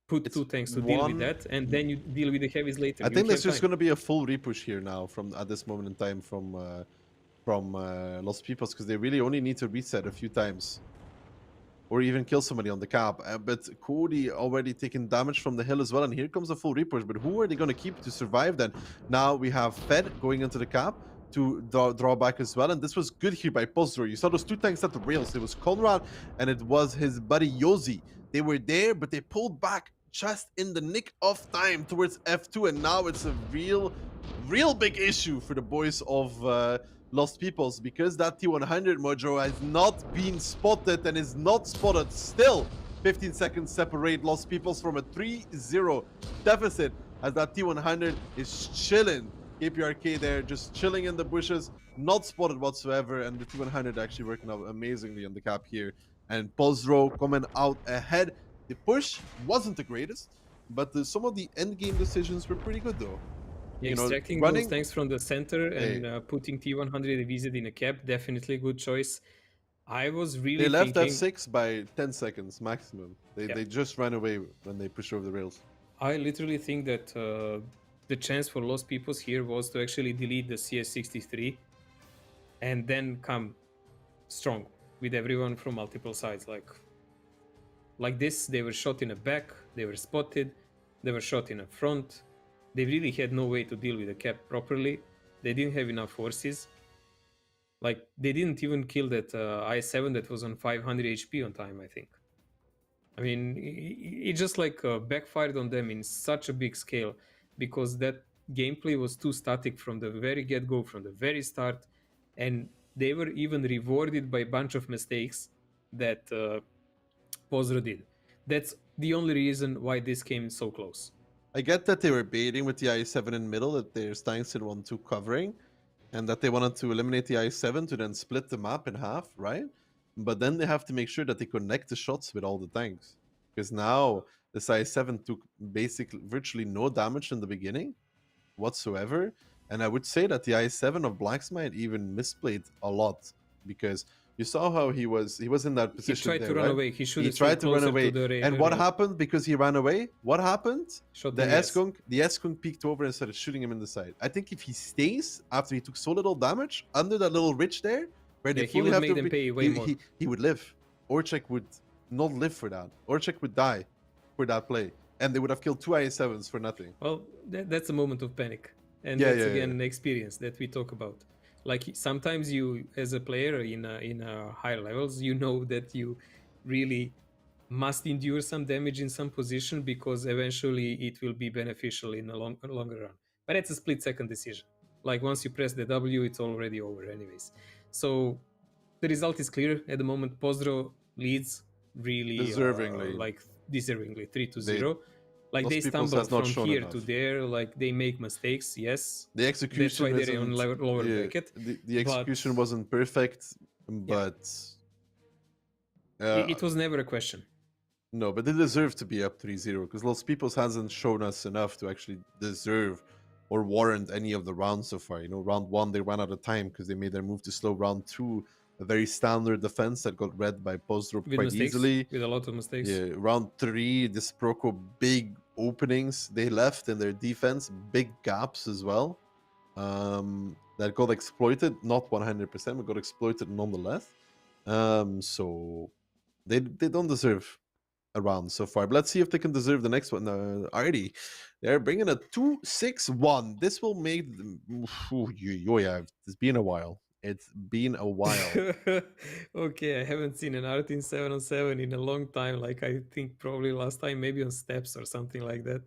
Speaker 4: put 2 tanks to deal with that, and then you deal with the heavies later.
Speaker 3: I think there's just going to be a full repush here now from at this moment in time from Los Pipos, because they really only need to reset a few times. Or even kill somebody on the cap. But Cody already taking damage from the hill as well. And here comes a full repush. But who are they going to keep to survive then? Now we have Fed going into the cap to draw back as well. And this was good here by Pozdro. You saw those 2 tanks at the rails. It was Conrad and it was his buddy Yosi. They were there, but they pulled back just in the nick of time towards F2. And now it's a real big issue for the boys of... Lost Peoples, because that T100 Mojo has not been spotted and is not spotted still. 15 seconds separate Lost Peoples from a 3-0 deficit as that T100 is chilling. KPRK there just chilling in the bushes, not spotted whatsoever, and the T100 actually working out amazingly on the cap here. And Pozdro coming out ahead. The push wasn't the greatest, but some of the end game decisions were pretty good though.
Speaker 4: Yeah, extracting those tanks from the center and putting T100 VZ in a cap, definitely a good choice. I was really
Speaker 3: They left F6 by 10 seconds maximum. They just ran away when they pushed over the rails.
Speaker 4: I literally think that the chance for Lost Pipos here was to actually delete the CS63 and then come strong with everyone from multiple sides. Like this, they were shot in the back, they were spotted, they were shot in the front. They really had no way to deal with the cap properly. They didn't have enough forces. Like, they didn't even kill that I7 that was on 500 HP on time, I think. I mean, it just like backfired on them in such a big scale because that gameplay was too static from the very get-go, from the very start. And they were even rewarded by a bunch of mistakes that Pozdro did. That's the only reason why this came so close.
Speaker 3: I get that they were baiting with the I7 in middle, that their tanks in 1-2 covering, and that they wanted to eliminate the i7 to then split the map in half, right? But then they have to make sure that they connect the shots with all the tanks, because now this i7 took basically virtually no damage in the beginning whatsoever, and I would say that the i7 of Blacksmite even misplayed a lot, because you saw how he was in that
Speaker 4: He
Speaker 3: position.
Speaker 4: tried
Speaker 3: there,
Speaker 4: to run
Speaker 3: right?
Speaker 4: away. He should
Speaker 3: He
Speaker 4: have
Speaker 3: tried to run
Speaker 4: closer
Speaker 3: away,
Speaker 4: to the
Speaker 3: and what
Speaker 4: rail.
Speaker 3: happened because he ran away? What happened?
Speaker 4: Shot
Speaker 3: The
Speaker 4: him, yes.
Speaker 3: S-Kunk peeked over and started shooting him in the side. I think if he stays after he took so little damage under that little ridge there, where they
Speaker 4: Yeah, he
Speaker 3: fully
Speaker 4: would
Speaker 3: have
Speaker 4: make
Speaker 3: to
Speaker 4: them pay way more.
Speaker 3: he would live. Orchek would not live for that. Orchek would die for that play, and they would have killed 2 IS7s for nothing.
Speaker 4: Well, that's a moment of panic, and
Speaker 3: Yeah,
Speaker 4: that's
Speaker 3: yeah,
Speaker 4: again
Speaker 3: yeah.
Speaker 4: an experience that we talk about. Like sometimes you, as a player in higher levels, you know that you really must endure some damage in some position because eventually it will be beneficial in a longer run. But it's a split-second decision. Like once you press the W, it's already over anyways. So the result is clear at the moment. Pozdro leads really deservingly 3-0. Like
Speaker 3: Los
Speaker 4: they
Speaker 3: Peoples
Speaker 4: stumble
Speaker 3: has not
Speaker 4: from
Speaker 3: shown
Speaker 4: here
Speaker 3: enough.
Speaker 4: to there. Like they make mistakes. Yes,
Speaker 3: The execution
Speaker 4: that's why they're on
Speaker 3: isn't-
Speaker 4: lower
Speaker 3: yeah,
Speaker 4: bracket.
Speaker 3: the execution wasn't perfect, but
Speaker 4: It was never a question.
Speaker 3: no, but they deserve to be up 3-0 because Los Peoples hasn't shown us enough to actually deserve or warrant any of the rounds so far. You know, round 1 they ran out of time because they made their move to slow. Round 2, a very standard defense that got read by Pozdro
Speaker 4: With
Speaker 3: quite
Speaker 4: mistakes,
Speaker 3: easily.
Speaker 4: with a lot of mistakes.
Speaker 3: Yeah, round 3, this Proco big openings they left in their defense, big gaps as well. That got exploited, not 100%, but got exploited nonetheless. So they don't deserve a round so far. But let's see if they can deserve the next one. Already, they're bringing a 2-6-1. This will make them. Yeah, it's been a while. It's been a while.
Speaker 4: Okay, I haven't seen an art in 7-on-7 in a long time. Like I think probably last time maybe on steps or something like that.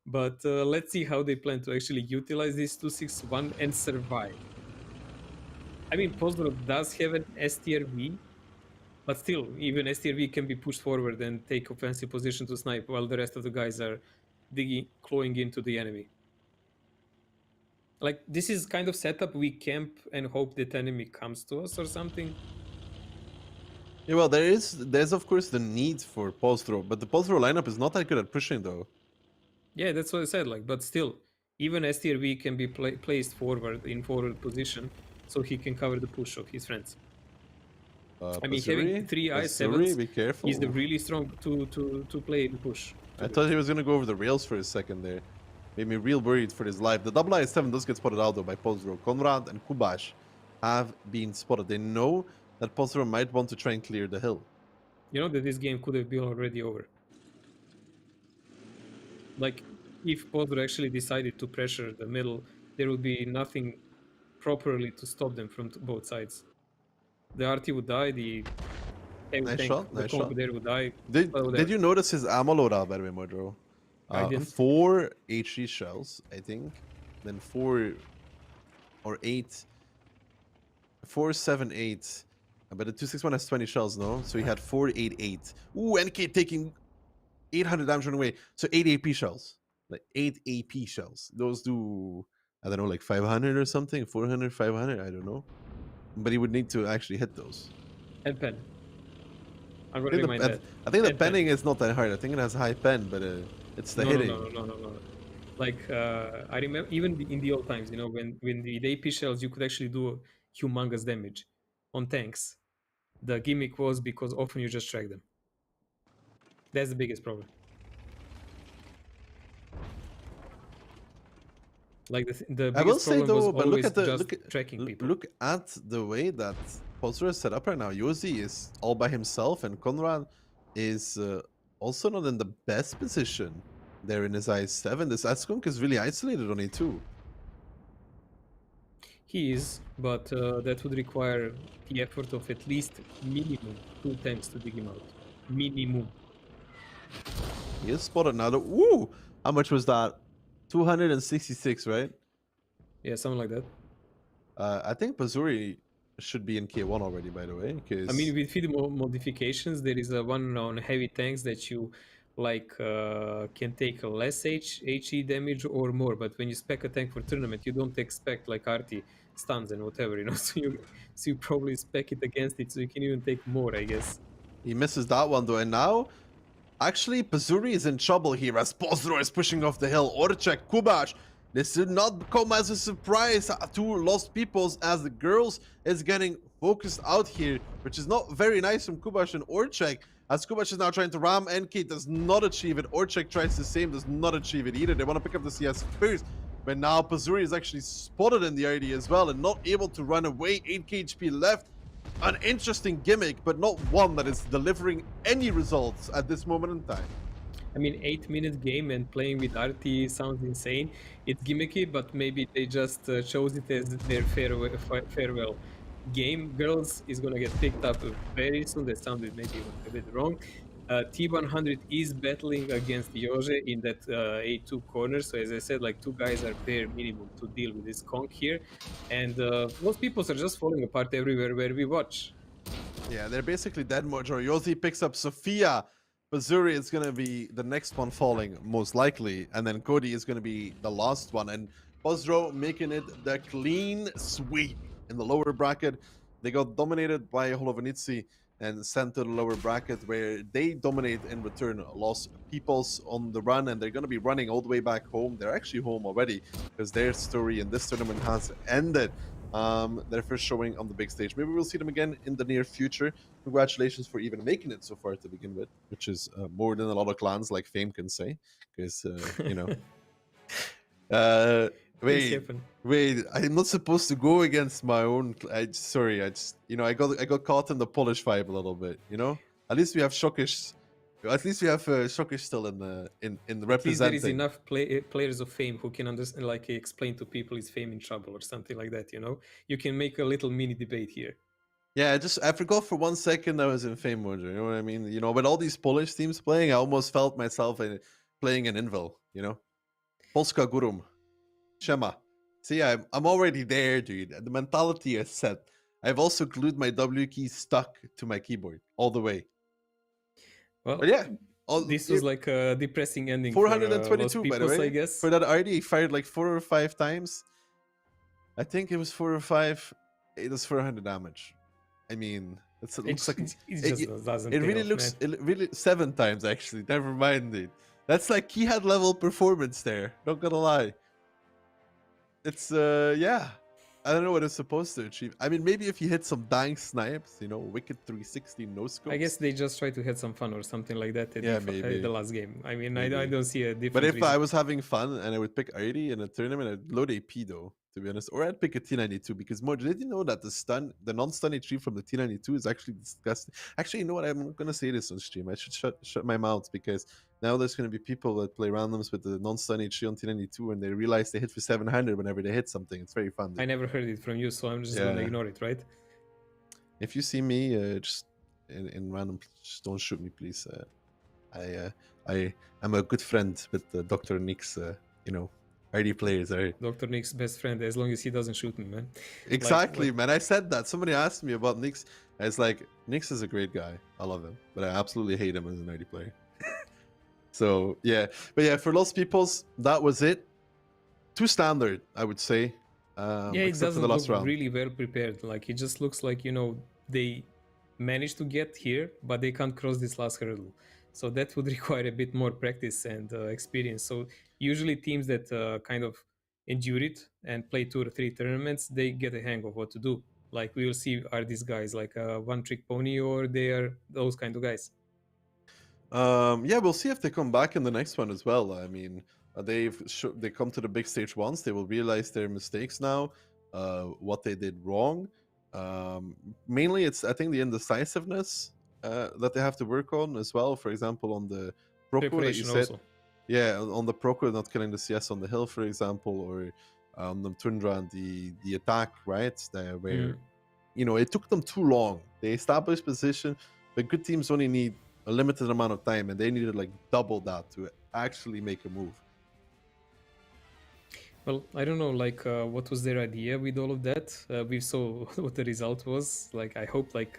Speaker 4: But let's see how they plan to actually utilize this 2-6-1 and survive. I mean, Pozdro does have an STRV, but still, even STRV can be pushed forward and take offensive position to snipe while the rest of the guys are clawing into the enemy. Like, this is kind of setup we camp and hope that enemy comes to us or something.
Speaker 3: Yeah, well, there's of course the need for Pozdro, but the Pozdro lineup is not that good at pushing though.
Speaker 4: Yeah, that's what I said. Like, but still, even STRV can be placed forward in forward position, so he can cover the push of his friends. I mean, having 3 i7s
Speaker 3: be careful.
Speaker 4: is really strong to play the push.
Speaker 3: I thought he was gonna go over the rails for a second there. Made me real worried for his life. The double i7 does get spotted out though by Pozdro. Konrad and Kubash have been spotted. They know that Pozdro might want to try and clear the hill.
Speaker 4: You know that this game could have been already over. Like, if Pozdro actually decided to pressure the middle, there would be nothing properly to stop them from both sides. The RT would die, the
Speaker 3: Nice shot, nice shot.
Speaker 4: there would die.
Speaker 3: Did you notice his ammo loadout, by the way, Modro?
Speaker 4: I didn't.
Speaker 3: 4 HE shells, I think. Then 4 or 8. 4, 7, 8. But the 261 has 20 shells, no? So he had 4, 8, 8. Ooh, NK taking 800 damage away. So 8 AP shells. Like 8 AP shells. Those do, I don't know, like 500 or something? 400, 500? I don't know. But he would need to actually hit those.
Speaker 4: And pen. I'm gonna remind that.
Speaker 3: I think the penning is not that hard. I think it has high pen, but it's the hitting.
Speaker 4: No. Like, I remember even in the old times, you know, when the AP shells, you could actually do humongous damage on tanks. The gimmick was because often you just track them. That's the biggest problem. Like the biggest problem was always just tracking people.
Speaker 3: Look at the way that Pozdro is set up right now. Yosi is all by himself, and Konrad is also not in the best position there in his i7. This S-Kunk is really isolated on A2.
Speaker 4: He is, but that would require the effort of at least minimum 2 tanks to dig him out. Minimum.
Speaker 3: He is spotted now. Ooh! How much was that? 266, right?
Speaker 4: Yeah, something like that.
Speaker 3: I think Pazuri should be in K1 already, by the way. Cause...
Speaker 4: I mean, with feed modifications, there is a one on heavy tanks that you like can take less HE damage or more. But when you spec a tank for tournament, you don't expect like Arty stuns and whatever, you know. So you probably spec it against it, so you can even take more, I guess.
Speaker 3: He misses that one though, and now actually Pazuri is in trouble here as Pozdro is pushing off the hill. Orchek, Kubash. This did not come as a surprise to Lost Peoples as the girls is getting focused out here, which is not very nice from Kubash and Orchek. As Kubash is now trying to ram, NK does not achieve it. Orchek tries the same, does not achieve it either. They want to pick up the CS first, but now Pazuri is actually spotted in the ID as well and not able to run away. 8k HP left. An interesting gimmick, but not one that is delivering any results at this moment in time.
Speaker 4: I mean, 8-minute game and playing with RT sounds insane. It's gimmicky, but maybe they just chose it as their farewell game. Girls is gonna get picked up very soon. That sounded maybe a bit wrong. T100 is battling against Yoje in that A2 corner. So as I said, like, two guys are bare minimum to deal with this conk here. And most people are just falling apart everywhere where we watch.
Speaker 3: Yeah, they're basically dead, Mojo. Yozi picks up Sophia. Pazuri is going to be the next one falling, most likely. And then Cody is going to be the last one. And Pozdro making it the clean sweep in the lower bracket. They got dominated by Holovanitsi and sent to the lower bracket where they dominate in return. Lost Peoples on the run, and they're going to be running all the way back home. They're actually home already because their story in this tournament has ended. Their first showing on the big stage. Maybe we'll see them again in the near future. Congratulations for even making it so far to begin with, which is more than a lot of clans like Fame can say, because you know. Wait, I'm not supposed to go against my own. Sorry, I just, you know, I got caught in the Polish vibe a little bit. You know, at least we have Shokish. At least we have Shokish still in the representing.
Speaker 4: At least there is enough players of Fame who can understand, like, explain to people is Fame in trouble or something like that. You know, you can make a little mini debate here.
Speaker 3: Yeah, I forgot for 1 second I was in Fame mode. You know what I mean? You know, with all these Polish teams playing, I almost felt myself playing in Invil. You know, Polska Gurum, Shema. See, I'm already there, dude. The mentality is set. I've also glued my W key stuck to my keyboard all the way.
Speaker 4: Well,
Speaker 3: but yeah,
Speaker 4: this was like a depressing ending.
Speaker 3: 422,
Speaker 4: for
Speaker 3: by the way.
Speaker 4: I guess.
Speaker 3: For that RD, he fired like 4 or 5 times. I think it was 4 or 5. It does 400 damage. I mean, it looks like it really looks. It really 7 times actually. Never mind, dude. That's like key head level performance there. Not gonna lie. It's yeah. I don't know what it's supposed to achieve. I mean, maybe if you hit some dang snipes, you know, wicked 360 no scope.
Speaker 4: I guess they just try to hit some fun or something like that. Maybe the last game. I mean, I don't see a difference.
Speaker 3: But if I was having fun and I would pick Artie in a tournament, I'd load AP though, to be honest, or I'd pick a T92 because Mojo, did you know that the non-stun tree from the T92 is actually disgusting? Actually, you know what? I'm gonna say this on stream. I should shut my mouth because now there's gonna be people that play randoms with the non-stun tree on T92 and they realize they hit for 700 whenever they hit something. It's very fun.
Speaker 4: I never heard it from you, so I'm just gonna ignore it, right?
Speaker 3: If you see me just in random, just don't shoot me, please. I'm a good friend with Dr. Nick's, you know, RD players are.
Speaker 4: Dr. Nick's best friend, as long as he doesn't shoot me, man.
Speaker 3: Exactly, man. I said that. Somebody asked me about Nix. I was like, Nix is a great guy. I love him, but I absolutely hate him as an RD player. So yeah, but yeah, for Lost Peoples, that was it. Too standard, I would say.
Speaker 4: Yeah, it doesn't look really well prepared. Like, it just looks like, you know, they managed to get here, but they can't cross this last hurdle. So that would require a bit more practice and experience. So usually teams that kind of endure it and play 2 or 3 tournaments, they get a hang of what to do. Like, we will see, are these guys like a one-trick pony or they are those kind of guys?
Speaker 3: Yeah, we'll see if they come back in the next one as well. I mean, they come to the big stage once. They will realize their mistakes now, what they did wrong. Mainly, it's, I think, the indecisiveness that they have to work on as well. For example, on the Proco that you said, also. Yeah, on the Proco, not killing the CS on the hill, for example, or on the Tundra and the attack, right? Where you know, it took them too long. They established position, but good teams only need a limited amount of time, and they needed like double that to actually make a move.
Speaker 4: Well, I don't know, like, what was their idea with all of that? We saw what the result was. Like, I hope, like,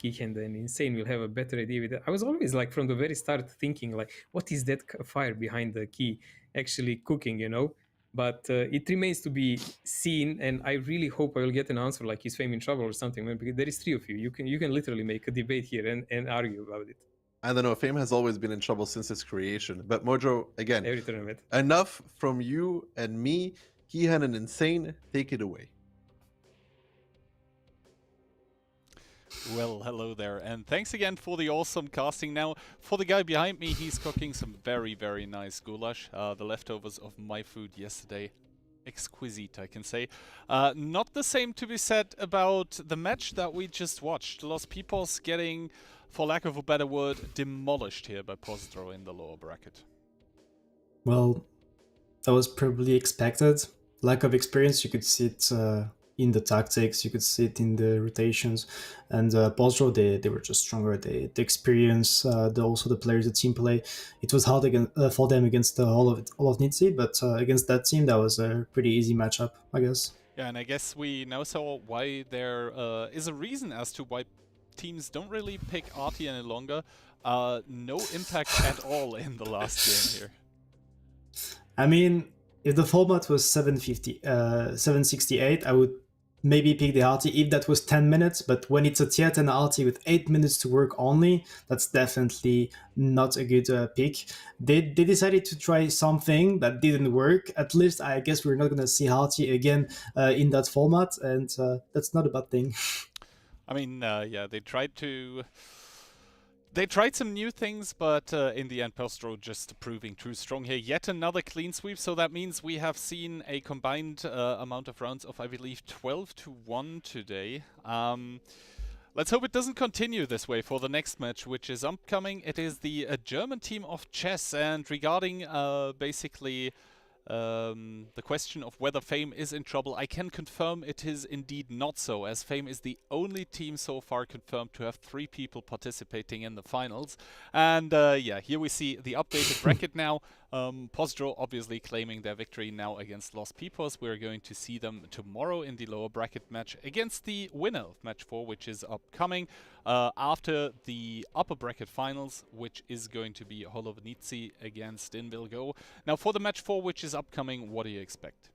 Speaker 4: Geekend and Insane will have a better idea with it. I was always, like, from the very start thinking, like, what is that fire behind the key actually cooking, you know? But it remains to be seen, and I really hope I will get an answer like, is Fame in trouble or something? Because there is 3 of you. You can literally make a debate here and argue about it.
Speaker 3: I don't know, Fame has always been in trouble since its creation. But Mojo, again,
Speaker 4: Every tournament.
Speaker 3: enough from you and me. He had an insane. Take it away.
Speaker 1: Well, hello there, and thanks again for the awesome casting. Now, for the guy behind me, he's cooking some very, very nice goulash. The leftovers of my food yesterday. Exquisite, I can say. Not the same to be said about the match that we just watched. Los Pipos getting, for lack of a better word, demolished here by Postro in the lower bracket.
Speaker 2: Well, that was probably expected. Lack of experience, you could see it in the tactics, you could see it in the rotations, and Postro, they were just stronger. The experience, also the players, the team play, it was hard for them against all of Nitsi, but against that team, that was a pretty easy matchup, I guess.
Speaker 1: Yeah, and I guess we now saw why there is a reason as to why teams don't really pick Artie any longer. No impact at all in the last game here.
Speaker 2: I mean, if the format was 768, I would maybe pick the Artie if that was 10 minutes, but when it's a tier 10 Artie with 8 minutes to work only, that's definitely not a good pick. They decided to try something that didn't work. At least I guess we're not going to see Artie again in that format, and that's not a bad thing.
Speaker 1: I mean, yeah, they tried some new things, but in the end, Postro just proving too strong here. Yet another clean sweep, so that means we have seen a combined amount of rounds of, I believe, 12-1 today. Let's hope it doesn't continue this way for the next match, which is upcoming. It is the German team of chess, and regarding basically the question of whether Fame is in trouble, I can confirm it is indeed not so, as Fame is the only team so far confirmed to have 3 people participating in the finals. And yeah, here we see the updated bracket now. Postro obviously claiming their victory now against Los Pipos. We're going to see them tomorrow in the lower bracket match against the winner of match 4, which is upcoming after the upper bracket finals, which is going to be Holovnitsi against Invilgo. Now for the match 4, which is upcoming, what do you expect?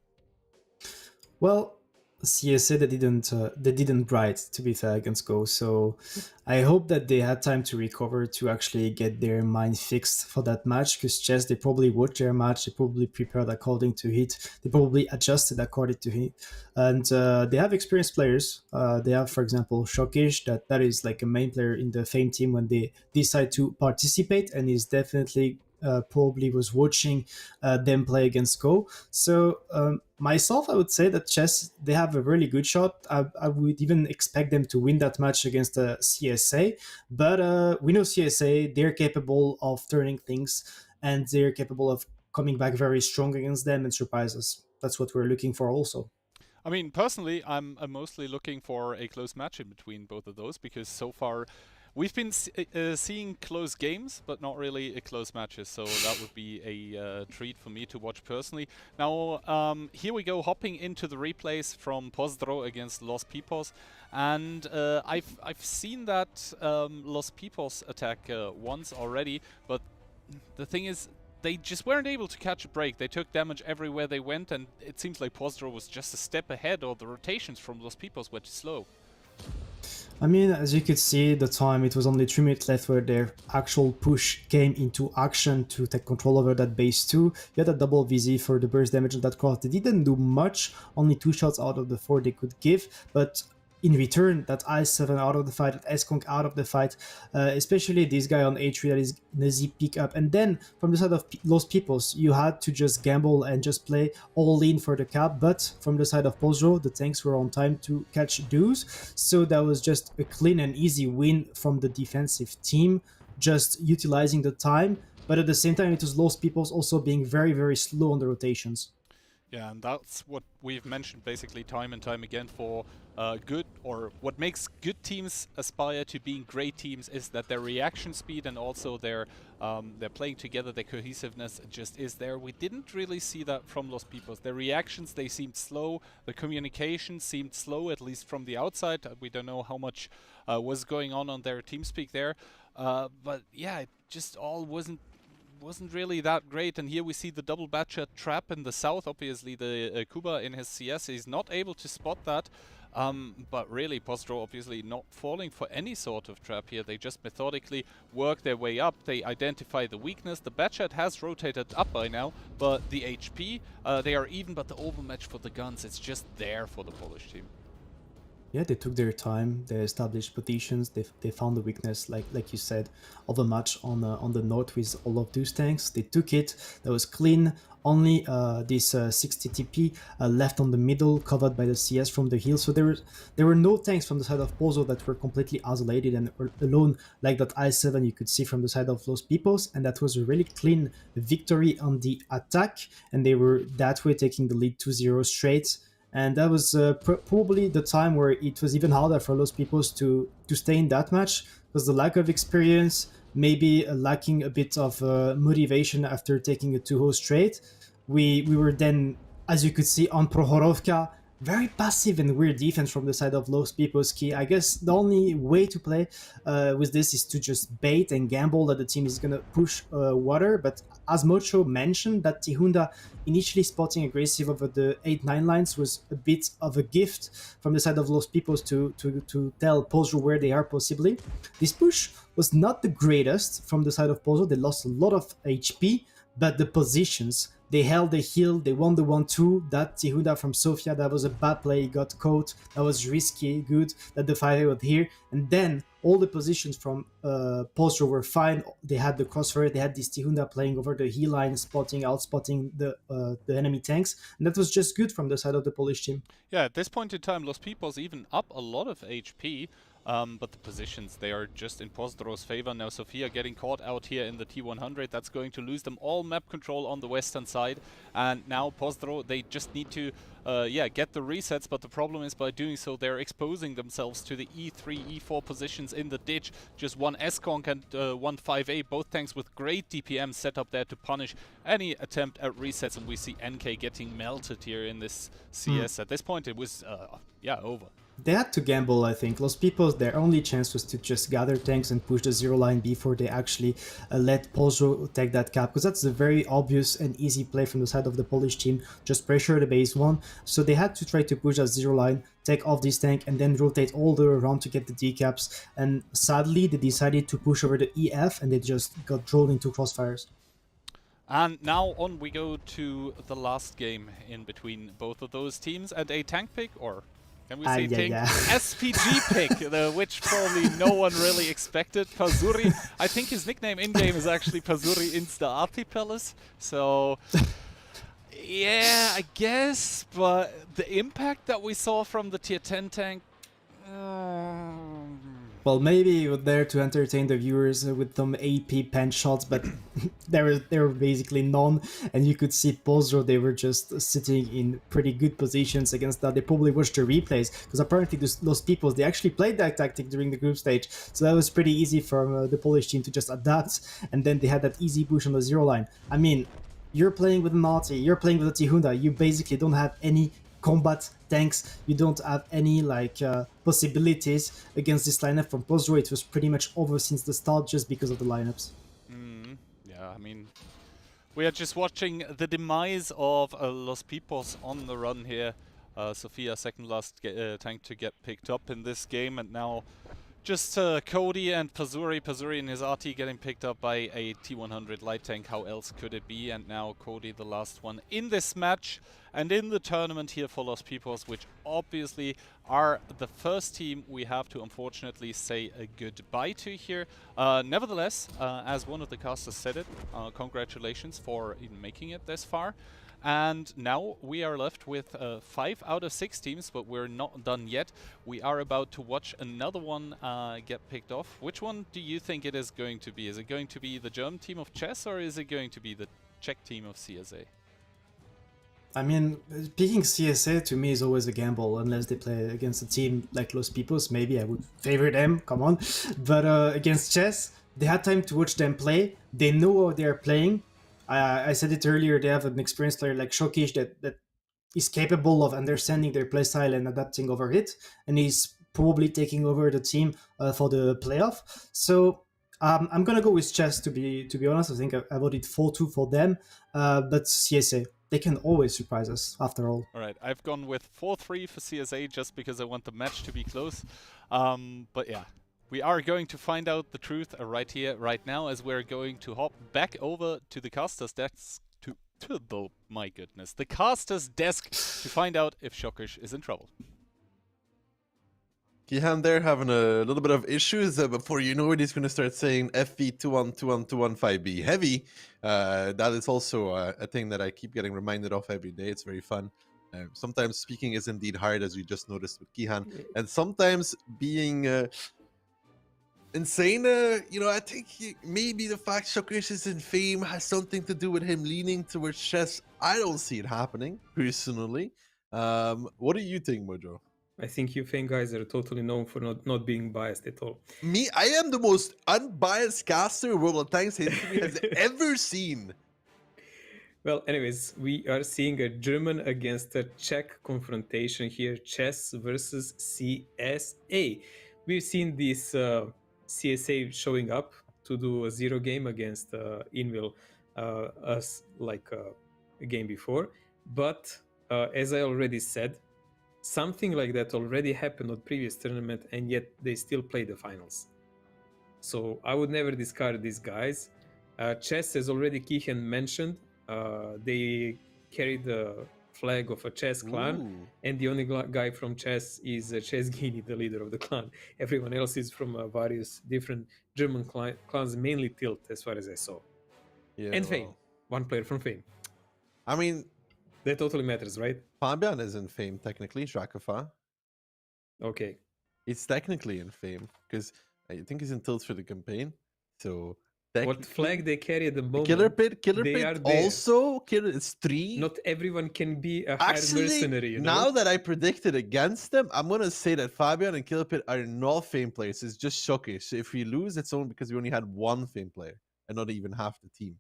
Speaker 2: Well, CSA they didn't write, to be fair, against Go, so I hope that they had time to recover to actually get their mind fixed for that match, because chess, they probably watched their match, they probably prepared according to it, they probably adjusted according to it, and they have experienced players. They have, for example, Shokish, that is like a main player in the Fame team when they decide to participate, and is definitely probably was watching them play against Go. So myself, I would say that chess, they have a really good shot. I would even expect them to win that match against CSA. But we know CSA, they're capable of turning things, and they're capable of coming back very strong against them and surprise us. That's what we're looking for also.
Speaker 1: I mean, personally, I'm mostly looking for a close match in between both of those, because so far we've been seeing close games, but not really close matches, so that would be a treat for me to watch personally. Now, here we go, hopping into the replays from Postro against Los Pipos, and I've seen that Los Pipos attack once already, but the thing is, they just weren't able to catch a break. They took damage everywhere they went, and it seems like Postro was just a step ahead, or the rotations from Los Pipos were too slow.
Speaker 2: I mean, as you could see, the time, it was only 3 minutes left where their actual push came into action to take control over that base 2. You had a double VZ for the burst damage on that cross. They didn't do much, only 2 shots out of the 4 they could give, but in return, that I7 out of the fight, that S-Conk out of the fight, especially this guy on A3 that is Nazi pick up. And then from the side of Los Pipos, you had to just gamble and just play all in for the cap. But from the side of Postro, the tanks were on time to catch dues. So that was just a clean and easy win from the defensive team, just utilizing the time. But at the same time, it was Los Pipos also being very, very slow on the rotations.
Speaker 1: Yeah, and that's what we've mentioned basically time and time again for good, or what makes good teams aspire to being great teams, is that their reaction speed and also their playing together, their cohesiveness just is there. We didn't really see that from Los Pipos. Their reactions, they seemed slow. The communication seemed slow, at least from the outside. We don't know how much was going on their TeamSpeak there. But yeah, it just all wasn't wasn't really that great. And here we see the double Batcher trap in the south. Obviously, the Kuba in his CS, he's not able to spot that. But really, Postro obviously not falling for any sort of trap here. They just methodically work their way up. They identify the weakness. The Batchat has rotated up by now, but the HP, they are even, but the overmatch for the guns, it's just there for the Polish team.
Speaker 2: Yeah, they took their time. They established positions. They found the weakness, like you said, of a match on the north with all of those tanks. They took it. That was clean. Only this 60 TP left on the middle, covered by the CS from the hill. So there were no tanks from the side of Pozo that were completely isolated and alone, like that I7 you could see from the side of Los Pipos. And that was a really clean victory on the attack. And they were that way taking the lead 2-0 straight. And that was probably the time where it was even harder for Los Pipos to stay in that match, because the lack of experience, maybe lacking a bit of motivation after taking a 2-0 straight. We were then, as you could see on Prohorovka, very passive and weird defense from the side of Los Pipos key. I guess the only way to play with this is to just bait and gamble that the team is going to push water. But as Mocho mentioned, that Tihunda initially spotting aggressive over the 8-9 lines was a bit of a gift from the side of Los Pipos to tell Pozo where they are possibly. This push was not the greatest from the side of Pozo. They lost a lot of HP, but the positions, they held the hill, they won the 1-2. That Tihunda from Sofia, that was a bad play, he got caught, that was risky, good that the 5A was here. And then all the positions from Pozo were fine. They had the crossfire, they had this Tihunda playing over the hill line, outspotting the enemy tanks. And that was just good from the side of the Polish team.
Speaker 1: Yeah, at this point in time, Los Pipos even up a lot of HP. But the positions, they are just in Pozdro's favor. Now Sofia getting caught out here in the T100. That's going to lose them all map control on the western side. And now Pozdro, they just need to get the resets. But the problem is, by doing so, they're exposing themselves to the E3, E4 positions in the ditch. Just one S-Conk and one 5A, both tanks with great DPM set up there to punish any attempt at resets. And we see NK getting melted here in this CS. At this point, it was, over.
Speaker 2: They had to gamble, I think. Los Pipos, their only chance was to just gather tanks and push the 0 line before they actually let Pozo take that cap, because that's a very obvious and easy play from the side of the Polish team. Just pressure the base one. So they had to try to push that 0 line, take off this tank, and then rotate all the way around to get the decaps. And sadly, they decided to push over the EF, and they just got drawn into crossfires.
Speaker 1: And now on we go to the last game in between both of those teams, and a tank pick, or can we say tank? SPG pick, which probably no one really expected. Pazuri, I think his nickname in-game is actually Pazuri Insta Artipelis, so yeah, I guess, but the impact that we saw from the tier 10 tank,
Speaker 2: well, maybe you were there to entertain the viewers with some AP pen shots, but there were basically none. And you could see Pozdro, they were just sitting in pretty good positions against that. They probably watched the replays, because apparently those people, they actually played that tactic during the group stage. So that was pretty easy for the Polish team to just adapt. And then they had that easy push on the 0 line. I mean, you're playing with Marty, you're playing with a Tihunda, you basically don't have any combat tanks, you don't have any possibilities against this lineup from Pozdro. It was pretty much over since the start just because of the lineups.
Speaker 1: Yeah, I mean, we are just watching the demise of Los Pipos on the run here. Sofia, second last tank to get picked up in this game, and now just Cody and Pazuri in his RT getting picked up by a T100 light tank. How else could it be? And now Cody, the last one in this match and in the tournament here for Los Pipos, which obviously are the first team we have to unfortunately say a goodbye to here. Nevertheless, as one of the casters said it, congratulations for even making it this far. And now we are left with 5 out of 6 teams, but we're not done yet. We are about to watch another one get picked off. Which one do you think it is going to be? Is it going to be the German team of chess, or is it going to be the Czech team of CSA?
Speaker 2: I mean, picking CSA to me is always a gamble, unless they play against a team like Los Pipos. Maybe I would favor them, come on. But against chess, they had time to watch them play. They know how they're playing. I said it earlier, they have an experienced player like Shokish that is capable of understanding their playstyle and adapting over it, and he's probably taking over the team for the playoff. So I'm gonna go with chess to be honest. I think I voted 4-2 for them, but CSA, they can always surprise us after all.
Speaker 1: All right, I've gone with 4-3 for CSA just because I want the match to be close. But yeah, we are going to find out the truth right here, right now, as we're going to hop back over to the caster's desk my goodness, the caster's desk to find out if Shokish is in trouble.
Speaker 3: Kihan there having a little bit of issues. Before you know it, he's going to start saying FV 21215B heavy. That is also a thing that I keep getting reminded of every day. It's very fun. Sometimes speaking is indeed hard, as we just noticed with Kihan. And sometimes being insane, I think maybe the fact Shokish is in fame has something to do with him leaning towards chess. I don't see it happening, personally. What do you think, Mojo?
Speaker 4: I think you Fame guys are totally known for not being biased at all.
Speaker 3: Me, I am the most unbiased caster World of Tanks history has ever seen.
Speaker 4: Well, anyways, we are seeing a German against a Czech confrontation here, chess versus CSA. We've seen this CSA showing up to do a 0 game against Invil us like a game before. But as I already said, something like that already happened on previous tournament, and yet they still play the finals. So I would never discard these guys. Chess, as already Kihan mentioned, they carry the flag of a chess clan.
Speaker 3: Ooh.
Speaker 4: And the only guy from chess is Chess Guinea, the leader of the clan. Everyone else is from various different German clans, mainly Tilt, as far as I saw.
Speaker 3: Yeah,
Speaker 4: and Fame, one player from Fame.
Speaker 3: I mean,
Speaker 4: that totally matters, right?
Speaker 3: Fabian is in Fame, technically, Shakafa.
Speaker 4: Okay.
Speaker 3: It's technically in Fame, because I think he's in Tilt for the campaign. So,
Speaker 4: what flag they carry at the moment?
Speaker 3: Killer Pit also, it's 3.
Speaker 4: Not everyone can be a hired mercenary, you know?
Speaker 3: Now that I predicted against them, I'm going to say that Fabian and Killer Pit are not Fame players. It's just Shokish. So if we lose, it's only because we only had one Fame player and not even half the team.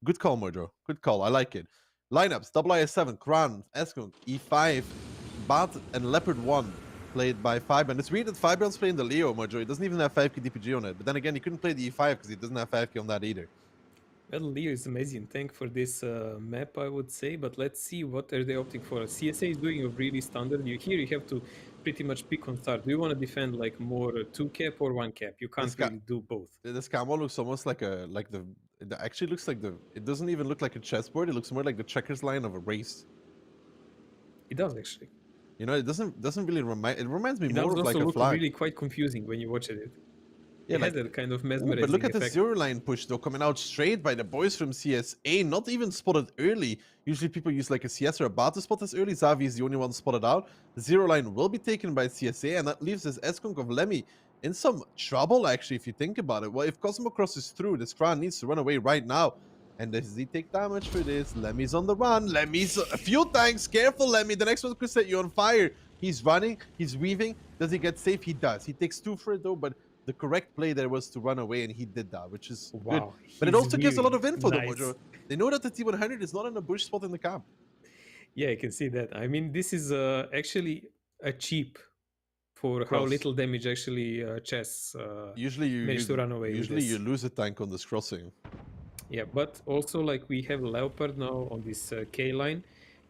Speaker 3: Good call, Mojo. Good call. I like it. Lineups: IS7, Kran, Eskunk, E5, Bat, and Leopard 1. Played by Fabian. It's weird that Fabian's playing the Leo, Mojo. He doesn't even have 5k DPG on it. But then again, he couldn't play the E5 because he doesn't have 5k on that either.
Speaker 4: Well, Leo is amazing tank for this map, I would say. But let's see what are they opting for. CSA is doing a really standard. Here you have to pretty much pick on start. Do you want to defend like more 2 cap or 1 cap? You can't really do both.
Speaker 3: This camo looks almost like it actually looks like it doesn't even look like a chessboard. It looks more like the checkers line of a race.
Speaker 4: It does actually.
Speaker 3: You know, it doesn't really remind. It reminds me more of like a flag.
Speaker 4: It also looks really quite confusing when you watch it. Yeah, it has that kind of mesmerizing
Speaker 3: but look at
Speaker 4: effect.
Speaker 3: the 0 line push though, coming out straight by the boys from CSA. Not even spotted early. Usually people use like a CS or a BAT to spot this early. Xavi is the only one spotted out. The 0 line will be taken by CSA, and that leaves this Eskunk of Lemmy in some trouble, actually, if you think about it. Well, if Cosmo crosses through, this Kran needs to run away right now. And does he take damage for this? Lemmy's on the run. Lemmy's fuel tanks. Careful, Lemmy. The next one could set you on fire. He's running. He's weaving. Does he get safe? He does. He takes 2 for it, though, but the correct play there was to run away, and he did that, which is good. But it also gives a lot of info, though, Mojo. They know that the T100 is not in a bush spot in the camp.
Speaker 4: Yeah, I can see that. I mean, this is actually a cheap for how little damage actually chess managed to run away.
Speaker 3: Usually you lose a tank on this crossing.
Speaker 4: Yeah, but also like we have Leopard now on this K line,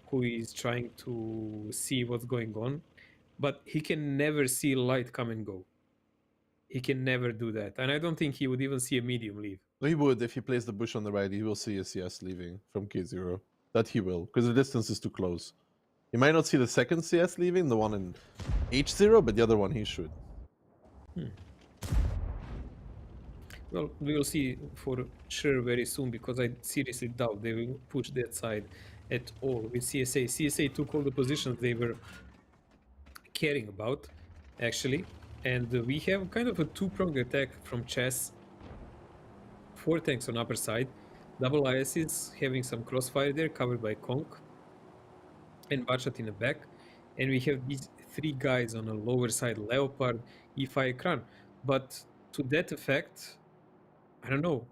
Speaker 4: who is trying to see what's going on, but he can never see light come and go. He can never do that, and I don't think he would even see a medium leave.
Speaker 3: No, he would. If he plays the bush on the right, he will see a CS leaving from K0. That he will, because the distance is too close. He might not see the second CS leaving, the one in H0, but the other one he should.
Speaker 4: Well, we will see for sure very soon, because I seriously doubt they will push that side at all with CSA. CSA took all the positions they were caring about, actually. And we have kind of a 2-pronged attack from chess. 4 tanks on upper side. Double IS is having some crossfire there, covered by Konk. And Bachat in the back. And we have these 3 guys on the lower side, Leopard, E5, Kran. But to that effect, I don't know.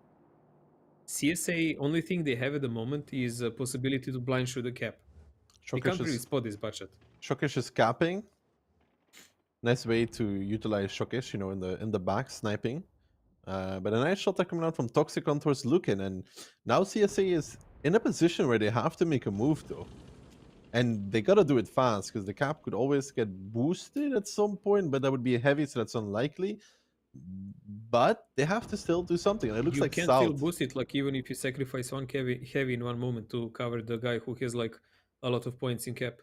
Speaker 4: CSA, only thing they have at the moment is a possibility to blind shoot the cap. They can't really spot this Bachat.
Speaker 3: Shokish is capping. Nice way to utilize Shokish, you know, in the back, sniping. But a nice shot are coming out from Toxic on towards Lukin, and now CSA is in a position where they have to make a move though. And they gotta do it fast, because the cap could always get boosted at some point, but that would be heavy, so that's unlikely. But they have to still do something. And it looks
Speaker 4: You
Speaker 3: like
Speaker 4: can
Speaker 3: South.
Speaker 4: still boost it, like even if you sacrifice one heavy in one moment to cover the guy who has like a lot of points in cap.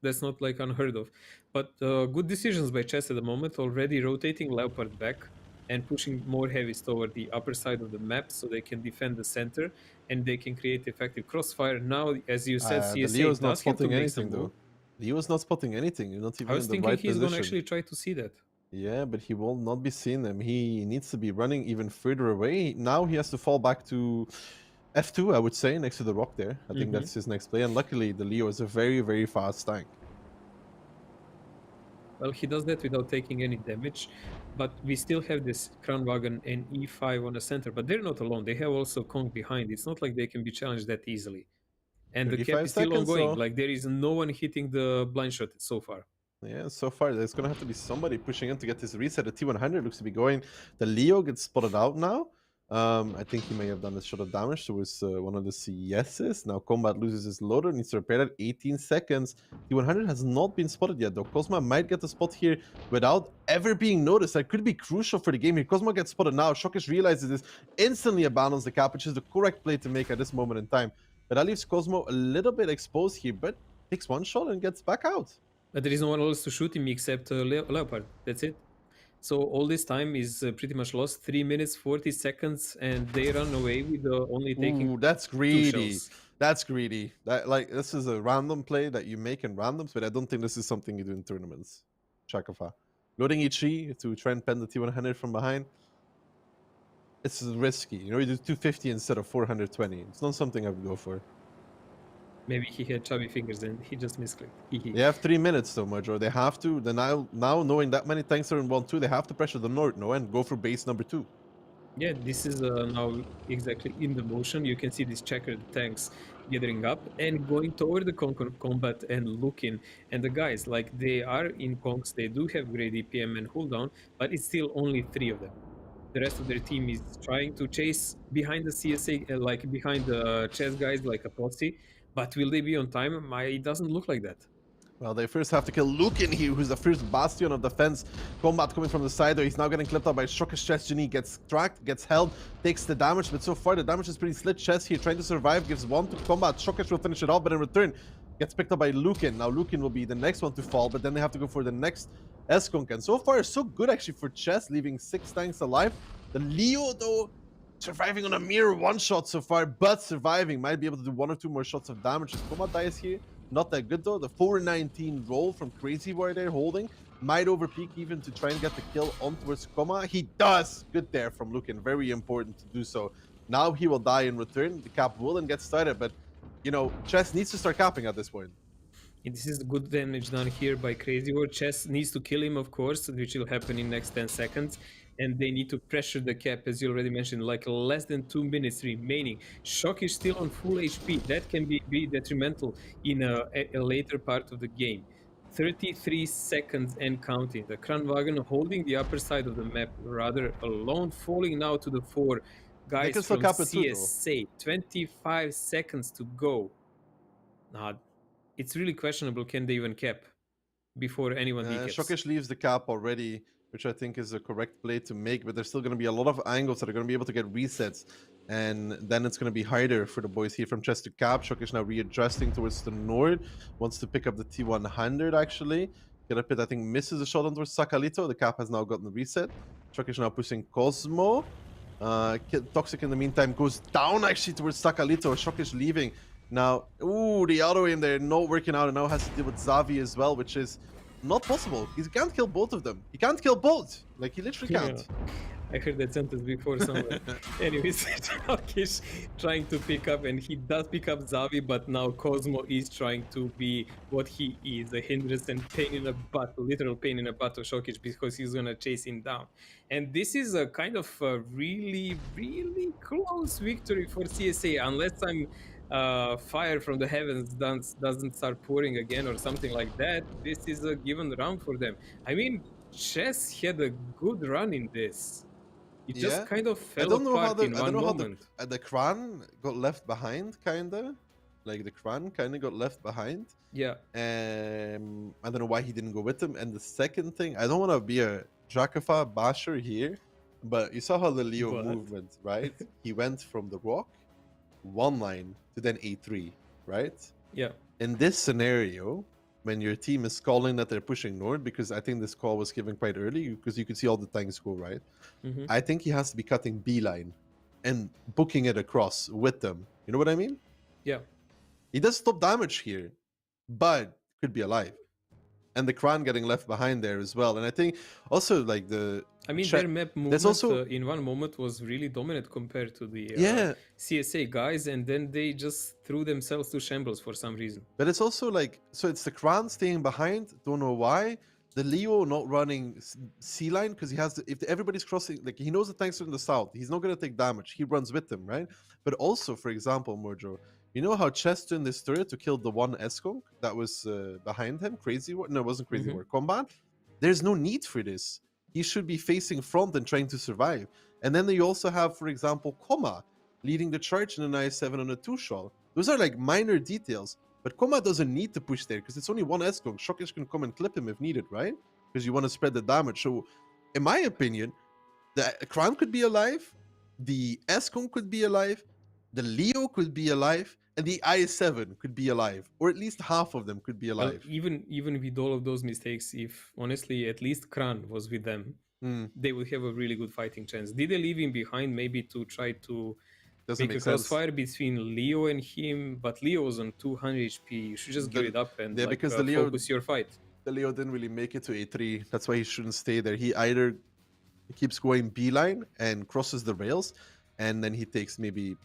Speaker 4: That's not like unheard of. But good decisions by Chess at the moment, already rotating Leopard back and pushing more heavies toward the upper side of the map so they can defend the center and they can create effective crossfire. Now, as you said,
Speaker 3: The
Speaker 4: CSA
Speaker 3: Leo's not
Speaker 4: does have to
Speaker 3: spotting
Speaker 4: make some
Speaker 3: anything
Speaker 4: move.
Speaker 3: though. Leo's not spotting anything. You're not
Speaker 4: I
Speaker 3: even
Speaker 4: was
Speaker 3: in the
Speaker 4: thinking
Speaker 3: right
Speaker 4: he's
Speaker 3: position.
Speaker 4: gonna actually try to see that.
Speaker 3: Yeah, but he will not be seeing them. He needs to be running even further away. Now he has to fall back to F2, I would say, next to the rock there. I think that's his next play. And luckily, the Leo is a very, very fast tank.
Speaker 4: Well, he does that without taking any damage, but we still have this Kranwagen and E5 on the center, but they're not alone. They have also Kong behind. It's not like they can be challenged that easily. And the cap
Speaker 3: 35
Speaker 4: is still
Speaker 3: seconds,
Speaker 4: ongoing.
Speaker 3: so-
Speaker 4: Like, there is no one hitting the blind shot so far.
Speaker 3: Yeah, so far there's gonna have to be somebody pushing in to get this reset. The T100 looks to be going. The Leo gets spotted out now. I think he may have done a shot of damage towards one of the CSs. Now Combat loses his loader, needs to repair that. 18 seconds. T100 has not been spotted yet though. Cosmo might get the spot here without ever being noticed. That could be crucial for the game here. Cosmo gets spotted now. Shokish realizes this, instantly abandons the cap, which is the correct play to make at this moment in time. But that leaves Cosmo a little bit exposed here, but takes one shot and gets back out.
Speaker 4: But there is no one else to shoot him except Leopard. That's it. So all this time is pretty much lost. 3 minutes, 40 seconds, and they run away with only taking
Speaker 3: Ooh, that's
Speaker 4: 2
Speaker 3: greedy.
Speaker 4: shells.
Speaker 3: That's greedy. That, like, this is a random play that you make in randoms, but I don't think this is something you do in tournaments. Chakafa. Loading E3 to try and pen the T100 from behind. It's risky. You know, you do 250 instead of 420. It's not something I would go for.
Speaker 4: Maybe he had chubby fingers and he just misclicked.
Speaker 3: They have 3 minutes though, Mojo. They have to. Then now knowing that many tanks are in 1-2, they have to pressure the north, no, and go for base number 2.
Speaker 4: Yeah, this is now exactly in the motion. You can see these checkered tanks gathering up and going toward the combat and looking. And the guys, like, they are in conks, they do have great EPM and cooldown, but it's still only 3 of them. The rest of their team is trying to chase behind the CSA, like behind the chess guys, like a posse. But will they be on time? It doesn't look like that.
Speaker 3: Well, they first have to kill Lukin here, who's the first bastion of defense. Combat coming from the side, though. He's now getting clipped out by Shokish Chess. Genie gets tracked, gets held, takes the damage, but so far the damage is pretty slit. Chess here trying to survive, gives one to Combat. Shokish will finish it off, but in return, gets picked up by Lukin. Now Lukin will be the next one to fall, but then they have to go for the next Skunk. And so far, so good actually for Chess, leaving 6 tanks alive. The Leo, though, surviving on a mere 1 shot so far, but surviving. Might be able to do 1 or 2 more shots of damage. Combat dies here. Not that good though. The 419 roll from Crazy Boy there holding might overpeak even to try and get the kill on towards Koma. He does. Good there from Lukin. Very important to do so. Now he will die in return. The cap will then get started, but you know, Chess needs to start capping at this point.
Speaker 4: This is good damage done here by Crazy War. Chess needs to kill him, of course, which will happen in next 10 seconds. And they need to pressure the cap, as you already mentioned, like less than 2 minutes remaining. Shock is still on full HP. That can be detrimental in a later part of the game. 33 seconds and counting. The Kranwagen holding the upper side of the map rather alone, falling now to the 4 guys
Speaker 3: can still
Speaker 4: from
Speaker 3: cap it too, though.
Speaker 4: CSA. 25 seconds to go. Now, it's really questionable, can they even cap before anyone decaps?
Speaker 3: Shokish leaves the cap already, which I think is a correct play to make, but there's still going to be a lot of angles that are going to be able to get resets, and then it's going to be harder for the boys here from Chess to cap. Shokish now readjusting towards the north, wants to pick up the T100 actually. Get a pit, I think, misses a shot on towards Sakalito. The cap has now gotten the reset. Shokish now pushing Cosmo. Toxic in the meantime goes down actually towards Sakalito. Shokish leaving. Now, ooh, the auto aim there not working out, and now has to deal with Xavi as well, which is not possible. He can't kill both of them. He can't kill both. Like, he literally can't.
Speaker 4: Yeah. I heard that sentence before somewhere. Anyways, Shokish trying to pick up, and he does pick up Xavi, but now Cosmo is trying to be what he is, a hindrance and pain in the butt, literal pain in the butt of Shokish, because he's gonna chase him down. And this is a kind of a really, really close victory for CSA, unless fire from the heavens doesn't start pouring again or something like that. This is a given round for them. I mean, Chess had a good run in this. It
Speaker 3: Yeah.
Speaker 4: just kind of
Speaker 3: I
Speaker 4: fell
Speaker 3: don't know how
Speaker 4: apart in one
Speaker 3: how
Speaker 4: moment.
Speaker 3: the Kran got left behind, kinda. Like the Kran kinda got left behind.
Speaker 4: Yeah,
Speaker 3: I don't know why he didn't go with him. And the second thing, I don't want to be a Drakafa basher here, but you saw how the Leo
Speaker 4: But-
Speaker 3: movement, right? He went from the rock, one line, to then A3, right?
Speaker 4: yeah.
Speaker 3: In this scenario, when your team is calling that they're pushing north, because I think this call was given quite early, because you could see all the tanks go, right?
Speaker 4: Mhm.
Speaker 3: I think he has to be cutting B line and booking it across with them. You know what I mean?
Speaker 4: Yeah.
Speaker 3: He does stop damage here, but could be alive. And the Kran getting left behind there as well. And I think also like the
Speaker 4: I mean,
Speaker 3: Che-
Speaker 4: their map
Speaker 3: there's
Speaker 4: movement
Speaker 3: also
Speaker 4: in one moment was really dominant compared to the
Speaker 3: yeah,
Speaker 4: CSA guys, and then they just threw themselves to shambles for some reason.
Speaker 3: but it's also like so it's the Kran staying behind. Don't know why. The Leo not running C line because he has to, if everybody's crossing, like he knows the tanks are in the south, he's not gonna take damage. He runs with them, right? But also, for example, Mojo, you know how Chess turned this turret to kill the one Eskong that was behind him? Crazy War? No, it wasn't Crazy
Speaker 4: Mhm.
Speaker 3: War. Combat? There's no need for this. He should be facing front and trying to survive. And then you also have, for example, Koma leading the charge in an I7 on a 2-shot. Those are like minor details. But Koma doesn't need to push there because it's only one Eskong. Shokish can come and clip him if needed, right? Because you want to spread the damage. So, in my opinion, the Kran could be alive, the Eskong could be alive, the Leo could be alive, and the I7 could be alive, or at least half of them could be
Speaker 4: Well,
Speaker 3: alive.
Speaker 4: even with all of those mistakes, if honestly at least Kran was with them, they would have a really good fighting chance. Did they leave him behind maybe to try to
Speaker 3: Doesn't
Speaker 4: make a
Speaker 3: make sense.
Speaker 4: crossfire between Leo and him? But Leo was on 200 HP. You should just give it up and
Speaker 3: Yeah,
Speaker 4: like,
Speaker 3: because the Leo-
Speaker 4: focus your fight.
Speaker 3: The Leo didn't really make it to A3. That's why he shouldn't stay there. He either keeps going beeline and crosses the rails, and then he takes maybe,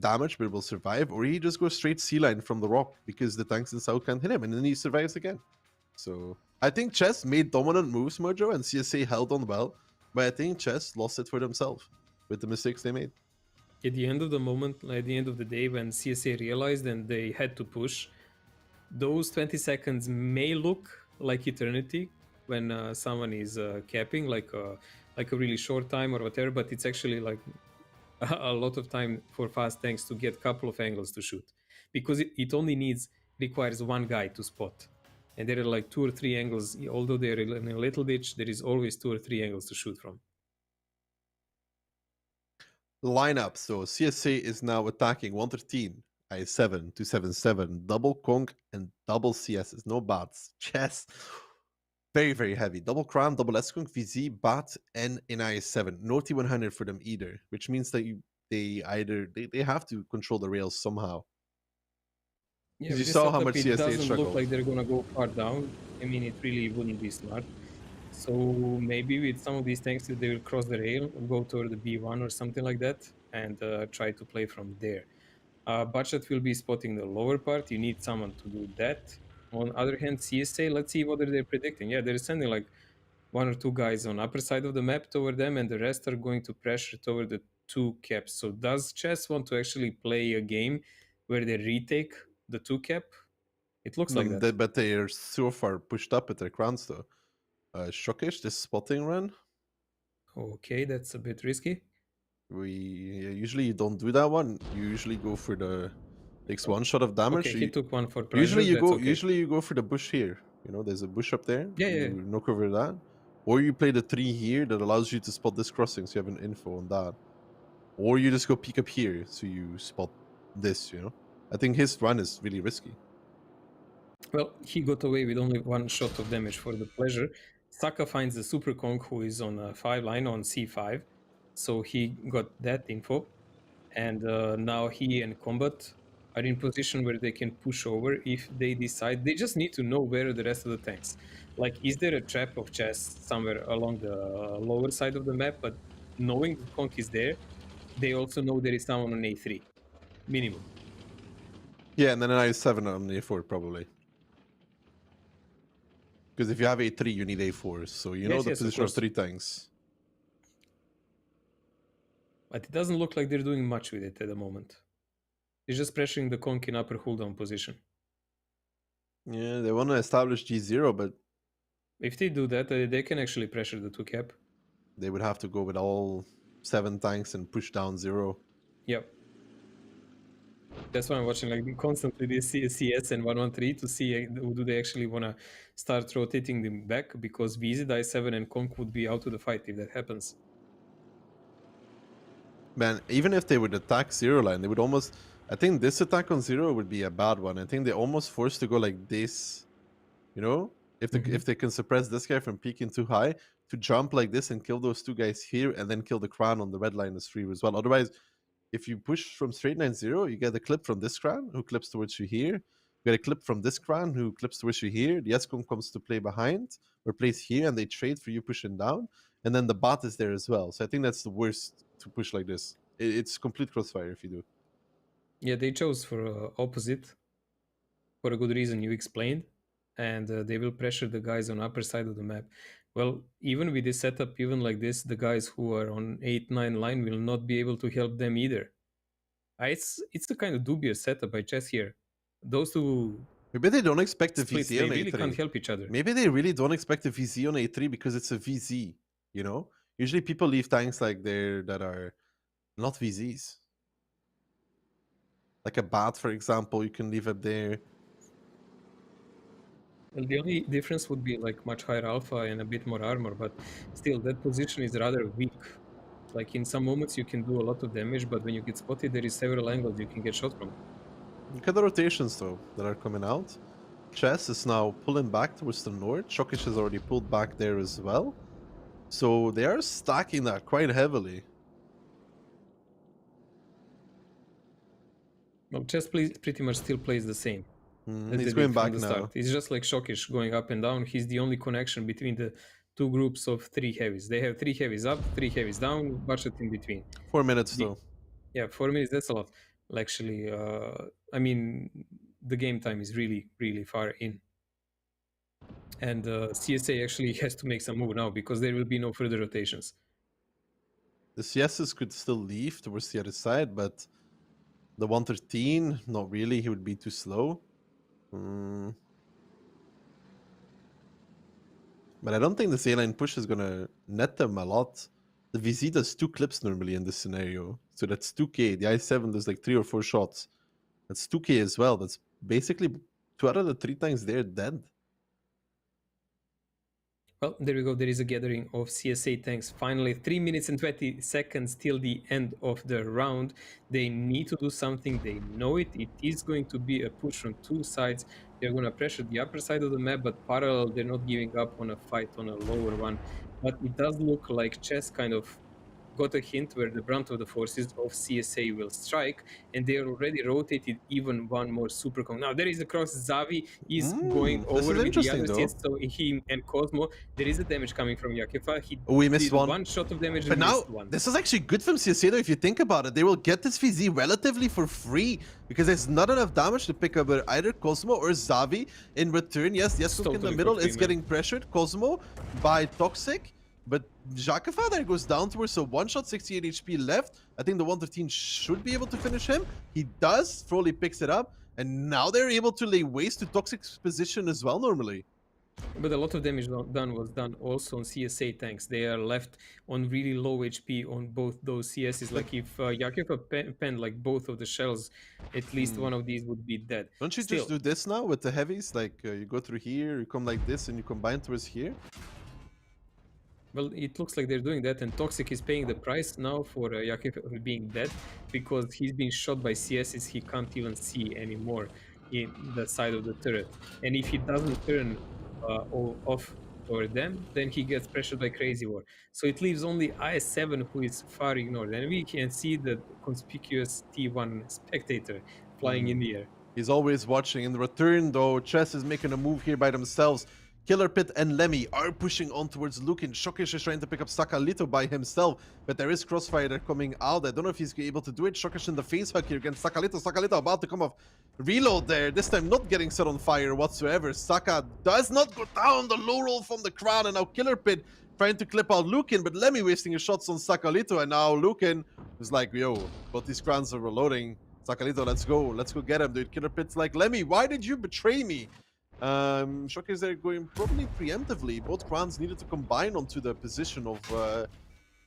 Speaker 3: damage, but will survive, or he just goes straight C line from the rock because the tanks in south can't hit him, and then he survives again. So I think Chess made dominant moves, Mojo, and CSA held on well, but I think Chess lost it for themselves with the mistakes they made.
Speaker 4: At the end of the moment, at the end of the day, when CSA realized and they had to push, those 20 seconds may look like eternity when someone is capping, like a really short time or whatever, but it's actually like a lot of time for fast tanks to get a couple of angles to shoot, because it only requires one guy to spot, and there are like 2 or 3 angles. Although they're in a little ditch, there is always 2 or 3 angles to shoot from.
Speaker 3: Lineup. So CSA is now attacking 113, I7, 277, double Kong, and double CSs. No bats. Chess. Very, very heavy. Double Crown, double Eskong, VZ, Bat, and an I7. No T100 for them either, which means that they have to control the rails somehow.
Speaker 4: Yeah,
Speaker 3: You
Speaker 4: with this
Speaker 3: saw how
Speaker 4: setup,
Speaker 3: much
Speaker 4: it
Speaker 3: CSA
Speaker 4: doesn't
Speaker 3: struggled.
Speaker 4: look like they're gonna go far down. I mean, it really wouldn't be smart. So maybe with some of these tanks, they will cross the rail, go toward the B1 or something like that, and try to play from there. Budget will be spotting the lower part. You need someone to do that. On the other hand, CSA, let's see what they're predicting. Yeah, they're sending like 1 or 2 guys on upper side of the map toward them, and the rest are going to pressure toward the 2 caps. So does Chess want to actually play a game where they retake the 2 cap? It looks like that.
Speaker 3: But they are so far pushed up at their crowns though. Shokish, this spotting run.
Speaker 4: Okay, that's a bit risky.
Speaker 3: Usually you don't do that one. You usually go for the takes one shot of damage.
Speaker 4: Okay, he took one for pressure.
Speaker 3: Usually
Speaker 4: that's okay.
Speaker 3: Usually you go for the bush here. There's a bush up there.
Speaker 4: Yeah,
Speaker 3: you knock over that, or you play the 3 here that allows you to spot this crossing, so you have an info on that. Or you just go peek up here, so you spot this. I think his run is really risky.
Speaker 4: Well, he got away with only 1 shot of damage for the pleasure. Saka finds the Super Kong, who is on a 5 line on C5, so he got that info. And now he and Combat are in position where they can push over if they decide. They just need to know where are the rest of the tanks. Like, is there a trap of Chess somewhere along the lower side of the map? But knowing the Kong is there, they also know there is someone on A3, minimum.
Speaker 3: Yeah, and then an I7 on A4 probably. Because if you have A3, you need A4s, so you know the position of 3 tanks.
Speaker 4: But it doesn't look like they're doing much with it at the moment. They're just pressuring the Conk in upper cooldown position.
Speaker 3: Yeah, they want to establish G0, but
Speaker 4: if they do that, they can actually pressure the 2 cap.
Speaker 3: They would have to go with all 7 tanks and push down 0.
Speaker 4: Yep. That's why I'm watching like constantly this CS and 113 to see do they actually want to start rotating them back, because VZ, I7 and Conk would be out of the fight if that happens.
Speaker 3: Man, even if they would attack 0 line, they would almost... I think this attack on 0 would be a bad one. I think they're almost forced to go like this, you know? If they can suppress this guy from peeking too high, to jump like this and kill those 2 guys here, and then kill the crown on the red line is free as well. Otherwise, if you push from straight 9-0, you get a clip from this crown who clips towards you here. You get a clip from this crown who clips towards you here. The Escom comes to play behind or plays here, and they trade for you pushing down. And then the bot is there as well. So I think that's the worst to push like this. It's complete crossfire if you do.
Speaker 4: Yeah, they chose for opposite for a good reason you explained, and they will pressure the guys on upper side of the map. Well, even with this setup, even like this, the guys who are on 8-9 line will not be able to help them either. It's a kind of dubious setup by chess here. Those two
Speaker 3: Maybe they don't expect the
Speaker 4: splits,
Speaker 3: VZ
Speaker 4: they
Speaker 3: on
Speaker 4: really
Speaker 3: A3.
Speaker 4: can't help each other.
Speaker 3: Maybe they really don't expect a VZ on A3 because it's a VZ, you know? Usually people leave tanks like there that are not VZs. Like a bat, for example, you can leave up there.
Speaker 4: Well, the only difference would be like much higher alpha and a bit more armor, but still that position is rather weak. Like in some moments you can do a lot of damage, but when you get spotted, there is several angles you can get shot from.
Speaker 3: Look at the rotations though that are coming out. Chess is now pulling back towards the north. Shokish has already pulled back there as well. So they are stacking that quite heavily.
Speaker 4: Well, chess pretty much still plays the same. as
Speaker 3: He's
Speaker 4: they
Speaker 3: going
Speaker 4: did from
Speaker 3: back
Speaker 4: the
Speaker 3: now.
Speaker 4: start. It's just like Shokish going up and down. He's the only connection between the two groups of 3 heavies. They have 3 heavies up, 3 heavies down, budget in between.
Speaker 3: 4 minutes though.
Speaker 4: Yeah, 4 minutes, that's a lot. Actually, I mean, the game time is really, really far in. And CSA actually has to make some move now because there will be no further rotations.
Speaker 3: The CSs could still leave towards the other side, but the 113, not really. He would be too slow. But I don't think the C-line push is going to net them a lot. The VZ does 2 clips normally in this scenario. So that's 2k. The I7 does like 3 or 4 shots. That's 2k as well. That's basically 2 out of the 3 times they're dead.
Speaker 4: Well, there we go. There is a gathering of CSA tanks. Finally, 3 minutes and 20 seconds till the end of the round. They need to do something. They know it. It is going to be a push from 2 sides. They're going to pressure the upper side of the map, but parallel, they're not giving up on a fight on a lower one. But it does look like chess kind of got a hint where the brunt of the forces of CSA will strike, and they already rotated even one more super con. Now there is a cross. Xavi is going over with the other CS, so him and Cosmo. There is a damage coming from Yakefa. He
Speaker 3: we missed
Speaker 4: one shot of damage,
Speaker 3: but
Speaker 4: and
Speaker 3: now
Speaker 4: missed one.
Speaker 3: this is actually good from CSA though. If you think about it, they will get this VZ relatively for free because there's not enough damage to pick up either Cosmo or Xavi in return. Yes, Cook in the middle is getting pressured. Cosmo by Toxic. But Jakefa there goes down towards a one-shot, 68 HP left. I think the 113 should be able to finish him. He does. Froley picks it up. And now they're able to lay waste to Toxic's position as well normally.
Speaker 4: But a lot of damage was done also on CSA tanks. They are left on really low HP on both those CSs. Like if Yakefa penned like both of the shells, at least one of these would be dead.
Speaker 3: Don't you just do this now with the heavies? Like you go through here, you come like this, and you combine towards here?
Speaker 4: Well, it looks like they're doing that, and Toxic is paying the price now for Yakefa being dead, because he's been shot by CSs he can't even see anymore in the side of the turret. And if he doesn't turn off toward them, then he gets pressured by Crazy War. So it leaves only IS7 who is far ignored, and we can see the conspicuous T1 spectator flying in the air.
Speaker 3: He's always watching. In return, though, Chess is making a move here by themselves. Killer Pit and Lemmy are pushing on towards Lukin. Shokish is trying to pick up Sakalito by himself, but there is Crossfire coming out. I don't know if he's able to do it. Shokish in the face hug here against Sakalito. Sakalito about to come off reload there. This time not getting set on fire whatsoever. Saka does not go down. The low roll from the crown, and now Killer Pit trying to clip out Lukin, but Lemmy wasting his shots on Sakalito, and now Lukin is like, yo, both these crowns are reloading. Sakalito, let's go get him, dude. Killer Pit's like, Lemmy, why did you betray me? Shockers are going probably preemptively. Both crowns needed to combine onto the position of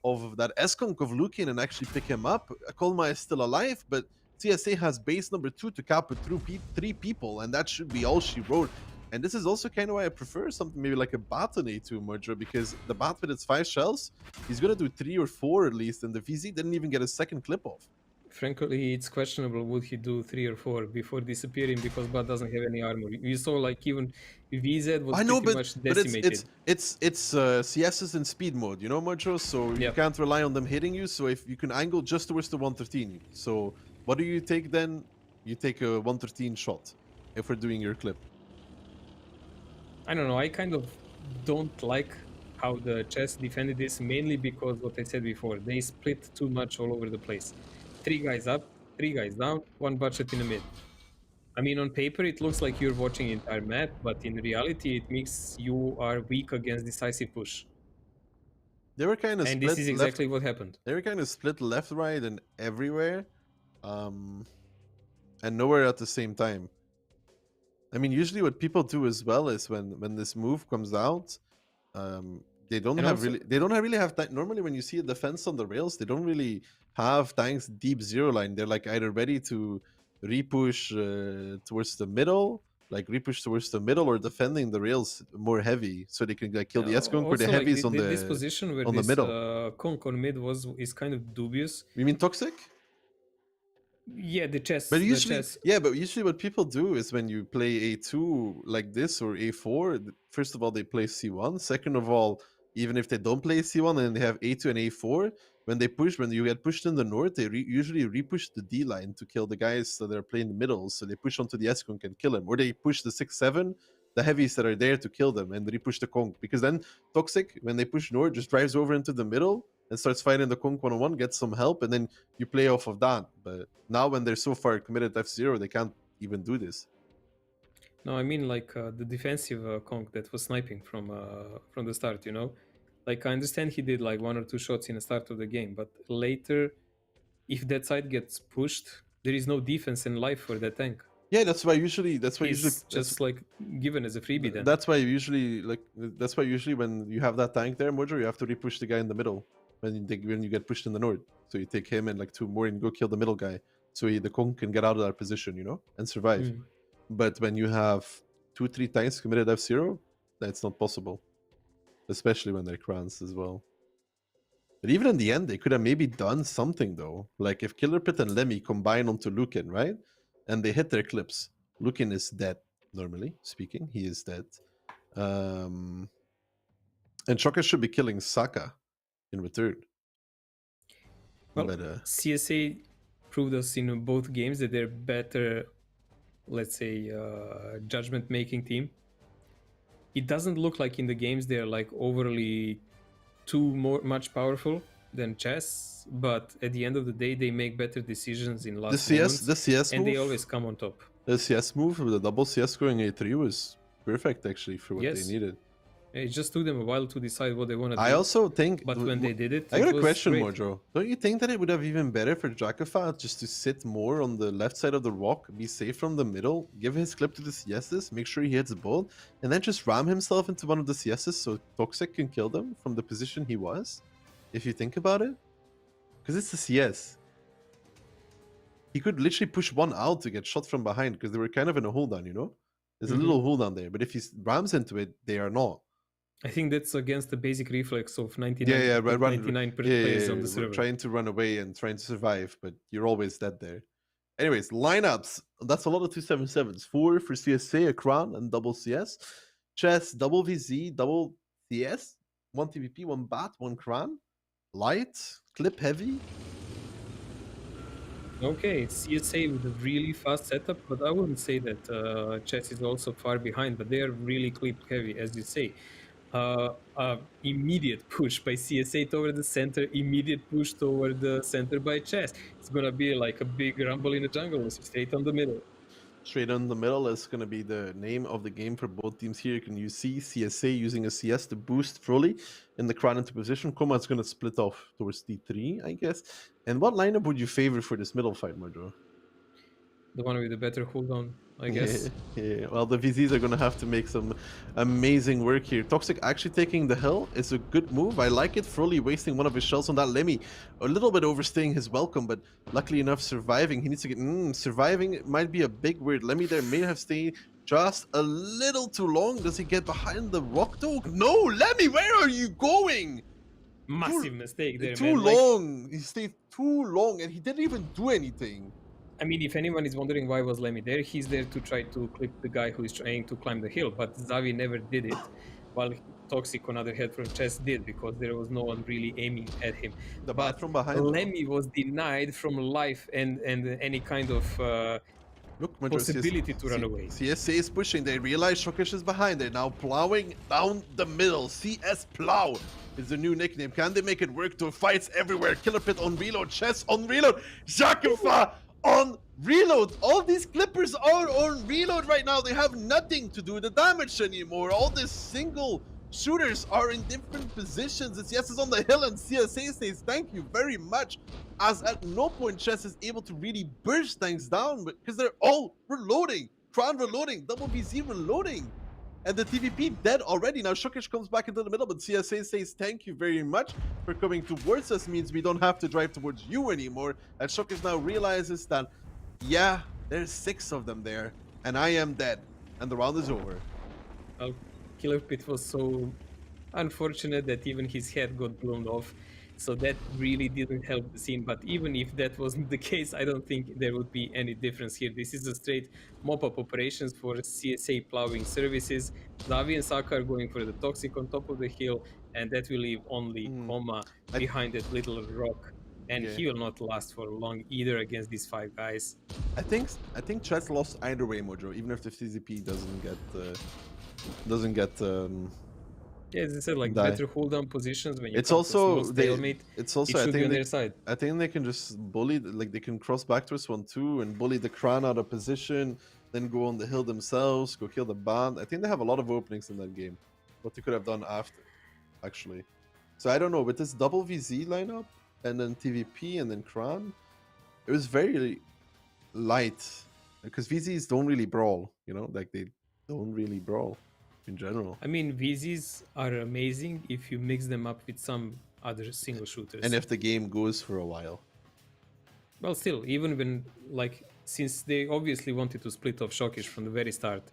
Speaker 3: of that S-Conk of Lukin and actually pick him up. Kolma is still alive, but CSA has base number 2 to cap it through 3 people, and that should be all she wrote. And this is also kind of why I prefer something maybe like a Bat on A2 merger, because the Bat with its 5 shells, he's gonna do 3 or 4 at least, and the VZ didn't even get a second clip off.
Speaker 4: Frankly, it's questionable would he do 3 or 4 before disappearing, because Bot doesn't have any armor. You saw like even VZ was pretty much decimated.
Speaker 3: It's CS's in speed mode, you know, Mojo? So you can't rely on them hitting you. So if you can angle just towards the 113, so what do you take then? You take a 113 shot if we're doing your clip.
Speaker 4: I don't know, I kind of don't like how the chess defended this, mainly because what I said before, they split too much all over the place. 3 guys up, 3 guys down, 1 budget in the mid. I mean, on paper, it looks like you're watching the entire map, but in reality, it makes you are weak against decisive push.
Speaker 3: They were kind of split.
Speaker 4: And this is exactly what happened.
Speaker 3: They were kind of split left, right, and everywhere. And nowhere at the same time. I mean, usually what people do as well is when this move comes out, they don't really have time. Normally, when you see a defense on the rails, they don't really have tanks deep zero line. They're like either ready to repush towards the middle, or defending the rails more heavy, so they can like kill the S-Conk or the heavies on the
Speaker 4: this position where
Speaker 3: on
Speaker 4: this
Speaker 3: the middle.
Speaker 4: Conk on mid is kind of dubious.
Speaker 3: You mean Toxic?
Speaker 4: Yeah, the chess.
Speaker 3: But usually what people do is when you play A2 like this or A4, first of all, they play C1. Second of all, even if they don't play C1 and they have A2 and A4, when you get pushed in the north, they usually repush the D line to kill the guys that are playing the middle. So they push onto the S-Conk and kill him. Or they push the 6-7, the heavies that are there to kill them, and repush the Conk. Because then Toxic, when they push north, just drives over into the middle and starts fighting the Conk 1-on-1, gets some help, and then you play off of that. But now when they're so far committed F0, they can't even do this.
Speaker 4: No, I mean like the defensive Conk that was sniping from the start, you know? Like, I understand he did like 1 or 2 shots in the start of the game, but later, if that side gets pushed, there is no defense in life for that tank.
Speaker 3: Yeah, that's why usually
Speaker 4: just like given as a freebie. Then
Speaker 3: that's why usually when you have that tank there, Mojo, you have to repush the guy in the middle when you get pushed in the north. So you take him and like 2 more and go kill the middle guy, so the Conk can get out of that position, you know, and survive. But when you have 2-3 tanks committed F0, that's not possible, especially when they're crans as well. But even in the end, they could have maybe done something though. Like if Killer Pit and Lemmy combine onto Lukin, right? And they hit their clips. Lukin is dead, normally speaking. He is dead. And Shocker should be killing Saka in return.
Speaker 4: Well, but, CSA proved us in both games that they're better, let's say, judgment-making team. It doesn't look like in the games they're like overly much powerful than chess, but at the end of the day, they make better decisions in last moments.
Speaker 3: The CS
Speaker 4: and
Speaker 3: move,
Speaker 4: they always come on top.
Speaker 3: The CS move with the double CS going A3 was perfect actually for what they needed.
Speaker 4: It just took them a while to decide what they want to do.
Speaker 3: I also think,
Speaker 4: but when they did it,
Speaker 3: I got a question,
Speaker 4: great.
Speaker 3: Mojo. Don't you think that it would have even better for Jakafa just to sit more on the left side of the rock, be safe from the middle, give his clip to the CSs, make sure he hits both, and then just ram himself into one of the CSs so Toxic can kill them from the position he was? If you think about it, because it's the CS. He could literally push one out to get shot from behind because they were kind of in a hold down, you know? There's a little hold down there, but if he rams into it, they are not.
Speaker 4: I think that's against the basic reflex of 99% players on the server.
Speaker 3: Trying to run away and trying to survive, but you're always dead there. Anyways, lineups. That's a lot of 277s. 4 for CSA, a Crown, and double CS. Chess, double VZ, double CS. 1 TVP, 1 Bat, 1 Crown. Light, clip heavy.
Speaker 4: Okay, CSA with a really fast setup, but I wouldn't say that chess is also far behind, but they are really clip heavy, as you say. Immediate push by CSA toward the center, immediate push toward the center by chess. It's gonna be like a big rumble in the jungle, straight on the middle.
Speaker 3: Straight on the middle is going to be the name of the game for both teams here. You see CSA using a CS to boost Froley in the crown into position. Koma's going to split off towards D3, I guess. And what lineup would you favor for this middle fight, Mojo?
Speaker 4: The one with the better cooldown, I guess.
Speaker 3: Yeah. Well, the VZs are gonna have to make some amazing work here. Toxic actually taking the hill is a good move. I like it. Froley wasting one of his shells on that Lemmy. A little bit overstaying his welcome, but luckily enough surviving. He needs to get... surviving might be a big word. Lemmy there may have stayed just a little too long. Does he get behind the rock dog? No, Lemmy, where are you going?
Speaker 4: Massive mistake there,
Speaker 3: Too
Speaker 4: man.
Speaker 3: long. He stayed too long and he didn't even do anything.
Speaker 4: I mean, if anyone is wondering why was Lemmy there, he's there to try to clip the guy who is trying to climb the hill, but Xavi never did it, while Toxic, on the other hand, from chest did, because there was no one really aiming at him.
Speaker 3: The
Speaker 4: But
Speaker 3: bat from behind.
Speaker 4: Lemmy was denied from life and any kind of
Speaker 3: Look, Madro,
Speaker 4: possibility to run away.
Speaker 3: CSA is pushing. They realize Shokish is behind. They're now plowing down the middle. CS Plow is the new nickname. Can they make it work? To fights everywhere. Killer Pit on reload. Chess on reload. Jakifa on reload. All these Clippers are on reload right now. They have nothing to do with the damage anymore. All these single shooters are in different positions. It's Yes is on the hill and CSA says thank you very much, as at no point Chess is able to really burst things down because they're all reloading. Crown reloading, double VZ reloading, and the TVP dead already. Now Shokish comes back into the middle, but CSA says thank you very much for coming towards us, means we don't have to drive towards you anymore. And Shokish now realizes that, yeah, there's 6 of them there, and I am dead, and the round is over.
Speaker 4: Well, Killer Pit was so unfortunate that even his head got blown off, so that really didn't help the scene. But even if that wasn't the case, I don't think there would be any difference here. This is a straight mop-up operations for CSA plowing services. Xavi and Saka are going for the Toxic on top of the hill, and that will leave only Koma behind that little rock. And he will not last for long either against these 5 guys.
Speaker 3: I think Chess lost either way, Mojo, even if the CZP doesn't get
Speaker 4: yeah, as I said, like better hold down positions when you
Speaker 3: it's also
Speaker 4: stalemate.
Speaker 3: It's also
Speaker 4: it
Speaker 3: I
Speaker 4: should be
Speaker 3: think
Speaker 4: on their side.
Speaker 3: I think they can just bully, like they can cross back to us 1-2 and bully the Crown out of position, then go on the hill themselves, go kill the band. I think they have a lot of openings in that game, what they could have done after, actually. So I don't know, with this double VZ lineup and then TVP and then Crown, it was very light, because VZs don't really brawl, you know, like they don't really brawl in general.
Speaker 4: I mean, VZs are amazing if you mix them up with some other single shooters.
Speaker 3: And if the game goes for a while.
Speaker 4: Well, still, even when, like, since they obviously wanted to split off Shokish from the very start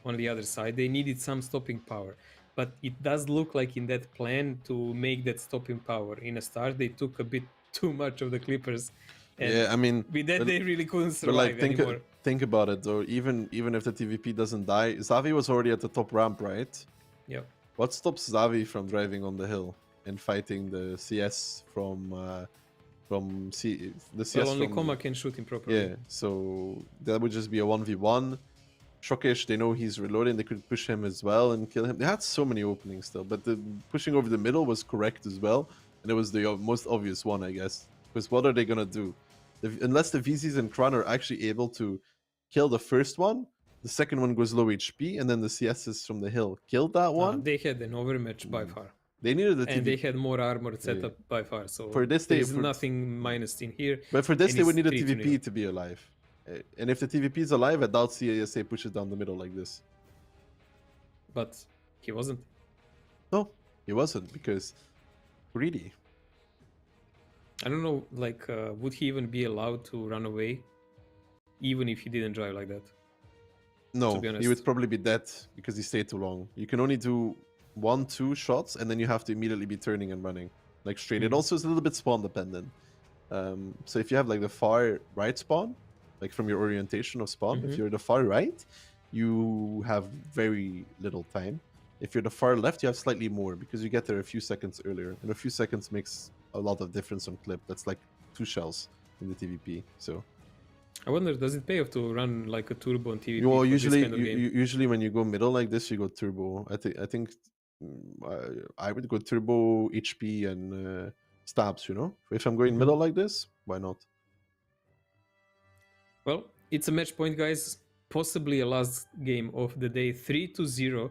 Speaker 4: on the other side, they needed some stopping power. But it does look like in that plan to make that stopping power in a start, they took a bit too much of the Clippers. And
Speaker 3: yeah, I mean,
Speaker 4: with that, they really couldn't survive anymore.
Speaker 3: Think about it though. Even if the TVP doesn't die, Xavi was already at the top ramp, right?
Speaker 4: Yeah.
Speaker 3: What stops Xavi from driving on the hill and fighting the CS from the CS?
Speaker 4: Well, only
Speaker 3: from,
Speaker 4: Koma can shoot him properly.
Speaker 3: Yeah, so that would just be a 1v1. Shokish, they know he's reloading. They could push him as well and kill him. They had so many openings still, but the pushing over the middle was correct as well, and it was the most obvious one, I guess. Because what are they gonna do? Unless the VZs and Kran are actually able to kill the first one, the second one goes low HP, and then the CSs from the hill killed that one.
Speaker 4: They had an overmatch by far.
Speaker 3: They needed the
Speaker 4: and they had more armored setup by far. So
Speaker 3: for this,
Speaker 4: there's nothing minus in here.
Speaker 3: But for this, they would need a TVP to be alive. And if the TVP is alive, I doubt CSA pushes down the middle like this.
Speaker 4: But he wasn't.
Speaker 3: No, he wasn't, because greedy.
Speaker 4: I don't know, like, would he even be allowed to run away, even if he didn't drive like that?
Speaker 3: No, he would probably be dead because he stayed too long. You can only do 1-2 shots, and then you have to immediately be turning and running, like straight. It also is a little bit spawn dependent. So if you have like the far right spawn, like from your orientation of spawn, if you're the far right, you have very little time. If you're the far left, you have slightly more because you get there a few seconds earlier, and a few seconds makes a lot of difference on clip. That's like 2 shells in the TVP. So
Speaker 4: I wonder, does it pay off to run like a turbo on TVP?
Speaker 3: Well, usually when you go middle like this, you go turbo. I think I would go turbo, HP, and stabs. You know, if I'm going middle like this, why not?
Speaker 4: Well, it's a match point, guys. Possibly a last game of the day. 3-0.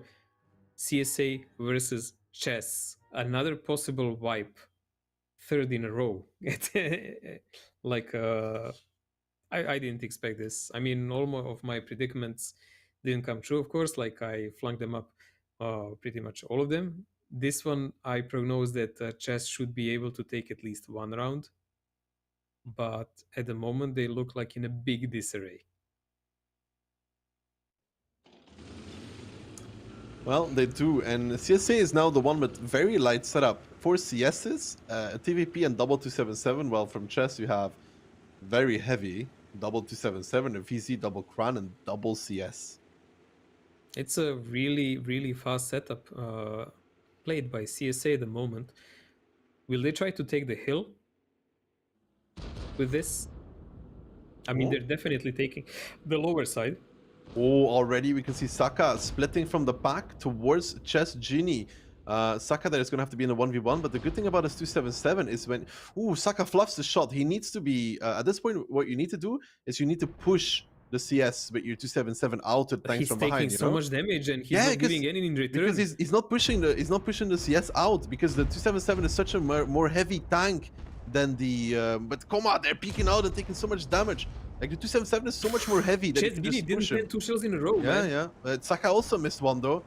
Speaker 4: CSA versus Chess. Another possible wipe. 3rd in a row. Like I didn't expect this. I mean, all of my predicaments didn't come true, of course. Like I flunked them up, pretty much all of them. This one, I prognose that chess should be able to take at least one round, but at the moment they look like in a big disarray.
Speaker 3: Well, they do, and CSA is now the one with very light setup. 4 CSs, TVP and double 277. Well, from chess you have very heavy double 277, a VZ double crown, and double CS.
Speaker 4: It's a really, really fast setup played by CSA at the moment. Will they try to take the hill with this? I mean,
Speaker 3: Oh.
Speaker 4: they're definitely taking the lower side.
Speaker 3: Oh, already we can see Saka splitting from the back towards Chess Genie. Saka there is going to have to be in a 1v1, but the good thing about his 277 is when... Ooh, Saka fluffs the shot. He needs to be... at this point, what you need to do is you need to push the CS with your 277 out with tanks
Speaker 4: He's
Speaker 3: from
Speaker 4: taking
Speaker 3: behind, you
Speaker 4: so
Speaker 3: know?
Speaker 4: much damage and he's not giving any in return.
Speaker 3: Because he's not pushing the CS out, because the 277 is such a more heavy tank than the... but come on, they're peeking out and taking so much damage. Like, the 277 is so much more heavy that you
Speaker 4: Chess
Speaker 3: can
Speaker 4: Gini
Speaker 3: just
Speaker 4: didn't
Speaker 3: push him.
Speaker 4: get 2 shells in a row,
Speaker 3: Yeah,
Speaker 4: man.
Speaker 3: yeah. Saka also missed one, though.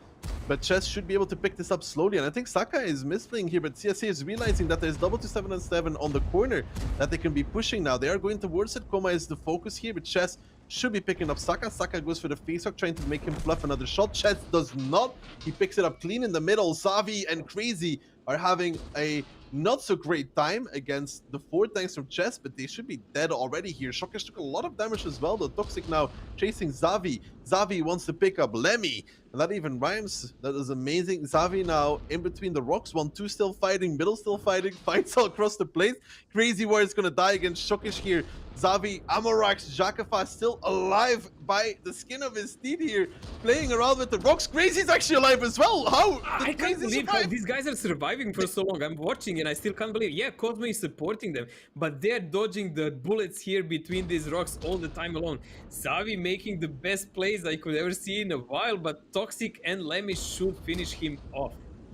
Speaker 3: But Chess should be able to pick this up slowly. And I think Saka is misplaying here, but CSA is realizing that there's double 277 on the corner that they can be pushing now. They are going towards it. Koma is the focus here, but Chess should be picking up Saka. Saka goes for the facehook, trying to make him fluff another shot. Chess does not. He picks it up clean in the middle. Xavi and Crazy are having a not so great time against the 4 tanks from Chess, but they should be dead already here. Shokish took a lot of damage as well, though. Toxic now chasing Xavi. Xavi wants to pick up Lemmy, and that even rhymes. That is amazing. Xavi now in between the rocks. 1-2 still fighting, middle still fighting, fights all across the place. Crazy Warrior's gonna die against Shokish here. Xavi, Amorax, Jakafa still alive by the skin of his teeth here, playing around with the rocks. Crazy's actually alive as well. How?
Speaker 4: I can't believe how these guys are surviving for so long. I'm watching and I still can't believe. Yeah, Cosmo is supporting them, but they're dodging the bullets here between these rocks all the time alone. Xavi making the best plays I could ever see in a while, but Toxic and Lemmy should finish him off.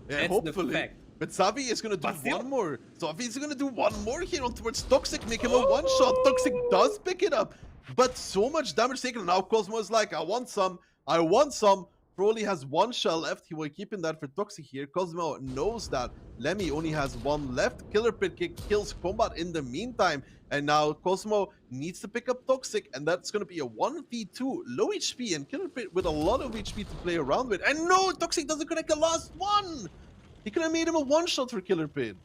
Speaker 3: Yeah,
Speaker 4: That's
Speaker 3: hopefully.
Speaker 4: the fact.
Speaker 3: But Xavi is going to do
Speaker 4: But still-
Speaker 3: one more. Xavi is going to do one more here on towards Toxic, make him a one-shot. Toxic does pick it up, but so much damage taken. Now Cosmo is like, I want some. I want some. Broly has 1 shell left. He will keep in that for Toxic here. Cosmo knows that Lemmy only has 1 left. Killer Pit kick kills Combat in the meantime. And now Cosmo needs to pick up Toxic, and that's going to be a 1v2. Low HP, and Killer Pit with a lot of HP to play around with. And no, Toxic doesn't connect the last one. He could have made him a one-shot for Killer Pit.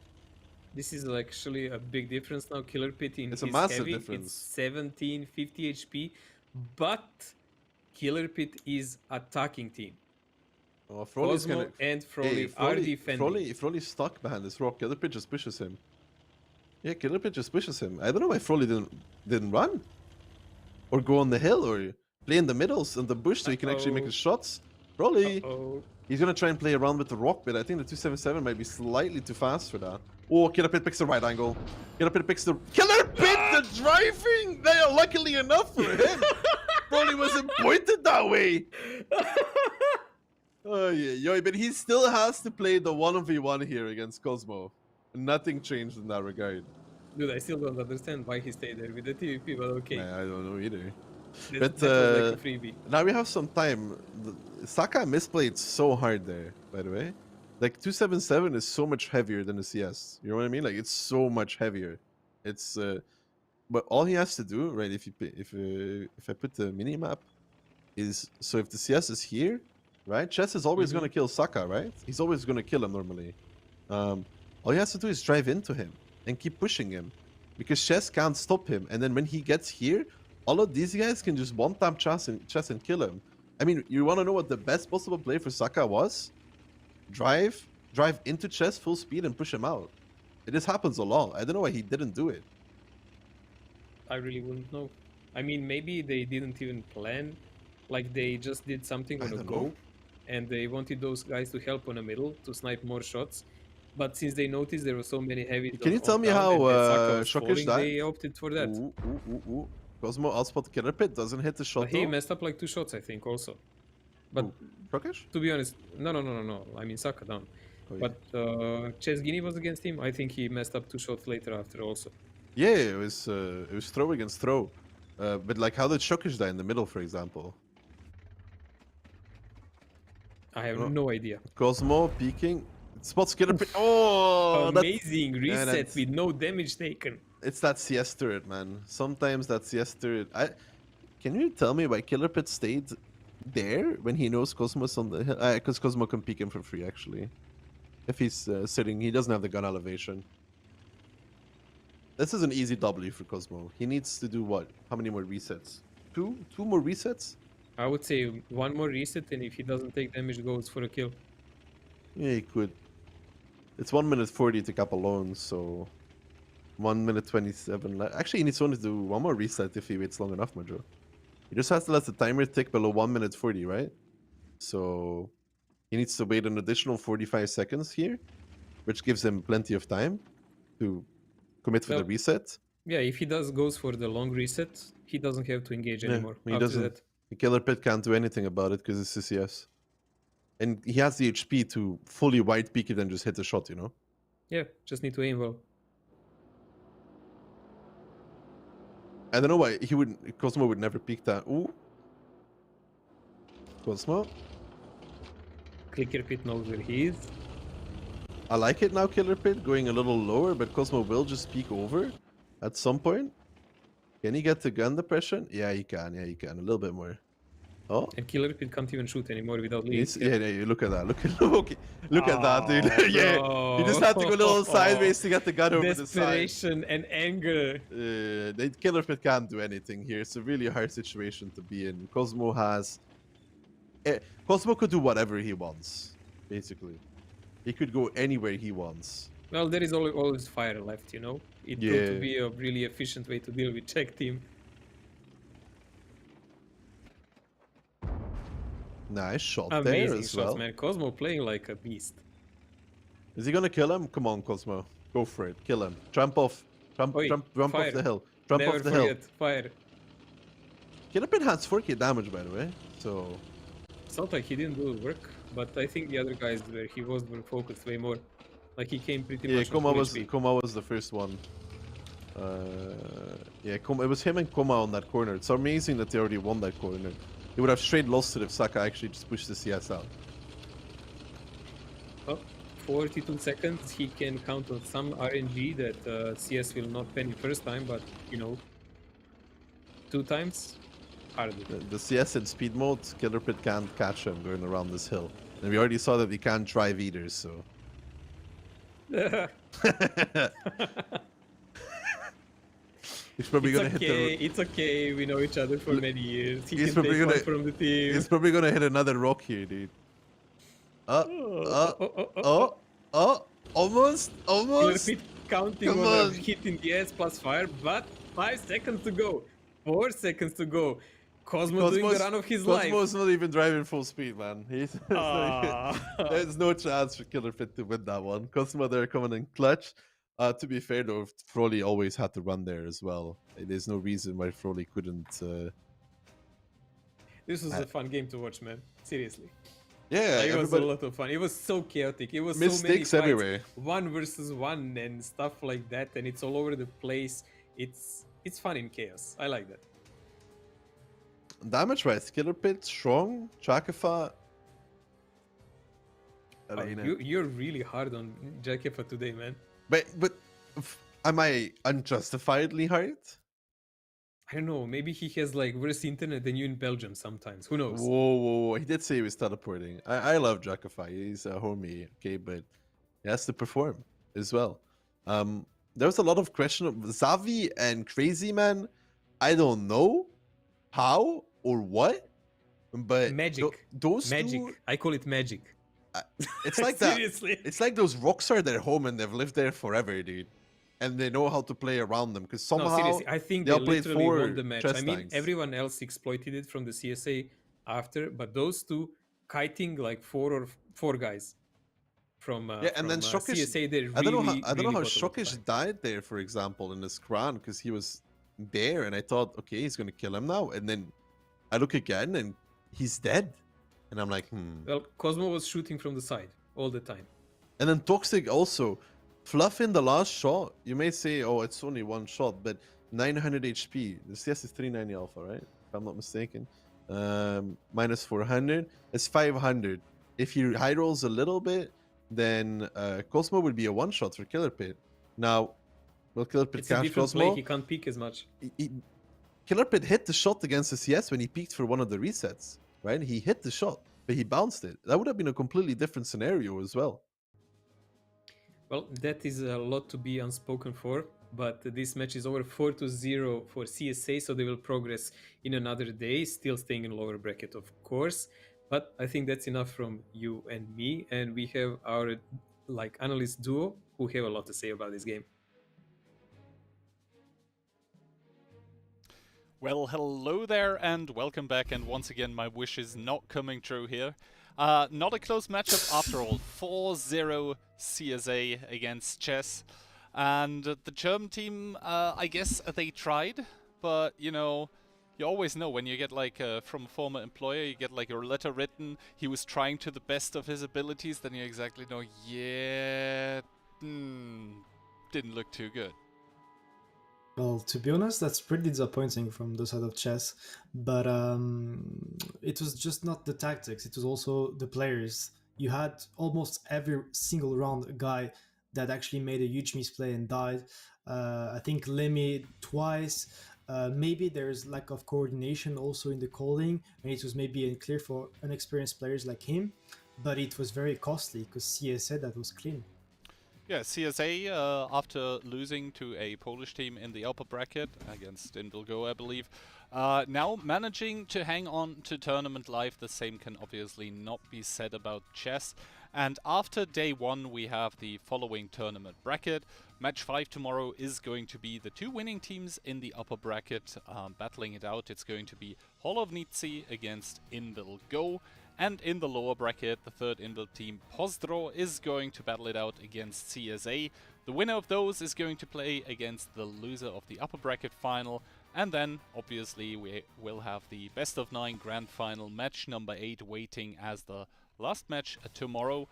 Speaker 4: This is actually a big difference now. Killer Pit in
Speaker 3: It's a
Speaker 4: is
Speaker 3: massive
Speaker 4: heavy.
Speaker 3: difference.
Speaker 4: It's 1750 HP, but Killer Pit is attacking team.
Speaker 3: Oh, Froley's
Speaker 4: Cosmo
Speaker 3: gonna...
Speaker 4: and Froley are defending.
Speaker 3: Froley's stuck behind this rock. Killer Pit just pushes him. Yeah, Killer Pit just pushes him. I don't know why Froley didn't run. Or go on the hill, or play in the middles and the bush so he can actually make his shots. Froley! He's gonna try and play around with the rock, but I think the 277 might be slightly too fast for that. Oh, Killer Pit picks the right angle. Killer Pit picks the... Killer Pit, the driving! They are luckily enough for him! Froley wasn't pointed that way! Oh yeah, but he still has to play the 1v1 here against Cosmo. Nothing changed in that regard.
Speaker 4: Dude, I still don't understand why he stayed there with the TVP, but okay.
Speaker 3: I don't know either.
Speaker 4: That
Speaker 3: But
Speaker 4: was like a freebie.
Speaker 3: now we have some time. Saka misplayed so hard there, by the way. Like 277 is so much heavier than the CS. You know what I mean? Like it's so much heavier. It's but all he has to do, right? If I put the mini map, is so if the CS is here, right? Chess is always gonna kill Saka, right? He's always gonna kill him normally. All he has to do is drive into him and keep pushing him, because Chess can't stop him. And then when he gets here, all of these guys can just one-tap Chess and kill him. I mean, you want to know what the best possible play for Saka was? Drive into Chess full speed and push him out. This happens a lot. I don't know why he didn't do it.
Speaker 4: I really wouldn't know. I mean, maybe they didn't even plan. Like, they just did something on a go. And they wanted those guys to help on the middle to snipe more shots. But since they noticed there were so many heavies...
Speaker 3: Can you tell me how Shokish died?
Speaker 4: They opted for that.
Speaker 3: Ooh. Cosmo outspot Killer Pit, doesn't hit the shot.
Speaker 4: But he messed up like 2 shots, I think, also. But
Speaker 3: Shokish?
Speaker 4: to be honest, no. I mean, Saka down.
Speaker 3: Oh, yeah.
Speaker 4: But Chess Gini was against him. I think he messed up 2 shots later after also.
Speaker 3: Yeah, it was throw against throw. But like, how did Shokish die in the middle, for example?
Speaker 4: I have
Speaker 3: Oh.
Speaker 4: no idea.
Speaker 3: Cosmo peeking. Spots Killer Pit. Oh,
Speaker 4: Amazing reset
Speaker 3: that's-
Speaker 4: with no damage taken.
Speaker 3: it's that CS turret, man. Sometimes that CS turret. Can you tell me why Killer Pit stayed there when he knows Cosmo's on the hill? Because Cosmo can peek him for free, actually. If he's sitting, he doesn't have the gun elevation. This is an easy W for Cosmo. He needs to do what? How many more resets? Two more resets?
Speaker 4: I would say one more reset, and if he doesn't take damage, goes for a kill.
Speaker 3: Yeah, he could. It's 1 minute 40 to cap alone, so 1 minute 27. Actually, he needs only to do one more reset if he waits long enough, Majo. He just has to let the timer tick below 1 minute 40, right? So he needs to wait an additional 45 seconds here, which gives him plenty of time to commit for the
Speaker 4: Well,
Speaker 3: reset.
Speaker 4: Yeah, if he goes for the long reset, he doesn't have to engage anymore.
Speaker 3: he
Speaker 4: After
Speaker 3: doesn't.
Speaker 4: that.
Speaker 3: The Killer Pit can't do anything about it because it's CCS. And he has the HP to fully white peek it and just hit the shot, you know?
Speaker 4: Yeah, just need to aim well.
Speaker 3: I don't know why Cosmo would never peek that. Ooh. Cosmo.
Speaker 4: Clicker Pit knows where he is.
Speaker 3: I like it now, Killer Pit, going a little lower, but Cosmo will just peek over at some point. Can he get the gun depression? Yeah, he can. Yeah, he can. A little bit more. Oh.
Speaker 4: And Killer Pit can't even shoot anymore without leaving.
Speaker 3: Yeah, look at that. Look at that, dude. Yeah, he just had to go a little sideways to get the gun over the side.
Speaker 4: Desperation and anger.
Speaker 3: The Killer Pit can't do anything here. It's a really hard situation to be in. Cosmo could do whatever he wants, basically. He could go anywhere he wants.
Speaker 4: Well, there is always fire left, you know? It proved to be a really efficient way to deal with Czech team.
Speaker 3: Nice shot
Speaker 4: Amazing
Speaker 3: there as
Speaker 4: shots,
Speaker 3: well.
Speaker 4: man. Cosmo playing like a beast.
Speaker 3: Is he gonna kill him? Come on, Cosmo. Go for it. Kill him. Jump off. Jump
Speaker 4: Oi,
Speaker 3: off
Speaker 4: fire.
Speaker 3: the hill. Jump
Speaker 4: Never
Speaker 3: off the hill.
Speaker 4: forget, fire.
Speaker 3: Killer Pit has 4k damage, by the way. So
Speaker 4: It's not like he didn't do work, but I think the other guys were focused way more. Like he came pretty much on full HP.
Speaker 3: Koma was the first one. Yeah, it was him and Koma on that corner. It's amazing that they already won that corner. He would have straight lost it if Saka actually just pushed the CS out.
Speaker 4: Oh, 42 seconds, he can count on some RNG that CS will not penny first time, but you know, 2 times, hardly.
Speaker 3: The CS in speed mode, Killer Pit can't catch him going around this hill. And we already saw that he can't drive either, so... He's probably gonna hit the...
Speaker 4: It's okay, we know each other for many years. He
Speaker 3: He's
Speaker 4: can
Speaker 3: probably
Speaker 4: take one
Speaker 3: gonna-
Speaker 4: from the team.
Speaker 3: He's probably gonna hit another rock here, dude. Almost!
Speaker 4: Killer Pit counting
Speaker 3: Come
Speaker 4: on a
Speaker 3: on.
Speaker 4: hit in the ass plus fire, but 5 seconds to go. 4 seconds to go. Cosmo doing the run of his life.
Speaker 3: Cosmo's not even driving full speed, man.
Speaker 4: Ah.
Speaker 3: There's no chance for Killer Pit to win that one. Cosmo there coming in clutch. To be fair though, Froley always had to run there as well. There's no reason why Froley couldn't.
Speaker 4: This was a fun game to watch, man. Seriously.
Speaker 3: Yeah,
Speaker 4: It was a
Speaker 3: everybody.
Speaker 4: lot of fun. It was so chaotic. It was
Speaker 3: Mistakes
Speaker 4: so many fights,
Speaker 3: everywhere.
Speaker 4: 1 versus 1 and stuff like that, and it's all over the place. It's fun in chaos. I like that.
Speaker 3: Damage wise, Killer Pit, strong, Chakafa.
Speaker 4: You're really hard on Jakefa today, man.
Speaker 3: But am I unjustifiedly hard?
Speaker 4: I don't know. Maybe he has like worse internet than you in Belgium sometimes. Who knows?
Speaker 3: Whoa. He did say he was teleporting. I love Jakafai. He's a homie, okay, but he has to perform as well. There was a lot of questionable Zavi and Crazy Man. I don't know how or what, but
Speaker 4: Magic.
Speaker 3: Those
Speaker 4: Magic.
Speaker 3: two,
Speaker 4: I call it magic.
Speaker 3: it's like that.
Speaker 4: Seriously.
Speaker 3: It's like those rocks are their home and they've lived there forever, dude. And they know how to play around them because somehow.
Speaker 4: No, seriously, I think
Speaker 3: they
Speaker 4: they
Speaker 3: all played
Speaker 4: literally
Speaker 3: four
Speaker 4: won the match.
Speaker 3: chess
Speaker 4: I mean,
Speaker 3: tanks.
Speaker 4: everyone else exploited it from the CSA after, but those two kiting like four guys from
Speaker 3: and then Shokish.
Speaker 4: CSA. They're
Speaker 3: I don't know
Speaker 4: really,
Speaker 3: how
Speaker 4: really bottom of the
Speaker 3: Shokish
Speaker 4: pack.
Speaker 3: died there, for example, in his crown because he was there, and I thought, okay, he's gonna kill him now, and then I look again and he's dead, and I'm like,
Speaker 4: Well, Cosmo was shooting from the side all the time.
Speaker 3: And then Toxic also, Fluff in the last shot. You may say, oh, it's only one shot, but 900 HP. The CS is 390 alpha, right? If I'm not mistaken. Minus 400. It's 500. If he high rolls a little bit, then Cosmo would be a one shot for Killer Pit. Now, will Killer Pit
Speaker 4: It's a
Speaker 3: catch
Speaker 4: different
Speaker 3: Cosmo?
Speaker 4: play. He can't peek as much.
Speaker 3: Killer Pit hit the shot against the CS when he peeked for one of the resets, right? He hit the shot, but he bounced it. That would have been a completely different scenario as well.
Speaker 4: Well, that is a lot to be unspoken for, but this match is over 4-0 for CSA, so they will progress in another day, still staying in lower bracket, of course. But I think that's enough from you and me, and we have our analyst duo who have a lot to say about this game.
Speaker 1: Well, hello there and welcome back, and once again my wish is not coming true here. Not a close matchup after all. 4-0 CSA against Chess. And the German team, I guess they tried, but you know, you always know when you get from a former employer, you get a letter written, he was trying to the best of his abilities, then you exactly know, yeah, didn't look too good.
Speaker 2: Well, to be honest, that's pretty disappointing from the side of Chess, but it was just not the tactics, it was also the players. You had almost every single round a guy that actually made a huge misplay and died. I think Lemmy twice. Maybe there's lack of coordination also in the calling, and it was maybe unclear for inexperienced players like him, but it was very costly because CS said that was clean.
Speaker 1: Yeah, CSA, after losing to a Polish team in the upper bracket against Invilgo, I believe, now managing to hang on to tournament life. The same can obviously not be said about Chess. And after day one, we have the following tournament bracket. Match 5 tomorrow is going to be the two winning teams in the upper bracket battling it out. It's going to be Holovnici against Invilgo. And in the lower bracket, the third Invil team, Pozdro, is going to battle it out against CSA. The winner of those is going to play against the loser of the upper bracket final. And then, obviously, we will have the best of 9 grand final, match number 8, waiting as the last match tomorrow.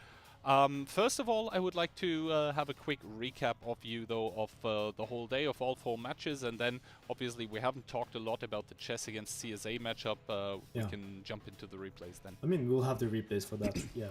Speaker 1: First of all, I would like to have a quick recap of you, though, of the whole day of all 4 matches, and then obviously we haven't talked a lot about the Chess against CSA matchup. We can jump into the replays then.
Speaker 2: I mean, we'll have the replays for that, yeah.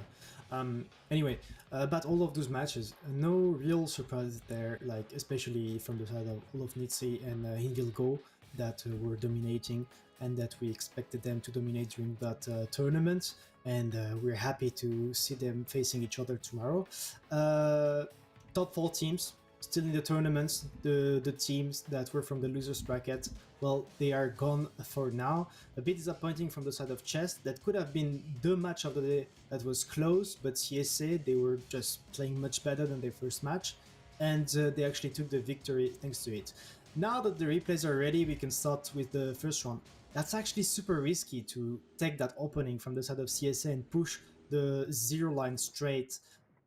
Speaker 2: Anyway, about all of those matches, no real surprises there, especially from the side of Holovnici and Invilgo that were dominating and that we expected them to dominate during that tournament. And we're happy to see them facing each other tomorrow. Top 4 teams still in the tournaments. The teams that were from the losers bracket, well, they are gone for now. A bit disappointing from the side of Chess. That could have been the match of the day that was close, but CSA, they were just playing much better than their first match, and they actually took the victory thanks to it. Now that the replays are ready, we can start with the first round. That's actually super risky to take that opening from the side of CSA and push the 0 line straight.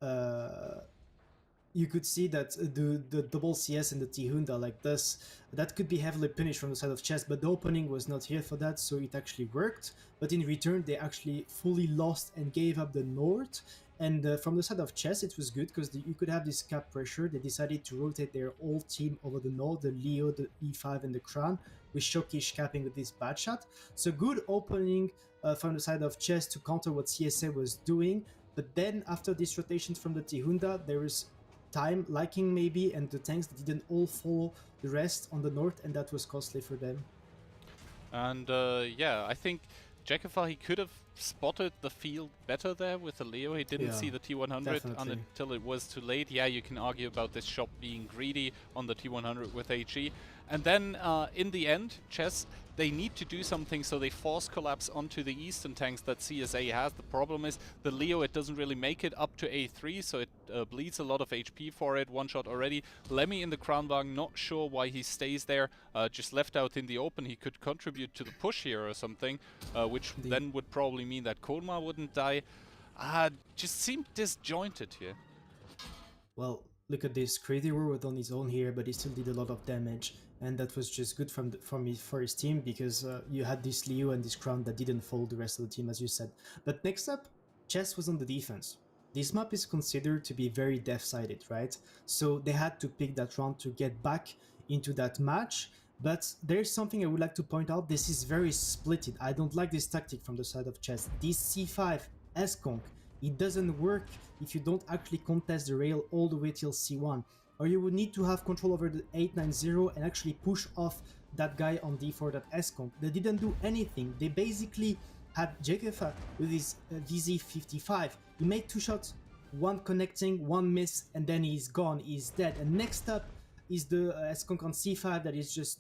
Speaker 2: You could see that the double CS and the T-Hunda like this, that could be heavily punished from the side of Chess, but the opening was not here for that, so it actually worked. But in return, they actually fully lost and gave up the North. And from the side of Chess, it was good because you could have this cap pressure. They decided to rotate their whole team over the North, the Leo, the E5, and the Crown, with Shokish capping with this bad shot. So good opening from the side of Chess to counter what CSA was doing. But then after these rotations from the T-Hunda, there was time lacking maybe, and the tanks didn't all follow the rest on the North, and that was costly for them.
Speaker 1: And yeah, I think Jackafa, he could have spotted the field better there with the Leo. He didn't see the T100 until it was too late. Yeah, you can argue about this shop being greedy on the T100 with HE. And then in the end, Chess, they need to do something, so they force collapse onto the eastern tanks that CSA has. The problem is the Leo, it doesn't really make it up to A3, so it bleeds a lot of HP for it. One shot already. Lemmy in the Kranwagen, not sure why he stays there. Just left out in the open. He could contribute to the push here or something, which then would probably mean that Kodma wouldn't die. Just seemed disjointed here.
Speaker 2: Well, look at this. Crazy War was on his own here, but he still did a lot of damage, and that was just good for his team, because you had this Leo and this Crown that didn't follow the rest of the team, as you said. But next up, Chess was on the defense. This map is considered to be very death-sided, right? So they had to pick that round to get back into that match, But there's something I would like to point out. This is very splitted. I don't like this tactic from the side of chess. This c5 S-conk, it doesn't work if you don't actually contest the rail all the way till c1. Or you would need to have control over the 8-9-0 and actually push off that guy on d4, that S-conk. They didn't do anything. They basically had Jekefa with his VZ55. He made 2 shots, one connecting, one miss, and then he's gone, he's dead. And next up is the S-conk on c5 that is just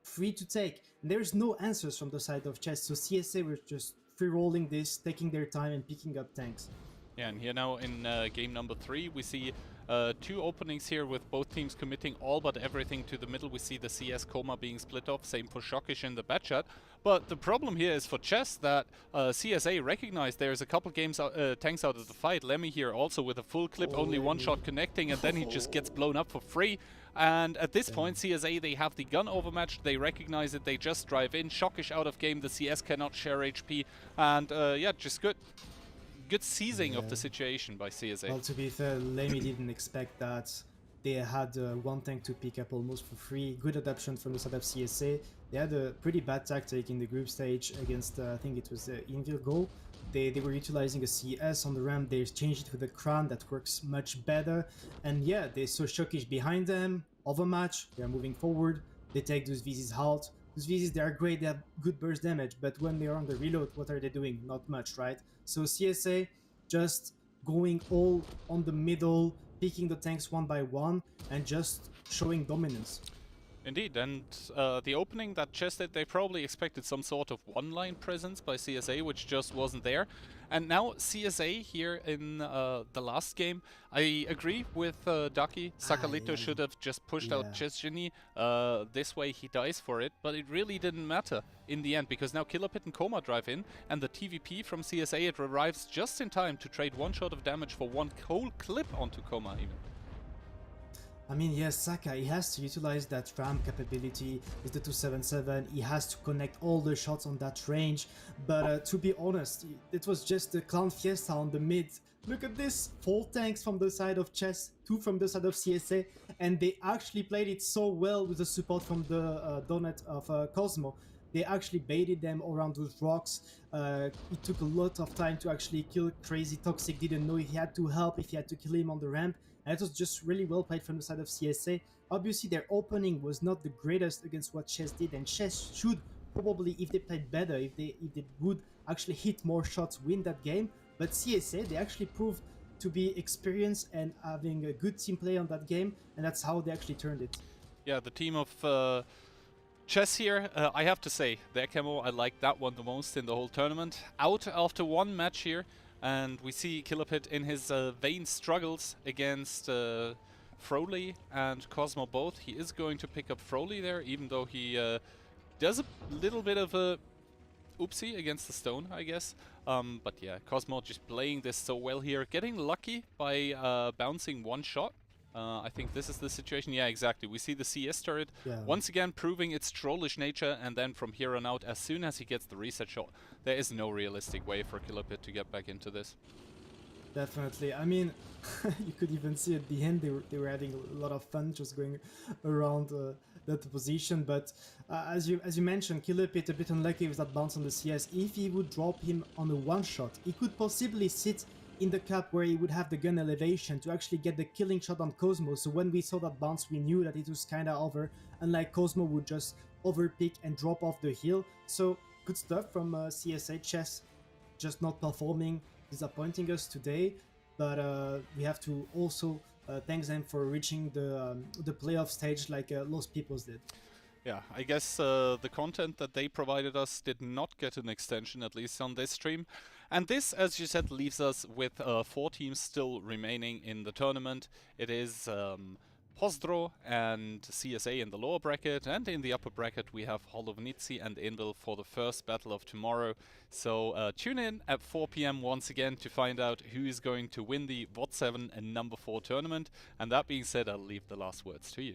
Speaker 2: free to take. And there's no answers from the side of chess, so CSA were just free rolling this, taking their time and picking up tanks.
Speaker 1: Yeah, and here now in game number 3 we see 2 openings here with both teams committing all but everything to the middle. We see the CS Coma being split off, same for Shockish in the bat chat. But the problem here is for chess that CSA recognized there's a couple games tanks out of the fight. Lemmy here also with a full clip, only one shot connecting, and then he just gets blown up for free. And at this point, CSA, they have the gun overmatched, they recognize it, they just drive in. Shockish out of game, the CS cannot share HP, and yeah, just good seizing of the situation by CSA.
Speaker 2: Well, to be fair, Lemmy didn't expect that. They had one tank to pick up almost for free. Good adaptation from the side of CSA. They had a pretty bad tactic in the group stage against, I think it was Invirgo. They were utilizing a CS on the ramp. They changed it with a Crown that works much better. And yeah, they saw Shockish behind them, overmatch, they're moving forward. They take those VZs out. Those VZs, they are great, they have good burst damage, but when they are on the reload, what are they doing? Not much, right? So CSA just going all on the middle, picking the tanks one by one, and just showing dominance.
Speaker 1: Indeed, and the opening that chess did, they probably expected some sort of one-line presence by CSA, which just wasn't there. And now CSA here in the last game, I agree with Ducky. Sakalito should have just pushed out Chess Genie. This way he dies for it, but it really didn't matter in the end, because now Killer Pit and Coma drive in, and the TVP from CSA, it arrives just in time to trade one shot of damage for one whole clip onto Coma even.
Speaker 2: I mean, yes, Saka, he has to utilize that RAM capability with the 277, he has to connect all the shots on that range, but to be honest, it was just a Clown Fiesta on the mid. Look at this, 4 tanks from the side of chess, 2 from the side of CSA, and they actually played it so well with the support from the donut of Cosmo. They actually baited them around those rocks. It took a lot of time to actually kill Crazy Toxic, didn't know if he had to help, if he had to kill him on the ramp. And it was just really well played from the side of CSA. Obviously their opening was not the greatest against what chess did, and chess should probably, if they played better, if they would actually hit more shots, win that game. But CSA, they actually proved to be experienced and having a good team play on that game, and that's how they actually turned it.
Speaker 1: Yeah, the team of chess here, I have to say, their camo, I like that one the most in the whole tournament. Out after one match here, and we see Killer Pit in his vain struggles against Froley and Cosmo both. He is going to pick up Froley there, even though he does a little bit of a oopsie against the stone, I guess. But yeah, Cosmo just playing this so well here, getting lucky by bouncing one shot. I think this is the situation. Yeah, exactly. We see the CS turret once again proving its trollish nature, and then from here on out, as soon as he gets the reset shot, there is no realistic way for Killer Pit to get back into this.
Speaker 2: Definitely. I mean, you could even see at the end they were having a lot of fun just going around that position. But as you mentioned, Killer Pit a bit unlucky with that bounce on the CS. If he would drop him on a one shot, he could possibly sit in the cap where he would have the gun elevation to actually get the killing shot on Cosmo. So when we saw that bounce, we knew that it was kind of over, unlike Cosmo would just overpick and drop off the hill. So good stuff from CSA. Chess just not performing, disappointing us today, but we have to also thank them for reaching the playoff stage like Lost Peoples did.
Speaker 1: Yeah, I guess the content that they provided us did not get an extension, at least on this stream. And this, as you said, leaves us with 4 teams still remaining in the tournament. It is Pozdro and CSA in the lower bracket, and in the upper bracket we have Holovnitsi and Invil for the first battle of tomorrow. So tune in at 4 PM once again to find out who is going to win the WoT7 and number 4 tournament. And that being said, I'll leave the last words to you.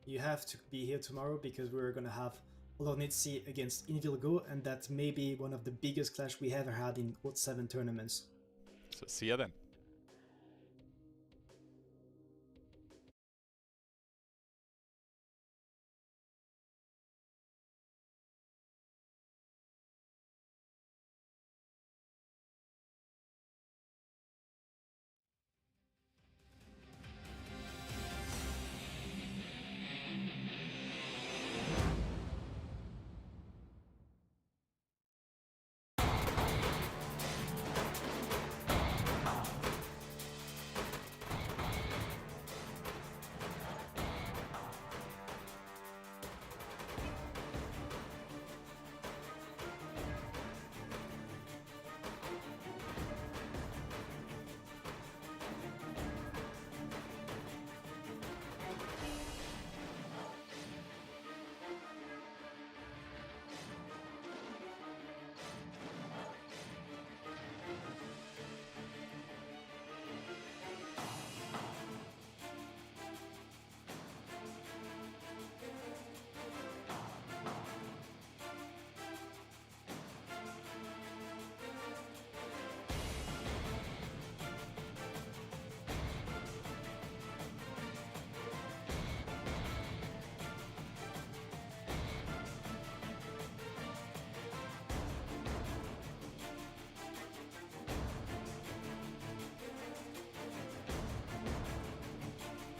Speaker 2: You have to be here tomorrow because we're going to have Holovnitsi against Invilgo, and that may be one of the biggest clash we ever had in WoT7 tournaments.
Speaker 1: So see you then.